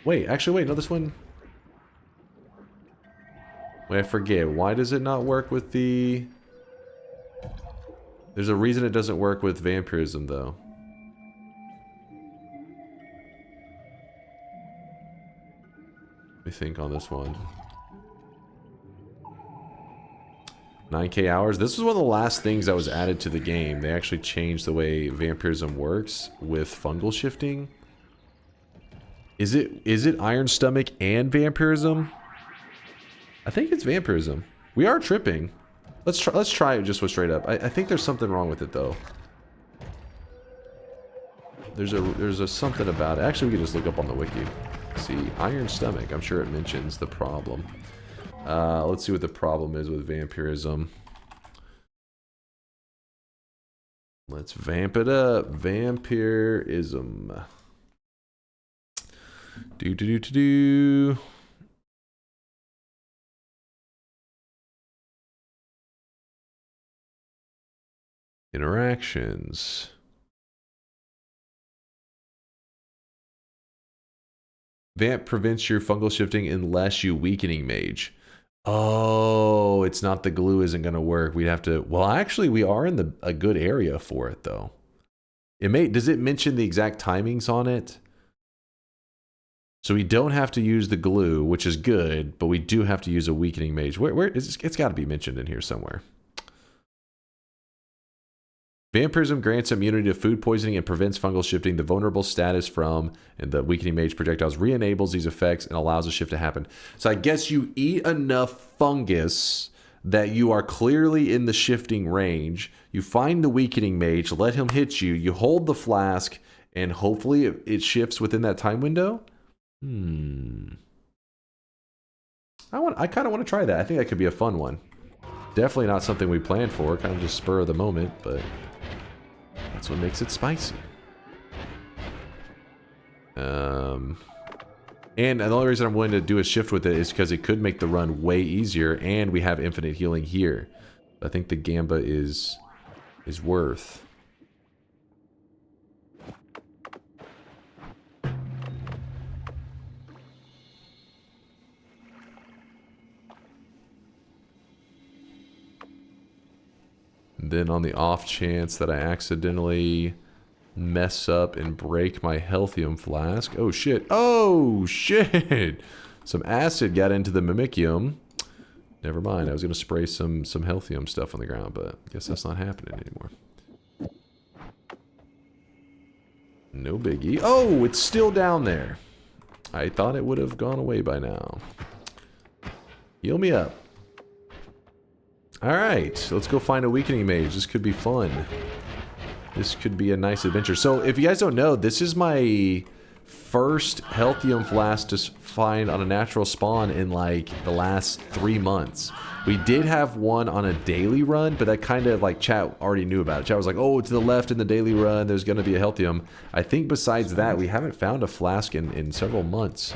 Wait, actually, wait, no, this one... Wait, I forget. Why does it not work with the... There's a reason it doesn't work with vampirism, though. Let me think on this one. 9K hours. This was one of the last things that was added to the game. They actually changed the way vampirism works with fungal shifting. Is it Iron Stomach and vampirism? I think it's vampirism. We are tripping. Let's try it just with straight up. I think there's something wrong with it though. There's a something about it. Actually, we can just look up on the wiki. See, Iron Stomach. I'm sure it mentions the problem. Let's see what the problem is with vampirism. Let's vamp it up. Vampirism. Do. Interactions. Vamp prevents your fungal shifting unless you weakening mage. Oh, it's not the glue isn't going to work. We'd have to... Well, actually, we are in a good area for it, though. Does it mention the exact timings on it? So we don't have to use the glue, which is good, but we do have to use a weakening mage. Where is it's got to be mentioned in here somewhere. Vampirism grants immunity to food poisoning and prevents fungal shifting. The vulnerable status from and the weakening mage projectiles re-enables these effects and allows a shift to happen. So I guess you eat enough fungus that you are clearly in the shifting range. You find the weakening mage, let him hit you. You hold the flask, and hopefully it shifts within that time window. I kind of want to try that. I think that could be a fun one. Definitely not something we planned for. Kind of just spur of the moment, but that's what makes it spicy. And the only reason I'm willing to do a shift with it is because it could make the run way easier, and we have infinite healing here. I think the Gamba is worth. Then on the off chance that I accidentally mess up and break my healthium flask. Oh shit. Oh shit. Some acid got into the mimicium. Never mind. I was going to spray some healthium stuff on the ground, but I guess that's not happening anymore. No biggie. Oh, it's still down there. I thought it would have gone away by now. Heal me up. Alright, let's go find a weakening mage. This could be fun. This could be a nice adventure. So, if you guys don't know, this is my first healthium flask to find on a natural spawn in like the last 3 months. We did have one on a daily run, but that kind of like chat already knew about it. Chat was like, oh, to the left in the daily run, there's going to be a healthium. I think besides that, we haven't found a flask in several months.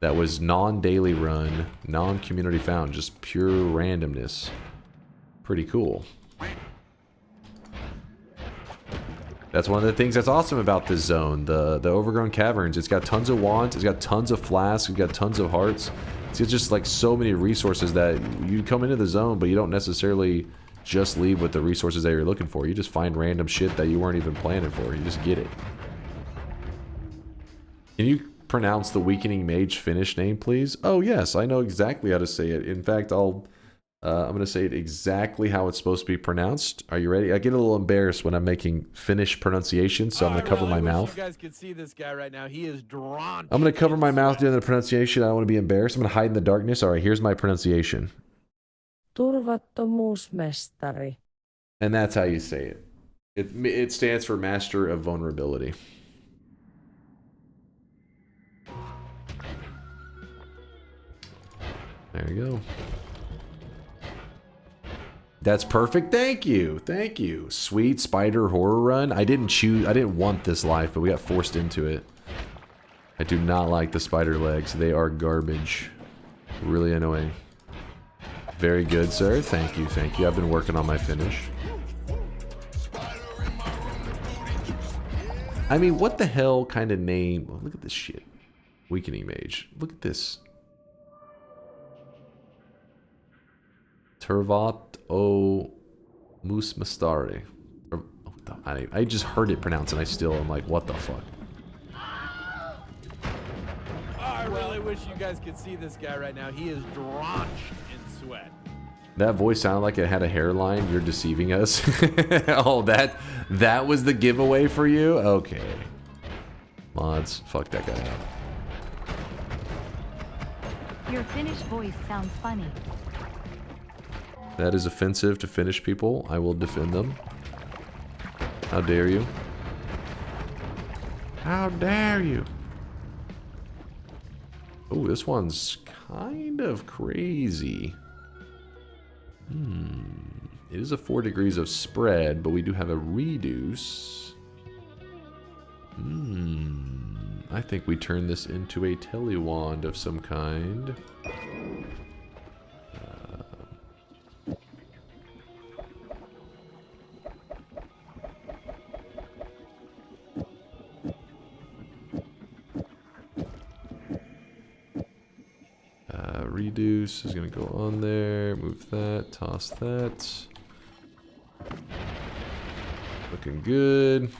That was non-daily run, non-community found, just pure randomness. Pretty cool. That's one of the things that's awesome about this zone, the overgrown caverns. It's got tons of wands, it's got tons of flasks, it's got tons of hearts. It's just like so many resources that you come into the zone, but you don't necessarily just leave with the resources that you're looking for. You just find random shit that you weren't even planning for. You just get it. Can you pronounce the Weakening Mage Finnish name, please? Oh, yes. I know exactly how to say it. In fact, I'm going to say it exactly how it's supposed to be pronounced. Are you ready? I get a little embarrassed when I'm making Finnish pronunciation, so I'm going to cover my mouth. You guys can see this guy right now. He is drawn. I'm going to cover my mouth during the pronunciation. I don't want to be embarrassed. I'm going to hide in the darkness. All right, here's my pronunciation. Turvattomuusmestari. And that's how you say it. It stands for Master of Vulnerability. There you go. That's perfect. Thank you. Thank you. Sweet spider horror run. I didn't want this life, but we got forced into it. I do not like the spider legs. They are garbage. Really annoying. Very good, sir. Thank you. Thank you. I've been working on my finish. I mean, what the hell kind of name? Oh, look at this shit. Weakening Mage. Look at this. Turvattomuusmestari. I just heard it pronounced and I'm like, what the fuck? I really wish you guys could see this guy right now. He is drenched in sweat. That voice sounded like it had a hairline. You're deceiving us. Oh, that was the giveaway for you? Okay. Mods, fuck that guy up. Your Finnish voice sounds funny. That is offensive to Finnish people. I will defend them. How dare you? How dare you? Oh, this one's kind of crazy. It is a 4 degrees of spread, but we do have a reduce. I think we turn this into a telewand of some kind. Reduce is going to go on there. Move that. Toss that. Looking good.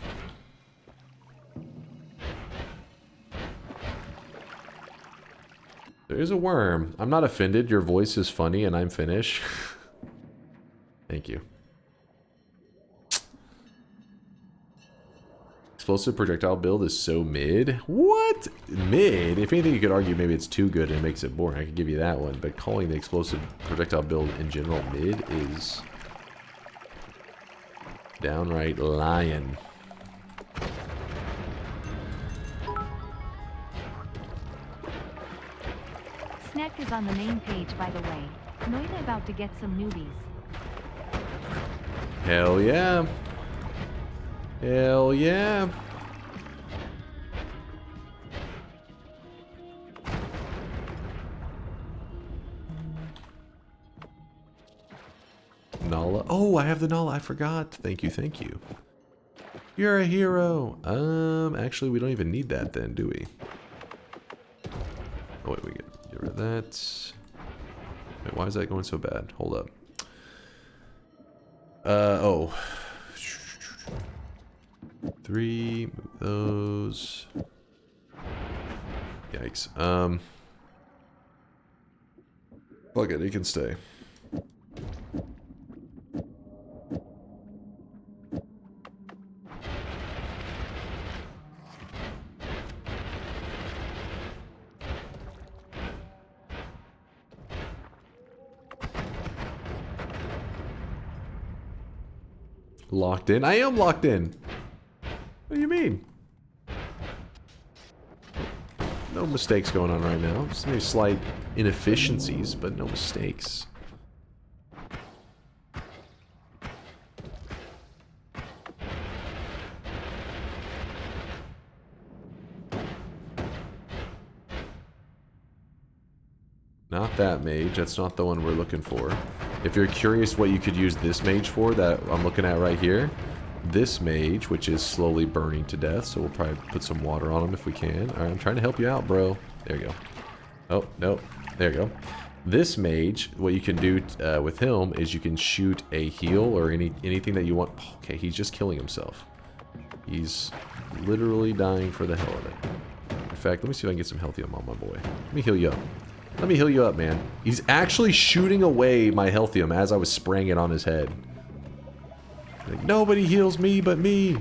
There is a worm. I'm not offended. Your voice is funny and I'm Finnish. Thank you. Explosive projectile build is so mid. What? Mid? If anything, you could argue maybe it's too good and it makes it boring. I could give you that one. But calling the explosive projectile build in general mid is downright lying. Snack is on the main page, by the way. Noita about to get some newbies. Hell yeah. Hell yeah. Nala. Oh, I have the Nala. I forgot. Thank you. Thank you. You're a hero. Actually, we don't even need that then, do we? Oh, wait, we get rid of that. Wait, why is that going so bad? Hold up. Oh. 3, move those. Yikes. Fuck it, he can stay. Locked in? I am locked in. What do you mean? No mistakes going on right now. Just maybe slight inefficiencies, but no mistakes. Not that mage. That's not the one we're looking for. If you're curious what you could use this mage for that I'm looking at right here, this mage, which is slowly burning to death, so we'll probably put some water on him if we can. Alright, I'm trying to help you out, bro. There you go. Oh, no. There you go. This mage, what you can do with him is you can shoot a heal or anything that you want. Okay, he's just killing himself. He's literally dying for the hell of it. In fact, let me see if I can get some healthium on my boy. Let me heal you up. Let me heal you up, man. He's actually shooting away my healthium as I was spraying it on his head. Like, nobody heals me but me.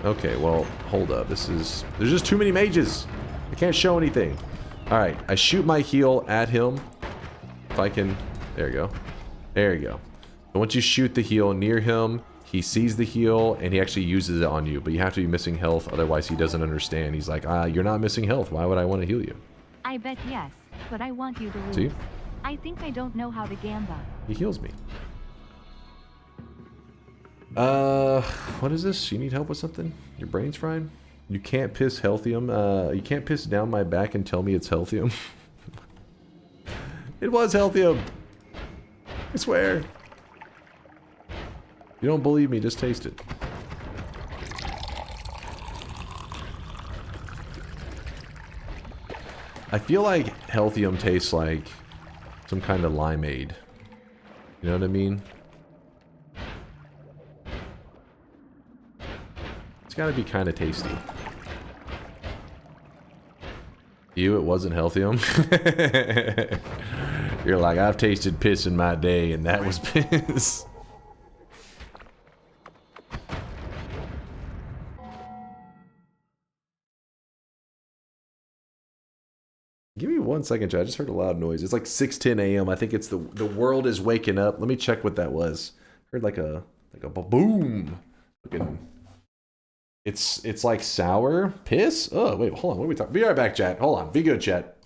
Okay, well, hold up. There's just too many mages. I can't show anything. Alright, I shoot my heal at him. If I can... There you go. There you go. And once you shoot the heal near him, he sees the heal, and he actually uses it on you. But you have to be missing health, otherwise he doesn't understand. He's like, you're not missing health. Why would I want to heal you? I bet yes, but I want you to lose. See? I think I don't know how to gamba. He heals me. What is this? You need help with something? Your brain's fried? You can't piss healthium. You can't piss down my back and tell me it's healthium. It was healthium. I swear. You don't believe me, just taste it. I feel like healthium tastes like some kind of limeade. You know what I mean? It's gotta be kind of tasty. You, it wasn't healthium. You're like, I've tasted piss in my day, and that was piss. Give me 1 second, chat. I just heard a loud noise. It's like 6:10 a.m. I think it's the world is waking up. Let me check what that was. Heard like a boom. Looking. It's like sour piss. Oh wait, hold on. What are we talking? Be right back, chat. Hold on. Be good, chat.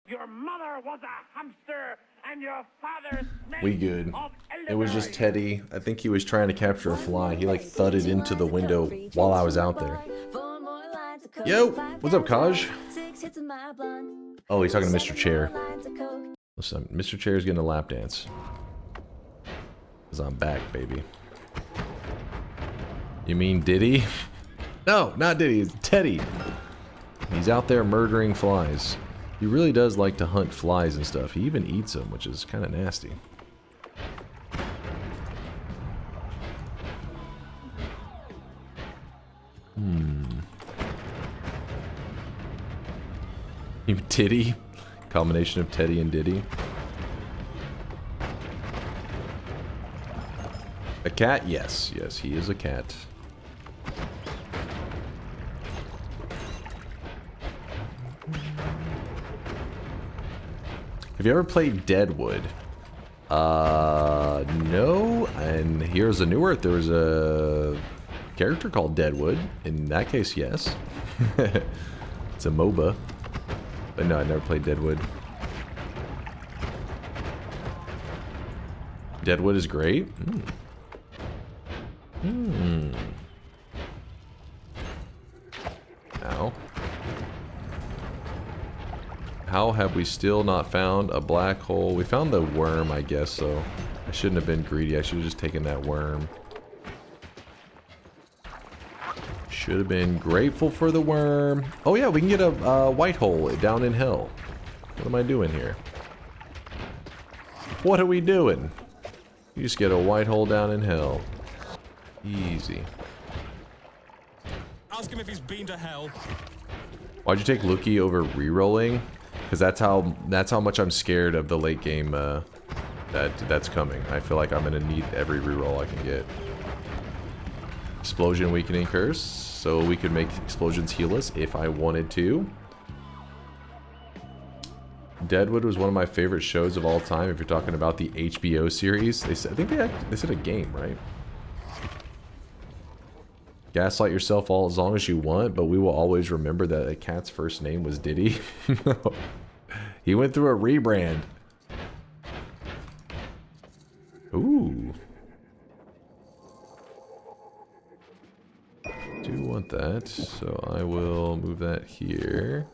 Your mother was a hamster, and your father smelled We good. of It was just Teddy. I think he was trying to capture a fly. He like thudded into the window while I was out there. Yo, what's up, Kaj? Oh, he's talking to Mr. Chair. Listen, Mr. Chair's getting a lap dance. Cause I'm back, baby. You mean Diddy? No, not Diddy. It's Teddy. He's out there murdering flies. He really does like to hunt flies and stuff. He even eats them, which is kind of nasty. You titty? Combination of Teddy and Diddy. A cat? Yes. Yes, he is a cat. Have you ever played Deadwood? No. And here's a newer. There was a character called Deadwood. In that case, yes. It's a MOBA. But no, I never played Deadwood. Deadwood is great. Ow. How have we still not found a black hole? We found the worm, I guess, so I shouldn't have been greedy. I should have just taken that worm. Should have been grateful for the worm. Oh yeah, we can get a white hole down in hell. What am I doing here? What are we doing? You just get a white hole down in hell. Easy. Ask him if he's been to hell. Why'd you take Luki over rerolling? Because that's how much I'm scared of the late game that's coming. I feel like I'm gonna need every reroll I can get. Explosion weakening curse, so we could make explosions heal us if I wanted to. Deadwood was one of my favorite shows of all time. If you're talking about the HBO series, I think they said a game, right? Gaslight yourself all as long as you want, but we will always remember that a cat's first name was Diddy. He went through a rebrand. Ooh. Do want that, so I will move that here.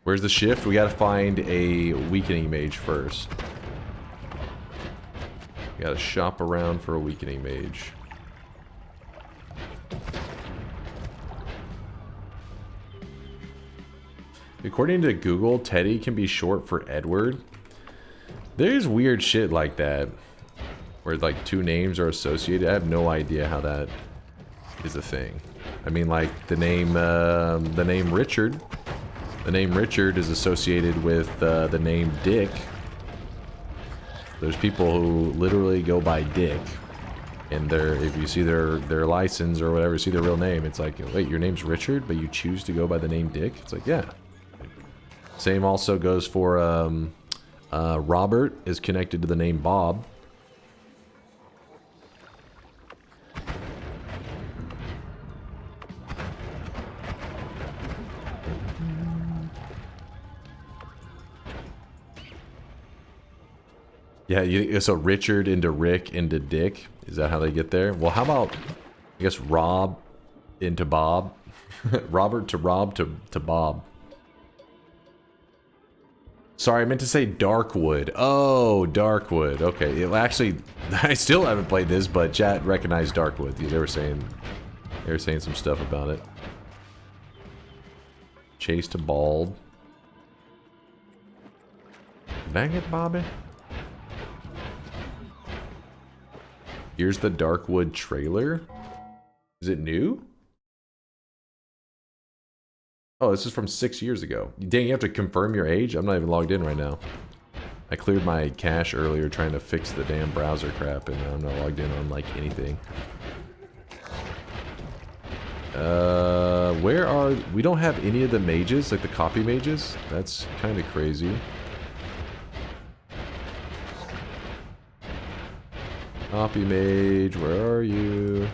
Where's the shift? We gotta find a weakening mage first. We gotta shop around for a weakening mage. According to Google, Teddy can be short for Edward. There's weird shit like that, where like two names are associated. I have no idea how that is a thing. I mean, like the name Richard. The name Richard is associated with the name Dick. There's people who literally go by Dick, and if you see their license or whatever, see their real name, it's like, wait, your name's Richard, but you choose to go by the name Dick? It's like, yeah. Same also goes for Robert is connected to the name Bob. Yeah, so Richard into Rick into Dick. Is that how they get there? Well, how about, I guess, Rob into Bob? Robert to Rob to Bob. Sorry, I meant to say Darkwood. Oh, Darkwood. Okay, well, actually, I still haven't played this, but chat recognized Darkwood. They were saying some stuff about it. Chase to Bald. Dang it, Bobby. Here's the Darkwood trailer. Is it new? Oh, this is from 6 years ago. Dang, you have to confirm your age? I'm not even logged in right now. I cleared my cache earlier trying to fix the damn browser crap, and I'm not logged in on, like, anything. Where are... We don't have any of the mages, like the copy mages? That's kind of crazy. Copy mage, where are you?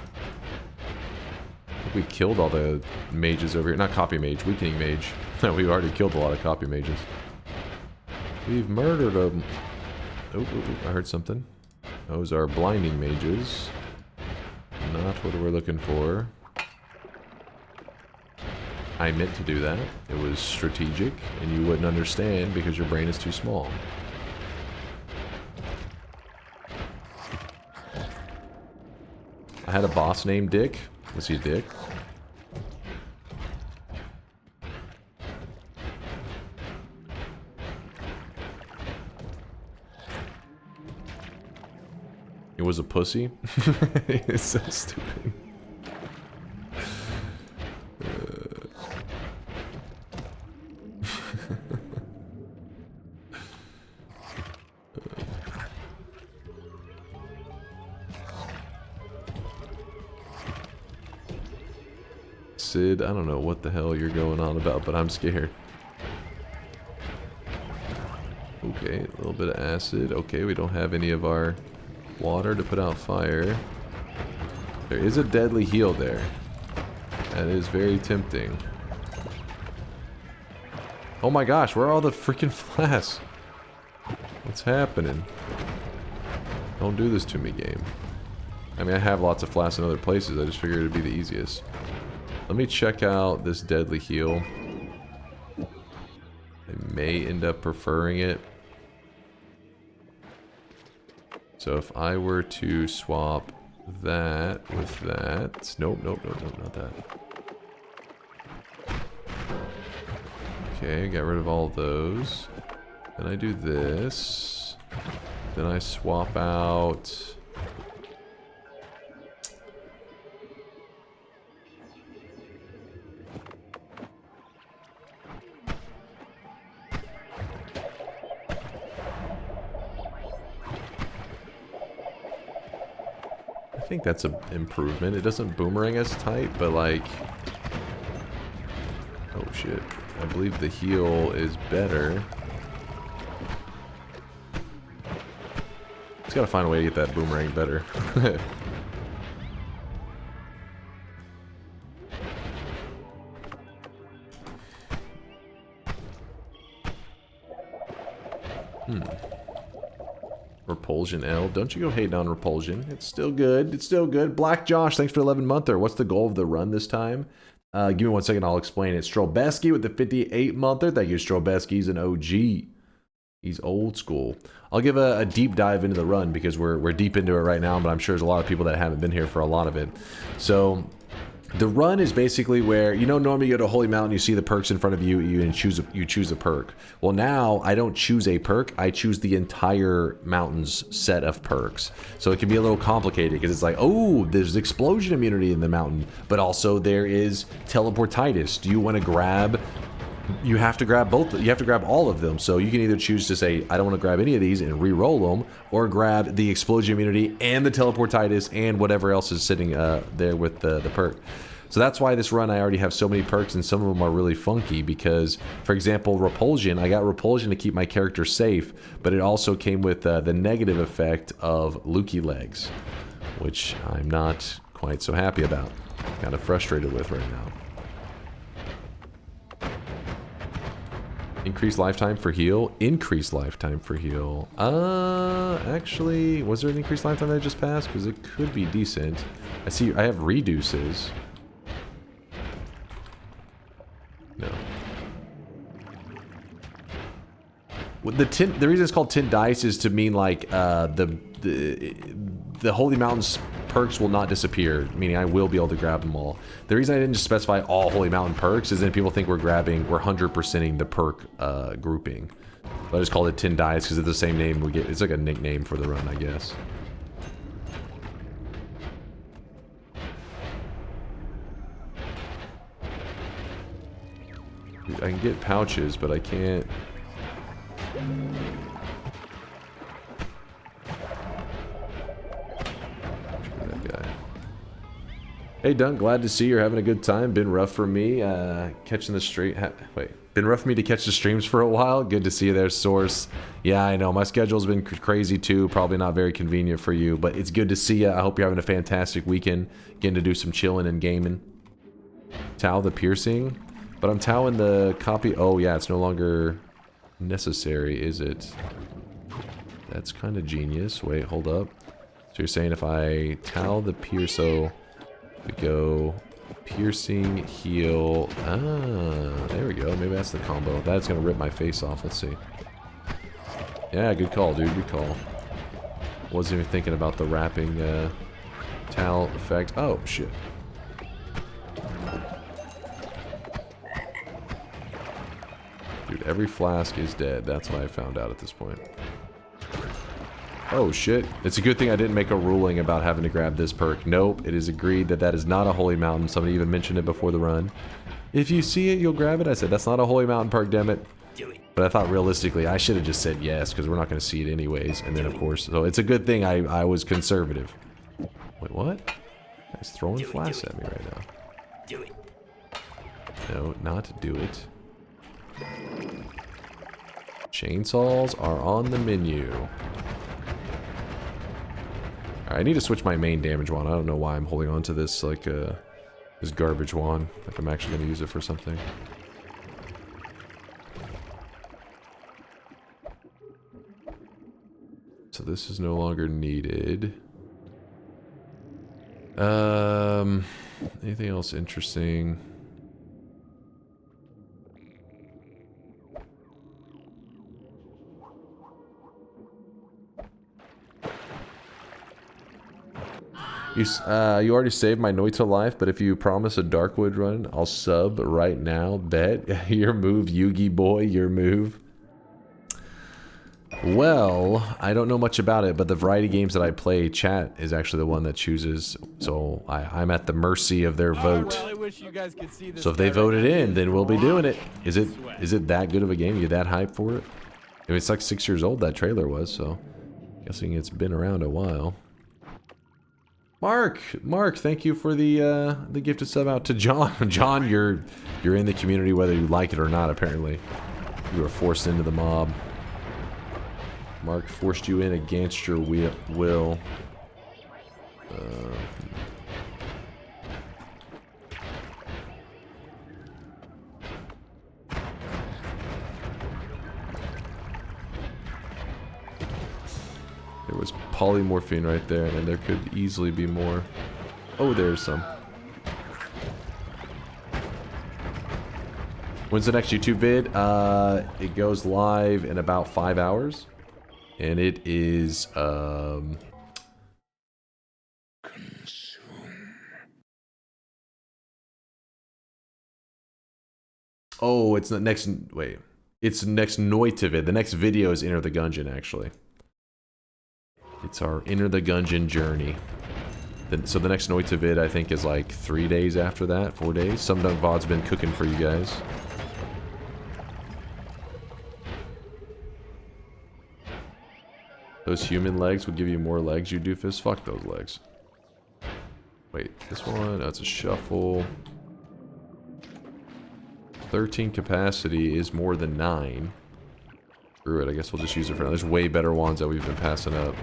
I think we killed all the mages over here. Not copy mage, weakening mage. We've already killed a lot of copy mages. We've murdered them. Oh, I heard something. Those are blinding mages. Not what we're looking for. I meant to do that. It was strategic, and you wouldn't understand because your brain is too small. I had a boss named Dick. Was he Dick? It was a pussy? It's so stupid. acid. I don't know what the hell you're going on about, but I'm scared. Okay, a little bit of acid. Okay, we don't have any of our water to put out fire. There is a deadly heal there. That is very tempting. Oh my gosh, where are all the freaking flasks? What's happening? Don't do this to me, game. I mean, I have lots of flasks in other places. I just figured it'd be the easiest. Let me check out this deadly heal. I may end up preferring it. So if I were to swap that with that... Nope, not that. Okay, got rid of all of those. Then I do this. Then I swap out... I think that's an improvement. It doesn't boomerang as tight, but like... Oh shit. I believe the heal is better. Just gotta find a way to get that boomerang better. Repulsion L. Don't you go hating on Repulsion. It's still good. It's still good. Black Josh, thanks for 11 monther. What's the goal of the run this time? Give me 1 second, I'll explain it. Strobeski with the 58 monther. Thank you, Strobeski. He's an OG. He's old school. I'll give a deep dive into the run because we're deep into it right now, but I'm sure there's a lot of people that haven't been here for a lot of it. So the run is basically where, you know, normally you go to Holy Mountain, you see the perks in front of you, you choose a perk. Well, now I don't choose a perk, I choose the entire mountain's set of perks. So it can be a little complicated because it's like, oh, there's explosion immunity in the mountain, but also there is teleportitis. Do you want to grab... You have to grab both. You have to grab all of them. So you can either choose to say, I don't want to grab any of these and re-roll them, or grab the explosion immunity and the teleportitis and whatever else is sitting there with the perk. So that's why this run I already have so many perks, and some of them are really funky because, for example, Repulsion. I got Repulsion to keep my character safe, but it also came with the negative effect of Lukey Legs, which I'm not quite so happy about. Kind of frustrated with right now. Increased lifetime for heal. Increased lifetime for heal. Actually, was there an increased lifetime that I just passed? Because it could be decent. I see I have reduces. No. The reason it's called 10 dice is to mean like the Holy Mountain's perks will not disappear, meaning I will be able to grab them all. The reason I didn't just specify all Holy Mountain perks is then people think we're 100%ing the perk grouping. So I just called it 10 dice because it's the same name we get. It's like a nickname for the run, I guess. I can get pouches, but I can't... Hey Dunk, glad to see you're having a good time. Been rough for me catching the stream. Been rough for me to catch the streams for a while. Good to see you there, Source. Yeah, I know my schedule's been crazy too. Probably not very convenient for you, but it's good to see you. I hope you're having a fantastic weekend. Getting to do some chilling and gaming. Tau the piercing, but I'm towing the copy. Oh yeah, it's no longer necessary, is it? That's kind of genius. Wait, hold up. So you're saying if I towel the pierce, so we go piercing, heal. Ah, there we go. Maybe that's the combo. That's gonna rip my face off. Let's see. Yeah, good call, dude. Good call. Wasn't even thinking about the wrapping towel effect. Oh shit. Dude, every flask is dead. That's what I found out at this point. Oh shit. It's a good thing I didn't make a ruling about having to grab this perk. Nope, it is agreed that that is not a Holy Mountain. Somebody even mentioned it before the run. If you see it, you'll grab it. I said, that's not a Holy Mountain perk, dammit. But I thought realistically, I should have just said yes, because we're not going to see it anyways. And then of course, so it's a good thing I was conservative. Wait, what? He's throwing flasks at me right now. No, not do it. Chainsaws are on the menu. I need to switch my main damage wand. I don't know why I'm holding on to this, like, this garbage wand. Like I'm actually going to use it for something. So this is no longer needed. Anything else interesting? You already saved my Noita life, but if you promise a Darkwood run, I'll sub right now. Bet. Your move, Yugi boy, your move. Well, I don't know much about it, but the variety games that I play, chat is actually the one that chooses. So I'm at the mercy of their vote. I really wish you guys could see this So if they guy voted right now. in, then we'll be doing it. Is it that good of a game? You that hyped for it? I mean, it's like 6 years old, that trailer was, so guessing it's been around a while. Mark, thank you for the gifted sub out to John. John, you're in the community whether you like it or not. Apparently, you were forced into the mob. Mark forced you in against your will. There was polymorphine right there, and there could easily be more. Oh, there's some. When's the next YouTube vid? It goes live in about 5 hours. And it is, oh, it's the next, wait. It's the next Noita vid. The next video is Enter the Gungeon, actually. It's our Enter the Gungeon journey. So the next Noita vid, I think, is like 3 days after that, 4 days. SomeDunkVods been cooking for you guys. Those human legs would give you more legs, you doofus. Fuck those legs. Wait, this one? That's a shuffle. 13 capacity is more than 9. Screw it, I guess we'll just use it for now. There's way better wands that we've been passing up.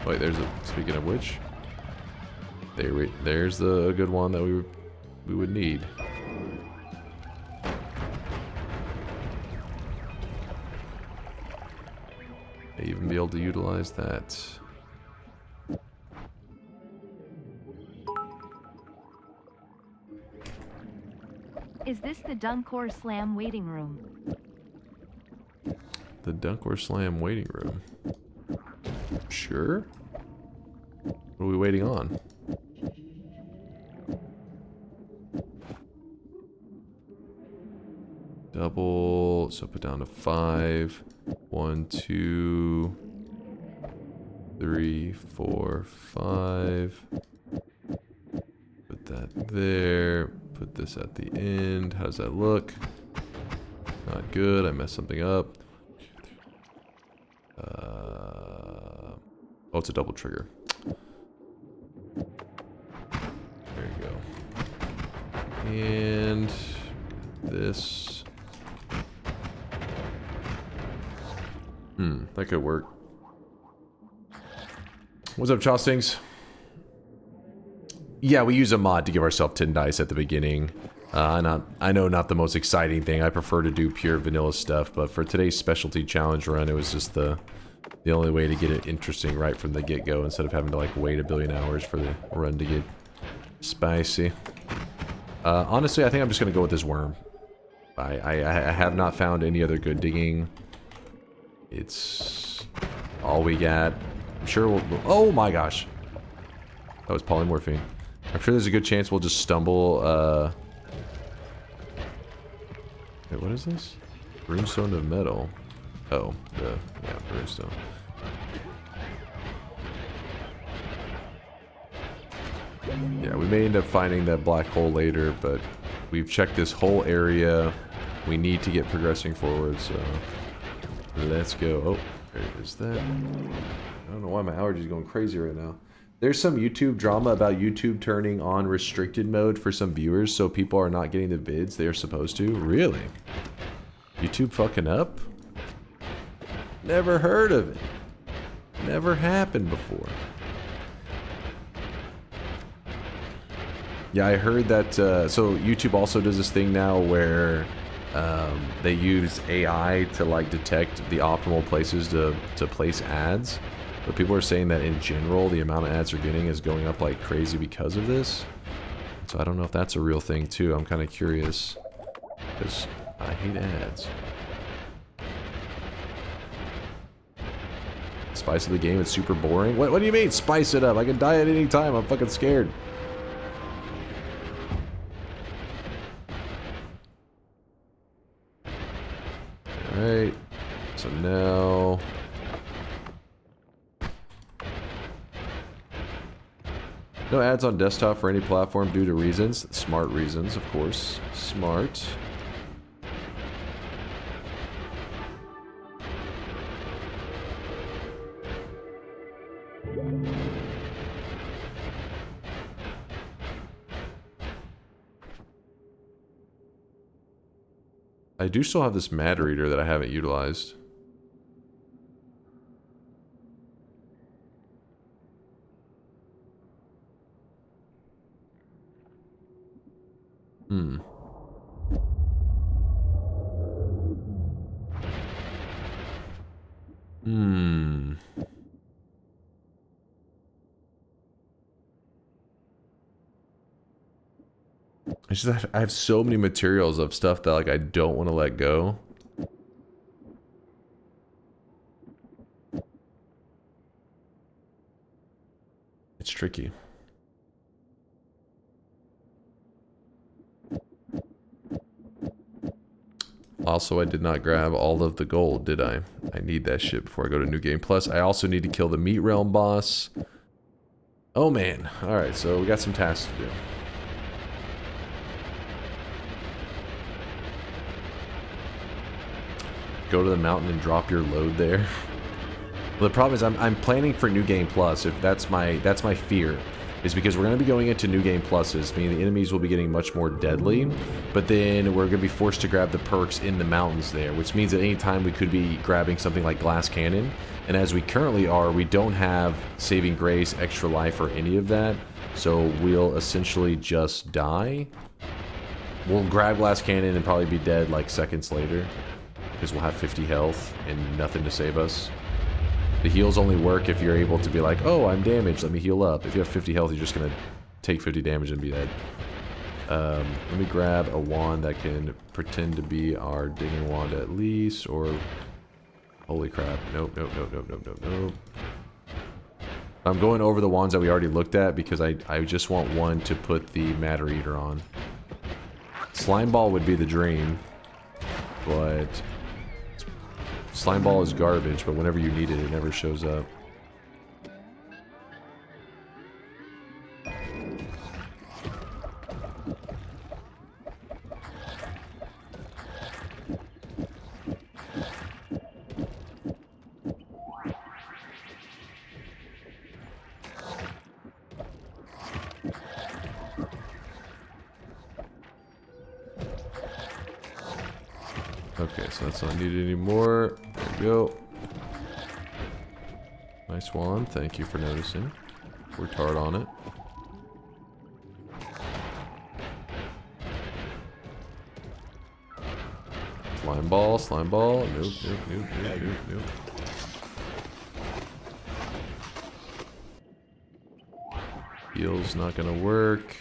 Wait, there's a... Speaking of which... There's the good one that we would need. Even be able to utilize that. Is this the DunkOrSlam waiting room? The DunkOrSlam waiting room. Sure. What are we waiting on? Double, so put down to 5. 1, 2, 3, 4, 5. Put that there. Put this at the end. How's that look? Not good. I messed something up. Oh, it's a double trigger. There you go. And this. That could work. What's up, Chostings? Yeah, we use a mod to give ourselves 10 dice at the beginning. I know not the most exciting thing. I prefer to do pure vanilla stuff, but for today's specialty challenge run, it was just the only way to get it interesting right from the get-go instead of having to like wait a billion hours for the run to get spicy. Honestly, I think I'm just gonna go with this worm. I have not found any other good digging. It's all we got. I'm sure we'll... Oh my gosh. That was polymorphine. I'm sure there's a good chance we'll just stumble... Wait, what is this? Runestone of metal. Oh, yeah, runestone. Yeah, we may end up finding that black hole later, but we've checked this whole area. We need to get progressing forward, so... Let's go. Oh, there is that. I don't know why my allergies are going crazy right now. There's some YouTube drama about YouTube turning on restricted mode for some viewers so people are not getting the vids they're supposed to. Really? YouTube fucking up? Never heard of it. Never happened before. Yeah, I heard that, so YouTube also does this thing now where they use AI to like detect the optimal places to place ads. But people are saying that in general, the amount of ads they're getting is going up like crazy because of this. So I don't know if that's a real thing too. I'm kind of curious because I hate ads. Spice of the game, it's super boring. What do you mean spice it up? I can die at any time. I'm fucking scared. Alright. So now... no ads on desktop for any platform due to reasons. Smart reasons, of course. Smart. I do still have this Mad Reader that I haven't utilized. Hmm. Hmm. It's just I have so many materials of stuff that like I don't want to let go. It's tricky. Also, I did not grab all of the gold, did I? I need that shit before I go to New Game Plus. I also need to kill the Meat Realm boss. Oh man. Alright, so we got some tasks to do. Go to the mountain and drop your load there. Well, the problem is I'm planning for New Game Plus. If that's my fear, is because we're going to be going into New Game Pluses, meaning the enemies will be getting much more deadly, but then we're going to be forced to grab the perks in the mountains there, which means at any time we could be grabbing something like Glass Cannon, and as we currently are, we don't have Saving Grace, Extra Life, or any of that, so we'll essentially just die. We'll grab Glass Cannon and probably be dead like seconds later, because we'll have 50 health and nothing to save us. The heals only work if you're able to be like, oh, I'm damaged, let me heal up. If you have 50 health, you're just going to take 50 damage and be dead. Let me grab a wand that can pretend to be our digging wand at least, or... holy crap. Nope, nope, nope, nope, nope, nope, nope. I'm going over the wands that we already looked at because I just want one to put the Matter Eater on. Slime Ball would be the dream, but... Slime Ball is garbage, but whenever you need it, it never shows up. Okay, so that's not needed anymore. There we go. Nice wand. Thank you for noticing. Worked hard on it. Slime ball, slime ball. Nope, nope, nope, nope, nope, nope. Heal's not gonna work.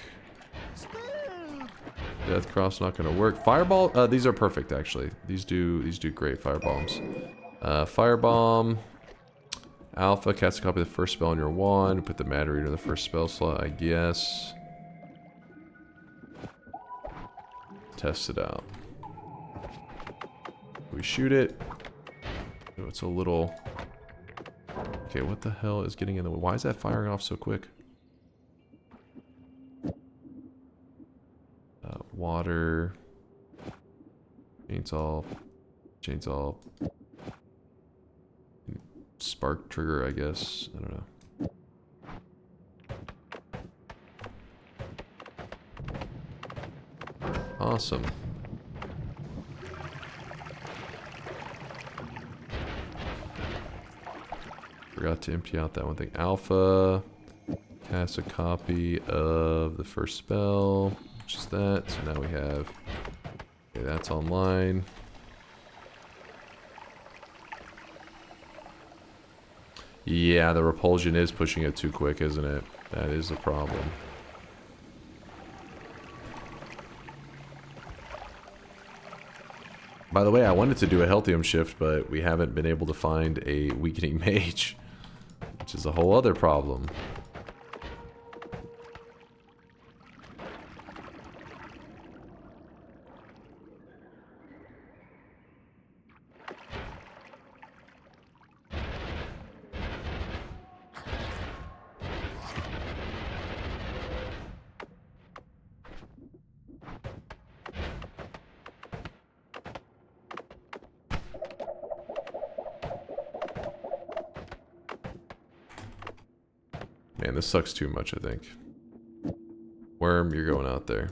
Death Cross not gonna work. Fireball, these are perfect actually. These do great firebombs. Firebomb. Alpha, cast a copy of the first spell on your wand. Put the Matter Reader in the first spell slot, I guess. Test it out. We shoot it. Oh, it's a little... okay, what the hell is getting in the way? Why is that firing off so quick? Water. Chainsaw. Chainsaw. Spark trigger, I guess. I don't know. Awesome. Forgot to empty out that one thing. Alpha. Cast a copy of the first spell, which is that. So now we have. Okay, that's online. Yeah, the repulsion is pushing it too quick, isn't it? That is a problem. By the way, I wanted to do a Healthium shift, but we haven't been able to find a weakening mage, which is a whole other problem. Man, this sucks too much, I think. Worm, you're going out there.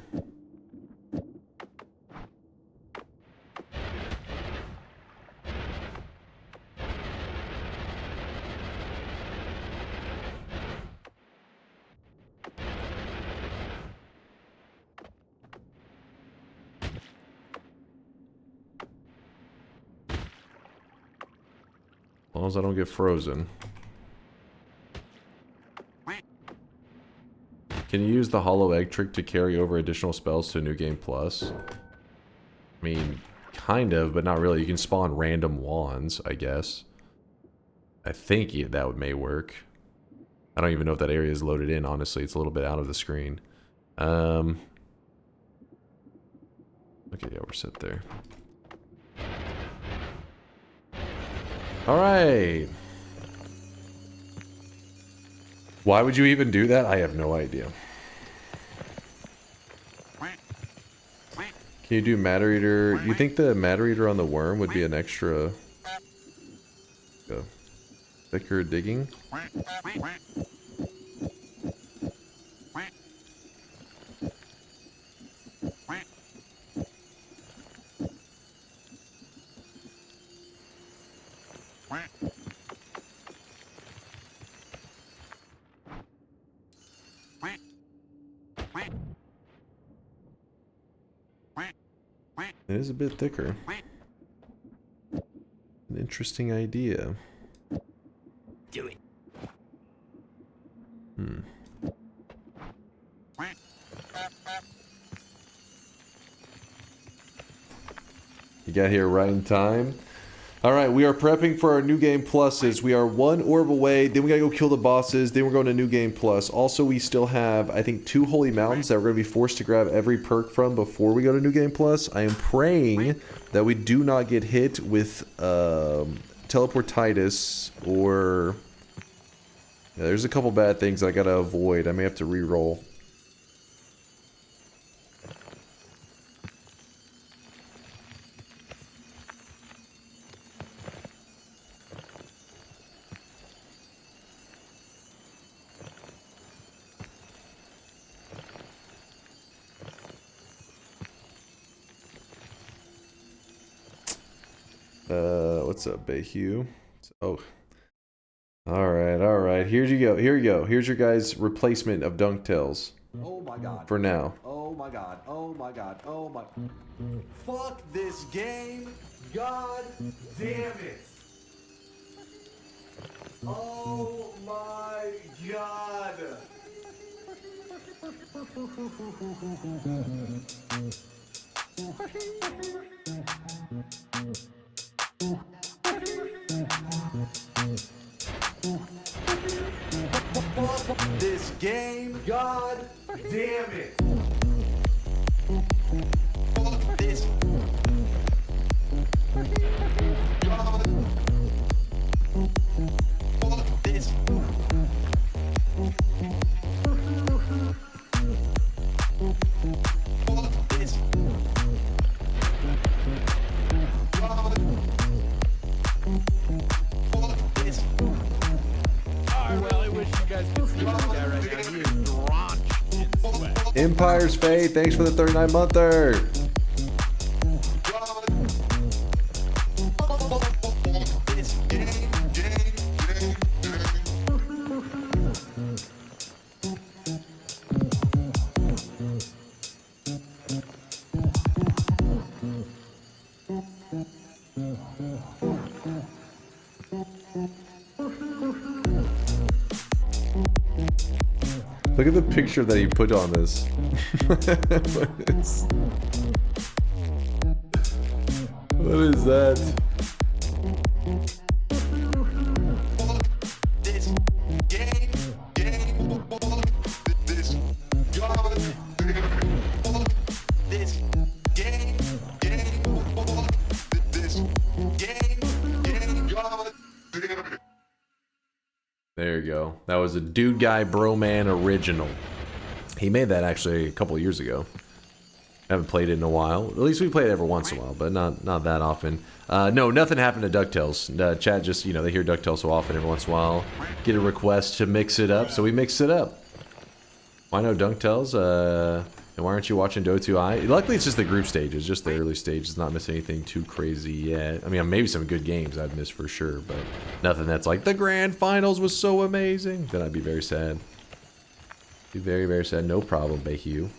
As long as I don't get frozen. Can you use the hollow egg trick to carry over additional spells to New Game Plus? I mean, kind of, but not really. You can spawn random wands, I guess. I think that may work. I don't even know if that area is loaded in, honestly. It's a little bit out of the screen. Okay, yeah, we're set there. Alright. Why would you even do that? I have no idea. Can you do Matter Eater? You think the Matter Eater on the worm would be an extra thicker digging? It is a bit thicker. An interesting idea. Do it. You got here right in time. Alright, we are prepping for our New Game Pluses. We are 1 orb away, then we gotta go kill the bosses, then we're going to New Game Plus. Also, we still have, I think, 2 Holy Mountains that we're going to be forced to grab every perk from before we go to New Game Plus. I am praying that we do not get hit with Teleportitis or... Yeah, there's a couple bad things I gotta avoid. I may have to re-roll. What's up, Bayhue? Oh. Alright. Here you go. Here's your guys' replacement of Dunktails. Oh my god. For now. Oh my god. Oh my god. Oh my... Fuck this game. God damn it. Oh my god. Fuck this game. God damn it. Fuck this. God. Fuck this. Fuck this. God. Fuck this. Alright, well, I wish you guys could see this guy right now. He is drenched in sweat. Empire's Fate, thanks for the 39-monther. Look at the picture that he put on this. What is that? There you go. That was a Dude Guy Bro Man original. He made that actually a couple years ago. I haven't played it in a while. At least we play it every once in a while, but not that often. No, nothing happened to DuckTales. Chat just, you know, they hear DuckTales so often every once in a while. Get a request to mix it up, so we mix it up. Why no DunkTales? And why aren't you watching Do2I? Luckily, it's just the group stage. It's just the early stage. It's not missing anything too crazy yet. I mean, maybe some good games I've missed for sure, but nothing that's like, the grand finals was so amazing. Then I'd be very sad. Be very, very sad. No problem, Bayhue.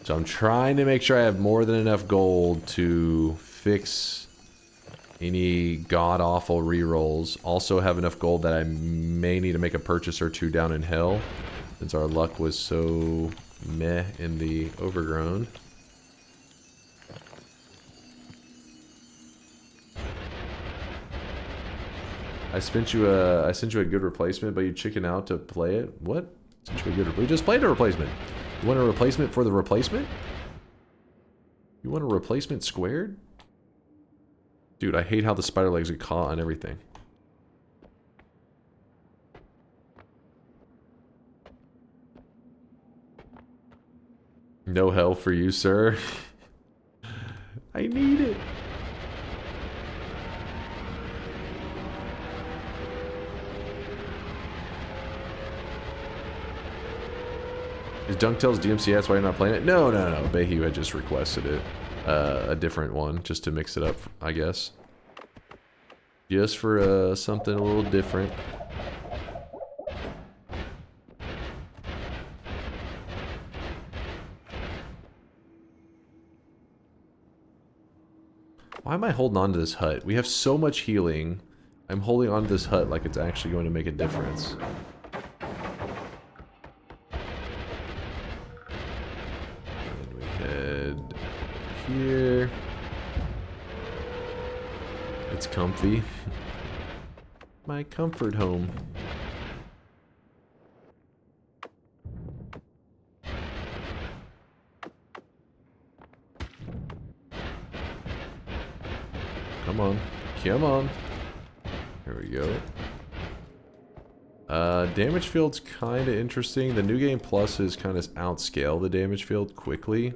So I'm trying to make sure I have more than enough gold to fix any god-awful rerolls. Also have enough gold that I may need to make a purchase or two down in hell, since our luck was so meh in the overgrown. I sent you a good replacement, but you chicken out to play it. What? Sent you a good. We just played a replacement. You want a replacement for the replacement? You want a replacement squared? Dude, I hate how the spider legs get caught on everything. No hell for you, sir. I need it. Is DunkTales DMCA? That's why you're not playing it? No. Bayhue had just requested it. A different one, just to mix it up, I guess. Just for something a little different. Why am I holding on to this hut? We have so much healing. I'm holding on to this hut like it's actually going to make a difference. And we head here. It's comfy. My comfort home. Come on. Come on. Here we go. Damage field's kind of interesting. The new game pluses kind of outscale the damage field quickly.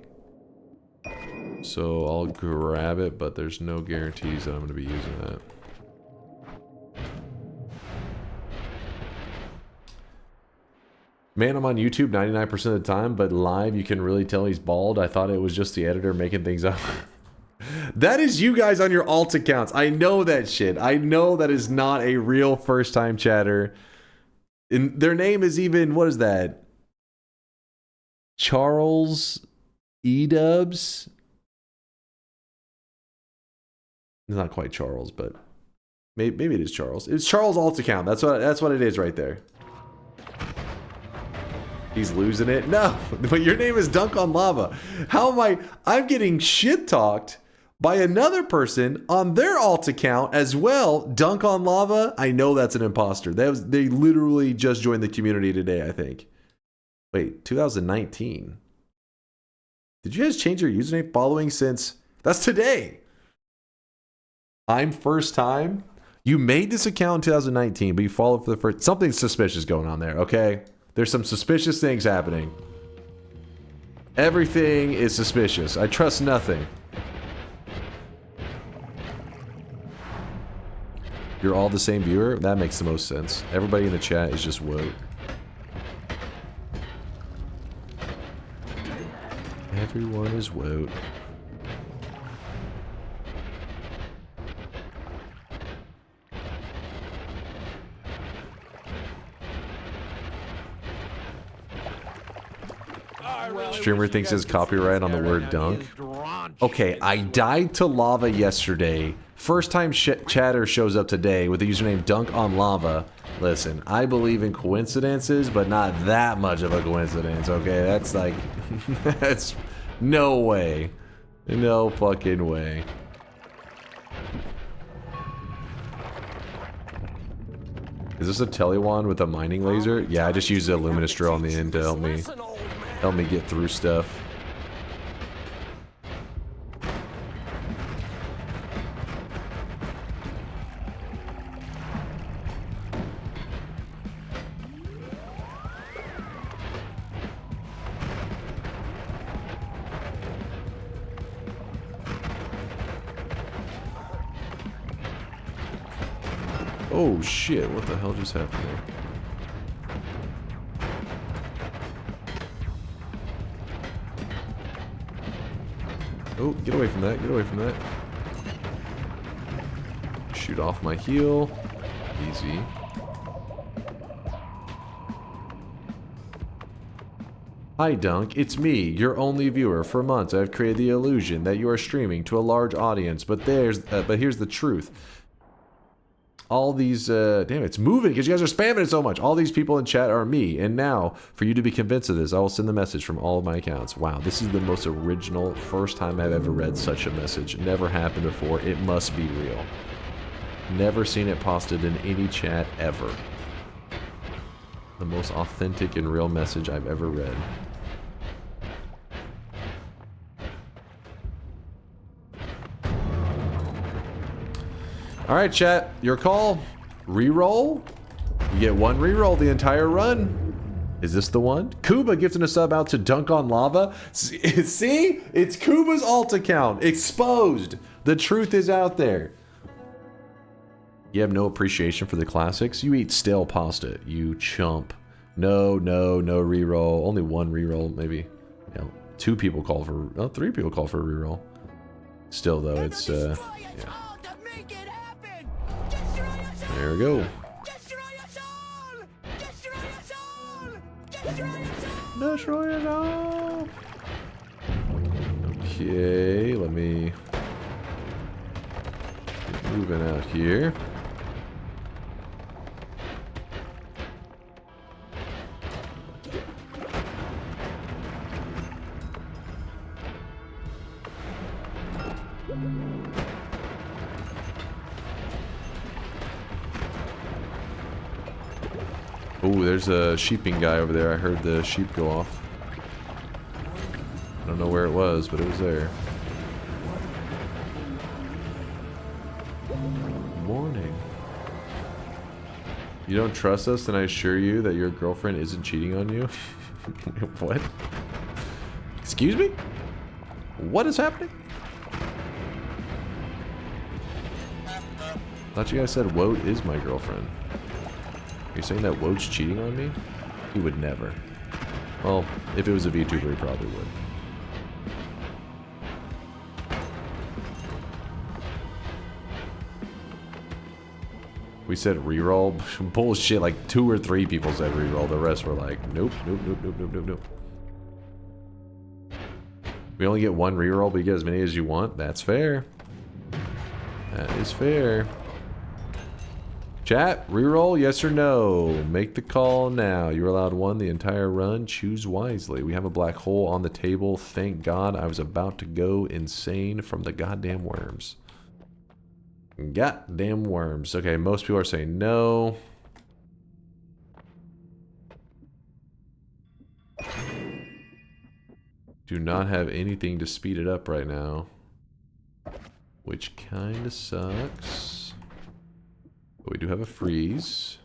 So I'll grab it, but there's no guarantees that I'm going to be using that. Man, I'm on YouTube 99% of the time, but live you can really tell he's bald. I thought it was just the editor making things up. That is you guys on your alt accounts. I know that shit. I know that is not a real first-time chatter. And their name is even, what is that? Charles E-dubs? It's not quite Charles, but maybe it is Charles. It's Charles alt account. That's what it is right there. He's losing it. No, but your name is Dunk on Lava. How am I? I'm getting shit talked by another person on their alt account as well. Dunk on Lava. I know that's an imposter. They literally just joined the community today, I think. Wait, 2019. Did you guys change your username following since? That's today. I'm first time. You made this account in 2019, but you followed for the first. Something suspicious going on there, okay? There's some suspicious things happening. Everything is suspicious. I trust nothing. You're all the same viewer? That makes the most sense. Everybody in the chat is just woke. Everyone is woke. Streamer thinks there's copyright on the word dunk. Okay, I died to lava yesterday. First time chatter shows up today with the username DunkOnLava. Listen, I believe in coincidences, but not that much of a coincidence, okay? That's like... that's... no way. No fucking way. Is this a Telewand with a mining laser? Yeah, I just used a luminous drill on the end to help me get through stuff. Oh shit, what the hell just happened there? Oh, get away from that, get away from that. Shoot off my heel. Easy. Hi Dunk, it's me, your only viewer. For months I've created the illusion that you are streaming to a large audience, but here's the truth. All these, damn, it's moving because you guys are spamming it so much. All these people in chat are me. And now, for you to be convinced of this, I will send the message from all of my accounts. Wow, this is the most original, first time I've ever read such a message. Never happened before. It must be real. Never seen it posted in any chat ever. The most authentic and real message I've ever read. Alright, chat. Your call. Reroll. You get one reroll the entire run. Is this the one? Kuba gifting a sub out to DunkOnLava. See? It's Kuba's alt account. Exposed. The truth is out there. You have no appreciation for the classics? You eat stale pasta. You chump. No reroll. Only one reroll, maybe. You know, 2 people call for... Oh, 3 people call for a reroll. Still, though, it's... yeah. There we go. Destroy us all. Okay, let me get moving out here. Oh, there's a sheeping guy over there. I heard the sheep go off. I don't know where it was, but it was there. Morning. You don't trust us, then I assure you that your girlfriend isn't cheating on you? What? Excuse me? What is happening? Thought you guys said Woat is my girlfriend. Are you saying that Woat's cheating on me? He would never. Well, if it was a VTuber, he probably would. We said reroll? Bullshit, like 2 or 3 people said reroll. The rest were like, nope. We only get 1 reroll, but you get as many as you want. That's fair. That is fair. Chat, reroll, yes or no? Make the call now. You're allowed 1 the entire run. Choose wisely. We have a black hole on the table. Thank God. I was about to go insane from the goddamn worms. Goddamn worms. Okay, most people are saying no. Do not have anything to speed it up right now. Which kind of sucks. But we do have a freeze.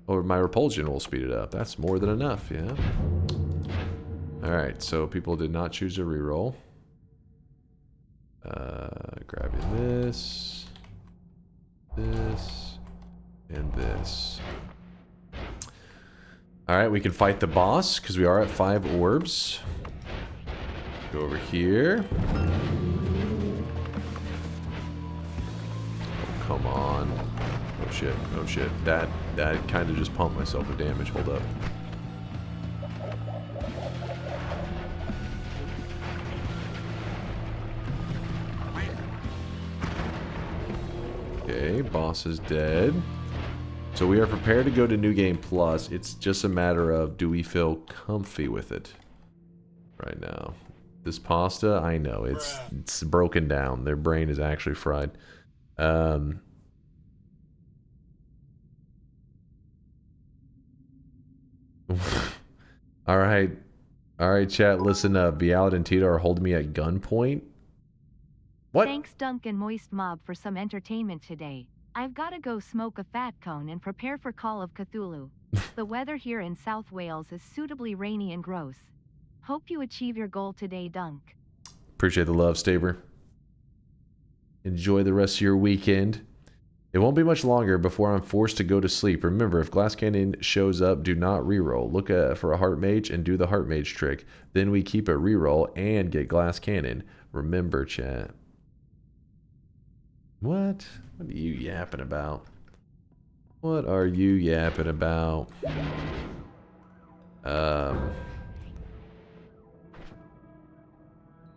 Or my repulsion will speed it up. That's more than enough, yeah? Alright, so people did not choose a reroll. Grabbing this, and this. Alright, we can fight the boss, because we are at 5 orbs. Go over here. Come on. Oh shit, oh shit. That kind of just pumped myself with damage. Hold up. Okay, boss is dead. So we are prepared to go to New Game Plus. It's just a matter of, do we feel comfy with it right now? This pasta, I know, it's broken down. Their brain is actually fried. All right, chat. Listen up. Vialid and Tito are holding me at gunpoint. What? Thanks, Dunk and Moist Mob, for some entertainment today. I've gotta go smoke a fat cone and prepare for Call of Cthulhu. The weather here in South Wales is suitably rainy and gross. Hope you achieve your goal today, Dunk. Appreciate the love, Staber. Enjoy the rest of your weekend. It won't be much longer before I'm forced to go to sleep. Remember, if Glass Cannon shows up, do not reroll. Look for a Heart Mage and do the Heart Mage trick. Then we keep a reroll and get Glass Cannon. Remember, chat. What? What are you yapping about? What are you yapping about?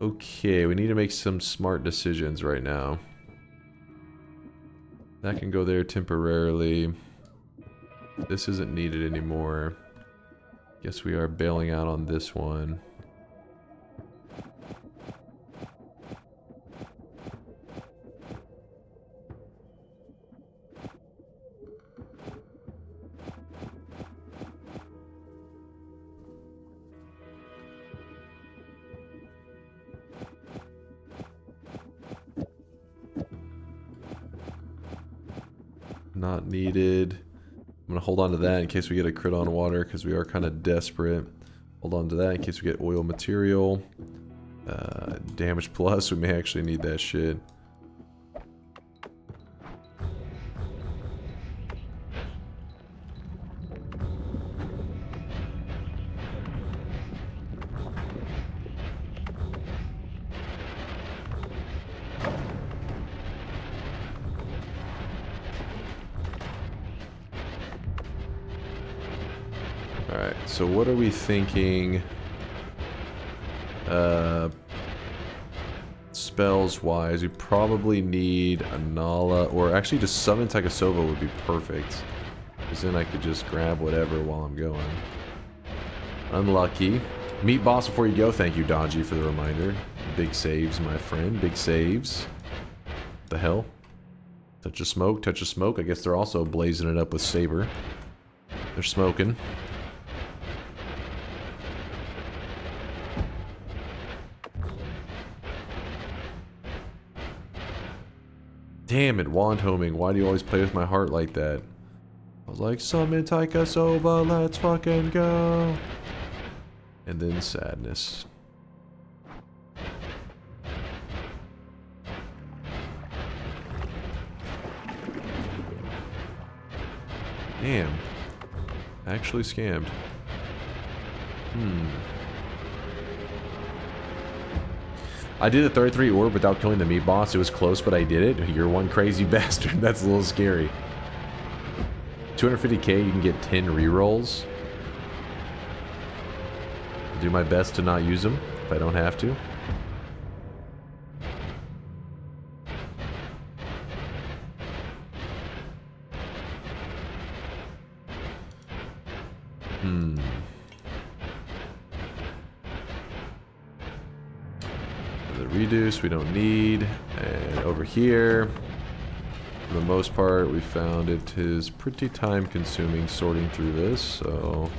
Okay, we need to make some smart decisions right now. That can go there temporarily. This isn't needed anymore. Guess we are bailing out on this one. Not needed. I'm gonna hold on to that in case we get a crit on water, because we are kind of desperate. Hold on to that in case we get oil material. Damage plus, we may actually need that shit. So what are we thinking? Spells wise, we probably need a Nala, or actually just summon Takasova would be perfect. Because then I could just grab whatever while I'm going. Unlucky. Meet boss before you go. Thank you, Dodgy, for the reminder. Big saves, my friend. Big saves. The hell? Touch of smoke, touch of smoke. I guess they're also blazing it up with Saber. They're smoking. Damn it, wand homing. Why do you always play with my heart like that? I was like, summon Takasova, let's fucking go. And then sadness. Damn. Actually scammed. I did a 33 orb without killing the meat boss. It was close, but I did it. You're one crazy bastard. That's a little scary. 250k, you can get 10 rerolls. I'll do my best to not use them if I don't have to. Reduce we don't need, and over here for the most part we found it is pretty time consuming sorting through this, so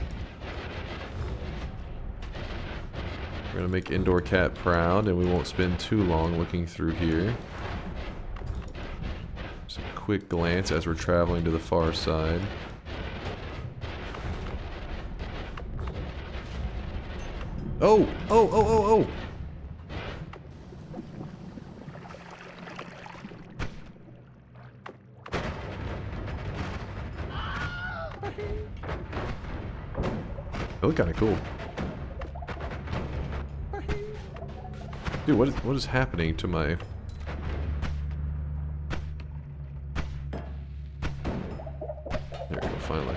we're gonna make Indoor Cat proud and we won't spend too long looking through here. Just a quick glance as we're traveling to the far side. Oh! They look kind of cool. Dude, what is happening to my... There we go, finally.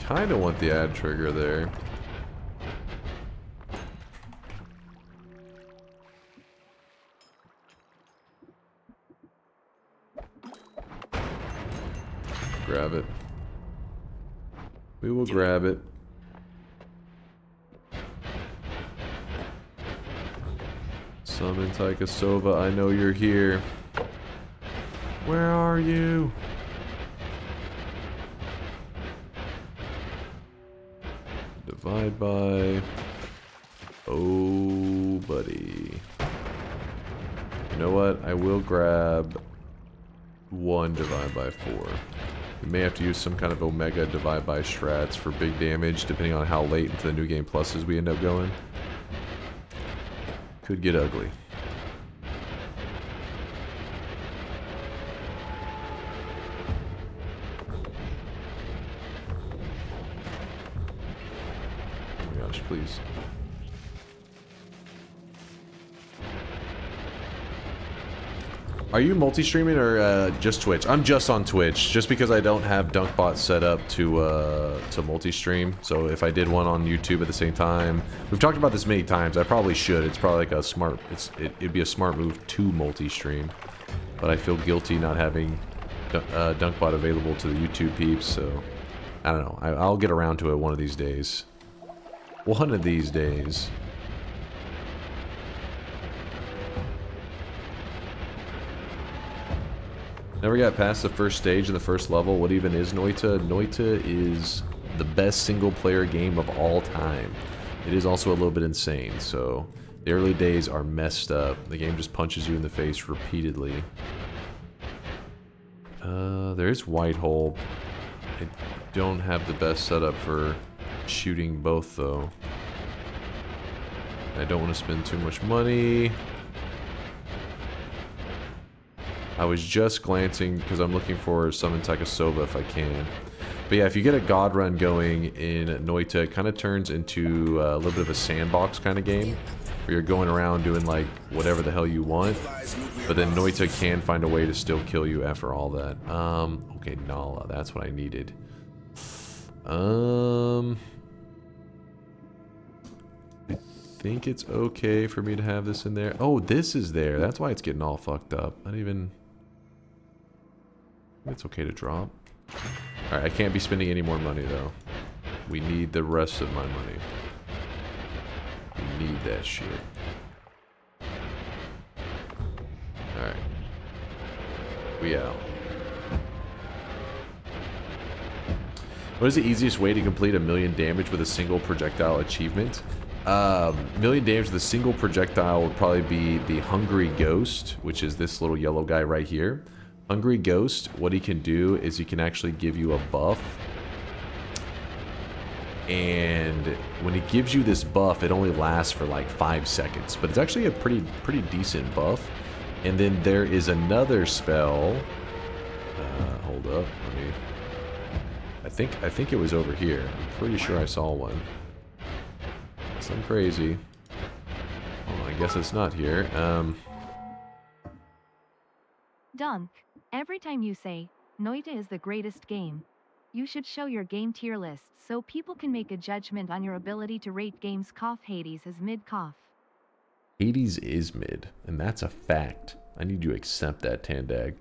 kind of want the ad trigger there. Grab it. We will grab it. Summon Taikasova, I know you're here. Where are you? Divide by... Oh, buddy. You know what? I will grab 1 divide by 4. We may have to use some kind of Omega divide by strats for big damage, depending on how late into the New Game Pluses we end up going. Could get ugly. Oh my gosh, please. Are you multi-streaming or just Twitch? I'm just on Twitch, just because I don't have DunkBots set up to multi-stream. So if I did one on YouTube at the same time, we've talked about this many times. I probably should. It's probably like a smart. It'd be a smart move to multi-stream, but I feel guilty not having DunkBot available to the YouTube peeps. So I don't know. I'll get around to it one of these days. One of these days. Never got past the first stage in the first level. What even is Noita? Noita is the best single player game of all time. It is also a little bit insane, so the early days are messed up. The game just punches you in the face repeatedly. There's White Hole. I don't have the best setup for shooting both, though. I don't want to spend too much money. I was just glancing because I'm looking for Summon Taikasova if I can. But yeah, if you get a God Run going in Noita, it kind of turns into a little bit of a sandbox kind of game, where you're going around doing like whatever the hell you want. But then Noita can find a way to still kill you after all that. Okay, Nala, that's what I needed. I think it's okay for me to have this in there. Oh, this is there. That's why it's getting all fucked up. Not even... It's okay to drop. Alright, I can't be spending any more money, though. We need the rest of my money. We need that shit. Alright. We out. What is the easiest way to complete 1,000,000 damage with a single projectile achievement? 1,000,000 damage with a single projectile would probably be the Hungry Ghost, which is this little yellow guy right here. Hungry Ghost, what he can do is he can actually give you a buff. And when he gives you this buff, it only lasts for like 5 seconds. But it's actually a pretty decent buff. And then there is another spell. Hold up. Let me... I think it was over here. I'm pretty sure I saw one. Unless I'm crazy. Well, I guess it's not here. Dunk, every time you say, Noita is the greatest game, you should show your game tier list so people can make a judgment on your ability to rate games. Hades is mid. Hades is mid, and that's a fact. I need you to accept that, Tandag.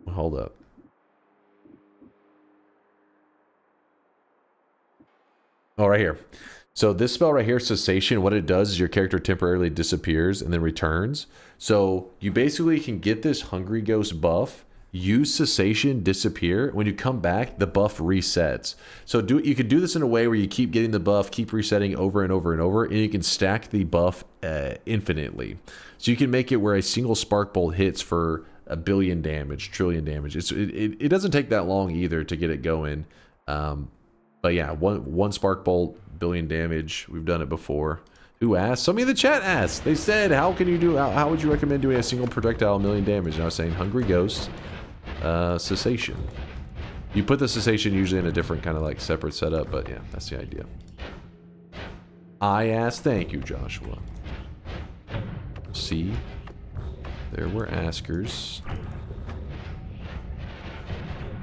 Hold up. Oh, right here. So this spell right here, Cessation, what it does is your character temporarily disappears and then returns. So you basically can get this Hungry Ghost buff, use Cessation, disappear. When you come back, the buff resets. So you can do this in a way where you keep getting the buff, keep resetting over and over and over, and you can stack the buff infinitely. So you can make it where a single Spark Bolt hits for 1 billion damage, trillion damage. It doesn't take that long either to get it going. But yeah, one Spark Bolt, 1 billion damage. We've done it before. Who asked? Somebody in the chat asked. They said, how would you recommend doing a single projectile 1,000,000 damage? And I was saying Hungry Ghost, Cessation. You put the Cessation usually in a different kind of like separate setup, but yeah, that's the idea. I asked. Thank you, Joshua. See? There were askers.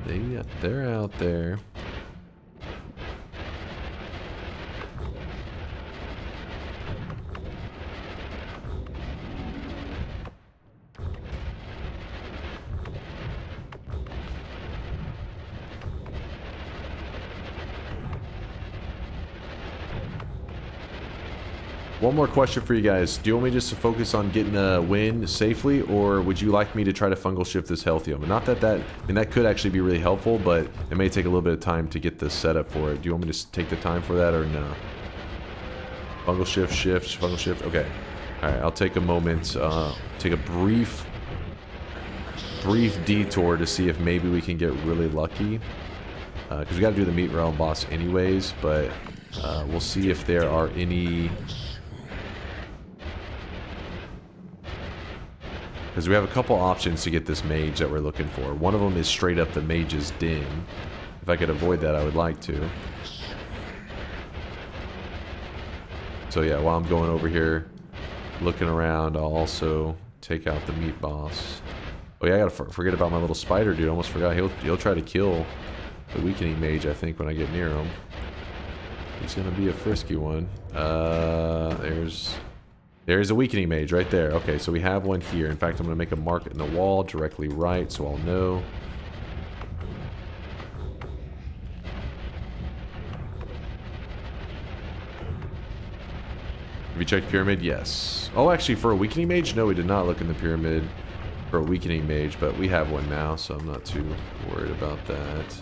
They're out there. One more question for you guys. Do you want me just to focus on getting a win safely, or would you like me to try to fungal shift this Healthium? Not that I mean, that could actually be really helpful, but it may take a little bit of time to get the setup for it. Do you want me to take the time for that, or no? Fungal shift, fungal shift. Okay. All right, I'll take a moment, take a brief detour to see if maybe we can get really lucky. Because we got to do the Meat Realm boss anyways, but we'll see if there are any... Because we have a couple options to get this mage that we're looking for. One of them is straight up the mage's den. If I could avoid that, I would like to. So yeah, while I'm going over here, looking around, I'll also take out the meat boss. Oh yeah, I gotta forget about my little spider dude. I almost forgot. He'll try to kill the weakening mage, I think, when I get near him. He's gonna be a frisky one. There's a weakening mage right there. Okay, so we have one here. In fact, I'm going to make a mark in the wall directly right, so I'll know. Have you checked pyramid? Yes. Oh, actually, for a weakening mage? No, we did not look in the pyramid for a weakening mage, but we have one now, so I'm not too worried about that.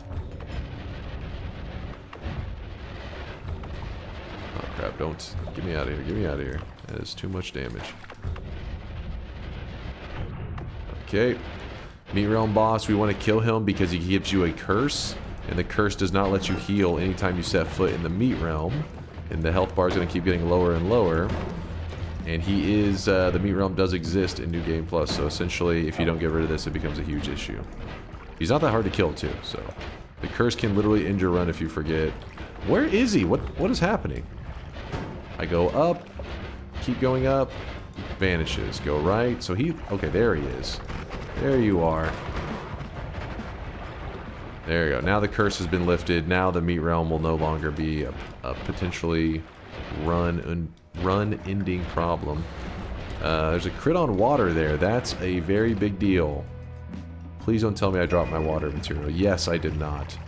Oh, crap. Don't. Get me out of here. Get me out of here. That is too much damage. Okay. Meat Realm boss, we want to kill him because he gives you a curse, and the curse does not let you heal anytime you set foot in the Meat Realm, and the health bar is going to keep getting lower and lower. And he is, the Meat Realm does exist in New Game Plus, so essentially if you don't get rid of this, it becomes a huge issue. He's not that hard to kill too, so the curse can literally end your run if you forget. Where is he? What is happening? I go up. Keep going up. Vanishes. Go right. So he... Okay, there he is. There you are. There you go. Now the curse has been lifted. Now the Meat Realm will no longer be a potentially run-ending problem. There's a crit on water there. That's a very big deal. Please don't tell me I dropped my water material. Yes, I did not.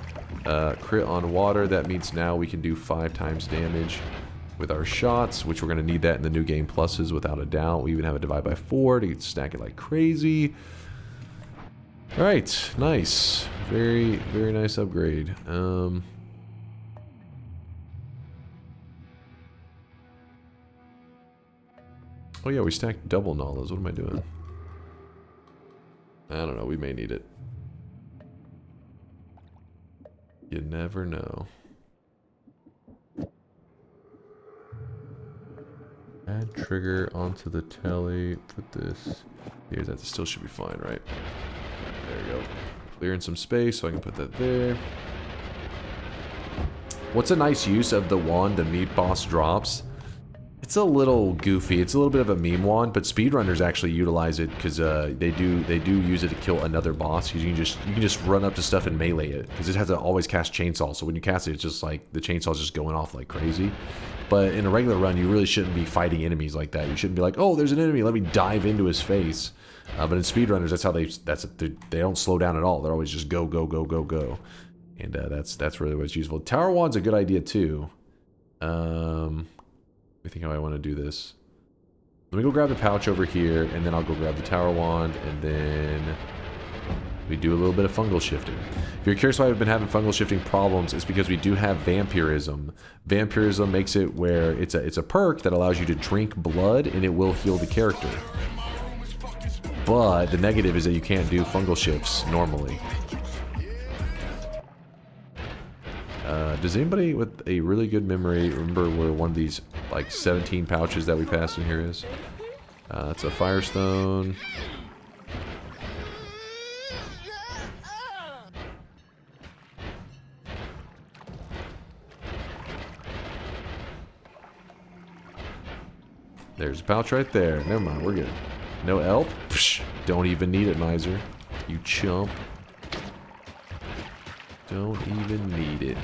Crit on water. That means now we can do 5 times damage with our shots, which we're going to need that in the New Game Pluses without a doubt. We even have a divide by 4 to stack it like crazy. Alright, nice. Very, very nice upgrade. Oh yeah, we stacked double Nalas. What am I doing? I don't know, we may need it. You never know. Add trigger onto the telly. Put this here. That still should be fine, right? There we go. Clearing some space so I can put that there. What's a nice use of the wand the meat boss drops? It's a little goofy. It's a little bit of a meme wand, but speedrunners actually utilize it because they do use it to kill another boss. You can just run up to stuff and melee it because it has to always cast chainsaw. So when you cast it, it's just like the chainsaw's just going off like crazy. But in a regular run, you really shouldn't be fighting enemies like that. You shouldn't be like, oh, there's an enemy, let me dive into his face. But in speedrunners, that's how they don't slow down at all. They're always just go, go, go, go, go. And that's really what's useful. Tower Wand's a good idea too. Let me think how I want to do this. Let me go grab the pouch over here, and then I'll go grab the Tower Wand, and then we do a little bit of fungal shifting. If you're curious why I've been having fungal shifting problems, it's because we do have vampirism. Vampirism makes it where it's a perk that allows you to drink blood, and it will heal the character. But the negative is that you can't do fungal shifts normally. Does anybody with a really good memory remember where one of these like 17 pouches that we passed in here is? It's a Firestone. There's a pouch right there. Never mind, we're good. No elp? Psh, don't even need it, miser. You chump. Don't even need it.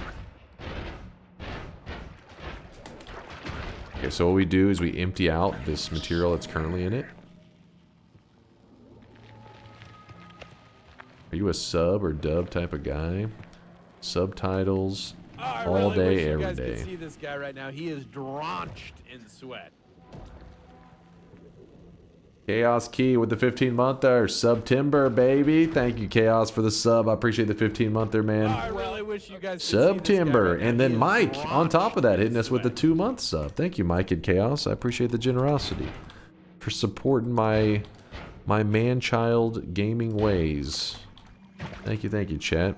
Okay, so what we do is we empty out this material that's currently in it. Are you a sub or dub type of guy? Subtitles all day, every You guys day. can see this guy right now. He is drenched in sweat. Chaos Key with the 15-monther. September, baby. Thank you, Chaos, for the sub. I appreciate the 15-monther, man. I really wish you guys could see this guy September. right now. And then He is Mike, on top of that, hitting us with the drenched 2-month sub. Thank you, Mike and Chaos. I appreciate the generosity for supporting my man-child gaming ways. Thank you, chat.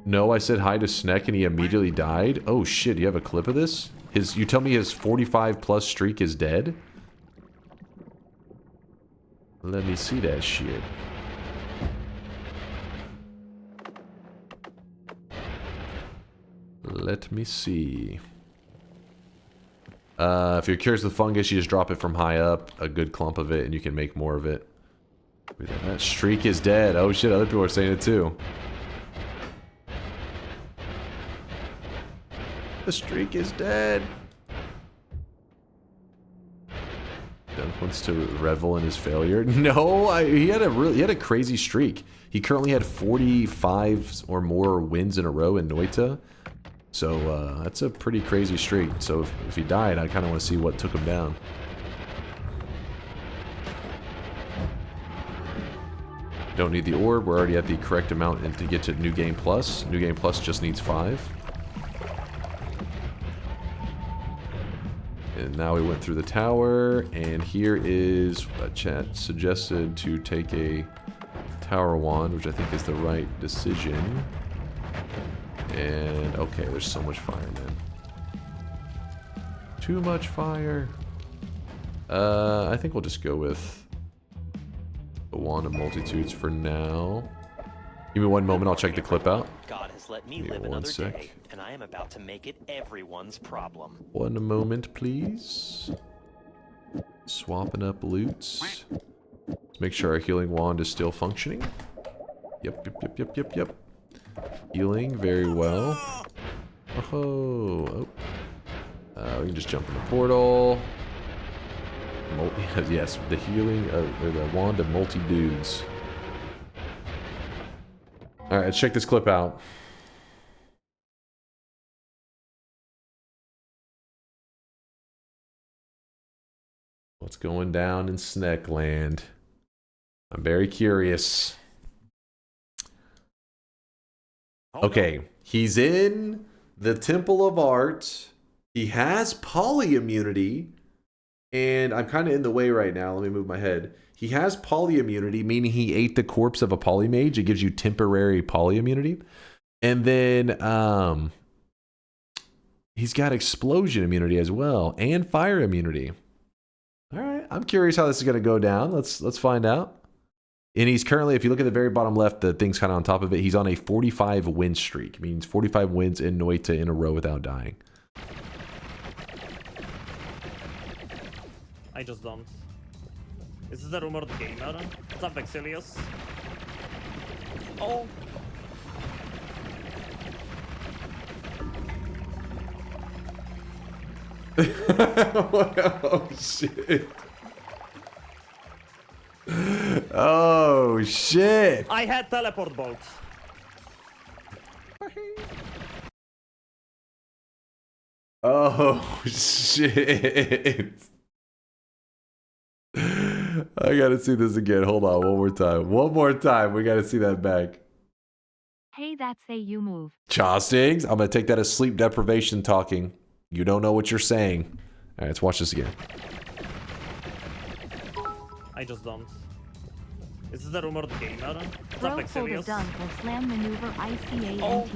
No, I said hi to Sneck and he immediately died. Oh shit, you have a clip of this? You tell me his 45 plus streak is dead? Let me see that shit. Let me see. If you're curious with fungus, you just drop it from high up, a good clump of it, and you can make more of it. That streak is dead. Oh shit, other people are saying it too. The streak is dead. Dunk wants to revel in his failure. No, he had a crazy streak. He currently had 45 or more wins in a row in Noita. So that's a pretty crazy streak. So if he died, I kind of want to see what took him down. Don't need the orb. We're already at the correct amount to get to New Game Plus. New Game Plus just needs 5. And now we went through the tower, and here is what chat suggested to take a tower wand, which I think is the right decision. And okay, there's so much fire, man. Too much fire. I think we'll just go with the wand of multitudes for now. Give me one moment, I'll check the clip out. God has let me live another day, and I am about to make it everyone's problem. One moment, please. Swapping up loots. Let's make sure our healing wand is still functioning. Yep. Healing very well. Oh. We can just jump in the portal. Yes, the healing or the wand of multi-dudes. Alright, let's check this clip out. What's going down in Sneckland? I'm very curious. Okay, he's in the Temple of Art. He has poly immunity. And I'm kind of in the way right now. Let me move my head. He has poly immunity, meaning he ate the corpse of a polymage. It gives you temporary poly immunity. And then he's got explosion immunity as well, and fire immunity. All right, I'm curious how this is going to go down. Let's find out. And he's currently, if you look at the very bottom left, the thing's kind of on top of it. He's on a 45 win streak. Means 45 wins in Noita in a row without dying. I just don't. Is this the rumored gamer? What's up, Exilius? Oh. Oh shit. Oh shit. I had teleport bolts. Oh shit. I gotta see this again. Hold on, one more time. One more time. We gotta see that back. Hey, that's a you move. Chostings, I'm gonna take that as sleep deprivation talking. You don't know what you're saying. All right, let's watch this again. I just don't. Is this the rumored gamer? What's Bro up, pulled a Exilius? dunk or slam maneuver ICANT. Oh.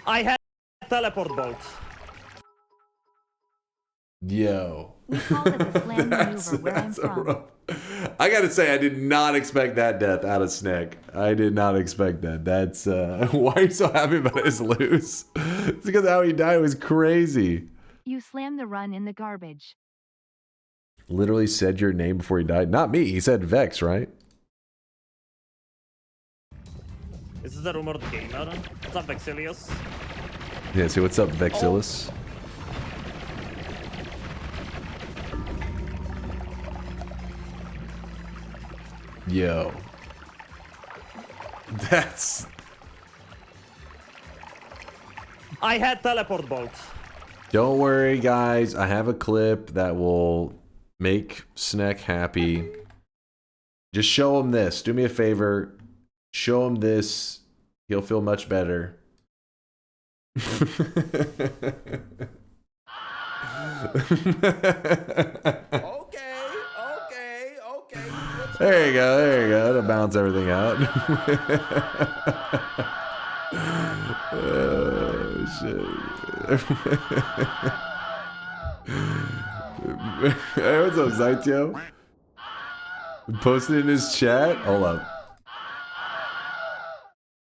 I had teleport bolt. Yo. We call it the slam maneuver where I'm from. I gotta say, I did not expect that death out of Snick. I did not expect that. That's why are you so happy about his lose? It's because how he died was crazy. You slammed the run in the garbage. Literally said your name before he died. Not me. He said Vex, right? Is this the rumored gamer? What's up, Vexilius? Yeah, see what's up, Vexillus? Yo. That's... I had teleport bolt. Don't worry, guys. I have a clip that will make Sneck happy. Just show him this. Do me a favor. Show him this. He'll feel much better. There you go, there you go. It'll balance everything out. Oh, shit. Hey, what's up, Zytio? Posted in his chat? Hold up.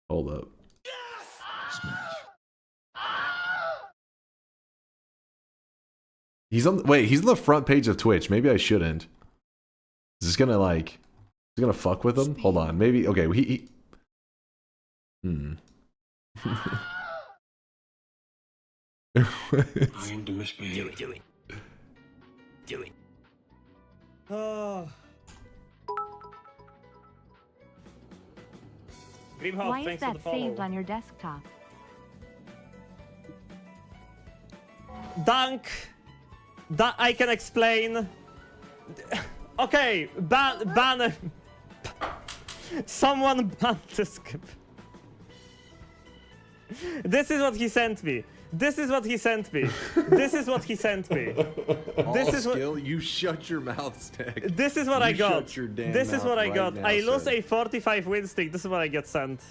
Hold up. He's on. Wait, he's on the front page of Twitch. Maybe I shouldn't. Is this gonna like? Is gonna fuck with him? Hold on. Maybe. Okay. He Hmm. I'm the misbehavior. Do it. Do it. Oh. Why is that saved on your desktop? Dunk. I can explain. Okay, banner. Someone banned the skip. This is what he sent me. This is what he sent me. This is what he sent me. This is what you shut your mouth, Stack. This is what I got. Shut your damn This is what I mouth got. right now, I lose sir. a 45 win streak. This is what I get sent.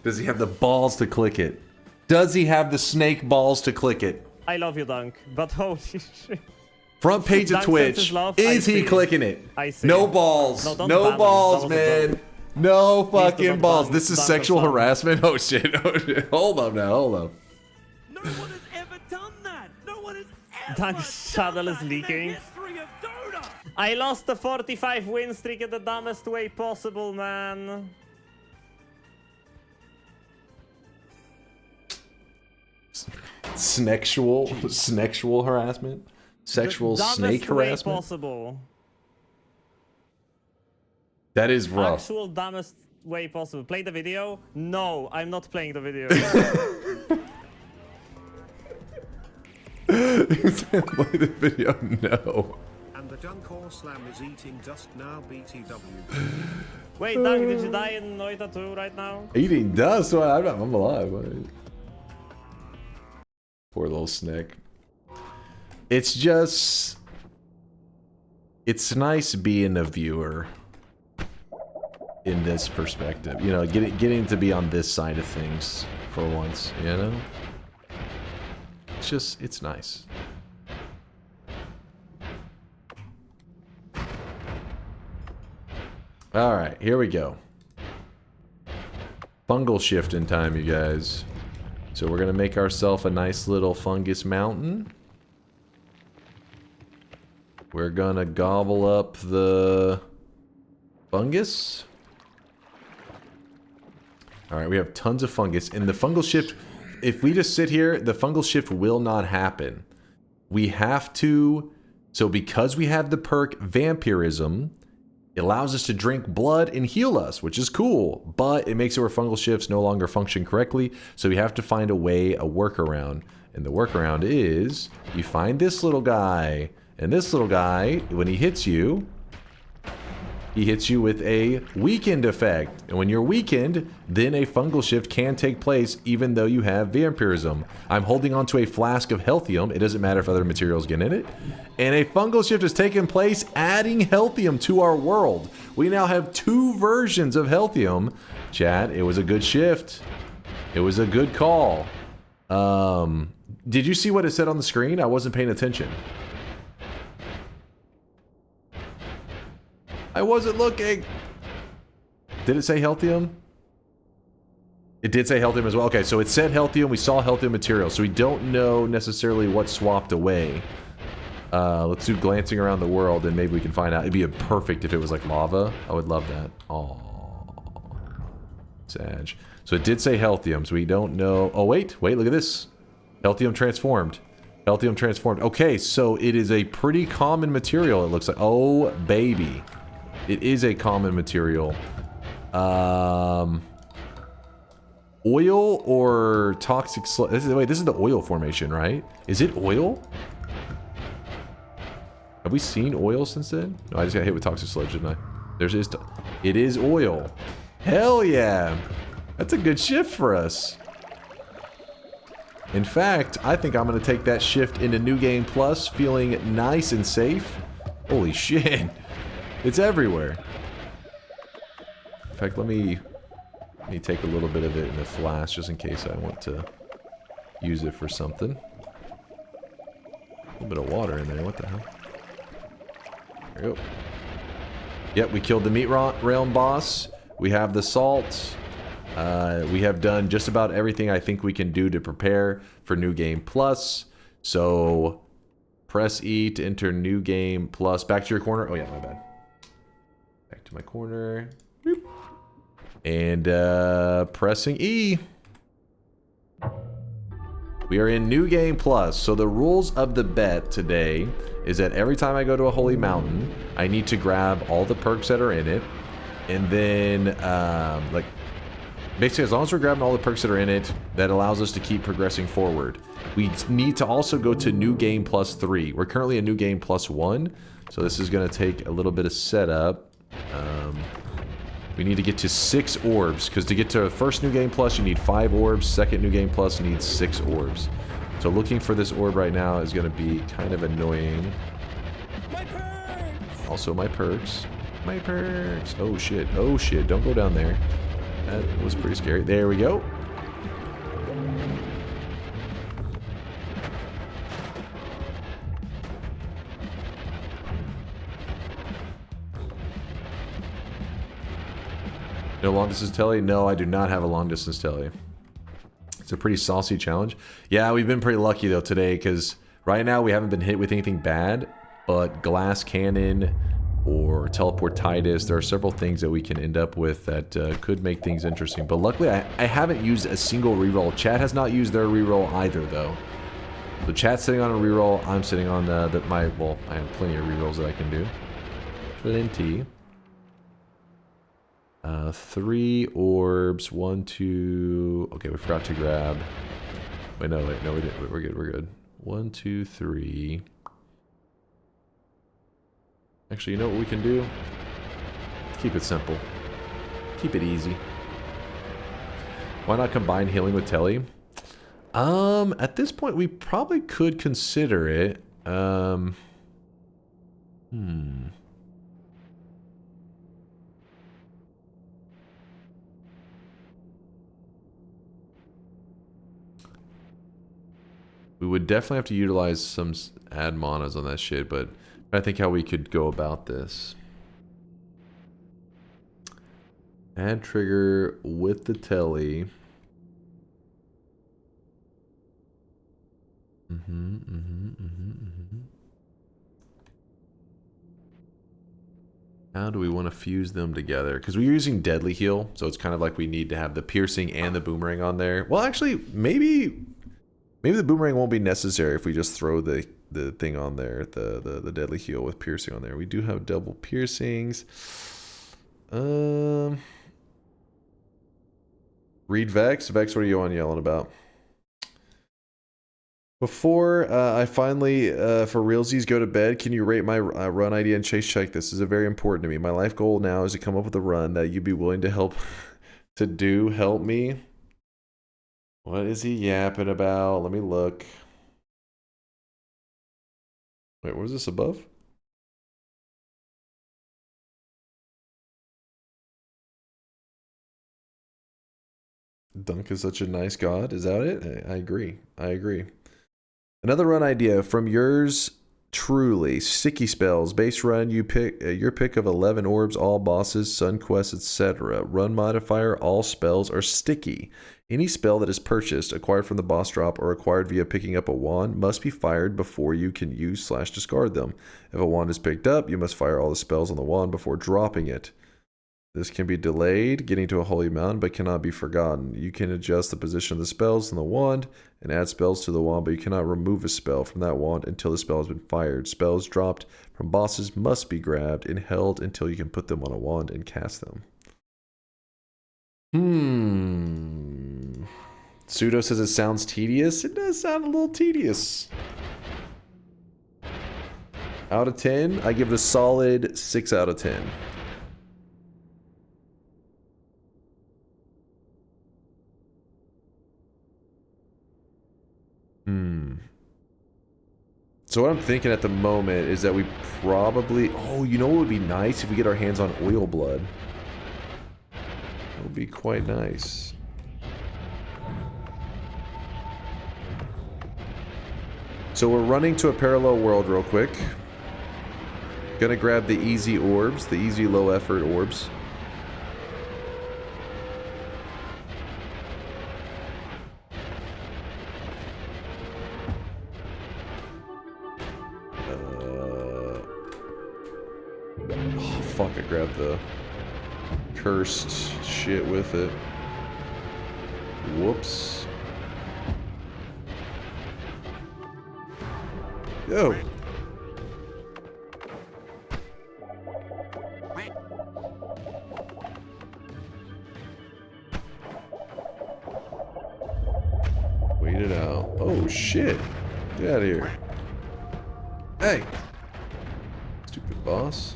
Does he have the balls to click it? Does he have the snake balls to click it? I love you, Dunk, but holy shit. Front page of Dunk Twitch. sends his love. Is I he see. clicking it? I see. No balls. No, don't No ban him. balls, That was a man. joke. No Please do fucking not balls. ban This is DunkOrSlam. sexual harassment. Oh shit. Oh shit. Hold up now. Hold up. No one has ever done that. No one has ever Dunk's channel is leaking. history of Dota. I lost the 45 win streak in the dumbest way possible, man. Snexual harassment? Sexual The snake dumbest way harassment? possible. That is rough. Actual dumbest way possible. Play the video? No, I'm not playing the video. Play the video? No. And the DunkOrSlam is eating dust now, BTW. Wait, Dunk, did you die in Noita too right now? Eating dust? Well, I'm alive. Wait. Poor little snake. It's just... It's nice being a viewer in this perspective. You know, getting to be on this side of things for once, you know? It's just, it's nice. Alright, here we go. Fungal shift in time, you guys. So we're gonna make ourselves a nice little fungus mountain. We're gonna gobble up the fungus. Alright, we have tons of fungus. And the fungal shift, if we just sit here, the fungal shift will not happen. We have to, so because we have the perk Vampirism, it allows us to drink blood and heal us, which is cool, but it makes it where fungal shifts no longer function correctly, so we have to find a way, a workaround. And the workaround is, you find this little guy, and this little guy, when he hits you with a weakened effect. And when you're weakened, then a fungal shift can take place even though you have vampirism. I'm holding onto a flask of Healthium. It doesn't matter if other materials get in it. And a fungal shift has taken place, adding Healthium to our world. We now have 2 versions of Healthium. Chat, it was a good shift. It was a good call. Did you see what it said on the screen? I wasn't paying attention. I wasn't looking. Did it say Healthium? It did say Healthium as well. Okay, so it said Healthium. We saw Healthium material, so we don't know necessarily what swapped away. Let's do glancing around the world, and maybe we can find out. It'd be perfect if it was like lava. I would love that. Oh, Sag. So it did say Healthium, so we don't know. Oh, wait, look at this. Healthium transformed. Healthium transformed. Okay, so it is a pretty common material, it looks like. Oh, baby. It is a common material. Oil or toxic sludge? Wait, this is the oil formation, right? Is it oil? Have we seen oil since then? No, I just got hit with toxic sludge, didn't I? It is oil. Hell yeah. That's a good shift for us. In fact, I think I'm going to take that shift into New Game Plus feeling nice and safe. Holy shit. It's everywhere. In fact, let me take a little bit of it in a flask just in case I want to use it for something. A little bit of water in there. What the hell? There we go. Yep, we killed the meat realm boss. We have the salt. We have done just about everything I think we can do to prepare for New Game Plus. So, press E to enter New Game Plus. Back to your corner. Oh yeah, my bad. Back to my corner. Boop. And pressing E. We are in New Game Plus. So the rules of the bet today is that every time I go to a holy mountain, I need to grab all the perks that are in it. And then, like, basically, as long as we're grabbing all the perks that are in it, that allows us to keep progressing forward. We need to also go to New Game Plus 3. We're currently in New Game Plus 1, so this is going to take a little bit of setup. We need to get to 6 orbs, because to get to first New Game Plus, you need 5 orbs. Second New Game Plus, you need 6 orbs. So looking for this orb right now is going to be kind of annoying. My perks! Also my perks. My perks. Oh shit. Oh shit. Don't go down there. That was pretty scary. There we go. No long distance telly? No, I do not have a long distance telly. It's a pretty saucy challenge. Yeah, we've been pretty lucky though today because right now we haven't been hit with anything bad, but glass cannon or teleportitis, there are several things that we can end up with that could make things interesting. But luckily I haven't used a single reroll. Chat has not used their reroll either though. So chat's sitting on a reroll, I'm sitting on well, I have plenty of rerolls that I can do. Plenty. 3 orbs, 1, 2. Okay, we forgot to grab. Wait, no, we didn't. We're good. We're good. 1, 2, 3. Actually, you know what we can do? Keep it simple. Keep it easy. Why not combine healing with telly? At this point, we probably could consider it. We would definitely have to utilize some add manas on that shit, but I think how we could go about this. Add trigger with the telly. How do we want to fuse them together? Because we're using Deadly Heal, so it's kind of like we need to have the piercing and the boomerang on there. Well, actually, maybe the boomerang won't be necessary if we just throw the thing on there, the Deadly Heal with piercing on there. We do have double piercings. Read Vex. Vex, what are you on yelling about? Before I finally, for realsies, go to bed, can you rate my run ID and chase check? This is very important to me. My life goal now is to come up with a run that you'd be willing to help help me. What is he yapping about? Let me look. Wait, what was this above? Dunk is such a nice god. Is that it? I agree. I agree. Another run idea from yours truly. Sticky spells. Base run, you pick your pick of 11 orbs, all bosses, sun quests, etc. Run modifier, all spells are sticky. Any spell that is purchased, acquired from the boss drop, or acquired via picking up a wand must be fired before you can use/discard them. If a wand is picked up, you must fire all the spells on the wand before dropping it. This can be delayed, getting to a holy mountain, but cannot be forgotten. You can adjust the position of the spells on the wand and add spells to the wand, but you cannot remove a spell from that wand until the spell has been fired. Spells dropped from bosses must be grabbed and held until you can put them on a wand and cast them. Pseudo says it sounds tedious. It does sound a little tedious. Out of 10, I give it a solid 6 out of 10. So what I'm thinking at the moment is that we probably... Oh, you know what would be nice if we get our hands on oil blood? It would be quite nice. So we're running to a parallel world real quick. Gonna grab the easy orbs, the easy low effort orbs. Oh fuck, I grabbed the cursed shit with it. Whoops. Yo. Wait it out. Oh shit. Get out of here. Hey. Stupid boss.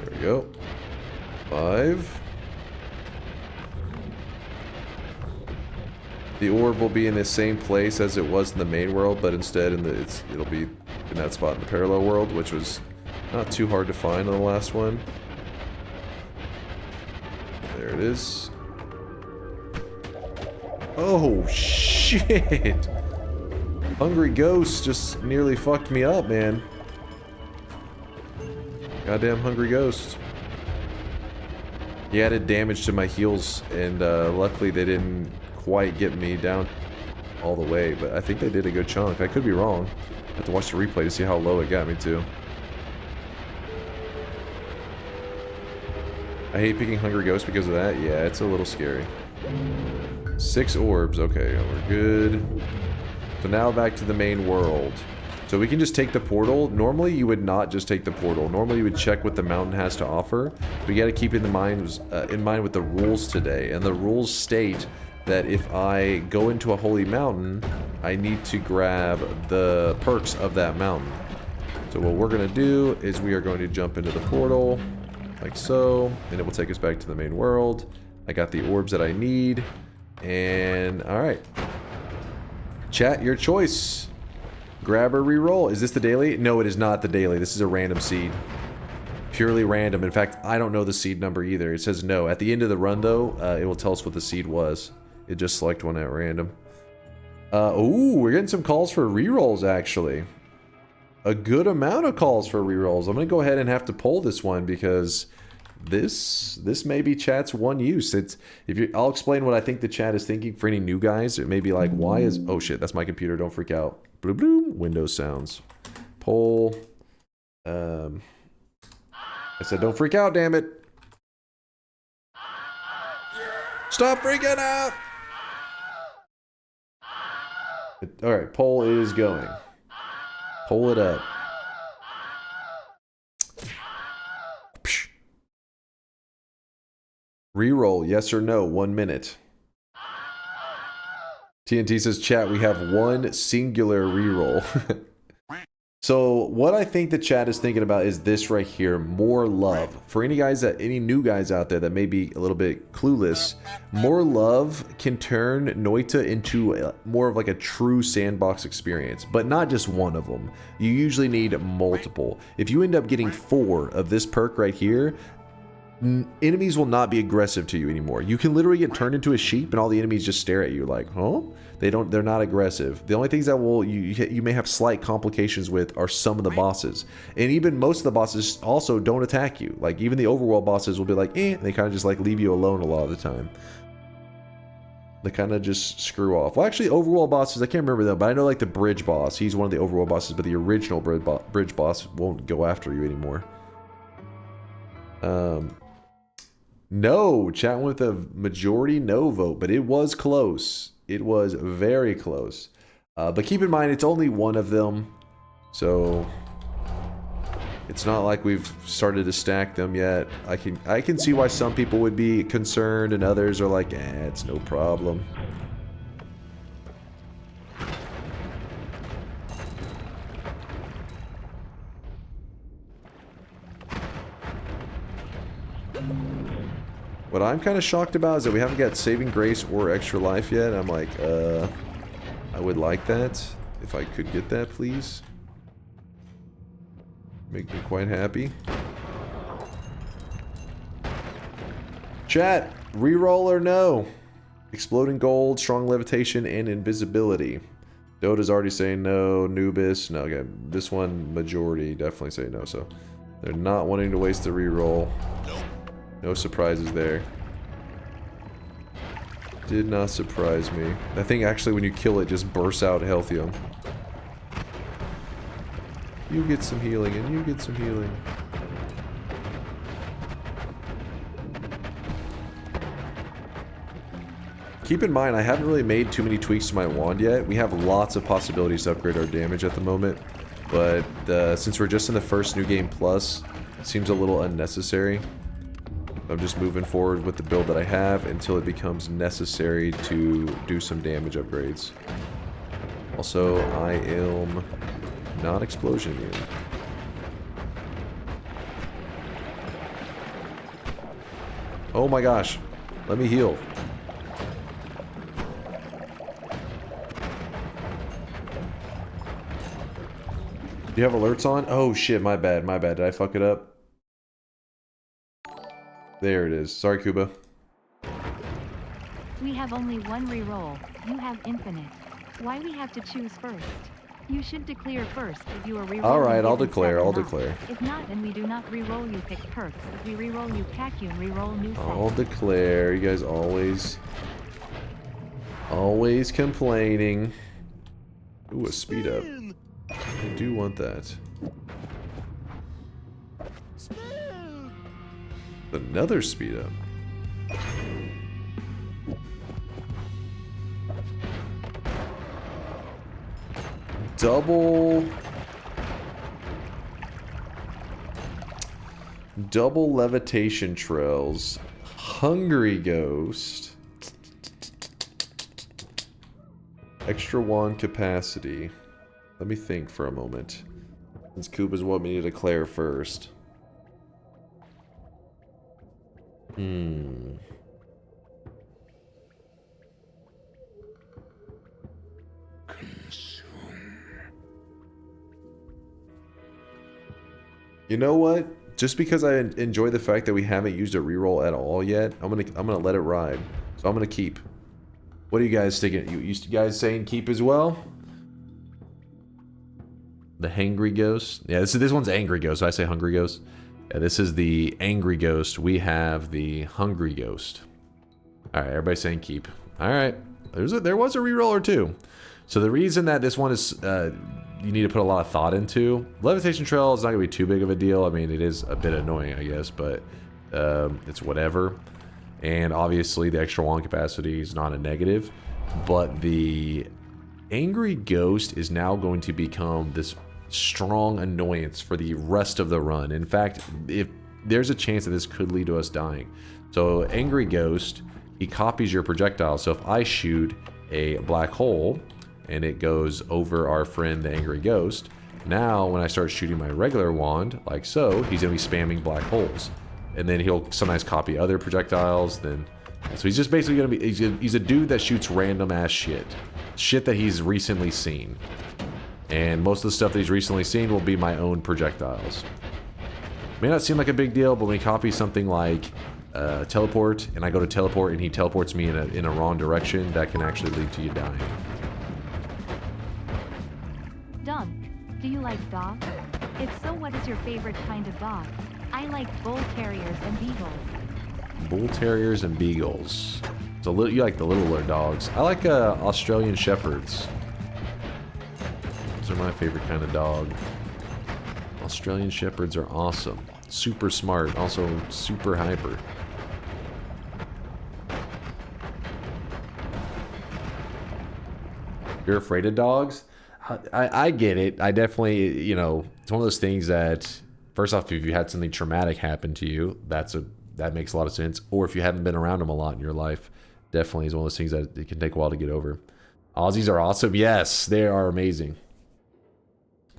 There we go. 5. The orb will be in the same place as it was in the main world, but instead it'll be in that spot in the parallel world, which was not too hard to find on the last one. There it is. Oh shit! Hungry Ghost just nearly fucked me up, man. Goddamn Hungry Ghost. He added damage to my heals, and luckily they didn't quite get me down all the way, but I think they did a good chunk. I could be wrong. I have to watch the replay to see how low it got me to. I hate picking Hungry Ghost because of that. Yeah, it's a little scary. 6 orbs. Okay, we're good. So now back to the main world. So we can just take the portal. Normally you would not just take the portal. Normally you would check what the mountain has to offer. We got to keep in mind with the rules today. And the rules state that if I go into a holy mountain, I need to grab the perks of that mountain. So what we're going to do is we are going to jump into the portal, like so, and it will take us back to the main world. I got the orbs that I need, and alright. Chat, your choice. Grab or re-roll. Is this the daily? No, it is not the daily. This is a random seed. Purely random. In fact, I don't know the seed number either. It says no. At the end of the run, though, it will tell us what the seed was. It just select one at random. Ooh, we're getting some calls for rerolls, actually. A good amount of calls for rerolls. I'm going to go ahead and have to pull this one because this may be chat's one use. I'll explain what I think the chat is thinking for any new guys. It may be like, why is... Oh shit, that's my computer. Don't freak out. Bloop bloop. Windows sounds. Poll. I said don't freak out, damn it. Stop freaking out! Alright, poll is going. Pull it up. Psh. Reroll, yes or no, 1 minute. TNT says, chat, we have one singular reroll. So what I think the chat is thinking about is this right here, more love. For any new guys out there that may be a little bit clueless, more love can turn Noita into more of like a true sandbox experience, but not just one of them. You usually need multiple. If you end up getting 4 of this perk right here, enemies will not be aggressive to you anymore. You can literally get turned into a sheep and all the enemies just stare at you like, huh? They're not aggressive. The only things that you may have slight complications with are some of the bosses. And even most of the bosses also don't attack you. Like even the overworld bosses will be like, and they kind of just like leave you alone a lot of the time. They kind of just screw off. Well, actually, overworld bosses, I can't remember them, but I know like the bridge boss, he's one of the overworld bosses, but the original bridge boss won't go after you anymore. No, chat with a majority no vote, but it was close. It was very close. But keep in mind, it's only one of them. So it's not like we've started to stack them yet. I can see why some people would be concerned and others are like, it's no problem. What I'm kind of shocked about is that we haven't got Saving Grace or Extra Life yet. I'm like, I would like that. If I could get that, please. Make me quite happy. Chat, reroll or no? Exploding gold, strong levitation, and invisibility. Dota's already saying no. Nubis, no. Okay, this one, majority, definitely say no. So they're not wanting to waste the reroll. No surprises there. Did not surprise me. That thing actually, when you kill it, just bursts out Healthium. You get some healing, and you get some healing. Keep in mind, I haven't really made too many tweaks to my wand yet. We have lots of possibilities to upgrade our damage at the moment. But since we're just in the first New Game Plus, it seems a little unnecessary. I'm just moving forward with the build that I have until it becomes necessary to do some damage upgrades. Also, I am not explosion immune. Oh my gosh. Let me heal. Do you have alerts on? Oh shit, my bad, my bad. Did I fuck it up? There it is. Sorry, Kuba. We have only one reroll. You have infinite. Why we have to choose first? You should declare first if you are rerolling. Alright, I'll given declare, set or I'll not. declare. If not, then we do not reroll you pick perks. If we reroll you pack you and reroll new set. I'll declare. You guys always complaining. Ooh, a speed up. I do want that. Another speed up. Double levitation trails. Hungry Ghost. Extra wand capacity. Let me think for a moment. Since Koopas want me to declare first. You know what? Just because I enjoy the fact that we haven't used a reroll at all yet, I'm gonna let it ride. So I'm gonna keep. What are you guys thinking? You guys saying keep as well? The Hangry Ghost. Yeah, this one's Angry Ghost. So I say Hungry Ghost. Yeah, this is the Angry Ghost. We have the Hungry Ghost. All right, everybody saying keep. All right, there was a reroll or two. So the reason that this one is you need to put a lot of thought into. Levitation Trail is not gonna be too big of a deal. I mean, it is a bit annoying, I guess, but it's whatever. And obviously, the extra wand capacity is not a negative, but the Angry Ghost is now going to become this strong annoyance for the rest of the run. In fact, if there's a chance that this could lead to us dying. So Angry Ghost, he copies your projectile. So if I shoot a black hole and it goes over our friend the Angry Ghost, Now, when I start shooting my regular wand, like so, he's going to be spamming black holes. And then he'll sometimes copy other projectiles. Then, so he's just basically going to be... He's a dude that shoots random ass shit. Shit that he's recently seen. And most of the stuff that he's recently seen will be my own projectiles. May not seem like a big deal, but when he copies something like teleport, and I go to teleport and he teleports me in a wrong direction, that can actually lead to you dying. Dunk, do you like dogs? If so, what is your favorite kind of dog? I like bull terriers and beagles. Bull terriers and beagles. So you like the littler dogs. I like Australian shepherds. Those are my favorite kind of dog. Australian shepherds are awesome. Super smart, also super hyper. You're afraid of dogs? I get it. I definitely, you know, it's one of those things that, first off, if you had something traumatic happen to you, that makes a lot of sense. Or if you haven't been around them a lot in your life, definitely is one of those things that it can take a while to get over. Aussies are awesome. Yes, they are amazing.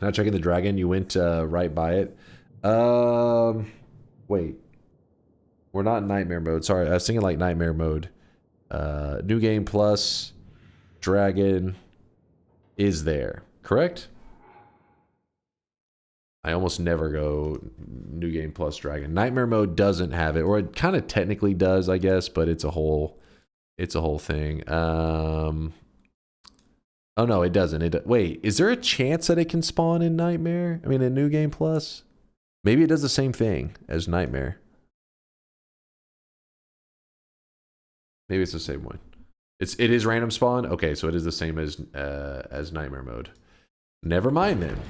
Now checking the dragon, you went right by it. Wait. We're not in nightmare mode. Sorry, I was thinking like nightmare mode. New game plus dragon is there, correct? I almost never go new game plus dragon. Nightmare mode doesn't have it, or it kind of technically does, I guess, but it's a whole thing. Oh no, it doesn't. Wait, is there a chance that it can spawn in Nightmare? I mean, in New Game Plus? Maybe it does the same thing as Nightmare. Maybe it's the same one. It is random spawn? Okay, so it is the same as Nightmare mode. Never mind then.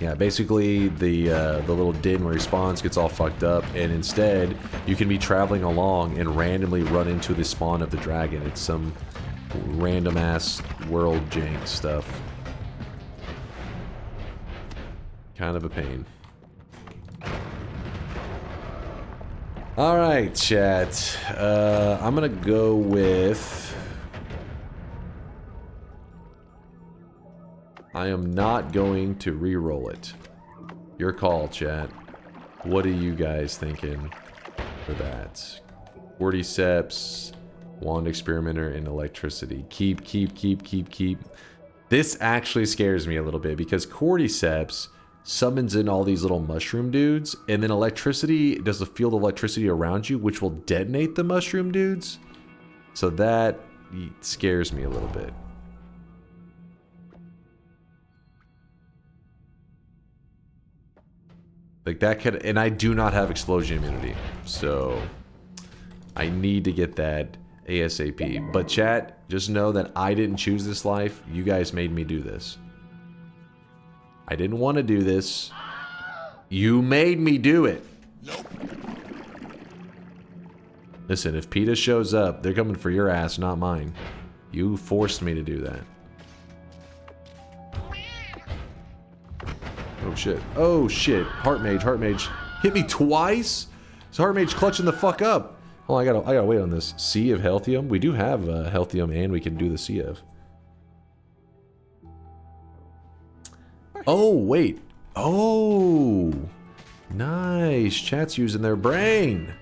Yeah, basically the little den where he spawns gets all fucked up, and instead you can be traveling along and randomly run into the spawn of the dragon. It's some random ass world jank stuff. Kind of a pain. Alright, chat. I'm gonna go with... I am not going to re-roll it. Your call, chat. What are you guys thinking for that? Cordyceps, Wand Experimenter, and Electricity. Keep. This actually scares me a little bit because Cordyceps summons in all these little mushroom dudes, and then Electricity does a field of electricity around you, which will detonate the mushroom dudes. So that scares me a little bit. Like that could, and I do not have explosion immunity, so I need to get that ASAP. But chat, just know that I didn't choose this life. You guys made me do this. I didn't want to do this. You made me do it. Nope. Listen, if PETA shows up, they're coming for your ass, not mine. You forced me to do that. Oh shit. Oh shit. Heart mage. Hit me twice? Is Heart mage clutching the fuck up? Oh, I gotta wait on this. Sea of Healthium? We do have Healthium, and we can do the Sea of. Oh, wait. Oh. Nice. Chat's using their brain.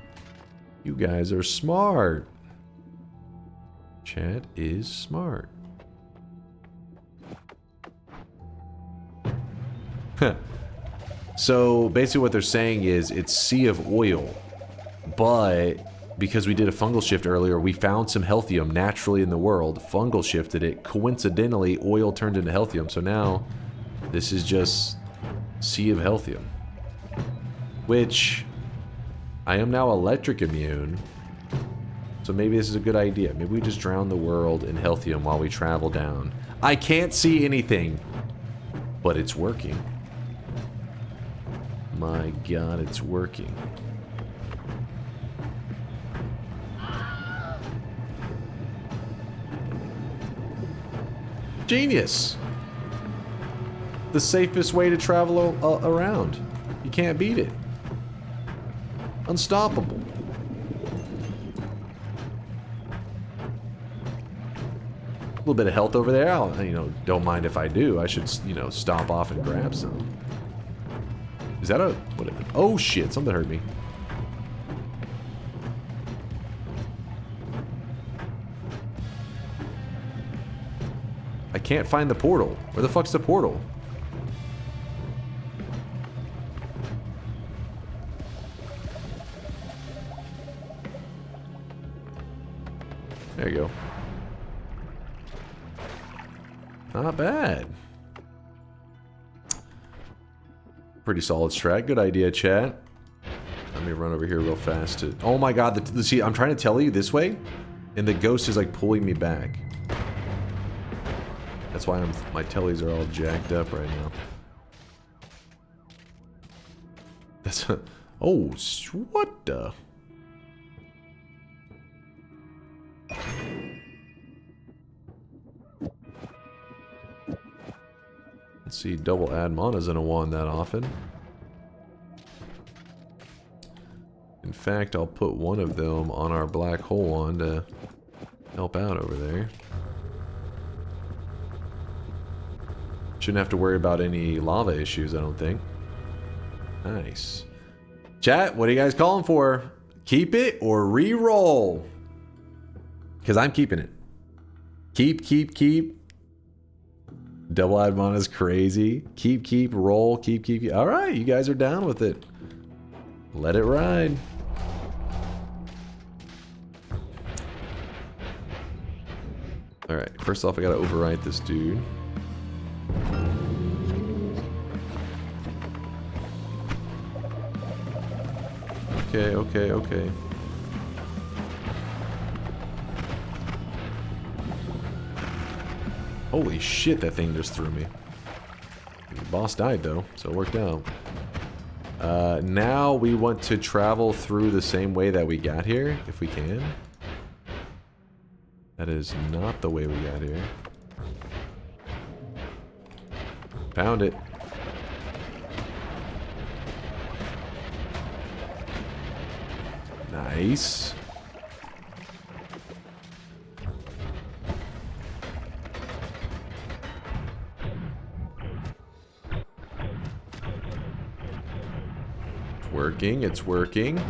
You guys are smart. Chat is smart. So basically what they're saying is it's Sea of Oil, but because we did a fungal shift earlier, we found some Healthium naturally in the world, fungal shifted it, coincidentally oil turned into Healthium, so now this is just Sea of Healthium, which I am now electric immune, so maybe this is a good idea. Maybe we just drown the world in Healthium while we travel down. I can't see anything, but it's working. My god, it's working. Genius! The safest way to travel around. You can't beat it. Unstoppable. little bit of health over there. I'll, don't mind if I do. I should, stomp off and grab some. Is that a... what? Oh, shit. Something hurt me. I can't find the portal. Where the fuck's the portal? There you go. Not bad. Pretty solid strat. Good idea, chat. Let me run over here real fast. Oh my god, see, I'm trying to tell you this way, and the ghost is like pulling me back. That's why my tellies are all jacked up right now. That's oh, what the? Let's see, double add mana isn't a wand that often. In fact, I'll put one of them on our black hole wand to help out over there. Shouldn't have to worry about any lava issues, I don't think. Nice. Chat, what are you guys calling for? Keep it or re-roll? Because I'm keeping it. Keep. Double add mana is crazy. Keep, roll, keep. Alright, you guys are down with it. Let it ride. Alright, first off I gotta overwrite this dude. Okay. Holy shit, that thing just threw me. The boss died though, so it worked out. Now we want to travel through the same way that we got here, if we can. That is not the way we got here. Found it. Nice. It's working. If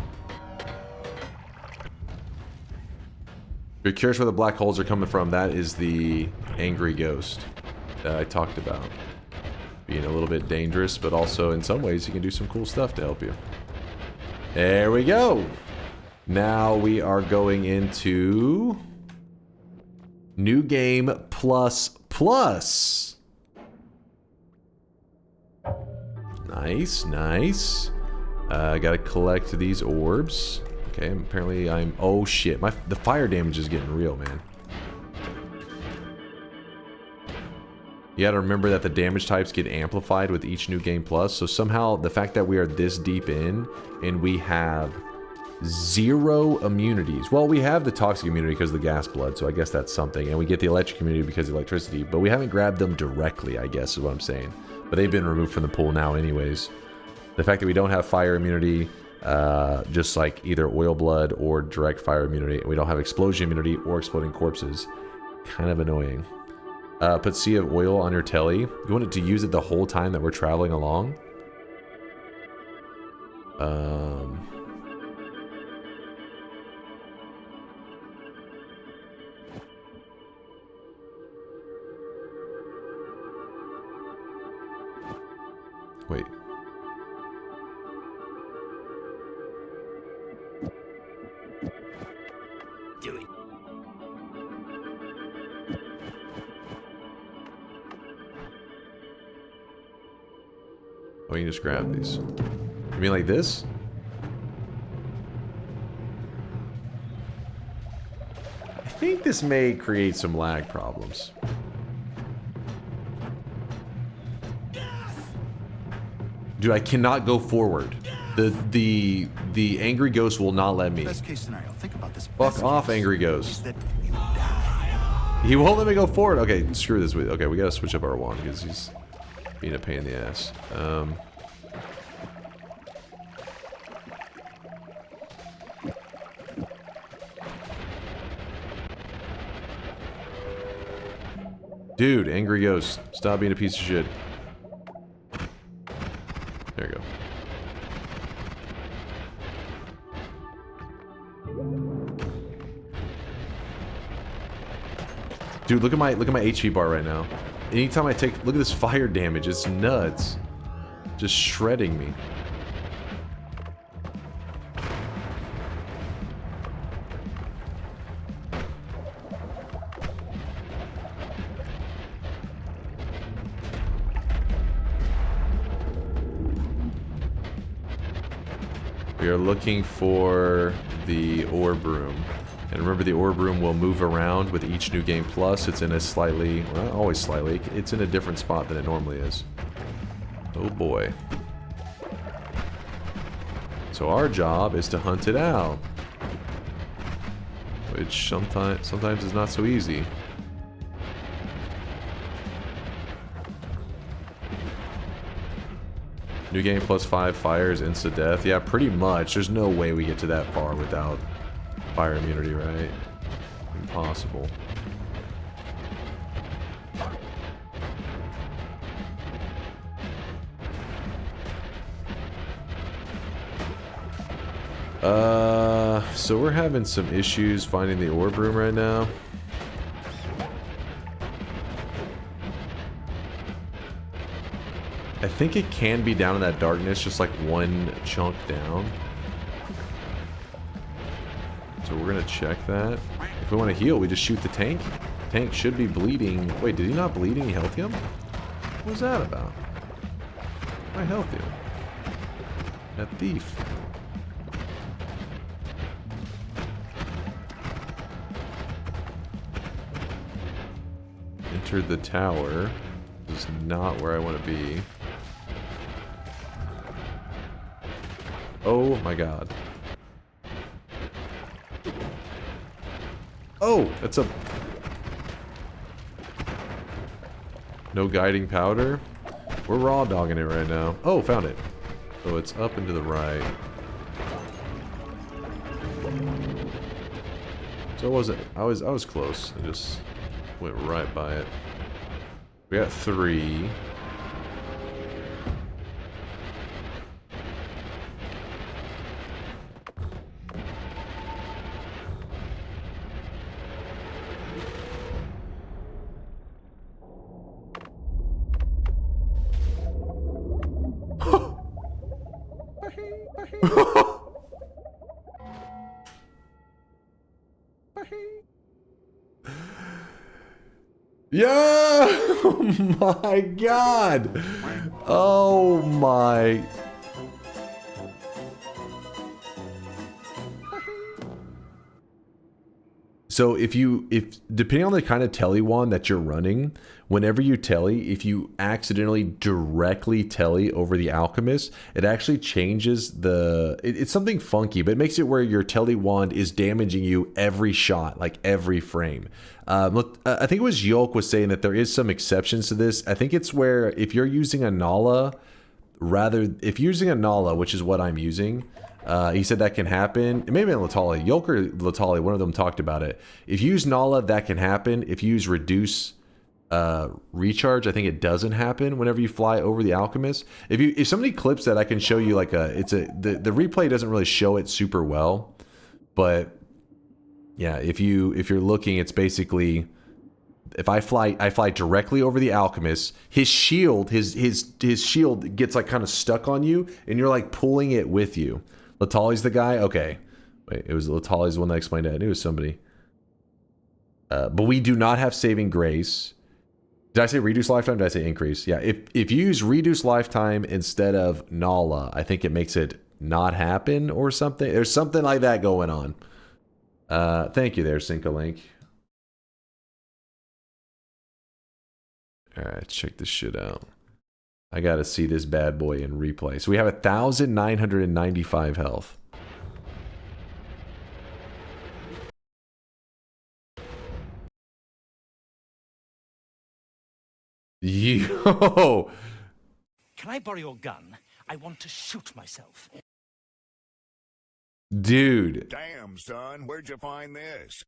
you're curious where the black holes are coming from, that is the angry ghost that I talked about. Being a little bit dangerous, but also in some ways you can do some cool stuff to help you. There we go. Now we are going into new game plus. Nice. I gotta collect these orbs. Okay, apparently I'm... oh shit, the fire damage is getting real, man. You gotta remember that the damage types get amplified with each new game plus, so somehow the fact that we are this deep in and we have 0 immunities. Well, we have the toxic immunity because of the gas blood, so I guess that's something, and we get the electric immunity because of electricity, but we haven't grabbed them directly, I guess is what I'm saying. But they've been removed from the pool now anyways. The fact that we don't have fire immunity, just like either oil blood or direct fire immunity, and we don't have explosion immunity or exploding corpses, kind of annoying. Put Sea of Oil on your telly. You want it to use it the whole time that we're traveling along? Wait. Do it. Oh, you can just grab these. You mean like this? I think this may create some lag problems. Dude, I cannot go forward. The angry ghost will not let me. Best case scenario. Think about this. Fuck off, angry ghost. He won't let me go forward. Okay, screw this. Okay, we gotta switch up our wand because he's being a pain in the ass. Dude, angry ghost. Stop being a piece of shit. There you go. Dude, look at my HP bar right now. Anytime I take, look at this fire damage. It's nuts. Just shredding me. We are looking for the orb room. And remember, the orb room will move around with each new game plus. It's in a slightly, well, not always slightly, it's in a different spot than it normally is. Oh boy. So our job is to hunt it out. Which sometimes is not so easy. New game plus 5 fires, insta death. Yeah, pretty much. There's no way we get to that far without fire immunity, right? Impossible. So we're having some issues finding the orb room right now. I think it can be down in that darkness, just like one chunk down. So we're gonna check that. If we want to heal, we just shoot the tank. The tank should be bleeding. Wait, did he not bleed any health him? What was that about? My health him. That thief. Entered the tower. This is not where I want to be. Oh my god. Oh, that's a... No guiding powder? We're raw dogging it right now. Oh, found it. So it's up and to the right. So was it? I was close. I just went right by it. We got 3. Yeah! Oh my god! Oh my... So if depending on the kind of telly wand that you're running, whenever you telly, if you accidentally directly telly over the alchemist, it actually changes it's something funky, but it makes it where your telly wand is damaging you every shot, like every frame. I think it was Yolk was saying that there is some exceptions to this. I think it's where if you're using a Nala, if you're using a Nala, which is what I'm using, he said that can happen. It may have been Latali. Yolk or Latali, one of them talked about it. If you use Nala, that can happen. If you use Reduce Recharge, I think it doesn't happen whenever you fly over the Alchemist. If somebody clips that, I can show you like the replay doesn't really show it super well, but yeah, if you're looking, it's basically if I fly directly over the Alchemist, his shield shield gets like kind of stuck on you, and you're like pulling it with you. Latali's the guy? Okay. Wait, it was Latali's the one that explained it. I knew it was somebody. But we do not have Saving Grace. Did I say Reduce Lifetime? Did I say Increase? Yeah, if you use Reduce Lifetime instead of Nala, I think it makes it not happen or something. There's something like that going on. Thank you there, Syncolink. Alright, check this shit out. I gotta see this bad boy in replay. So we have 1,995 health. Yo! Can I borrow your gun? I want to shoot myself. Dude. Damn, son, where'd you find this?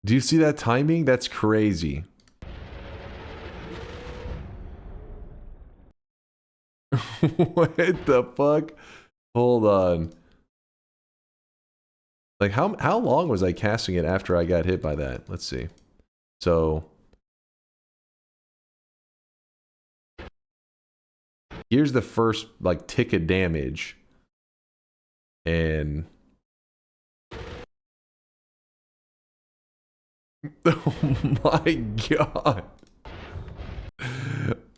Do you see that timing? That's crazy. What the fuck? Hold on. Like how long was I casting it after I got hit by that? Let's see. So here's the first like tick of damage. And oh my god.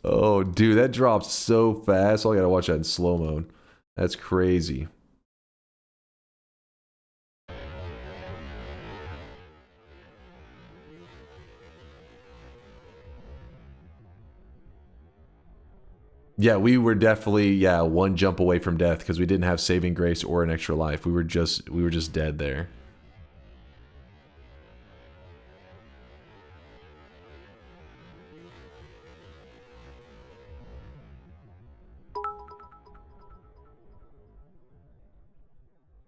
Oh, dude, that drops so fast. Oh, I gotta watch that in slow mode. That's crazy. Yeah, we were definitely one jump away from death because we didn't have saving grace or an extra life. We were just dead there.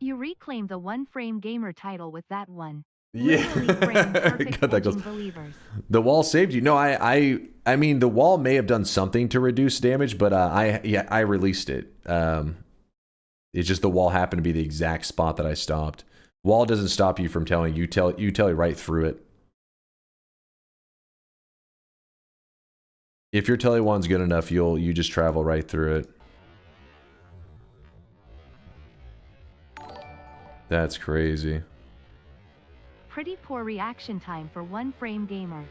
You reclaimed the One Frame Gamer title with that one. Yeah. Literally framed perfect God, that goes. edging believers. The wall saved you. No, I mean the wall may have done something to reduce damage, but I released it. It's just the wall happened to be the exact spot that I stopped. Wall doesn't stop you from telling you tell you right through it. If your tele one's good enough, you just travel right through it. That's crazy. Pretty poor reaction time for One Frame Gamer.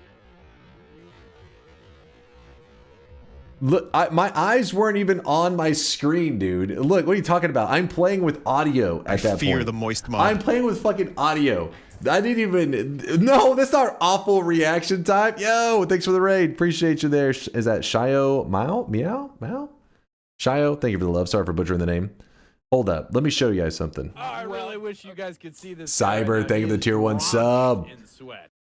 Look, my eyes weren't even on my screen, dude. Look, what are you talking about? I'm playing with audio at that point. I fear the moist mob. I'm playing with fucking audio. I didn't even... No, that's not awful reaction time. Yo, thanks for the raid. Appreciate you there. Is that Shio Mao? Meow? Mao? Shio, thank you for the love. Sorry for butchering the name. Hold up. Let me show you guys something. Oh, I really wish you guys could see this. Cyber, thank you for the tier 1 sub.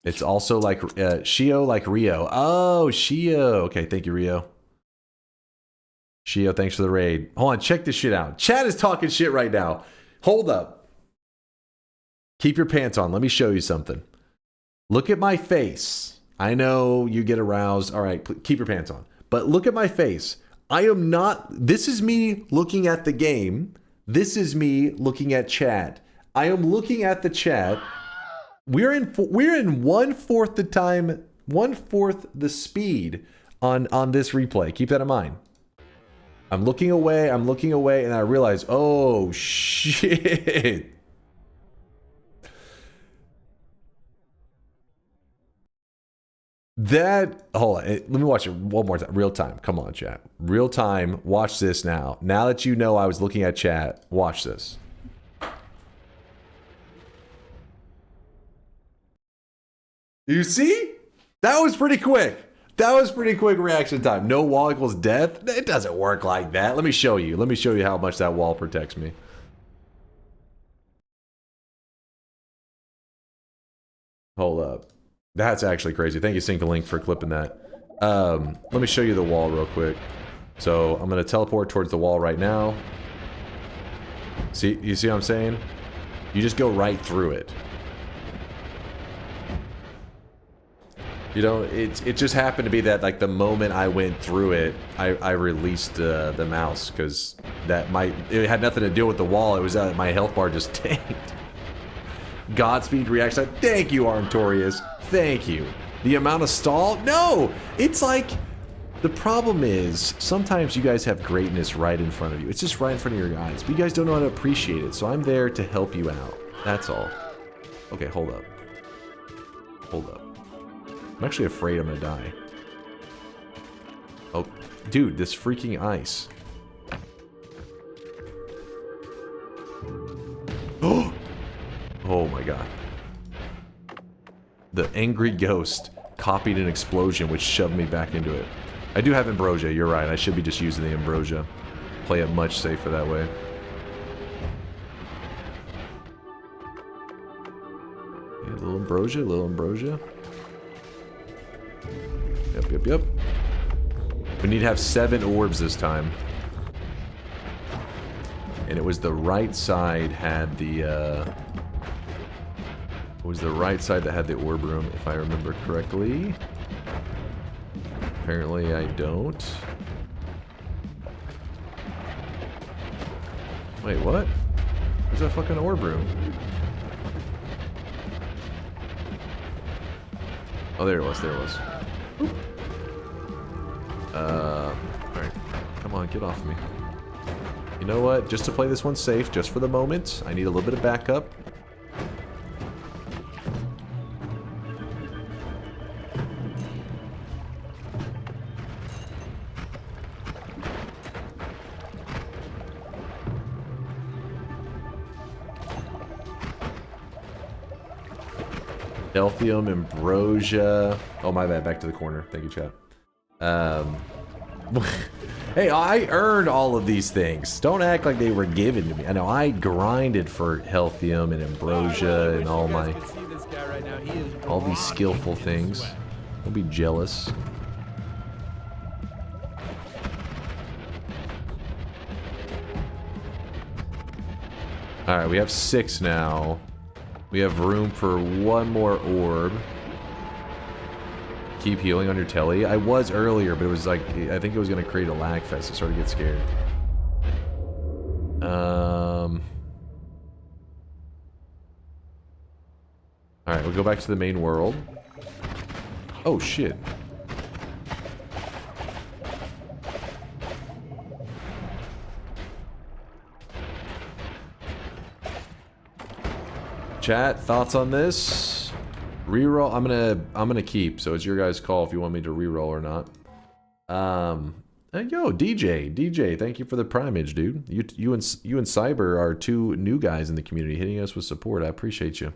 It's also like Shio like Rio. Oh, Shio. Okay, thank you, Rio. Shio, thanks for the raid. Hold on, check this shit out. Chad is talking shit right now. Hold up. Keep your pants on. Let me show you something. Look at my face. I know you get aroused. All right, keep your pants on. But look at my face. I am not... This is me looking at the game. This is me looking at chat. I am looking at the chat. We're in 1/4 the time, 1/4 the speed on this replay. Keep that in mind. I'm looking away, and I realize, oh shit. Hold on, let me watch it one more time. Real time, come on, chat. Real time, watch this now. Now that you know I was looking at chat, watch this. You see? That was pretty quick. That was pretty quick reaction time. No wall equals death? It doesn't work like that. Let me show you. Let me show you how much that wall protects me. Hold up. That's actually crazy. Thank you, Sync the Link, for clipping that. Let me show you the wall real quick. So I'm going to teleport towards the wall right now. See, you see what I'm saying? You just go right through it. You know, it just happened to be that, like, the moment I went through it, I released the mouse, because it had nothing to do with the wall. It was that my health bar just tanked. Godspeed reaction. Thank you, Armtorius. Thank you. The amount of stall? No! It's like, the problem is, sometimes you guys have greatness right in front of you. It's just right in front of your eyes, but you guys don't know how to appreciate it, so I'm there to help you out. That's all. Okay, hold up. Hold up. I'm actually afraid I'm gonna die. Oh, dude, this freaking ice. Oh my god. The angry ghost copied an explosion which shoved me back into it. I do have ambrosia, you're right. I should be just using the ambrosia. Play it much safer that way. Yeah, a little ambrosia, a little ambrosia. Yep. We need to have 7 orbs this time. And it was the right side had the, was the right side that had the orb room, if I remember correctly. Apparently I don't. Wait, what? Where's that fucking orb room? Oh, there it was, there it was. Alright. Come on, get off me. You know what? Just to play this one safe, just for the moment, I need a little bit of backup. Delphium, Ambrosia. Oh, my bad. Back to the corner. Thank you, chat. Hey, I earned all of these things. Don't act like they were given to me. I know I grinded for Healthium and Ambrosia and all my... all these skillful things. Don't be jealous. Alright, we have 6 now. We have room for one more orb. Keep healing on your telly. I was earlier, but it was like, I think it was going to create a lag fest. I started to get scared. Alright, we'll go back to the main world. Oh, shit. Chat, thoughts on this? Reroll. I'm gonna keep. So it's your guys' call if you want me to reroll or not. Yo, DJ, thank you for the primage, dude. You and Cyber are 2 new guys in the community hitting us with support. I appreciate you.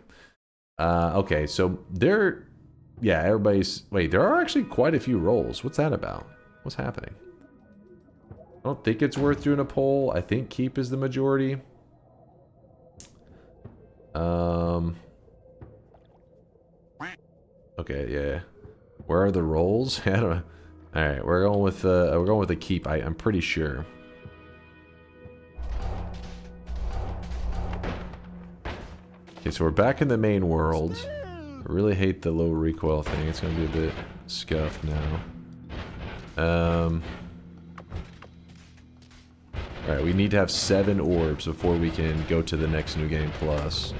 Okay, so everybody's. Wait, there are actually quite a few rolls. What's that about? What's happening? I don't think it's worth doing a poll. I think keep is the majority. Okay, yeah. Where are the rolls? I don't know. All right, we're going with a keep. I'm pretty sure. Okay, so we're back in the main world. I really hate the low recoil thing. It's gonna be a bit scuffed now. Alright, we need to have 7 orbs before we can go to the next New Game Plus.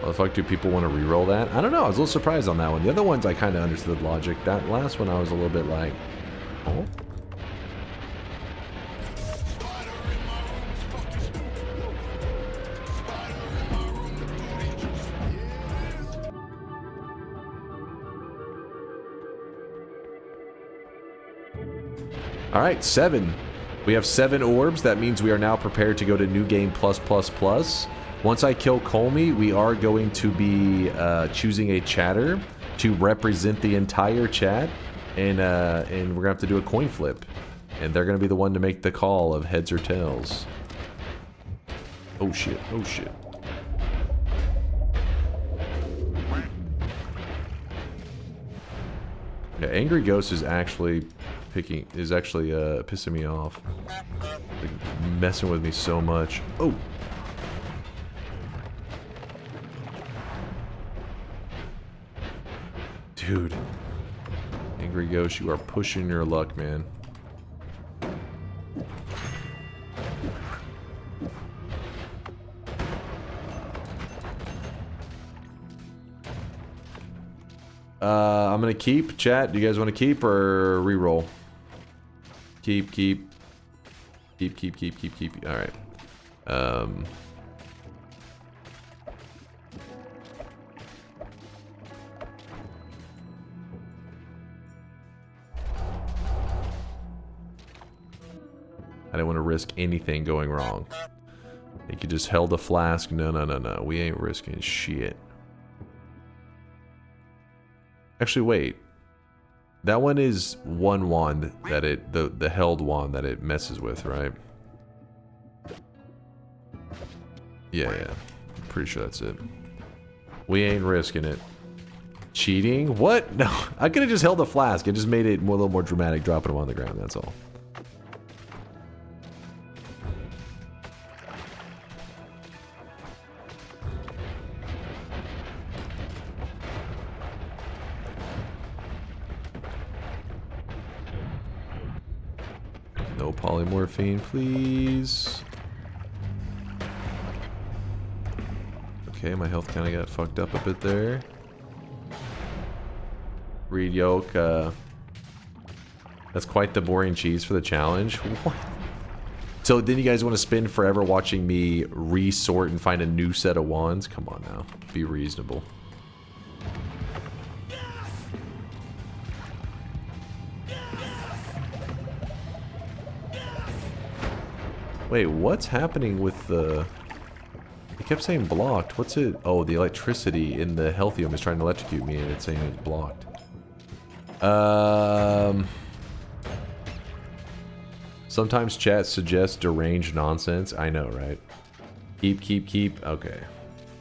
How the fuck do people want to reroll that? I don't know, I was a little surprised on that one. The other ones I kind of understood logic. That last one I was a little bit like, oh? Alright, 7. We have 7 orbs. That means we are now prepared to go to New Game Plus Plus Plus. Once I kill Colmy, we are going to be choosing a chatter to represent the entire chat. And we're going to have to do a coin flip. And they're going to be the one to make the call of heads or tails. Oh shit, oh shit. Yeah, Angry Ghost is actually pissing me off. Like, messing with me so much. Oh! Dude. Angry Ghost, you are pushing your luck, man. I'm gonna keep. Chat, do you guys want to keep or reroll? Keep. Keep. Alright. I didn't want to risk anything going wrong. I think you just held a flask. No. We ain't risking shit. Actually, wait. That one is one wand that the held wand that it messes with, right? Yeah. I'm pretty sure that's it. We ain't risking it. Cheating? What? No. I could have just held a flask. It just made it a little more dramatic dropping them on the ground, that's all. No polymorphine, please. Okay, my health kind of got fucked up a bit there. Reed yolk. That's quite the boring cheese for the challenge. What? So then you guys want to spend forever watching me resort and find a new set of wands? Come on now. Be reasonable. Wait, what's happening with the... It kept saying blocked. What's it? Oh, the electricity in the healthium is trying to electrocute me and it's saying it's blocked. Sometimes chat suggests deranged nonsense. I know, right? Keep. Okay.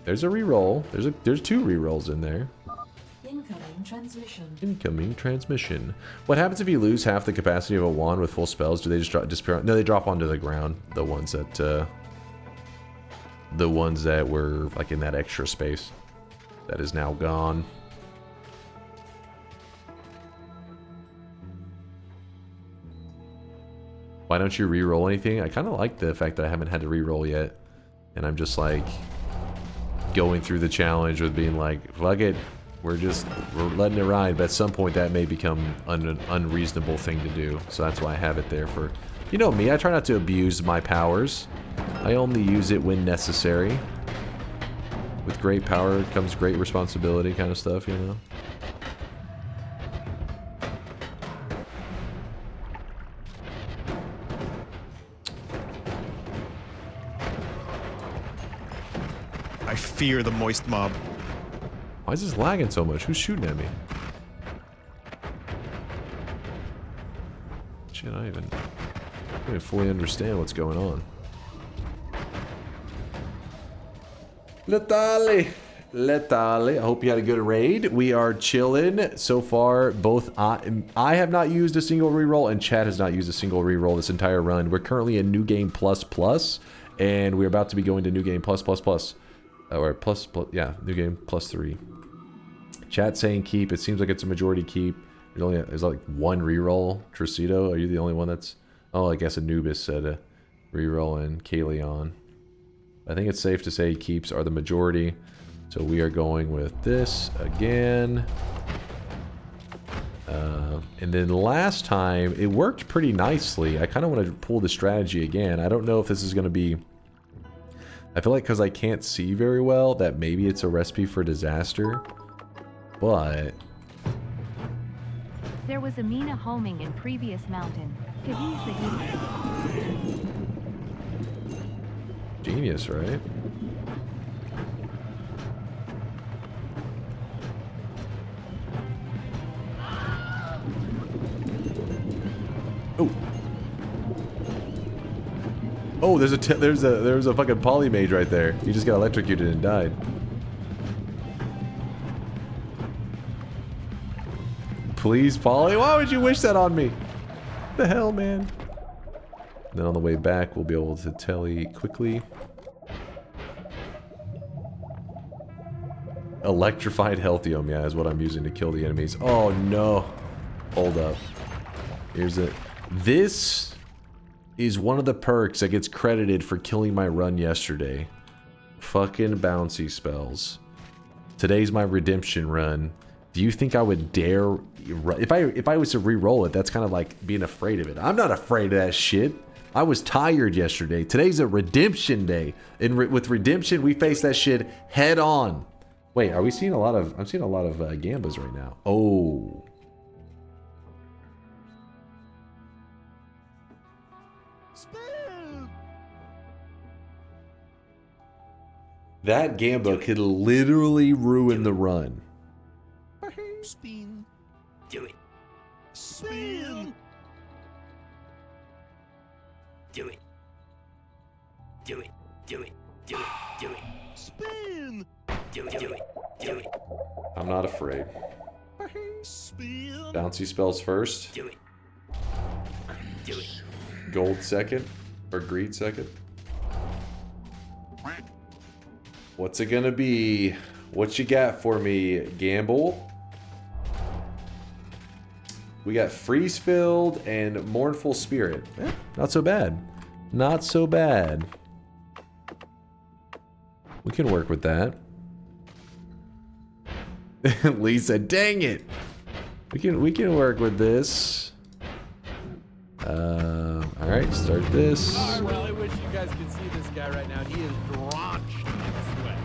There's a reroll. There's two rerolls in there. Incoming transmission. Incoming transmission. What happens if you lose half the capacity of a wand with full spells? Do they just disappear? No, they drop onto the ground. The ones that were like in that extra space. That is now gone. Why don't you re-roll anything? I kind of like the fact that I haven't had to re-roll yet. And I'm just like going through the challenge with being like, fuck it. We're letting it ride. But at some point that may become an unreasonable thing to do. So that's why I have it there for... You know me, I try not to abuse my powers. I only use it when necessary. With great power comes great responsibility kind of stuff, you know? I fear the moist mob. Why is this lagging so much? Who's shooting at me? Shit, I don't even fully understand what's going on. Letale. I hope you had a good raid. We are chilling so far. Both I have not used a single reroll and Chad has not used a single reroll this entire run. We're currently in New Game Plus Plus, and we're about to be going to New Game Plus Plus Plus. Or plus, yeah, New Game plus 3. Chat saying keep. It seems like it's a majority keep. There's like one reroll. Tricito, are you the only one that's... Oh, I guess Anubis said a reroll and Kaleon. I think it's safe to say keeps are the majority. So we are going with this again. And then last time, it worked pretty nicely. I kind of want to pull the strategy again. I don't know if this is going to be... I feel like because I can't see very well, that maybe it's a recipe for disaster. But... There was a Mina homing in previous mountain. Could use the healer. Genius, right? Oh. Oh, there's a fucking polymage right there. He just got electrocuted and died. Please, Polly, why would you wish that on me? What the hell, man? Then on the way back, we'll be able to tele quickly. Electrified Healthium, yeah, is what I'm using to kill the enemies. Oh, no. Hold up. Here's it. This is one of the perks that gets credited for killing my run yesterday. Fucking bouncy spells. Today's my redemption run. Do you think I would dare... If I was to re-roll it, that's kind of like being afraid of it. I'm not afraid of that shit. I was tired yesterday. Today's a redemption day. And with redemption, we face that shit head on. Wait, are we seeing a lot of... I'm seeing a lot of Gambas right now. Oh. That Gamba could literally ruin the run. Spin. Do it. Spin. Do it. Do it. Do it. Do it. Do it. Spin. Do it. Do it. Do it. I'm not afraid. Spin. Bouncy spells first. Do it. Do it. Gold second. Or greed second. What's it gonna be? What you got for me, Gamble? We got Freeze Filled and Mournful Spirit. Not so bad. Not so bad. We can work with that. Lisa, dang it! We can work with this. All right, start this. I really wish you guys could see this guy right now. He is drenched in sweat.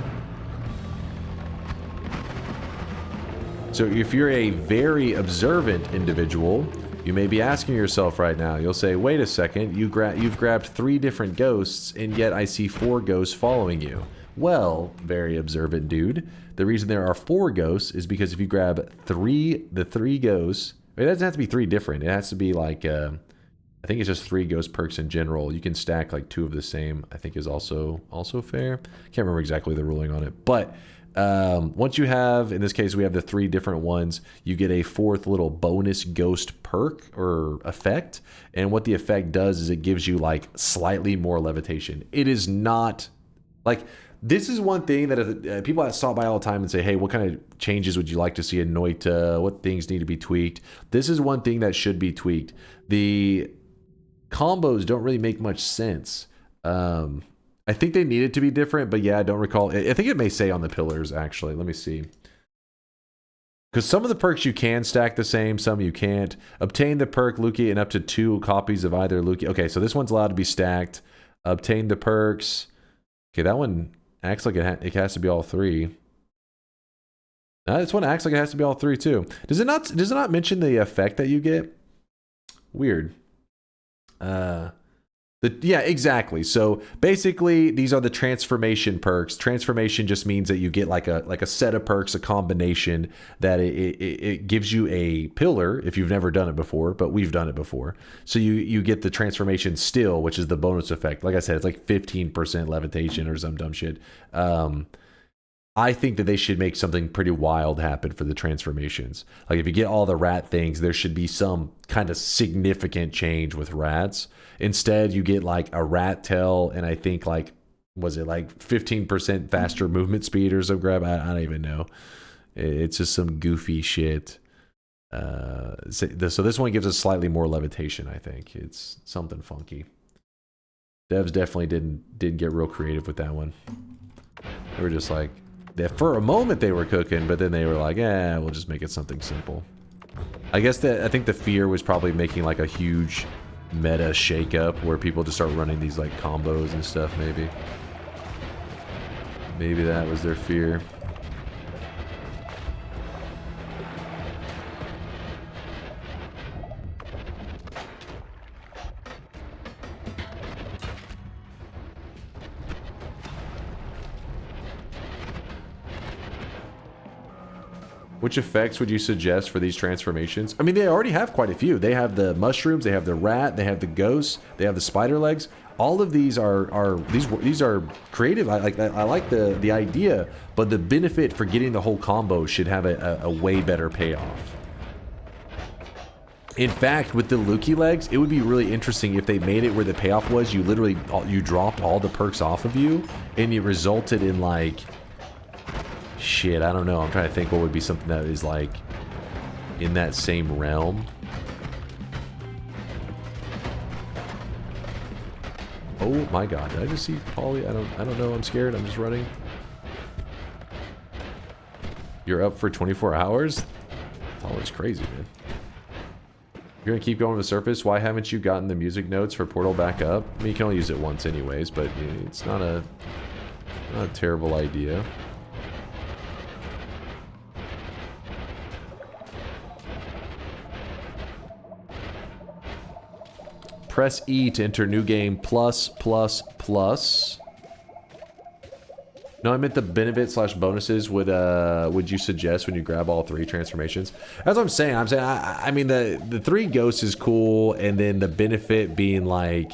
So if you're a very observant individual, you may be asking yourself right now, you'll say, wait a second, you've grabbed 3 different ghosts, and yet I see 4 ghosts following you. Well, very observant dude, the reason there are 4 ghosts is because if you grab the 3 ghosts, it doesn't have to be 3 different, it has to be like, I think it's just 3 ghost perks in general. You can stack like 2 of the same, I think is also fair. Can't remember exactly the ruling on it, but once you have, in this case, we have the 3 different ones, you get a 4th little bonus ghost perk or effect. And what the effect does is it gives you like slightly more levitation. It is not like, this is one thing that if, people that stop by all the time and say, hey, what kind of changes would you like to see in Noita? What things need to be tweaked? This is one thing that should be tweaked. The combos don't really make much sense. I think they needed to be different, but yeah, I don't recall. I think it may say on the pillars, actually. Let me see. Because some of the perks you can stack the same, some you can't. Obtain the perk Luki and up to 2 copies of either Luki. Okay, so this one's allowed to be stacked. Obtain the perks. Okay, that one acts like it has to be all 3. This one acts like it has to be all 3 too. Does it not mention the effect that you get? Weird. Yeah, exactly. So basically, these are the transformation perks. Transformation just means that you get like a set of perks, a combination that it gives you a pillar if you've never done it before, but we've done it before. So you get the transformation still, which is the bonus effect. Like I said, it's like 15% levitation or some dumb shit. I think that they should make something pretty wild happen for the transformations. Like if you get all the rat things, there should be some kind of significant change with rats. Instead, you get like a rat tail, and I think like, was it like 15% faster movement speed or some grab? I don't even know. It's just some goofy shit. So this one gives us slightly more levitation, I think. It's something funky. Devs definitely didn't get real creative with that one. They were just like, for a moment they were cooking, but then they were like, we'll just make it something simple. I think the fear was probably making like a huge meta shakeup where people just start running these like combos and stuff, maybe. Maybe that was their fear. Which effects would you suggest for these transformations? I mean, they already have quite a few. They have the mushrooms, they have the rat, they have the ghosts, they have the spider legs. All of these are creative. I like the idea, but the benefit for getting the whole combo should have a way better payoff. In fact, with the Luki legs, it would be really interesting if they made it where the payoff was you dropped all the perks off of you, and it resulted in like, shit, I don't know. I'm trying to think what would be something that is like in that same realm. Oh my god, did I just see Polly? I don't know. I'm scared. I'm just running. You're up for 24 hours? Polly's crazy, man. You're gonna keep going to the surface. Why haven't you gotten the music notes for Portal back up? I mean, you can only use it once anyways, but it's not a terrible idea. Press E to enter new game plus. No, I meant the benefit / bonuses would you suggest when you grab all 3 transformations? That's what I'm saying. I mean the 3 ghosts is cool, and then the benefit being like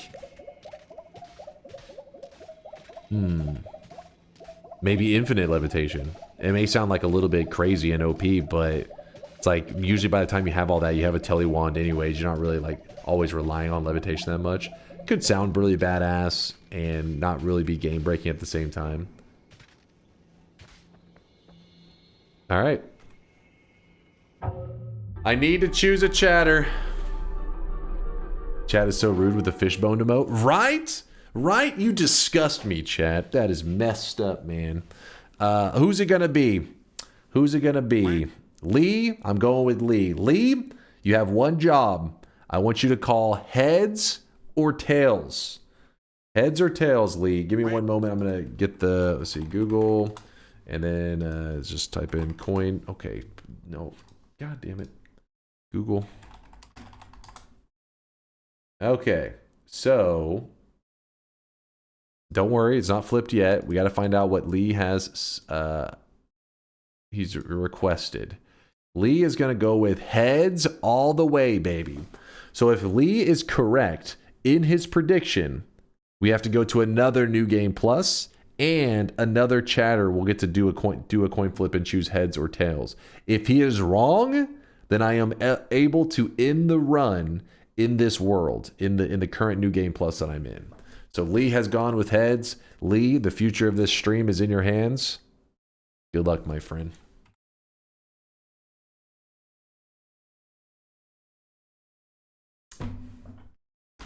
maybe infinite levitation. It may sound like a little bit crazy and OP, but it's like usually by the time you have all that, you have a tele wand anyways. You're not really like always relying on levitation that much. Could sound really badass and not really be game breaking at the same time. All right. I need to choose a chatter. Chat is so rude with the fishbone emote. Right? Right? You disgust me, chat. That is messed up, man. Who's it gonna be? Who's it gonna be? Lee? I'm going with Lee. Lee, you have one job. I want you to call heads or tails. Heads or tails, Lee. Give me one moment. I'm gonna get the, let's see, Google, and then just type in coin. Okay, no, god damn it, Google. Okay, so don't worry, it's not flipped yet. We got to find out what Lee has. He's requested. Lee is gonna go with heads all the way, baby. So if Lee is correct in his prediction, we have to go to another New Game Plus, and another chatter will get to do a coin flip and choose heads or tails. If he is wrong, then I am able to end the run in this world, in the current New Game Plus that I'm in. So Lee has gone with heads. Lee, the future of this stream is in your hands. Good luck, my friend.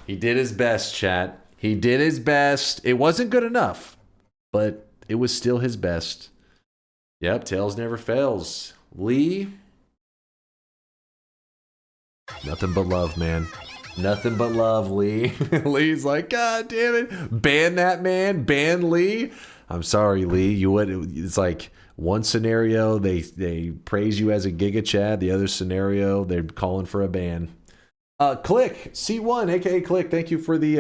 He did his best, chat. He did his best. It wasn't good enough, but it was still his best. Yep, tails never fails. Lee. Nothing but love, man. Nothing but love, Lee. Lee's like, God damn it. Ban that man. Ban Lee. I'm sorry, Lee. You would. It's like one scenario, they praise you as a Giga Chad. The other scenario, they're calling for a ban. Click C1, aka Click. Thank you for the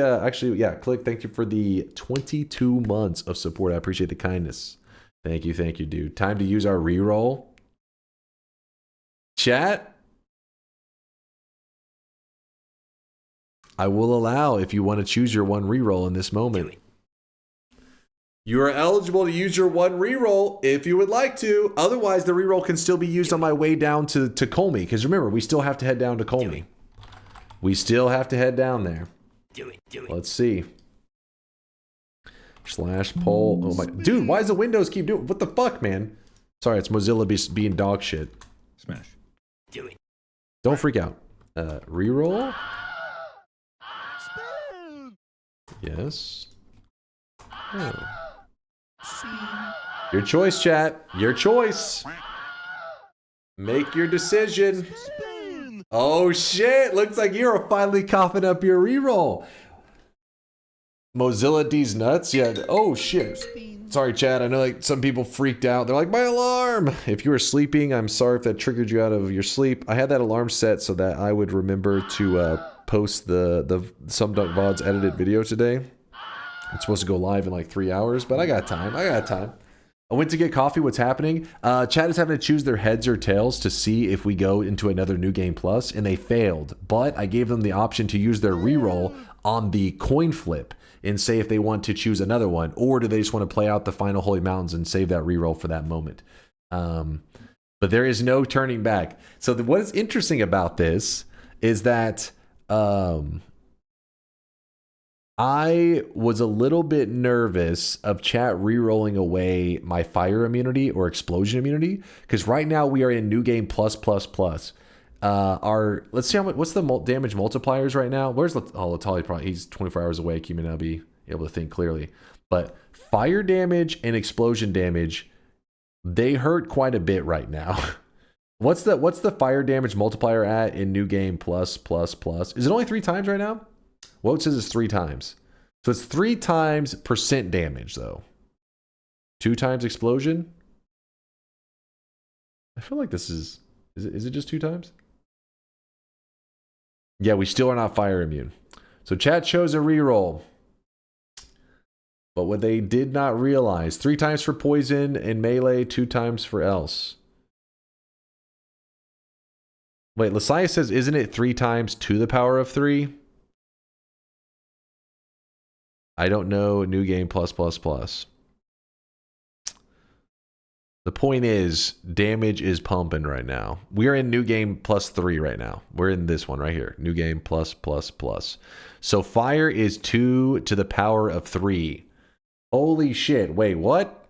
Click. Thank you for the 22 months of support. I appreciate the kindness. Thank you, dude. Time to use our reroll. Chat. I will allow if you want to choose your one reroll in this moment. You are eligible to use your one reroll if you would like to. Otherwise, the reroll can still be used on my way down to Colmy. Because remember, we still have to head down to Colmy. We still have to head down there. Do it. Let's see. / poll. Oh my, dude, why does the Windows keep doing? What the fuck, man? Sorry, it's Mozilla being dog shit. Smash. Do it. Don't freak out. Reroll. Yes. Oh. Your choice, chat. Your choice. Make your decision. Oh shit, looks like you're finally coughing up your reroll. Mozilla D's nuts? Yeah, oh shit. Sorry, chat, I know like some people freaked out. They're like, my alarm! If you were sleeping, I'm sorry if that triggered you out of your sleep. I had that alarm set so that I would remember to post the SomeDunkVods edited video today. It's supposed to go live in like 3 hours, but I got time. I went to get coffee. What's happening? Chat is having to choose their heads or tails to see if we go into another New Game Plus, and they failed. But I gave them the option to use their reroll on the coin flip and say if they want to choose another one, or do they just want to play out the final Holy Mountains and save that reroll for that moment. But there is no turning back. So what is interesting about this is that I was a little bit nervous of chat re-rolling away my fire immunity or explosion immunity, because right now we are in New Game Plus. Let's see what's the damage multipliers right now. Where's Latali? Probably he's 24 hours awake. He may not be able to think clearly, but fire damage and explosion damage, they hurt quite a bit right now. What's the fire damage multiplier at in New Game Plus? Is it only 3 times right now? Well, it says it's 3 times. So it's 3 times percent damage, though. 2 times explosion? I feel like this is it just 2 times? Yeah, we still are not fire immune. So chat chose a reroll. But what they did not realize, 3 times for poison and melee, 2 times for else. Wait, Lasai says, isn't it 3 times to the power of 3? I don't know. New Game Plus. The point is, damage is pumping right now. We're in New Game +3 right now. We're in this one right here. New Game plus. So fire is 2 to the power of 3. Holy shit. Wait, what?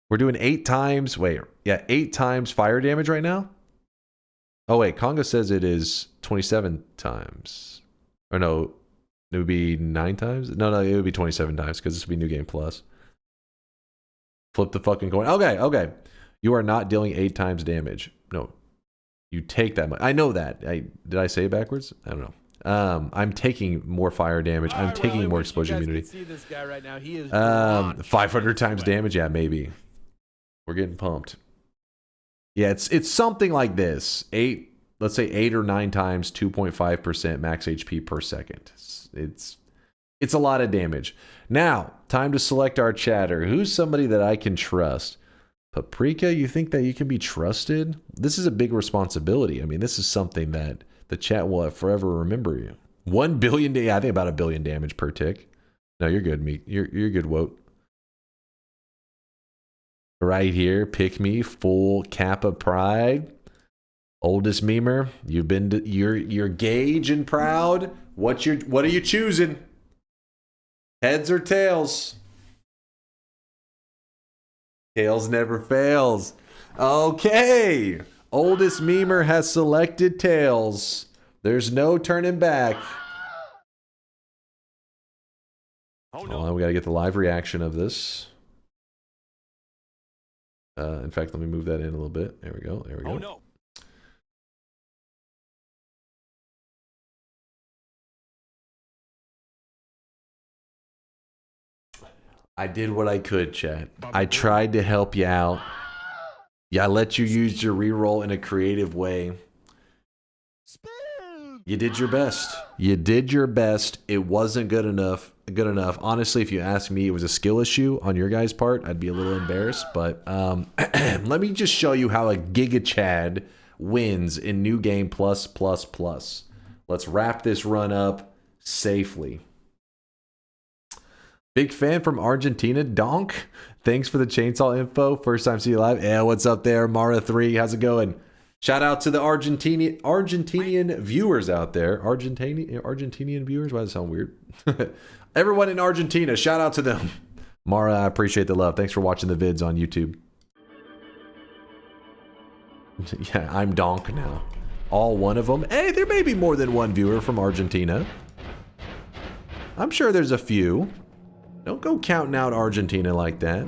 We're doing 8 times. Wait, yeah, 8 times fire damage right now? Oh wait, Conga says it is 27 times. Or no, it would be 9 times? No, it would be 27 times because this would be New Game Plus. Flip the fucking coin. Okay. You are not dealing 8 times damage. No. You take that much. I know that. Did I say it backwards? I don't know. I'm taking more fire damage. I'm taking more explosion immunity. See this guy right now. He is 500 times damage. Yeah, maybe. We're getting pumped. Yeah, it's something like this. Let's say 8 or 9 times 2.5% max HP per second. It's a lot of damage. Now, time to select our chatter. Who's somebody that I can trust? Paprika, you think that you can be trusted? This is a big responsibility. I mean, this is something that the chat will forever remember you. 1 billion, I think about 1 billion damage per tick. No, you're good, Meek. You're good, Woat. Right here, pick me, full Kappa pride. Oldest memer, you've been to, you're Gage and proud. What are you choosing? Heads or tails? Tails never fails. Okay. Oldest memer has selected tails. There's no turning back. Oh no. We gotta get the live reaction of this. In fact, let me move that in a little bit. There we go. Oh no. I did what I could, chat. I tried to help you out. Yeah, I let you use your reroll in a creative way. You did your best. You did your best. It wasn't good enough. Honestly, if you ask me, it was a skill issue on your guys' part. I'd be a little embarrassed, but let me just show you how a Giga Chad wins in New Game Plus. Let's wrap this run up safely. Big fan from Argentina, Donk. Thanks for the chainsaw info. First time see you live. Yeah, what's up there, Mara3? How's it going? Shout out to the Argentinian viewers out there. Argentinian viewers? Why does that sound weird? Everyone in Argentina, shout out to them. Mara, I appreciate the love. Thanks for watching the vids on YouTube. Yeah, I'm Donk now. All one of them. Hey, there may be more than one viewer from Argentina. I'm sure there's a few. Don't go counting out Argentina like that.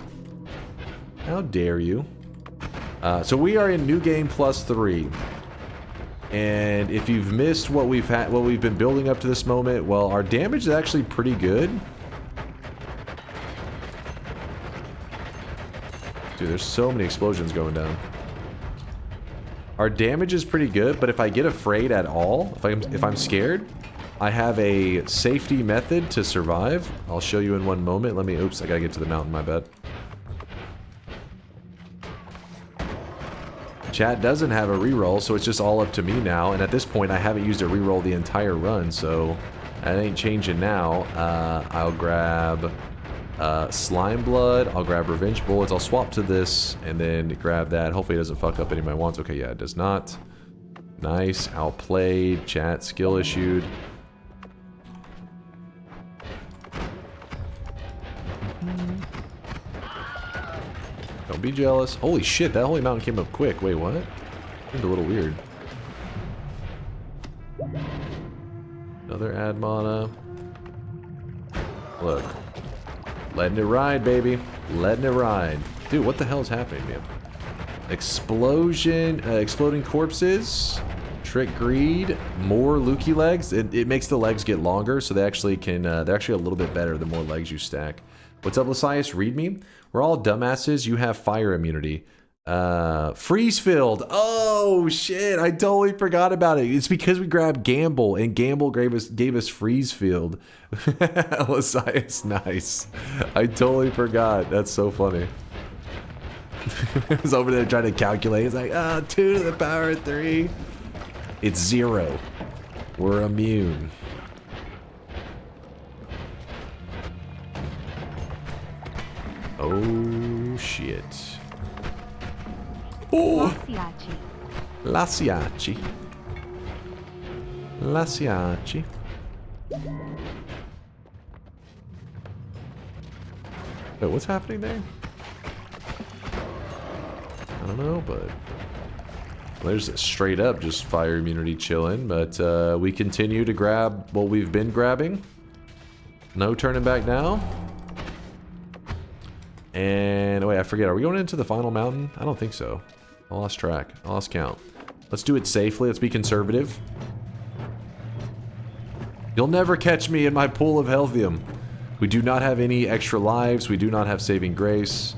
How dare you? So we are in New Game Plus 3. And if you've missed what we've been building up to this moment, well, our damage is actually pretty good. Dude, there's so many explosions going down. Our damage is pretty good, but if I get afraid at all, if I'm scared, I have a safety method to survive. I'll show you in one moment. Oops, I gotta get to the mountain, my bad. Chat doesn't have a reroll, so it's just all up to me now. And at this point, I haven't used a reroll the entire run, so that ain't changing now. I'll grab Slime Blood. I'll grab Revenge Bullets. I'll swap to this and then grab that. Hopefully it doesn't fuck up any of my wands. Okay, yeah, it does not. Nice. Outplayed. Chat skill issued. Don't be jealous. Holy shit, that holy mountain came up quick. Wait, what? Seemed a little weird. Another ad mana. Look. Letting it ride, baby. Letting it ride. Dude, what the hell is happening, man? Explosion. Exploding corpses. Trick Greed. More Lukey legs. It makes the legs get longer, so they actually can... they're actually a little bit better the more legs you stack. What's up, Lasias? Read me. We're all dumbasses. You have fire immunity. Freeze field. Oh shit! I totally forgot about it. It's because we grabbed Gamble, and Gamble gave us freeze field. Lasias, nice. I totally forgot. That's so funny. I was over there trying to calculate. It's like, 2 to the power of 3. It's 0. We're immune. Oh shit. Oh! Lasiaci. Lasiaci. Wait, what's happening there? I don't know, but... There's straight up just fire immunity chilling, but we continue to grab what we've been grabbing. No turning back now. And wait, I forget. Are we going into the final mountain? I don't think so. I lost track. I lost count. Let's do it safely. Let's be conservative. You'll never catch me in my pool of healthium. We do not have any extra lives. We do not have saving grace.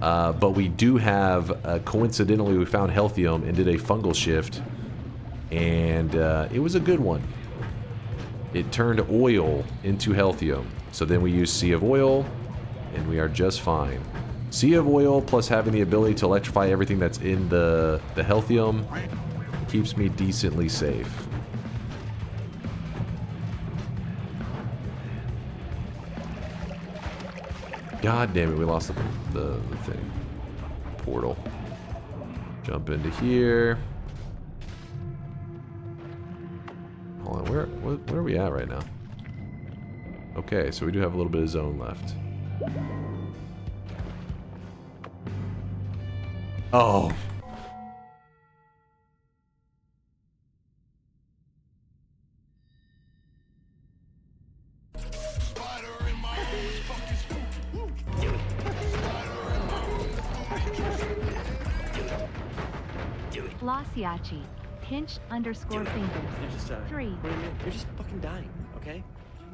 But we do have, coincidentally, we found healthium and did a fungal shift. And it was a good one. It turned oil into healthium. So then we use Sea of Oil, and we are just fine. Sea of Oil plus having the ability to electrify everything that's in the healthium keeps me decently safe. God damn it, we lost the thing. Portal. Jump into here. Hold on, where are we at right now? Okay, so we do have a little bit of zone left. Oh. Flossiachi. Pinch _ fingers. You're just dying. 3. What do you mean? You're just fucking dying, okay?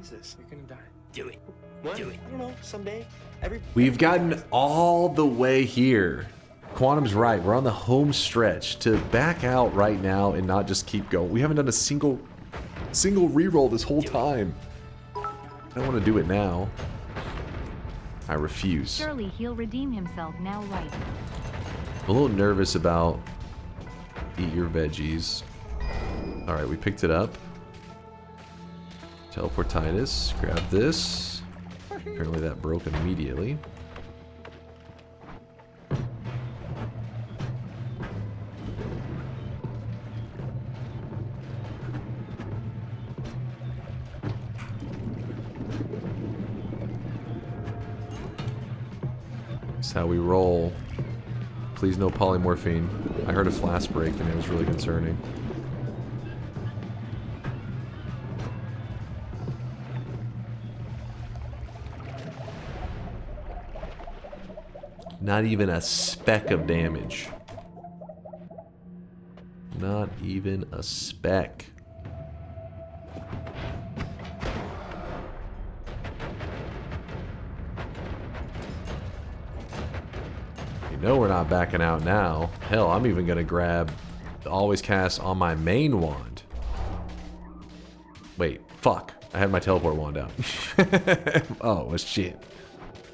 Jesus, you're gonna die. Do it. What? Do it. I don't know, someday. We've gotten all the way here. Quantum's right. We're on the home stretch. To back out right now and not just keep going. We haven't done a single reroll this whole time. I don't want to do it now. I refuse. Surely he'll redeem himself now, right? I'm a little nervous about eat your veggies. Alright, we picked it up. Teleportitis. Grab this. Apparently that broke immediately. That's how we roll. Please no polymorphine. I heard a flask break and it was really concerning. Not even a speck of damage. Not even a speck. You know we're not backing out now. Hell, I'm even gonna grab the always cast on my main wand. Wait, fuck. I had my teleport wand out. Oh, well, shit.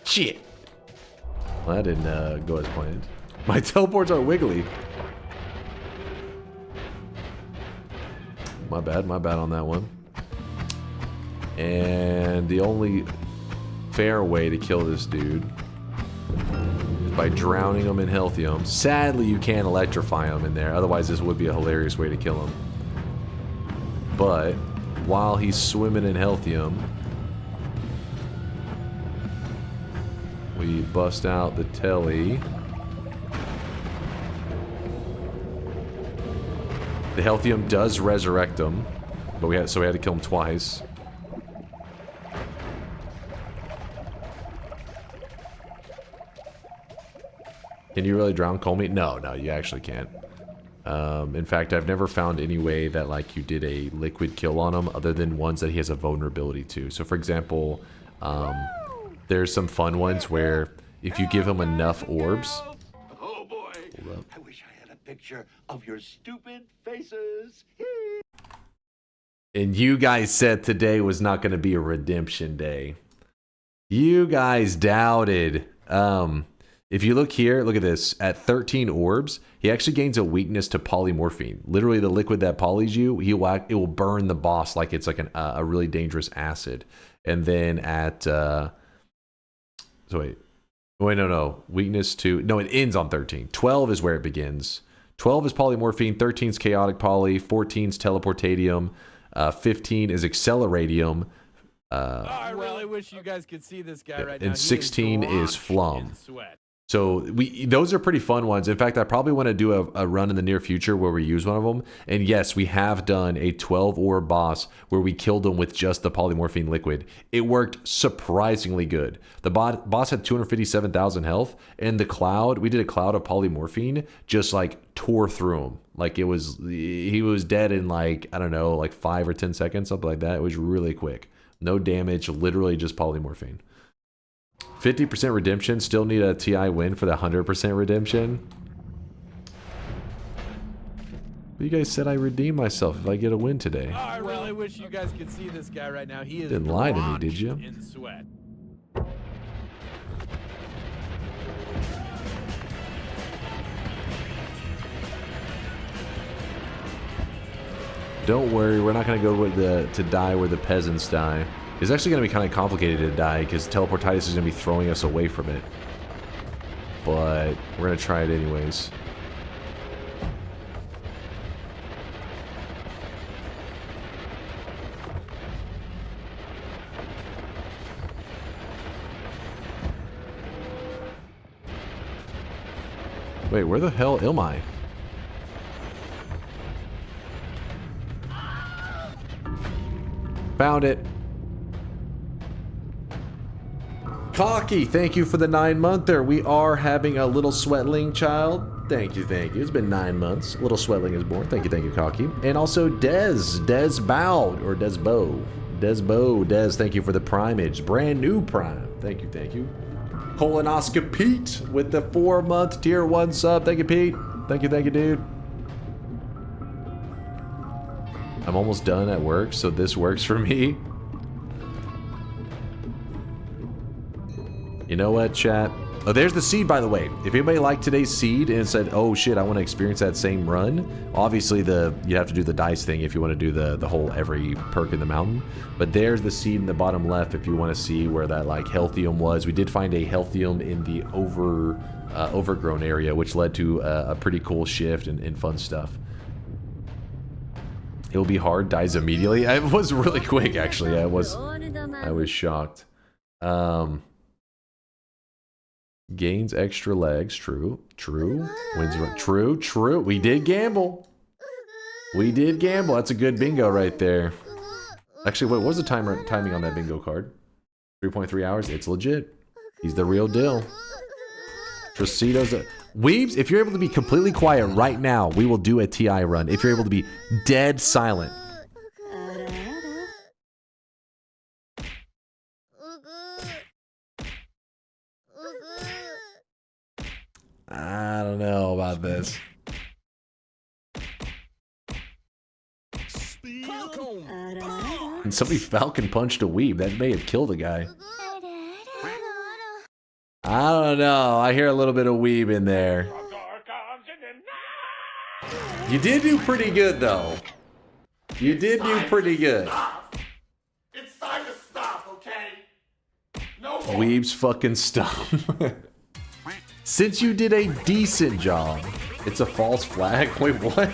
Shit. Well, that didn't go as planned. My teleports are wiggly. My bad on that one. And the only fair way to kill this dude is by drowning him in healthium. Sadly, you can't electrify him in there. Otherwise, this would be a hilarious way to kill him. But while he's swimming in healthium, we bust out the telly. The healthium does resurrect him, but we had to kill him twice. Can you really drown Colmy? No, you actually can't. In fact, I've never found any way that like you did a liquid kill on him other than ones that he has a vulnerability to. So for example, there's some fun ones where if you give him enough orbs. Oh boy, I wish I had a picture of your stupid faces. And you guys said today was not going to be a redemption day. You guys doubted. If you look here, look at this. At 13 orbs, he actually gains a weakness to polymorphine. Literally, the liquid that polys you, it will burn the boss like it's like a really dangerous acid. And then at no. Weakness to... No, it ends on 13. 12 is where it begins. 12 is polymorphine. 13 is chaotic poly. 14 is teleportatium. 15 is acceleratium. I really wish you guys could see this guy right now. And 16 is flum. So those are pretty fun ones. In fact, I probably want to do a run in the near future where we use one of them. And yes, we have done a 12 ore boss where we killed him with just the polymorphine liquid. It worked surprisingly good. The boss had 257,000 health, and the cloud, we did a cloud of polymorphine, just like tore through him. Like he was dead in like, I don't know, like 5 or 10 seconds, something like that. It was really quick. No damage, literally just polymorphine. 50% redemption, still need a TI win for the 100% redemption. But you guys said I redeem myself if I get a win today. Oh, I really wish you guys could see this guy right now. He is Didn't lie to me, did you? In sweat. Don't worry, we're not going to go with to die where the peasants die. It's actually going to be kind of complicated to die because Teleportitis is going to be throwing us away from it. But we're going to try it anyways. Wait, where the hell am I? Found it. Cocky, thank you for the 9-monther. We are having a little sweatling child. Thank you, thank you. It's been 9 months. Little sweatling is born. Thank you, Cocky. And also Des Bowed, or Desbo. Des, thank you for the primage. Brand new prime. Thank you, thank you. Colonoscopy Pete with the 4-month tier 1 sub. Thank you, Pete. Thank you, dude. I'm almost done at work, so this works for me. You know what, chat? Oh, there's the seed, by the way. If anybody liked today's seed and said, oh shit, I want to experience that same run, obviously you have to do the dice thing if you want to do the whole every perk in the mountain. But there's the seed in the bottom left if you want to see where that like healthium was. We did find a healthium in the overgrown area, which led to a pretty cool shift and fun stuff. It will be hard, dies immediately. It was really quick, actually. I was shocked. Gains extra legs. True. Wins. True. We did gamble. That's a good bingo right there. Actually, what was the timing on that bingo card? 3.3 hours. It's legit. He's the real deal. Trocitos. Weebs, if you're able to be completely quiet right now, we will do a TI run. If you're able to be dead silent. I don't know about this. And somebody Falcon punched a weeb. That may have killed a guy. I don't know. I hear a little bit of weeb in there. You did do pretty good, though. You did do pretty good. It's time to stop, okay? No more. Weeb's fucking stop. Since you did a decent job. It's a false flag. Wait, what?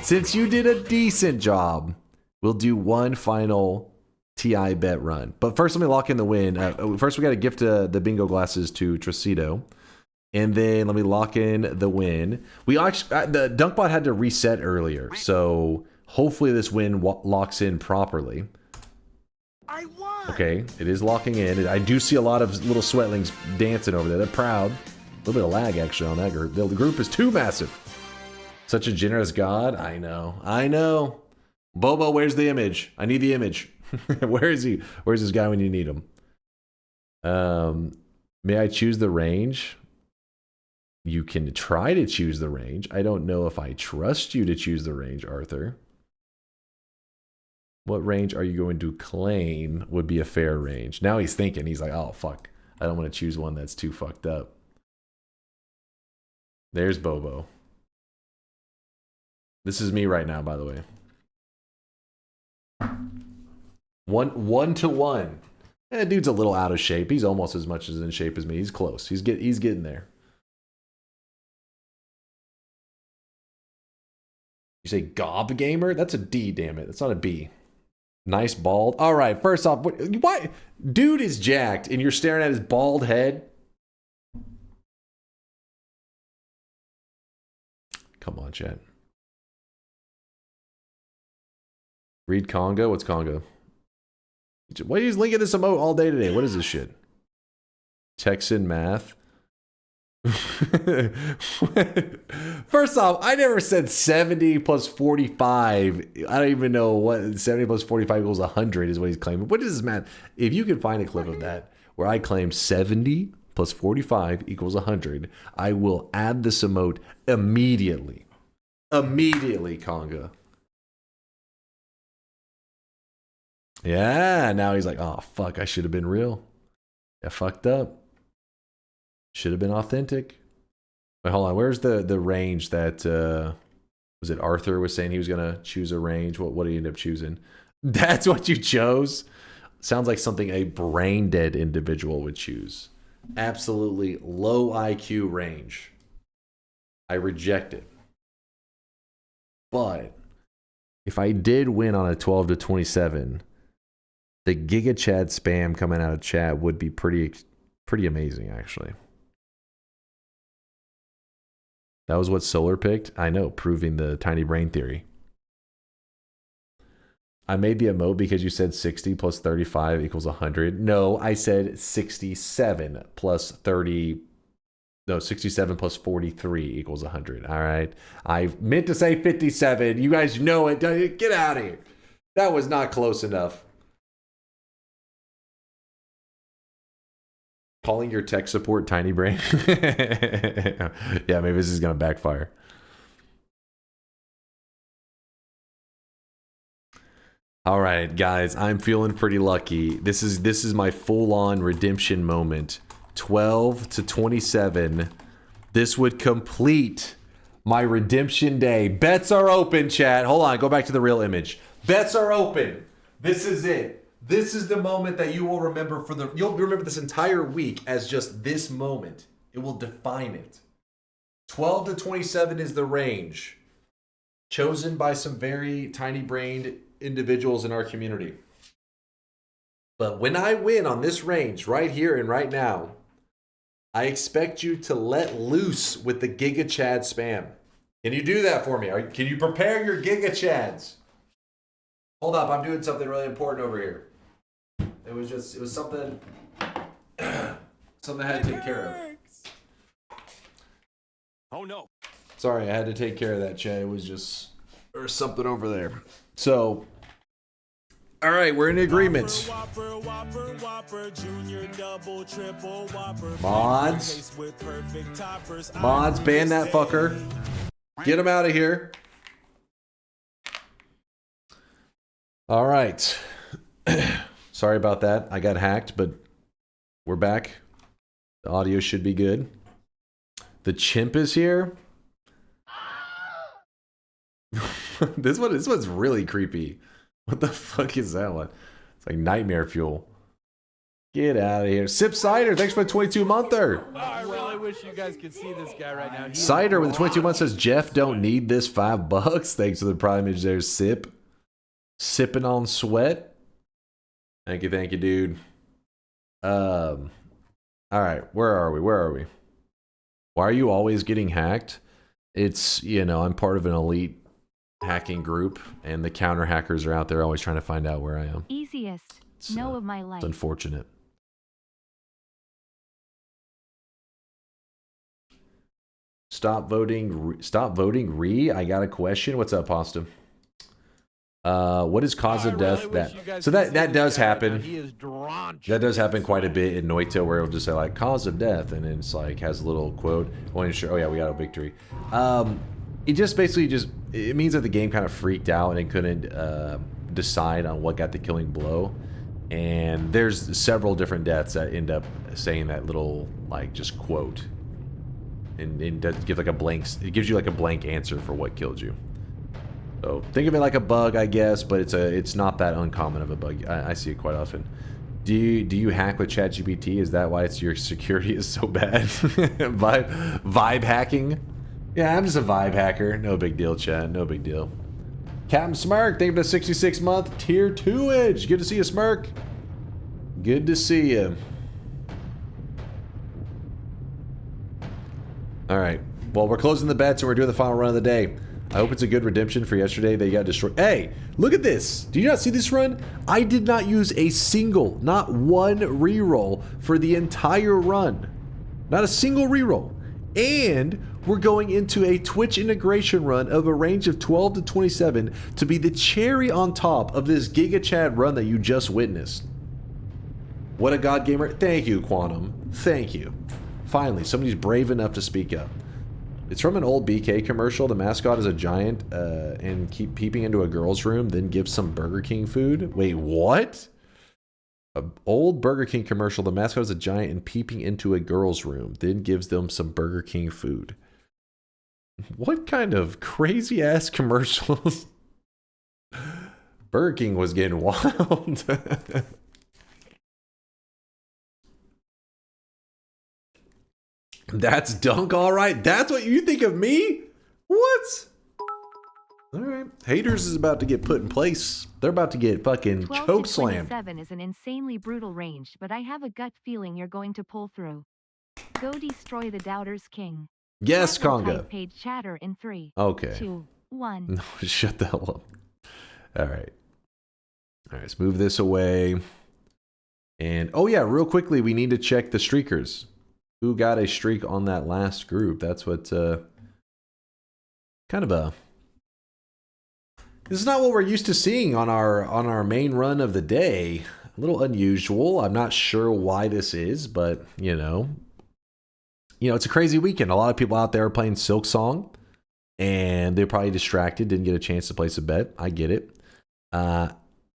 Since you did a decent job, we'll do one final TI bet run. But first, let me lock in the win. First, we got to gift the bingo glasses to Trocido. And then let me lock in the win. We actually, the DunkBot had to reset earlier. So hopefully this win locks in properly. Okay, it is locking in. I do see a lot of little sweatlings dancing over there. They're proud. A little bit of lag actually on that group. The group is too massive. Such a generous god. I know. Bobo, where's the image? I need the image. Where is he? Where's this guy when you need him? May I choose the range? You can try to choose the range. I don't know if I trust you to choose the range, Arthur. What range are you going to claim would be a fair range? Now he's thinking. He's like, oh, fuck. I don't want to choose one that's too fucked up. There's Bobo. This is me right now, by the way. 1-to-1. Dude's a little out of shape. He's almost as much as in shape as me. He's close. He's getting there. You say Gob Gamer? That's a D, damn it. That's not a B. Nice bald. All right, first off, why? Dude is jacked and you're staring at his bald head. Come on, chat. Read Congo? What's Congo? Why are you linking this emote all day today? What is this shit? Texan math? First off, I never said 70 plus 45. I don't even know what 70 plus 45 equals 100 is what he's claiming. What is this math? If you can find a clip of that where I claim 70 plus 45 equals 100, I will add this emote immediately. Immediately, Conga. Yeah, now he's like, oh, fuck, I should have been real. I fucked up. Should have been authentic. Wait, hold on. Where's the range that, was it Arthur was saying he was going to choose a range? What did he end up choosing? That's what you chose? Sounds like something a brain-dead individual would choose. Absolutely low IQ range. I reject it. But if I did win on a 12 to 27... the Giga Chad spam coming out of chat would be pretty amazing, actually. That was what Solar picked? I know, proving the tiny brain theory. I made the emote because you said 60 plus 35 equals 100. No, I said 67 plus 30... No, 67 plus 43 equals 100. All right? I meant to say 57. You guys know it. Get out of here. That was not close enough. Calling your tech support tiny brain. Yeah, maybe this is gonna backfire. All right, guys, I'm feeling pretty lucky. This is my full-on redemption moment. 12 to 27. This would complete my redemption day. Bets are open, chat. Hold on, go back to the real image. Bets are open. This is it. This is the moment that you will remember you'll remember this entire week as just this moment. It will define it. 12 to 27 is the range chosen by some very tiny-brained individuals in our community. But when I win on this range right here and right now, I expect you to let loose with the Giga Chad spam. Can you do that for me? Can you prepare your Giga Chads? Hold up, I'm doing something really important over here. It was something something I had to take care of. Oh no. Sorry, I had to take care of that, Chay. It was just there's something over there. So all right, we're in agreement. Mods. Mods, ban that fucker. Get him out of here. All right. Sorry about that. I got hacked, but we're back. The audio should be good. The chimp is here. This one's really creepy. What the fuck is that one? It's like nightmare fuel. Get out of here. Sip Cider, thanks for the 22-monther. I really wish you guys could see this guy right now. Cider with the 22 months says, Jeff don't need this $5. Thanks for the prime image there, Sip. Sipping on sweat. Thank you, dude. All right, where are we? Why are you always getting hacked? It's, I'm part of an elite hacking group, and the counter hackers are out there always trying to find out where I am. Easiest. No of my life. It's unfortunate. Stop voting. I got a question. What's up, Pasta? What is cause of death? That does happen. That does happen quite a bit in Noita, where it'll just say like cause of death, and then it's like has a little quote. Oh yeah, we got a victory. It just basically it means that the game kind of freaked out and it couldn't decide on what got the killing blow. And there's several different deaths that end up saying that little like just quote, and it does give like a blank. It gives you like a blank answer for what killed you. So think of it like a bug, I guess, but it's not that uncommon of a bug. I see it quite often. Do you hack with ChatGPT? Is that why your security is so bad? Vibe hacking? Yeah, I'm just a vibe hacker. No big deal, chat. No big deal. Captain Smirk, thank you for the 66-month tier 2-age. Good to see you, Smirk. Good to see you. All right. Well, we're closing the bets and we're doing the final run of the day. I hope it's a good redemption for yesterday. They got destroyed. Hey, look at this. Do you not see this run? I did not use a single, not one reroll for the entire run. Not a single reroll. And we're going into a Twitch integration run of a range of 12 to 27 to be the cherry on top of this Giga Chad run that you just witnessed. What a god gamer. Thank you, Quantum. Thank you. Finally, somebody's brave enough to speak up. It's from an old BK commercial. The mascot is a giant and keep peeping into a girl's room, then gives some Burger King food. Wait, what? An old Burger King commercial. The mascot is a giant and peeping into a girl's room, then gives them some Burger King food. What kind of crazy ass commercials? Burger King was getting wild. That's Dunk, all right. That's what you think of me? What? All right. Haters is about to get put in place. They're about to get fucking 12 choke to slammed. 27 is an insanely brutal range, but I have a gut feeling you're going to pull through. Go destroy the Doubters King. Yes, Chat will Conga. type Paid chatter in 3, Okay. 2, 1. No, shut the hell up. All right. All right, let's move this away. And, oh yeah, real quickly, we need to check the streakers. Who got a streak on that last group? That's what, kind of a... This is not what we're used to seeing on our main run of the day. A little unusual. I'm not sure why this is, but, you know, it's a crazy weekend. A lot of people out there are playing Silk Song, and they're probably distracted, didn't get a chance to place a bet. I get it.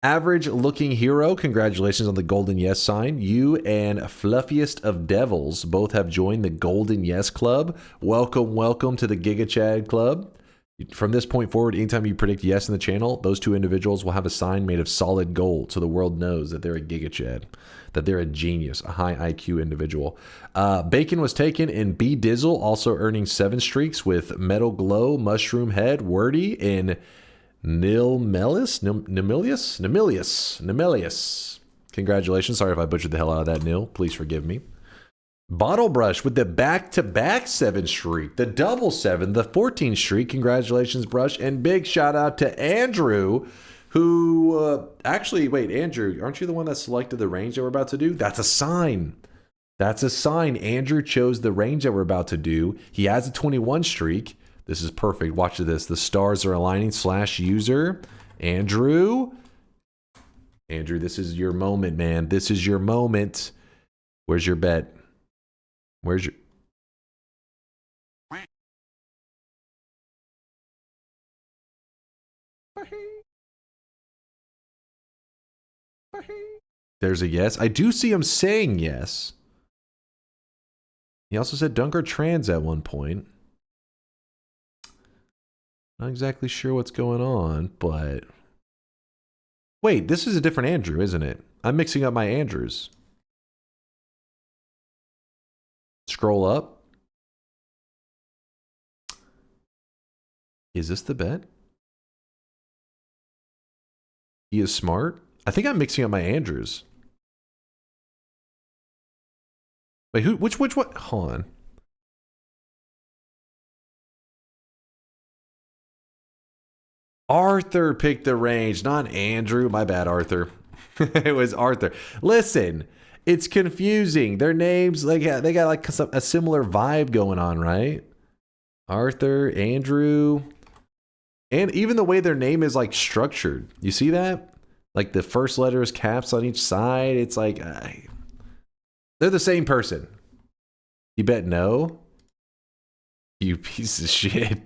Average looking hero, congratulations on the golden yes sign. You and Fluffiest of Devils both have joined the golden yes club. Welcome, welcome to the Giga Chad club. From this point forward, anytime you predict yes in the channel, those two individuals will have a sign made of solid gold, so the world knows that they're a Giga Chad, that they're a genius, a high IQ individual. Bacon was taken, and B Dizzle also earning 7 streaks with Metal Glow, Mushroom Head, Wordy, and Nimelius. Congratulations. Sorry if I butchered the hell out of that, Nil. Please forgive me. Bottle Brush with the back-to-back 7 streak, the double 7, the 14 streak. Congratulations, Brush. And big shout out to Andrew, who actually, wait, Andrew, aren't you the one that selected the range that we're about to do? That's a sign. That's a sign. Andrew chose the range that we're about to do. He has a 21 streak. This is perfect. Watch this. The stars are aligning. /user. Andrew, this is your moment, man. This is your moment. Where's your bet? Where's your... There's a yes. I do see him saying yes. He also said Dunk or Trans at one point. Not exactly sure what's going on, but... Wait, this is a different Andrew, isn't it? I'm mixing up my Andrews. Scroll up. Is this the bet? He is smart? I think I'm mixing up my Andrews. Wait, which one? Hold on. Arthur picked the range, not Andrew. My bad, Arthur. It was Arthur. Listen, it's confusing. Their names, they got like a similar vibe going on, right? Arthur, Andrew, and even the way their name is like structured. You see that? Like the first letter is caps on each side. It's like they're the same person. You bet no? You piece of shit.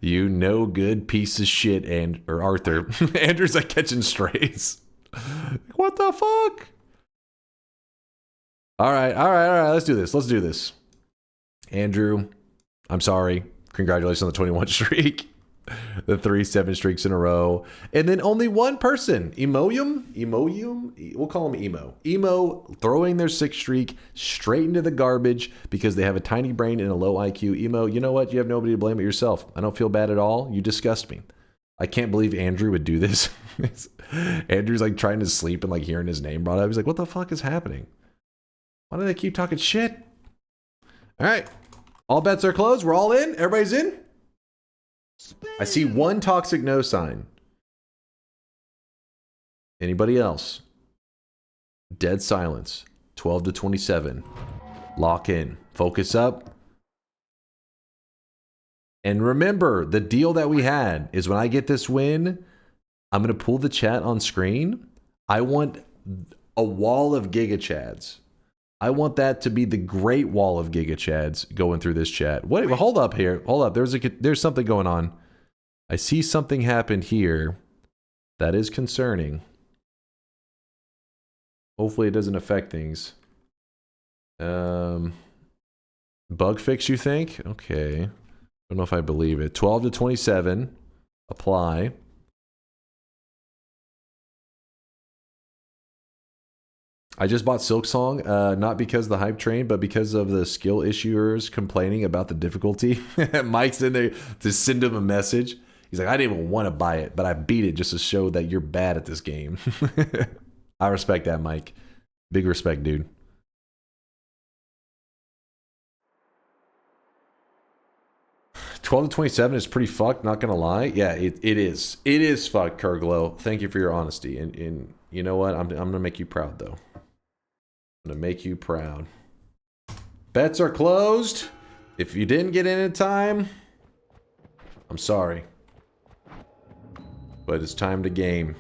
You no good piece of shit, or Arthur. Andrew's like catching strays. What the fuck? All right. Let's do this. Andrew, I'm sorry. Congratulations on the 21 streak. The 3 7 streaks in a row. And then only one person, Emoyum, we'll call him Emo, throwing their 6 streak straight into the garbage because they have a tiny brain and a low IQ. Emo, you know what? You have nobody to blame but yourself. I don't feel bad at all. You disgust me. I can't believe Andrew would do this. Andrew's like trying to sleep and like hearing his name brought up. He's like, what the fuck is happening? Why do they keep talking shit? All right. All bets are closed. We're all in. Everybody's in. I see one toxic no sign. Anybody else? Dead silence. 12 to 27. Lock in. Focus up. And remember, the deal that we had is when I get this win, I'm going to pull the chat on screen. I want a wall of Giga Chads. I want that to be the great wall of Giga Chads going through this chat. Wait, hold up here. Hold up. There's something going on. I see something happen here that is concerning. Hopefully it doesn't affect things. Bug fix, you think? Okay. I don't know if I believe it. 12 to 27. Apply. I just bought Silksong, not because of the hype train, but because of the skill issuers complaining about the difficulty. Mike's in there to send him a message. He's like, I didn't even want to buy it, but I beat it just to show that you're bad at this game. I respect that, Mike. Big respect, dude. $12 to 27 is pretty fucked, not gonna lie. Yeah, it is. It is fucked, Kurglow. Thank you for your honesty. And you know what? I'm gonna make you proud, though. I'm gonna make you proud. Bets are closed. If you didn't get in time, I'm sorry. But it's time to game.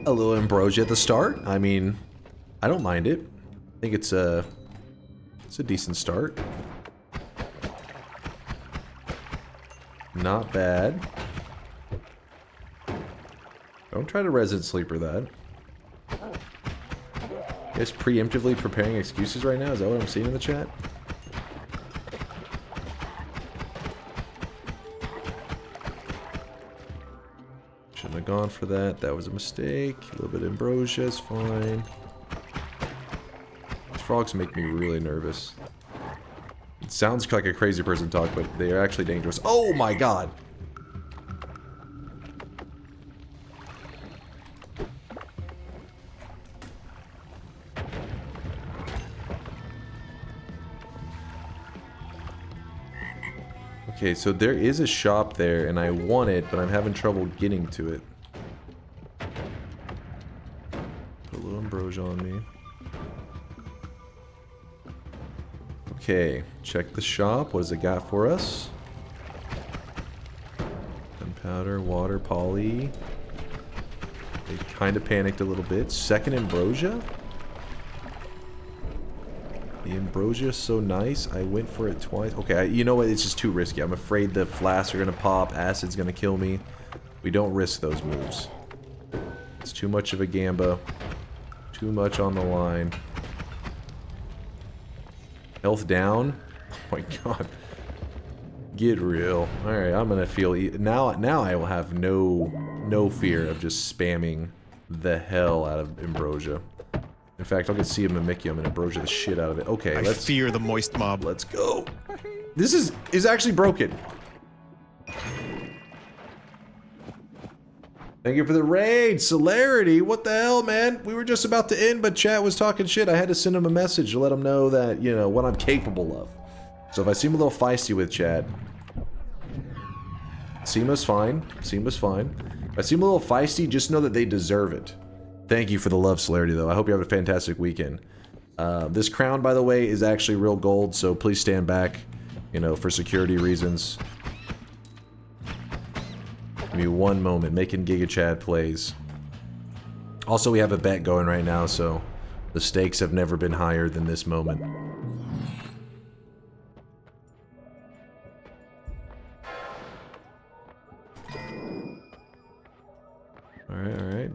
A little ambrosia at the start. I mean, I don't mind it. I think it's a decent start. Not bad. Don't try to resident sleeper that. You guys preemptively preparing excuses right now? Is that what I'm seeing in the chat? Shouldn't have gone for that. That was a mistake. A little bit of ambrosia is fine. These frogs make me really nervous. It sounds like a crazy person talk, but they are actually dangerous. Oh my god! Okay, so there is a shop there, and I want it, but I'm having trouble getting to it. Put a little ambrosia on me. Okay, check the shop. What does it got for us? Gunpowder, water, poly. They kind of panicked a little bit. Second ambrosia? The ambrosia is so nice. I went for it twice. Okay, you know what? It's just too risky. I'm afraid the flasks are going to pop. Acid's going to kill me. We don't risk those moves. It's too much of a gamba. Too much on the line. Health down. Oh my god. Get real. Alright, I'm going to feel... Now I will have no fear of just spamming the hell out of ambrosia. In fact, I'll get see a Mimikyu and ambrosia the shit out of it. Okay, I fear the moist mob. Let's go. This is actually broken. Thank you for the raid, Celerity. What the hell, man? We were just about to end, but chat was talking shit. I had to send him a message to let him know that, you know, what I'm capable of. So if I seem a little feisty with chat, Seema's fine. Seema's fine. If I seem a little feisty, just know that they deserve it. Thank you for the love, Celerity, though. I hope you have a fantastic weekend. This crown, by the way, is actually real gold, so please stand back, you know, for security reasons. Give me one moment. Making Giga Chad plays. Also, we have a bet going right now, so the stakes have never been higher than this moment. Alright, alright.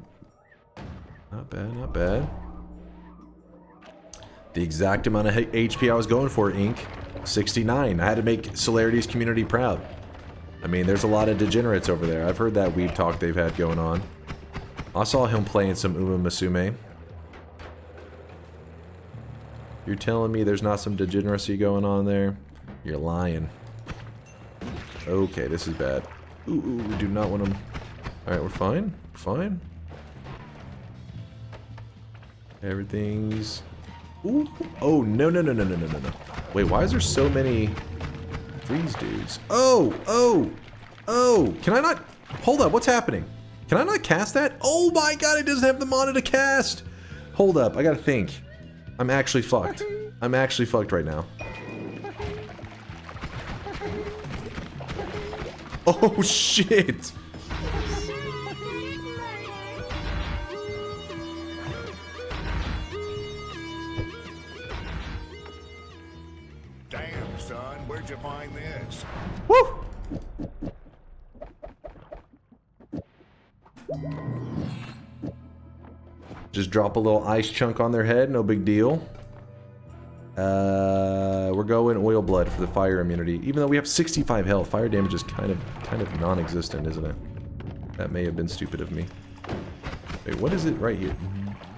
Not bad, not bad. The exact amount of HP I was going for, Ink. 69. I had to make Celerity's community proud. I mean, there's a lot of degenerates over there. I've heard that weeb talk they've had going on. I saw him playing some Uma Musume. You're telling me there's not some degeneracy going on there? You're lying. Okay, this is bad. Ooh, we do not want him. Alright, we're fine. Fine. Everything's... Ooh. Oh, no, no, no, no, no, no, no, no. Wait, why is there so many freeze dudes? Oh, oh, oh. Can I not... Hold up, what's happening? Can I not cast that? Oh my god, it doesn't have the mana to cast. Hold up, I gotta think. I'm actually fucked. I'm actually fucked right now. Oh shit. Damn, son, where'd you find this? Woo! Just drop a little ice chunk on their head, no big deal. We're going oil blood for the fire immunity. Even though we have 65 health, fire damage is kind of non-existent, isn't it? That may have been stupid of me. Wait, what is it right here?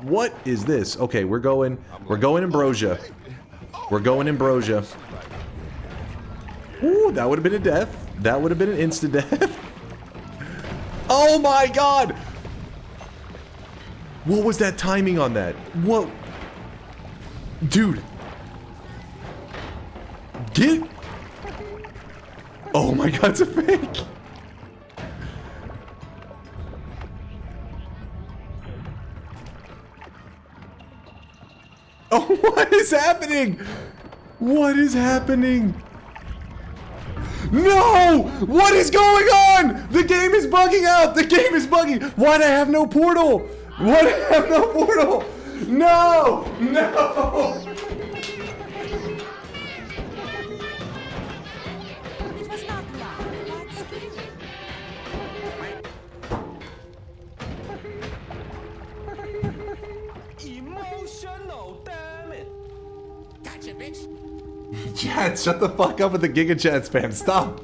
What is this? Okay, we're going Ambrosia. We're going Ambrosia. Ooh, that would have been a death. That would have been an instant death. Oh my god! What was that timing on that? What? Dude. Get... Oh my god, it's a fake! Oh, what is happening? What is happening? No! What is going on? The game is bugging out! The game is bugging! Why'd I have no portal? Why'd I have no portal? No! No! Emotional, damn it! Gotcha, bitch! Chat, shut the fuck up with the Giga Chat spam. Stop!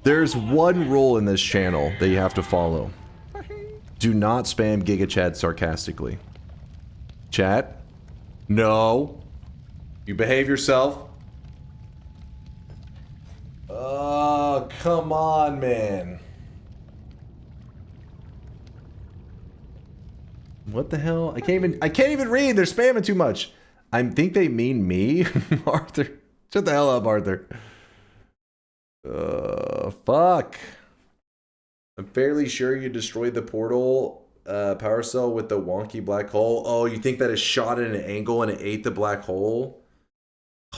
There's one rule in this channel that you have to follow. Do not spam Giga Chat sarcastically. Chat? No. You behave yourself. Oh, come on, man. What the hell? I can't even read. They're spamming too much. I think they mean me. Arthur. Shut the hell up, Arthur. Fuck. I'm fairly sure you destroyed the portal power cell with the wonky black hole. Oh, you think that it shot at an angle and it ate the black hole?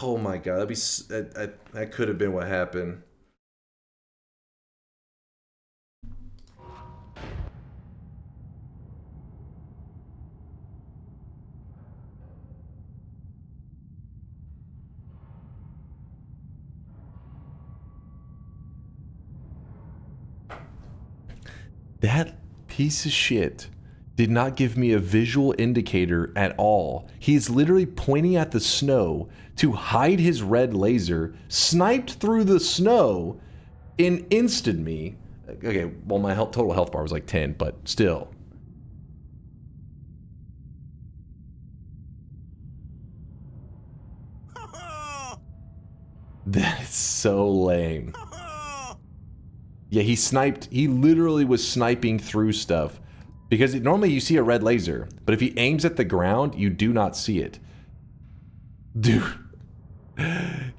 Oh my god, that could have been what happened. That piece of shit did not give me a visual indicator at all. He's literally pointing at the snow to hide his red laser, sniped through the snow, and insted me. Okay, well my total health bar was like 10, but still. That is so lame. Yeah, he literally was sniping through stuff. Because normally you see a red laser, but if he aims at the ground, you do not see it. Dude.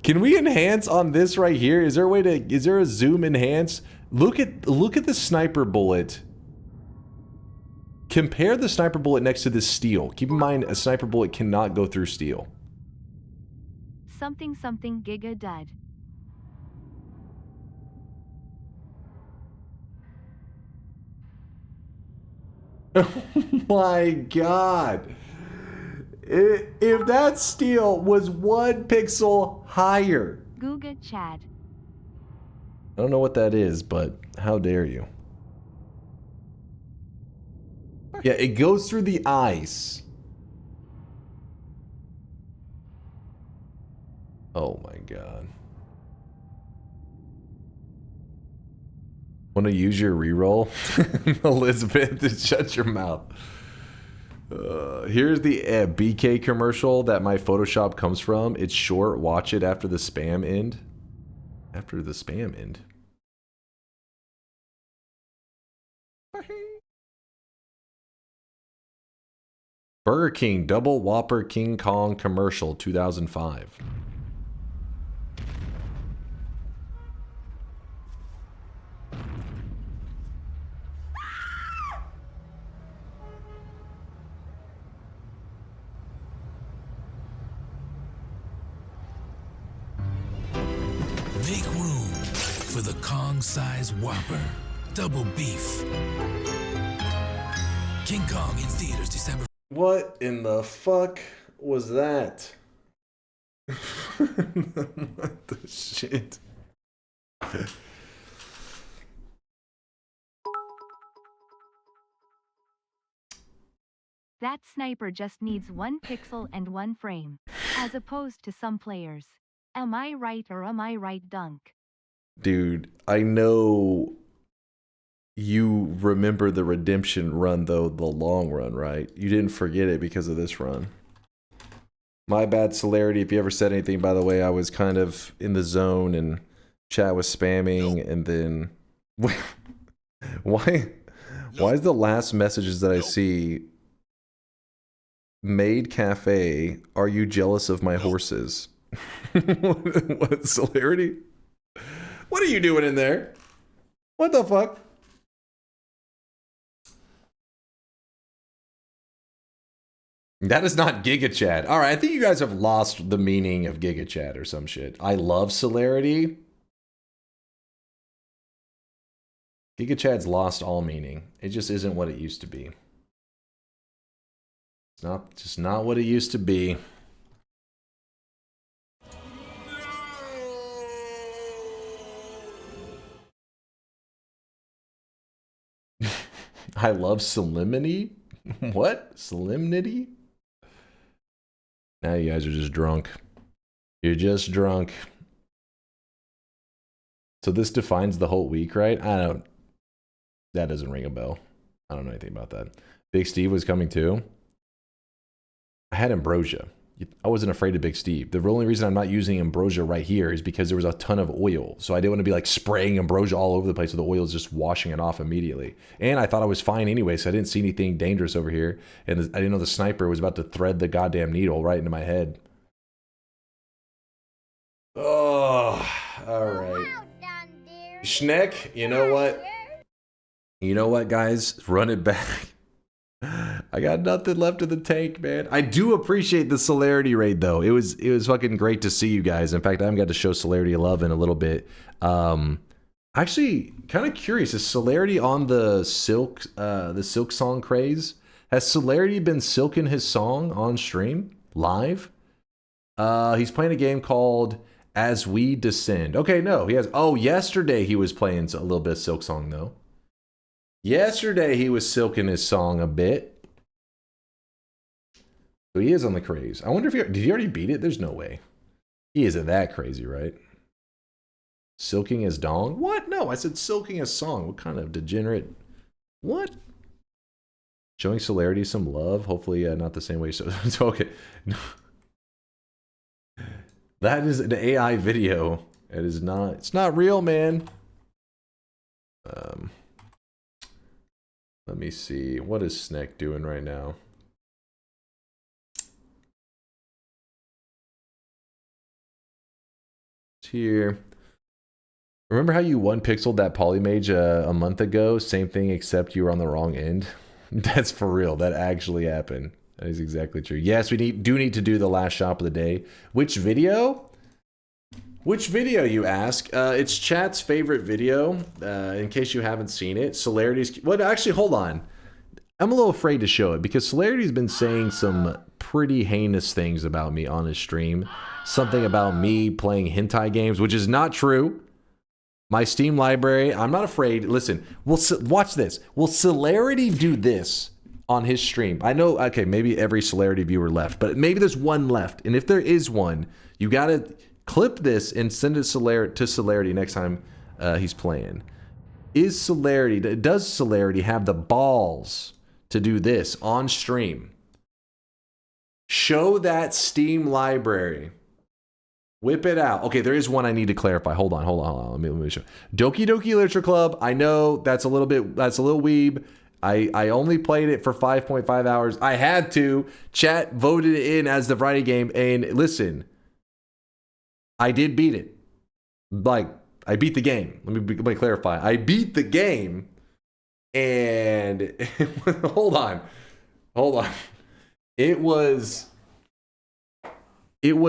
Can we enhance on this right here? Is there a zoom enhance? Look at the sniper bullet. Compare the sniper bullet next to this steel. Keep in mind, a sniper bullet cannot go through steel. Something giga dead. Oh my god. If that steel was 1 pixel higher. Googa Chad. I don't know what that is, but how dare you? Yeah, it goes through the ice. Oh my god. Want to use your reroll? Elizabeth, shut your mouth. Here's the BK commercial that my Photoshop comes from. It's short. Watch it after the spam end. After the spam end. Burger King Double Whopper King Kong commercial 2005. Make room for the Kong-size Whopper. Double beef. King Kong in theaters December. What in the fuck was that? What the shit? That sniper just needs 1 pixel and 1 frame, as opposed to some players. Am I right or am I right, Dunk? Dude, I know you remember the redemption run, though, the long run, right? You didn't forget it because of this run. My bad, Celerity. If you ever said anything, by the way, I was kind of in the zone and chat was spamming, and then... Why is the last messages that I see... Maid Cafe, are you jealous of my horses? What, Celerity? What are you doing in there? What the fuck? That is not Giga Chat. All right, I think you guys have lost the meaning of Giga Chat or some shit. I love Celerity. Giga Chat's lost all meaning. It just isn't what it used to be. It's just not what it used to be. I love Solemnity? What? Solemnity? Now you guys are just drunk. You're just drunk. So this defines the whole week, right? That doesn't ring a bell. I don't know anything about that. Big Steve was coming too. I had ambrosia. I wasn't afraid of Big Steve. The only reason I'm not using ambrosia right here is because there was a ton of oil. So I didn't want to be like spraying ambrosia all over the place, so the oil is just washing it off immediately. And I thought I was fine anyway, so I didn't see anything dangerous over here. And I didn't know the sniper was about to thread the goddamn needle right into my head. Oh, all right. Schneck, you know what? You know what, guys? Run it back. I got nothing left in the tank, man. I do appreciate the Celerity raid, though. It was fucking great to see you guys. In fact, I haven't got to show Celerity love in a little bit. Actually, kind of curious. Is Celerity on the Silk song craze? Has Celerity been silking his song on stream live? He's playing a game called As We Descend. Okay, no, he has. Oh, yesterday he was playing a little bit of Silk song though. Yesterday he was silking his song a bit. So he is on the craze. I wonder if did he already beat it? There's no way. He isn't that crazy, right? Silking his dong? What? No, I said silking his song. What kind of degenerate? What? Showing Celerity some love. Hopefully not the same way. So it's okay. That is an AI video. It is not. It's not real, man. Let me see. What is Sneck doing right now? It's here. Remember how you one pixeled that polymage a month ago? Same thing, except you were on the wrong end. That's for real. That actually happened. That is exactly true. Yes, we do need to do the last shop of the day. Which video? Which video, you ask? It's chat's favorite video, in case you haven't seen it. Celerity's... Well, actually, hold on. I'm a little afraid to show it, because Celerity's been saying some pretty heinous things about me on his stream. Something about me playing hentai games, which is not true. My Steam library, I'm not afraid. Listen, watch this. Will Celerity do this on his stream? I know, okay, maybe every Celerity viewer left, but maybe there's one left. And if there is one, you gotta... clip this and send it to Celerity next time he's playing. Does Celerity have the balls to do this on stream? Show that Steam library Whip it out. Okay, there is one I need to clarify. Hold on. Let me show. Doki Doki Literature Club. I know that's a little weeb. I only played it for 5.5 hours. I had to. Chat voted it in as the Friday game. And listen, I did beat it. Like, I beat the game. Let me clarify. I beat the game. And hold on. It was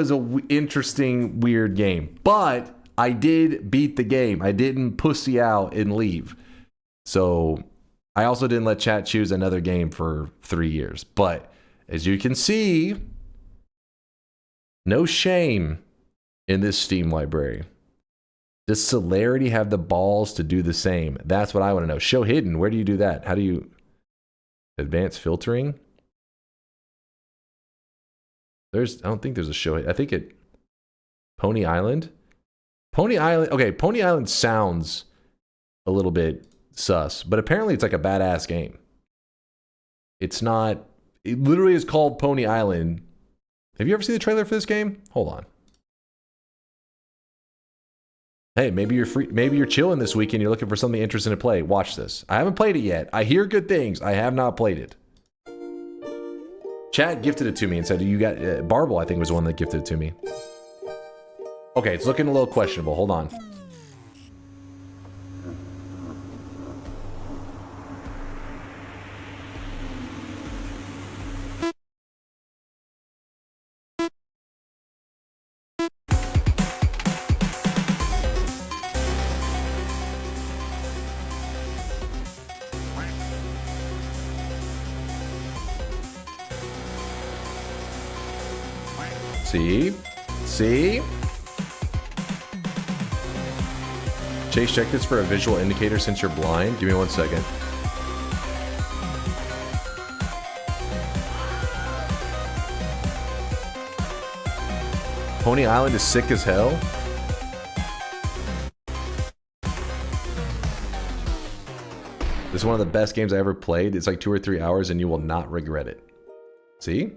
a interesting, weird game. But I did beat the game. I didn't pussy out and leave. So I also didn't let chat choose another game for 3 years. But as you can see, no shame in this Steam library. Does Celerity have the balls to do the same? That's what I want to know. Show hidden. Where do you do that? How do you... Advanced filtering? I don't think there's a show. I think it... Pony Island? Okay, Pony Island sounds a little bit sus, but apparently it's like a badass game. It's not... It literally is called Pony Island. Have you ever seen the trailer for this game? Hold on. Hey, maybe you're free. Maybe you're chilling this week and you're looking for something interesting to play. Watch this. I haven't played it yet. I hear good things. I have not played it. Chad gifted it to me and said, "You got Barble." I think was the one that gifted it to me. Okay, it's looking a little questionable. Hold on. See? Chase, check this for a visual indicator since you're blind. Give me 1 second. Pony Island is sick as hell. This is one of the best games I ever played. It's like 2 or 3 hours and you will not regret it. See?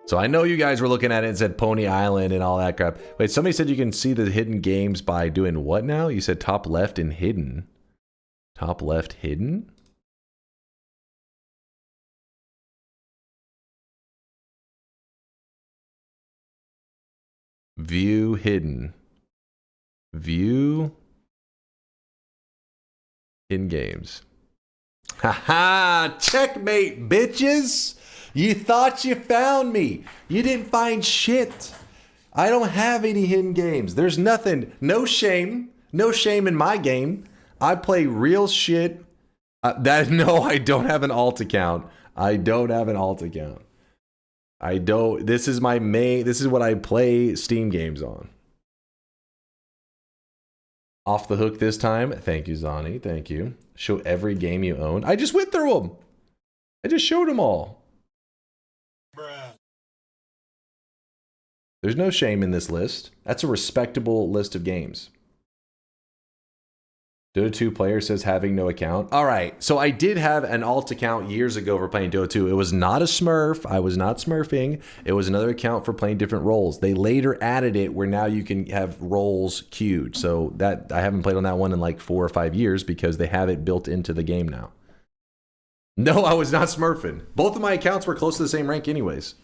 So I know you guys were looking at it and said Pony Island and all that crap. Wait, somebody said you can see the hidden games by doing what now? You said top left and hidden. Top left hidden? View hidden. View hidden games. Haha! Checkmate, bitches! You thought you found me. You didn't find shit. I don't have any hidden games. There's nothing. No shame. No shame in my game. I play real shit. No, I don't have an alt account. I don't have an alt account. I don't. This is my main. This is what I play Steam games on. Off the hook this time. Thank you, Zani. Thank you. Show every game you own. I just went through them. I just showed them all. There's no shame in this list. That's a respectable list of games. Dota 2 player says having no account. All right, so I did have an alt account years ago for playing Dota 2. It was not a smurf. I was not smurfing. It was another account for playing different roles. They later added it where now you can have roles queued. So that I haven't played on that one in like 4 or 5 years because they have it built into the game now. No, I was not smurfing. Both of my accounts were close to the same rank anyways.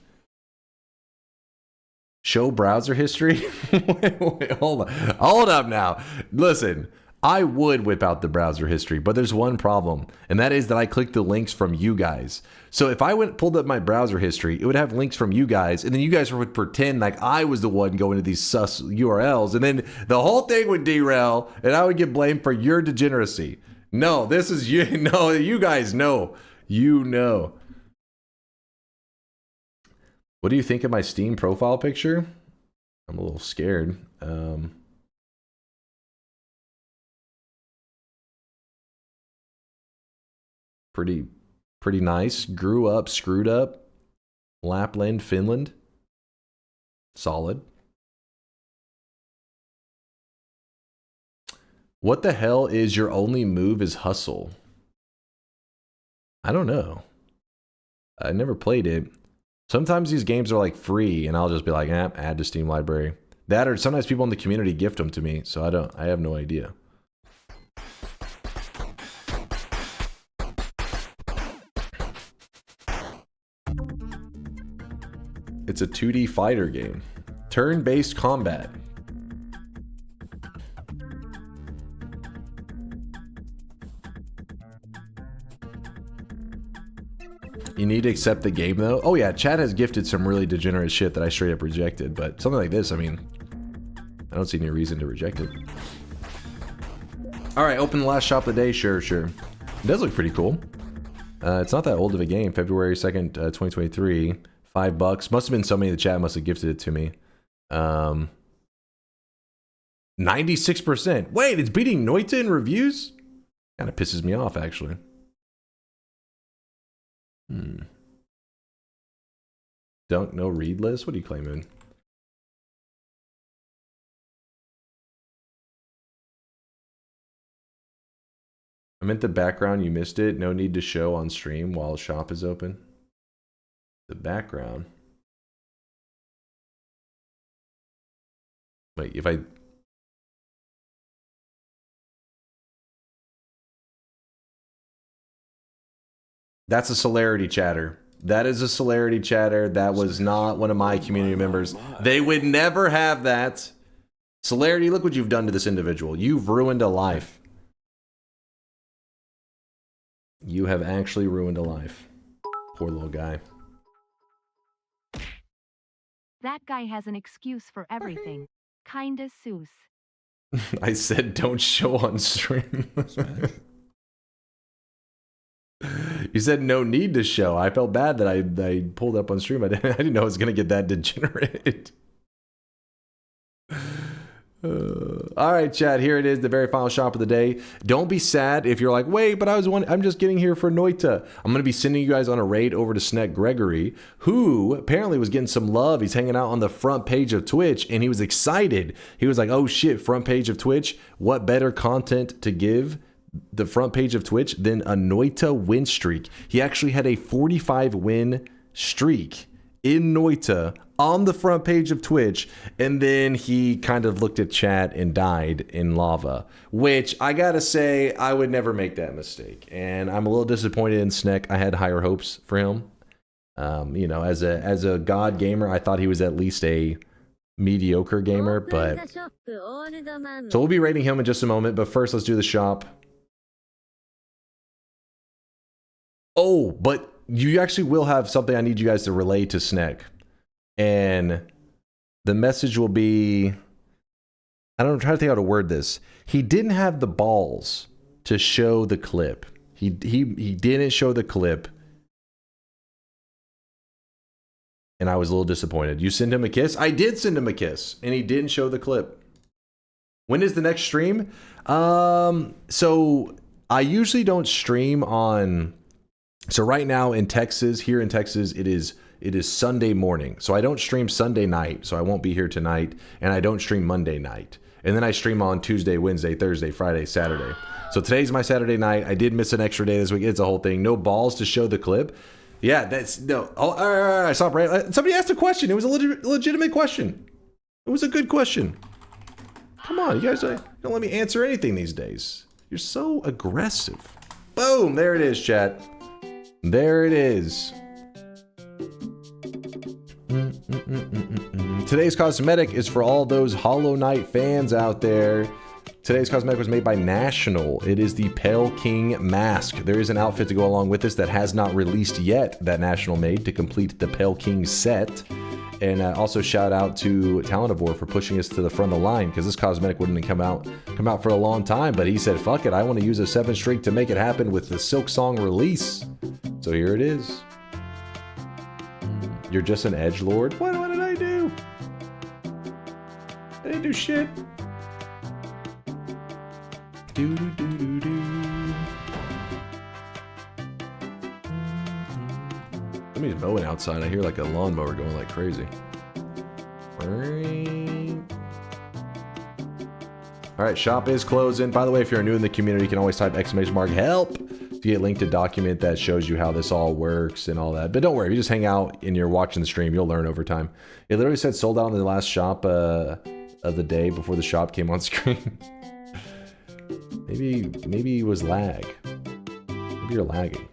Show browser history? wait, hold on. Hold up now. Listen, I would whip out the browser history, but there's one problem, and that is that I clicked the links from you guys. So if I pulled up my browser history, it would have links from you guys, and then you guys would pretend like I was the one going to these sus URLs, and then the whole thing would derail, and I would get blamed for your degeneracy. No, this is you. No, you guys know. You know. What do you think of my Steam profile picture? I'm a little scared. Pretty nice. Grew up, screwed up. Lapland, Finland. Solid. What the hell is your only move is hustle? I don't know. I never played it. Sometimes these games are like free and I'll just be like, add to Steam library. That or sometimes people in the community gift them to me, so I have no idea. It's a 2D fighter game. Turn-based combat. You need to accept the game though. Oh yeah, Chad has gifted some really degenerate shit that I straight up rejected, but something like this, I mean, I don't see any reason to reject it. All right, open the last shop of the day. Sure. It does look pretty cool. It's not that old of a game. February 2nd, 2023. $5. Must have been somebody in the chat must have gifted it to me. 96%. Wait, it's beating Noita in reviews? Kind of pisses me off, actually. Don't know read list? What are you claiming? I meant the background, you missed it. No need to show on stream while shop is open. The background. Wait, if I... That's a celerity chatter. That is a celerity chatter. That was not one of my community members. They would never have that. Celerity, look what you've done to this individual. You've ruined a life. You have actually ruined a life. Poor little guy. That guy has an excuse for everything. Kinda Seuss. I said don't show on stream. You said no need to show. I felt bad that I pulled up on stream. I didn't know I was going to get that degenerate. All right, chat. Here it is, the very final shop of the day. Don't be sad if you're like, wait, but I'm just getting here for Noita. I'm going to be sending you guys on a raid over to Sneck Gregory, who apparently was getting some love. He's hanging out on the front page of Twitch, and he was excited. He was like, oh shit, front page of Twitch. What better content to give the front page of Twitch than a Noita win streak? He actually had a 45 win streak in Noita on the front page of Twitch, and then he kind of looked at chat and died in lava, which I gotta say, I would never make that mistake, and I'm a little disappointed in Sneck. I had higher hopes for him. You know, as a god gamer, I thought he was at least a mediocre gamer, but so we'll be rating him in just a moment, but first let's do the shop. Oh, but you actually will have something I need you guys to relay to Sneck. And the message will be, I'm trying to think how to word this. He didn't have the balls to show the clip. He didn't show the clip. And I was a little disappointed. You send him a kiss? I did send him a kiss, and he didn't show the clip. When is the next stream? So I usually don't stream on... So right now in Texas, here in Texas, it is Sunday morning. So I don't stream Sunday night, so I won't be here tonight, and I don't stream Monday night. And then I stream on Tuesday, Wednesday, Thursday, Friday, Saturday. So today's my Saturday night. I did miss an extra day this week. It's a whole thing. No balls to show the clip. Yeah, that's no. Oh, all right, stop. Right. Somebody asked a question. It was a legitimate question. It was a good question. Come on, you guys don't let me answer anything these days. You're so aggressive. Boom, there it is, chat. There it is. Today's cosmetic is for all those Hollow Knight fans out there. Today's cosmetic was made by National. It is the Pale King mask. There is an outfit to go along with this that has not released yet that National made to complete the Pale King set. And also shout out to Talonivore for pushing us to the front of the line, because this cosmetic wouldn't come out for a long time, but he said, fuck it, I want to use a 7 streak to make it happen with the Silk Song release. So here it is. You're just an edgelord? What did I do? I didn't do shit. Somebody's mowing outside. I hear like a lawnmower going like crazy. All right, shop is closing. By the way, if you're new in the community, you can always type !help to get linked to document that shows you how this all works and all that. But don't worry, if you just hang out and you're watching the stream, you'll learn over time. It literally said sold out in the last shop of the day before the shop came on screen. Maybe it was lag. Maybe you're lagging.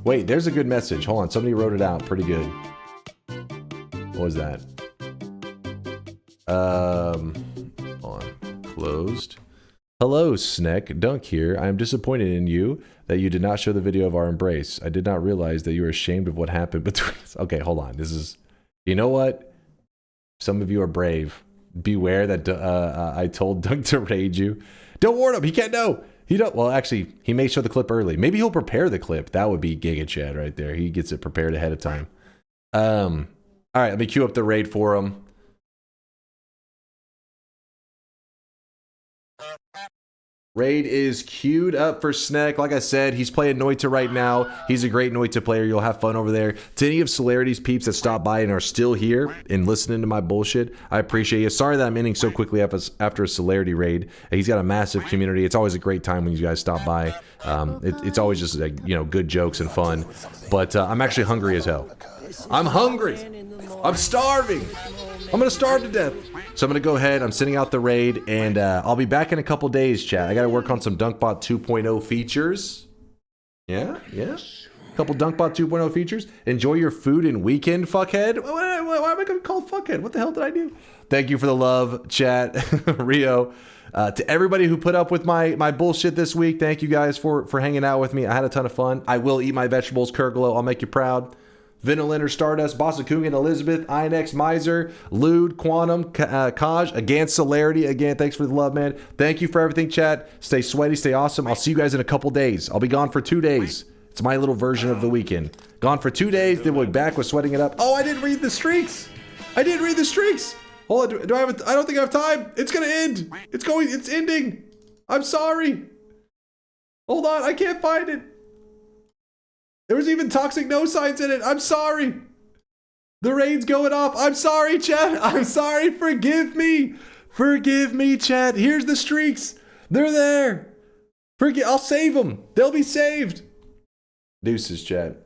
Wait, there's a good message. Hold on, somebody wrote it out pretty good. What was that? Hold on. Closed. Hello, Sneck. Dunk here. I am disappointed in you that you did not show the video of our embrace. I did not realize that you were ashamed of what happened between us. Okay, hold on. This is... You know what? Some of you are brave. Beware that I told Dunk to raid you. Don't warn him. He can't know. He don't. Well, actually, he may show the clip early. Maybe he'll prepare the clip. That would be Giga Chad right there. He gets it prepared ahead of time. All right, let me queue up the raid for him. Raid is queued up for Sneck. Like I said, he's playing Noita right now. He's a great Noita player. You'll have fun over there. To any of Celerity's peeps that stopped by and are still here and listening to my bullshit, I appreciate you. Sorry that I'm ending so quickly after a Celerity raid. He's got a massive community. It's always a great time when you guys stop by. It's always just like, you know, good jokes and fun. But I'm actually hungry as hell. I'm hungry. I'm starving. I'm gonna starve to death. So I'm gonna go ahead. I'm sending out the raid, and I'll be back in a couple days, chat. I gotta work on some DunkBot 2.0 features. Yeah. A couple DunkBot 2.0 features. Enjoy your food and weekend, fuckhead. Why am I gonna call fuckhead? What the hell did I do? Thank you for the love, chat. Rio. To everybody who put up with my bullshit this week, thank you guys for hanging out with me. I had a ton of fun. I will eat my vegetables, Kurgalo. I'll make you proud. Vinolenter, Stardust, Bosakungan, Elizabeth, Inex, Miser, Lude, Quantum, Kaj, again, Celerity, again, thanks for the love, man. Thank you for everything, chat. Stay sweaty, stay awesome. I'll see you guys in a couple days. I'll be gone for 2 days. It's my little version of the weekend. Gone for 2 days, then we'll be back with Sweating It Up. Oh, I didn't read the streaks. Hold on, do I have I don't think I have time. It's gonna end. It's ending. I'm sorry. Hold on, I can't find it. There was even toxic no signs in it. I'm sorry. The raid's going off. I'm sorry, chat. I'm sorry. Forgive me. Forgive me, chat. Here's the streaks. They're there. I'll save them. They'll be saved. Deuces, chat.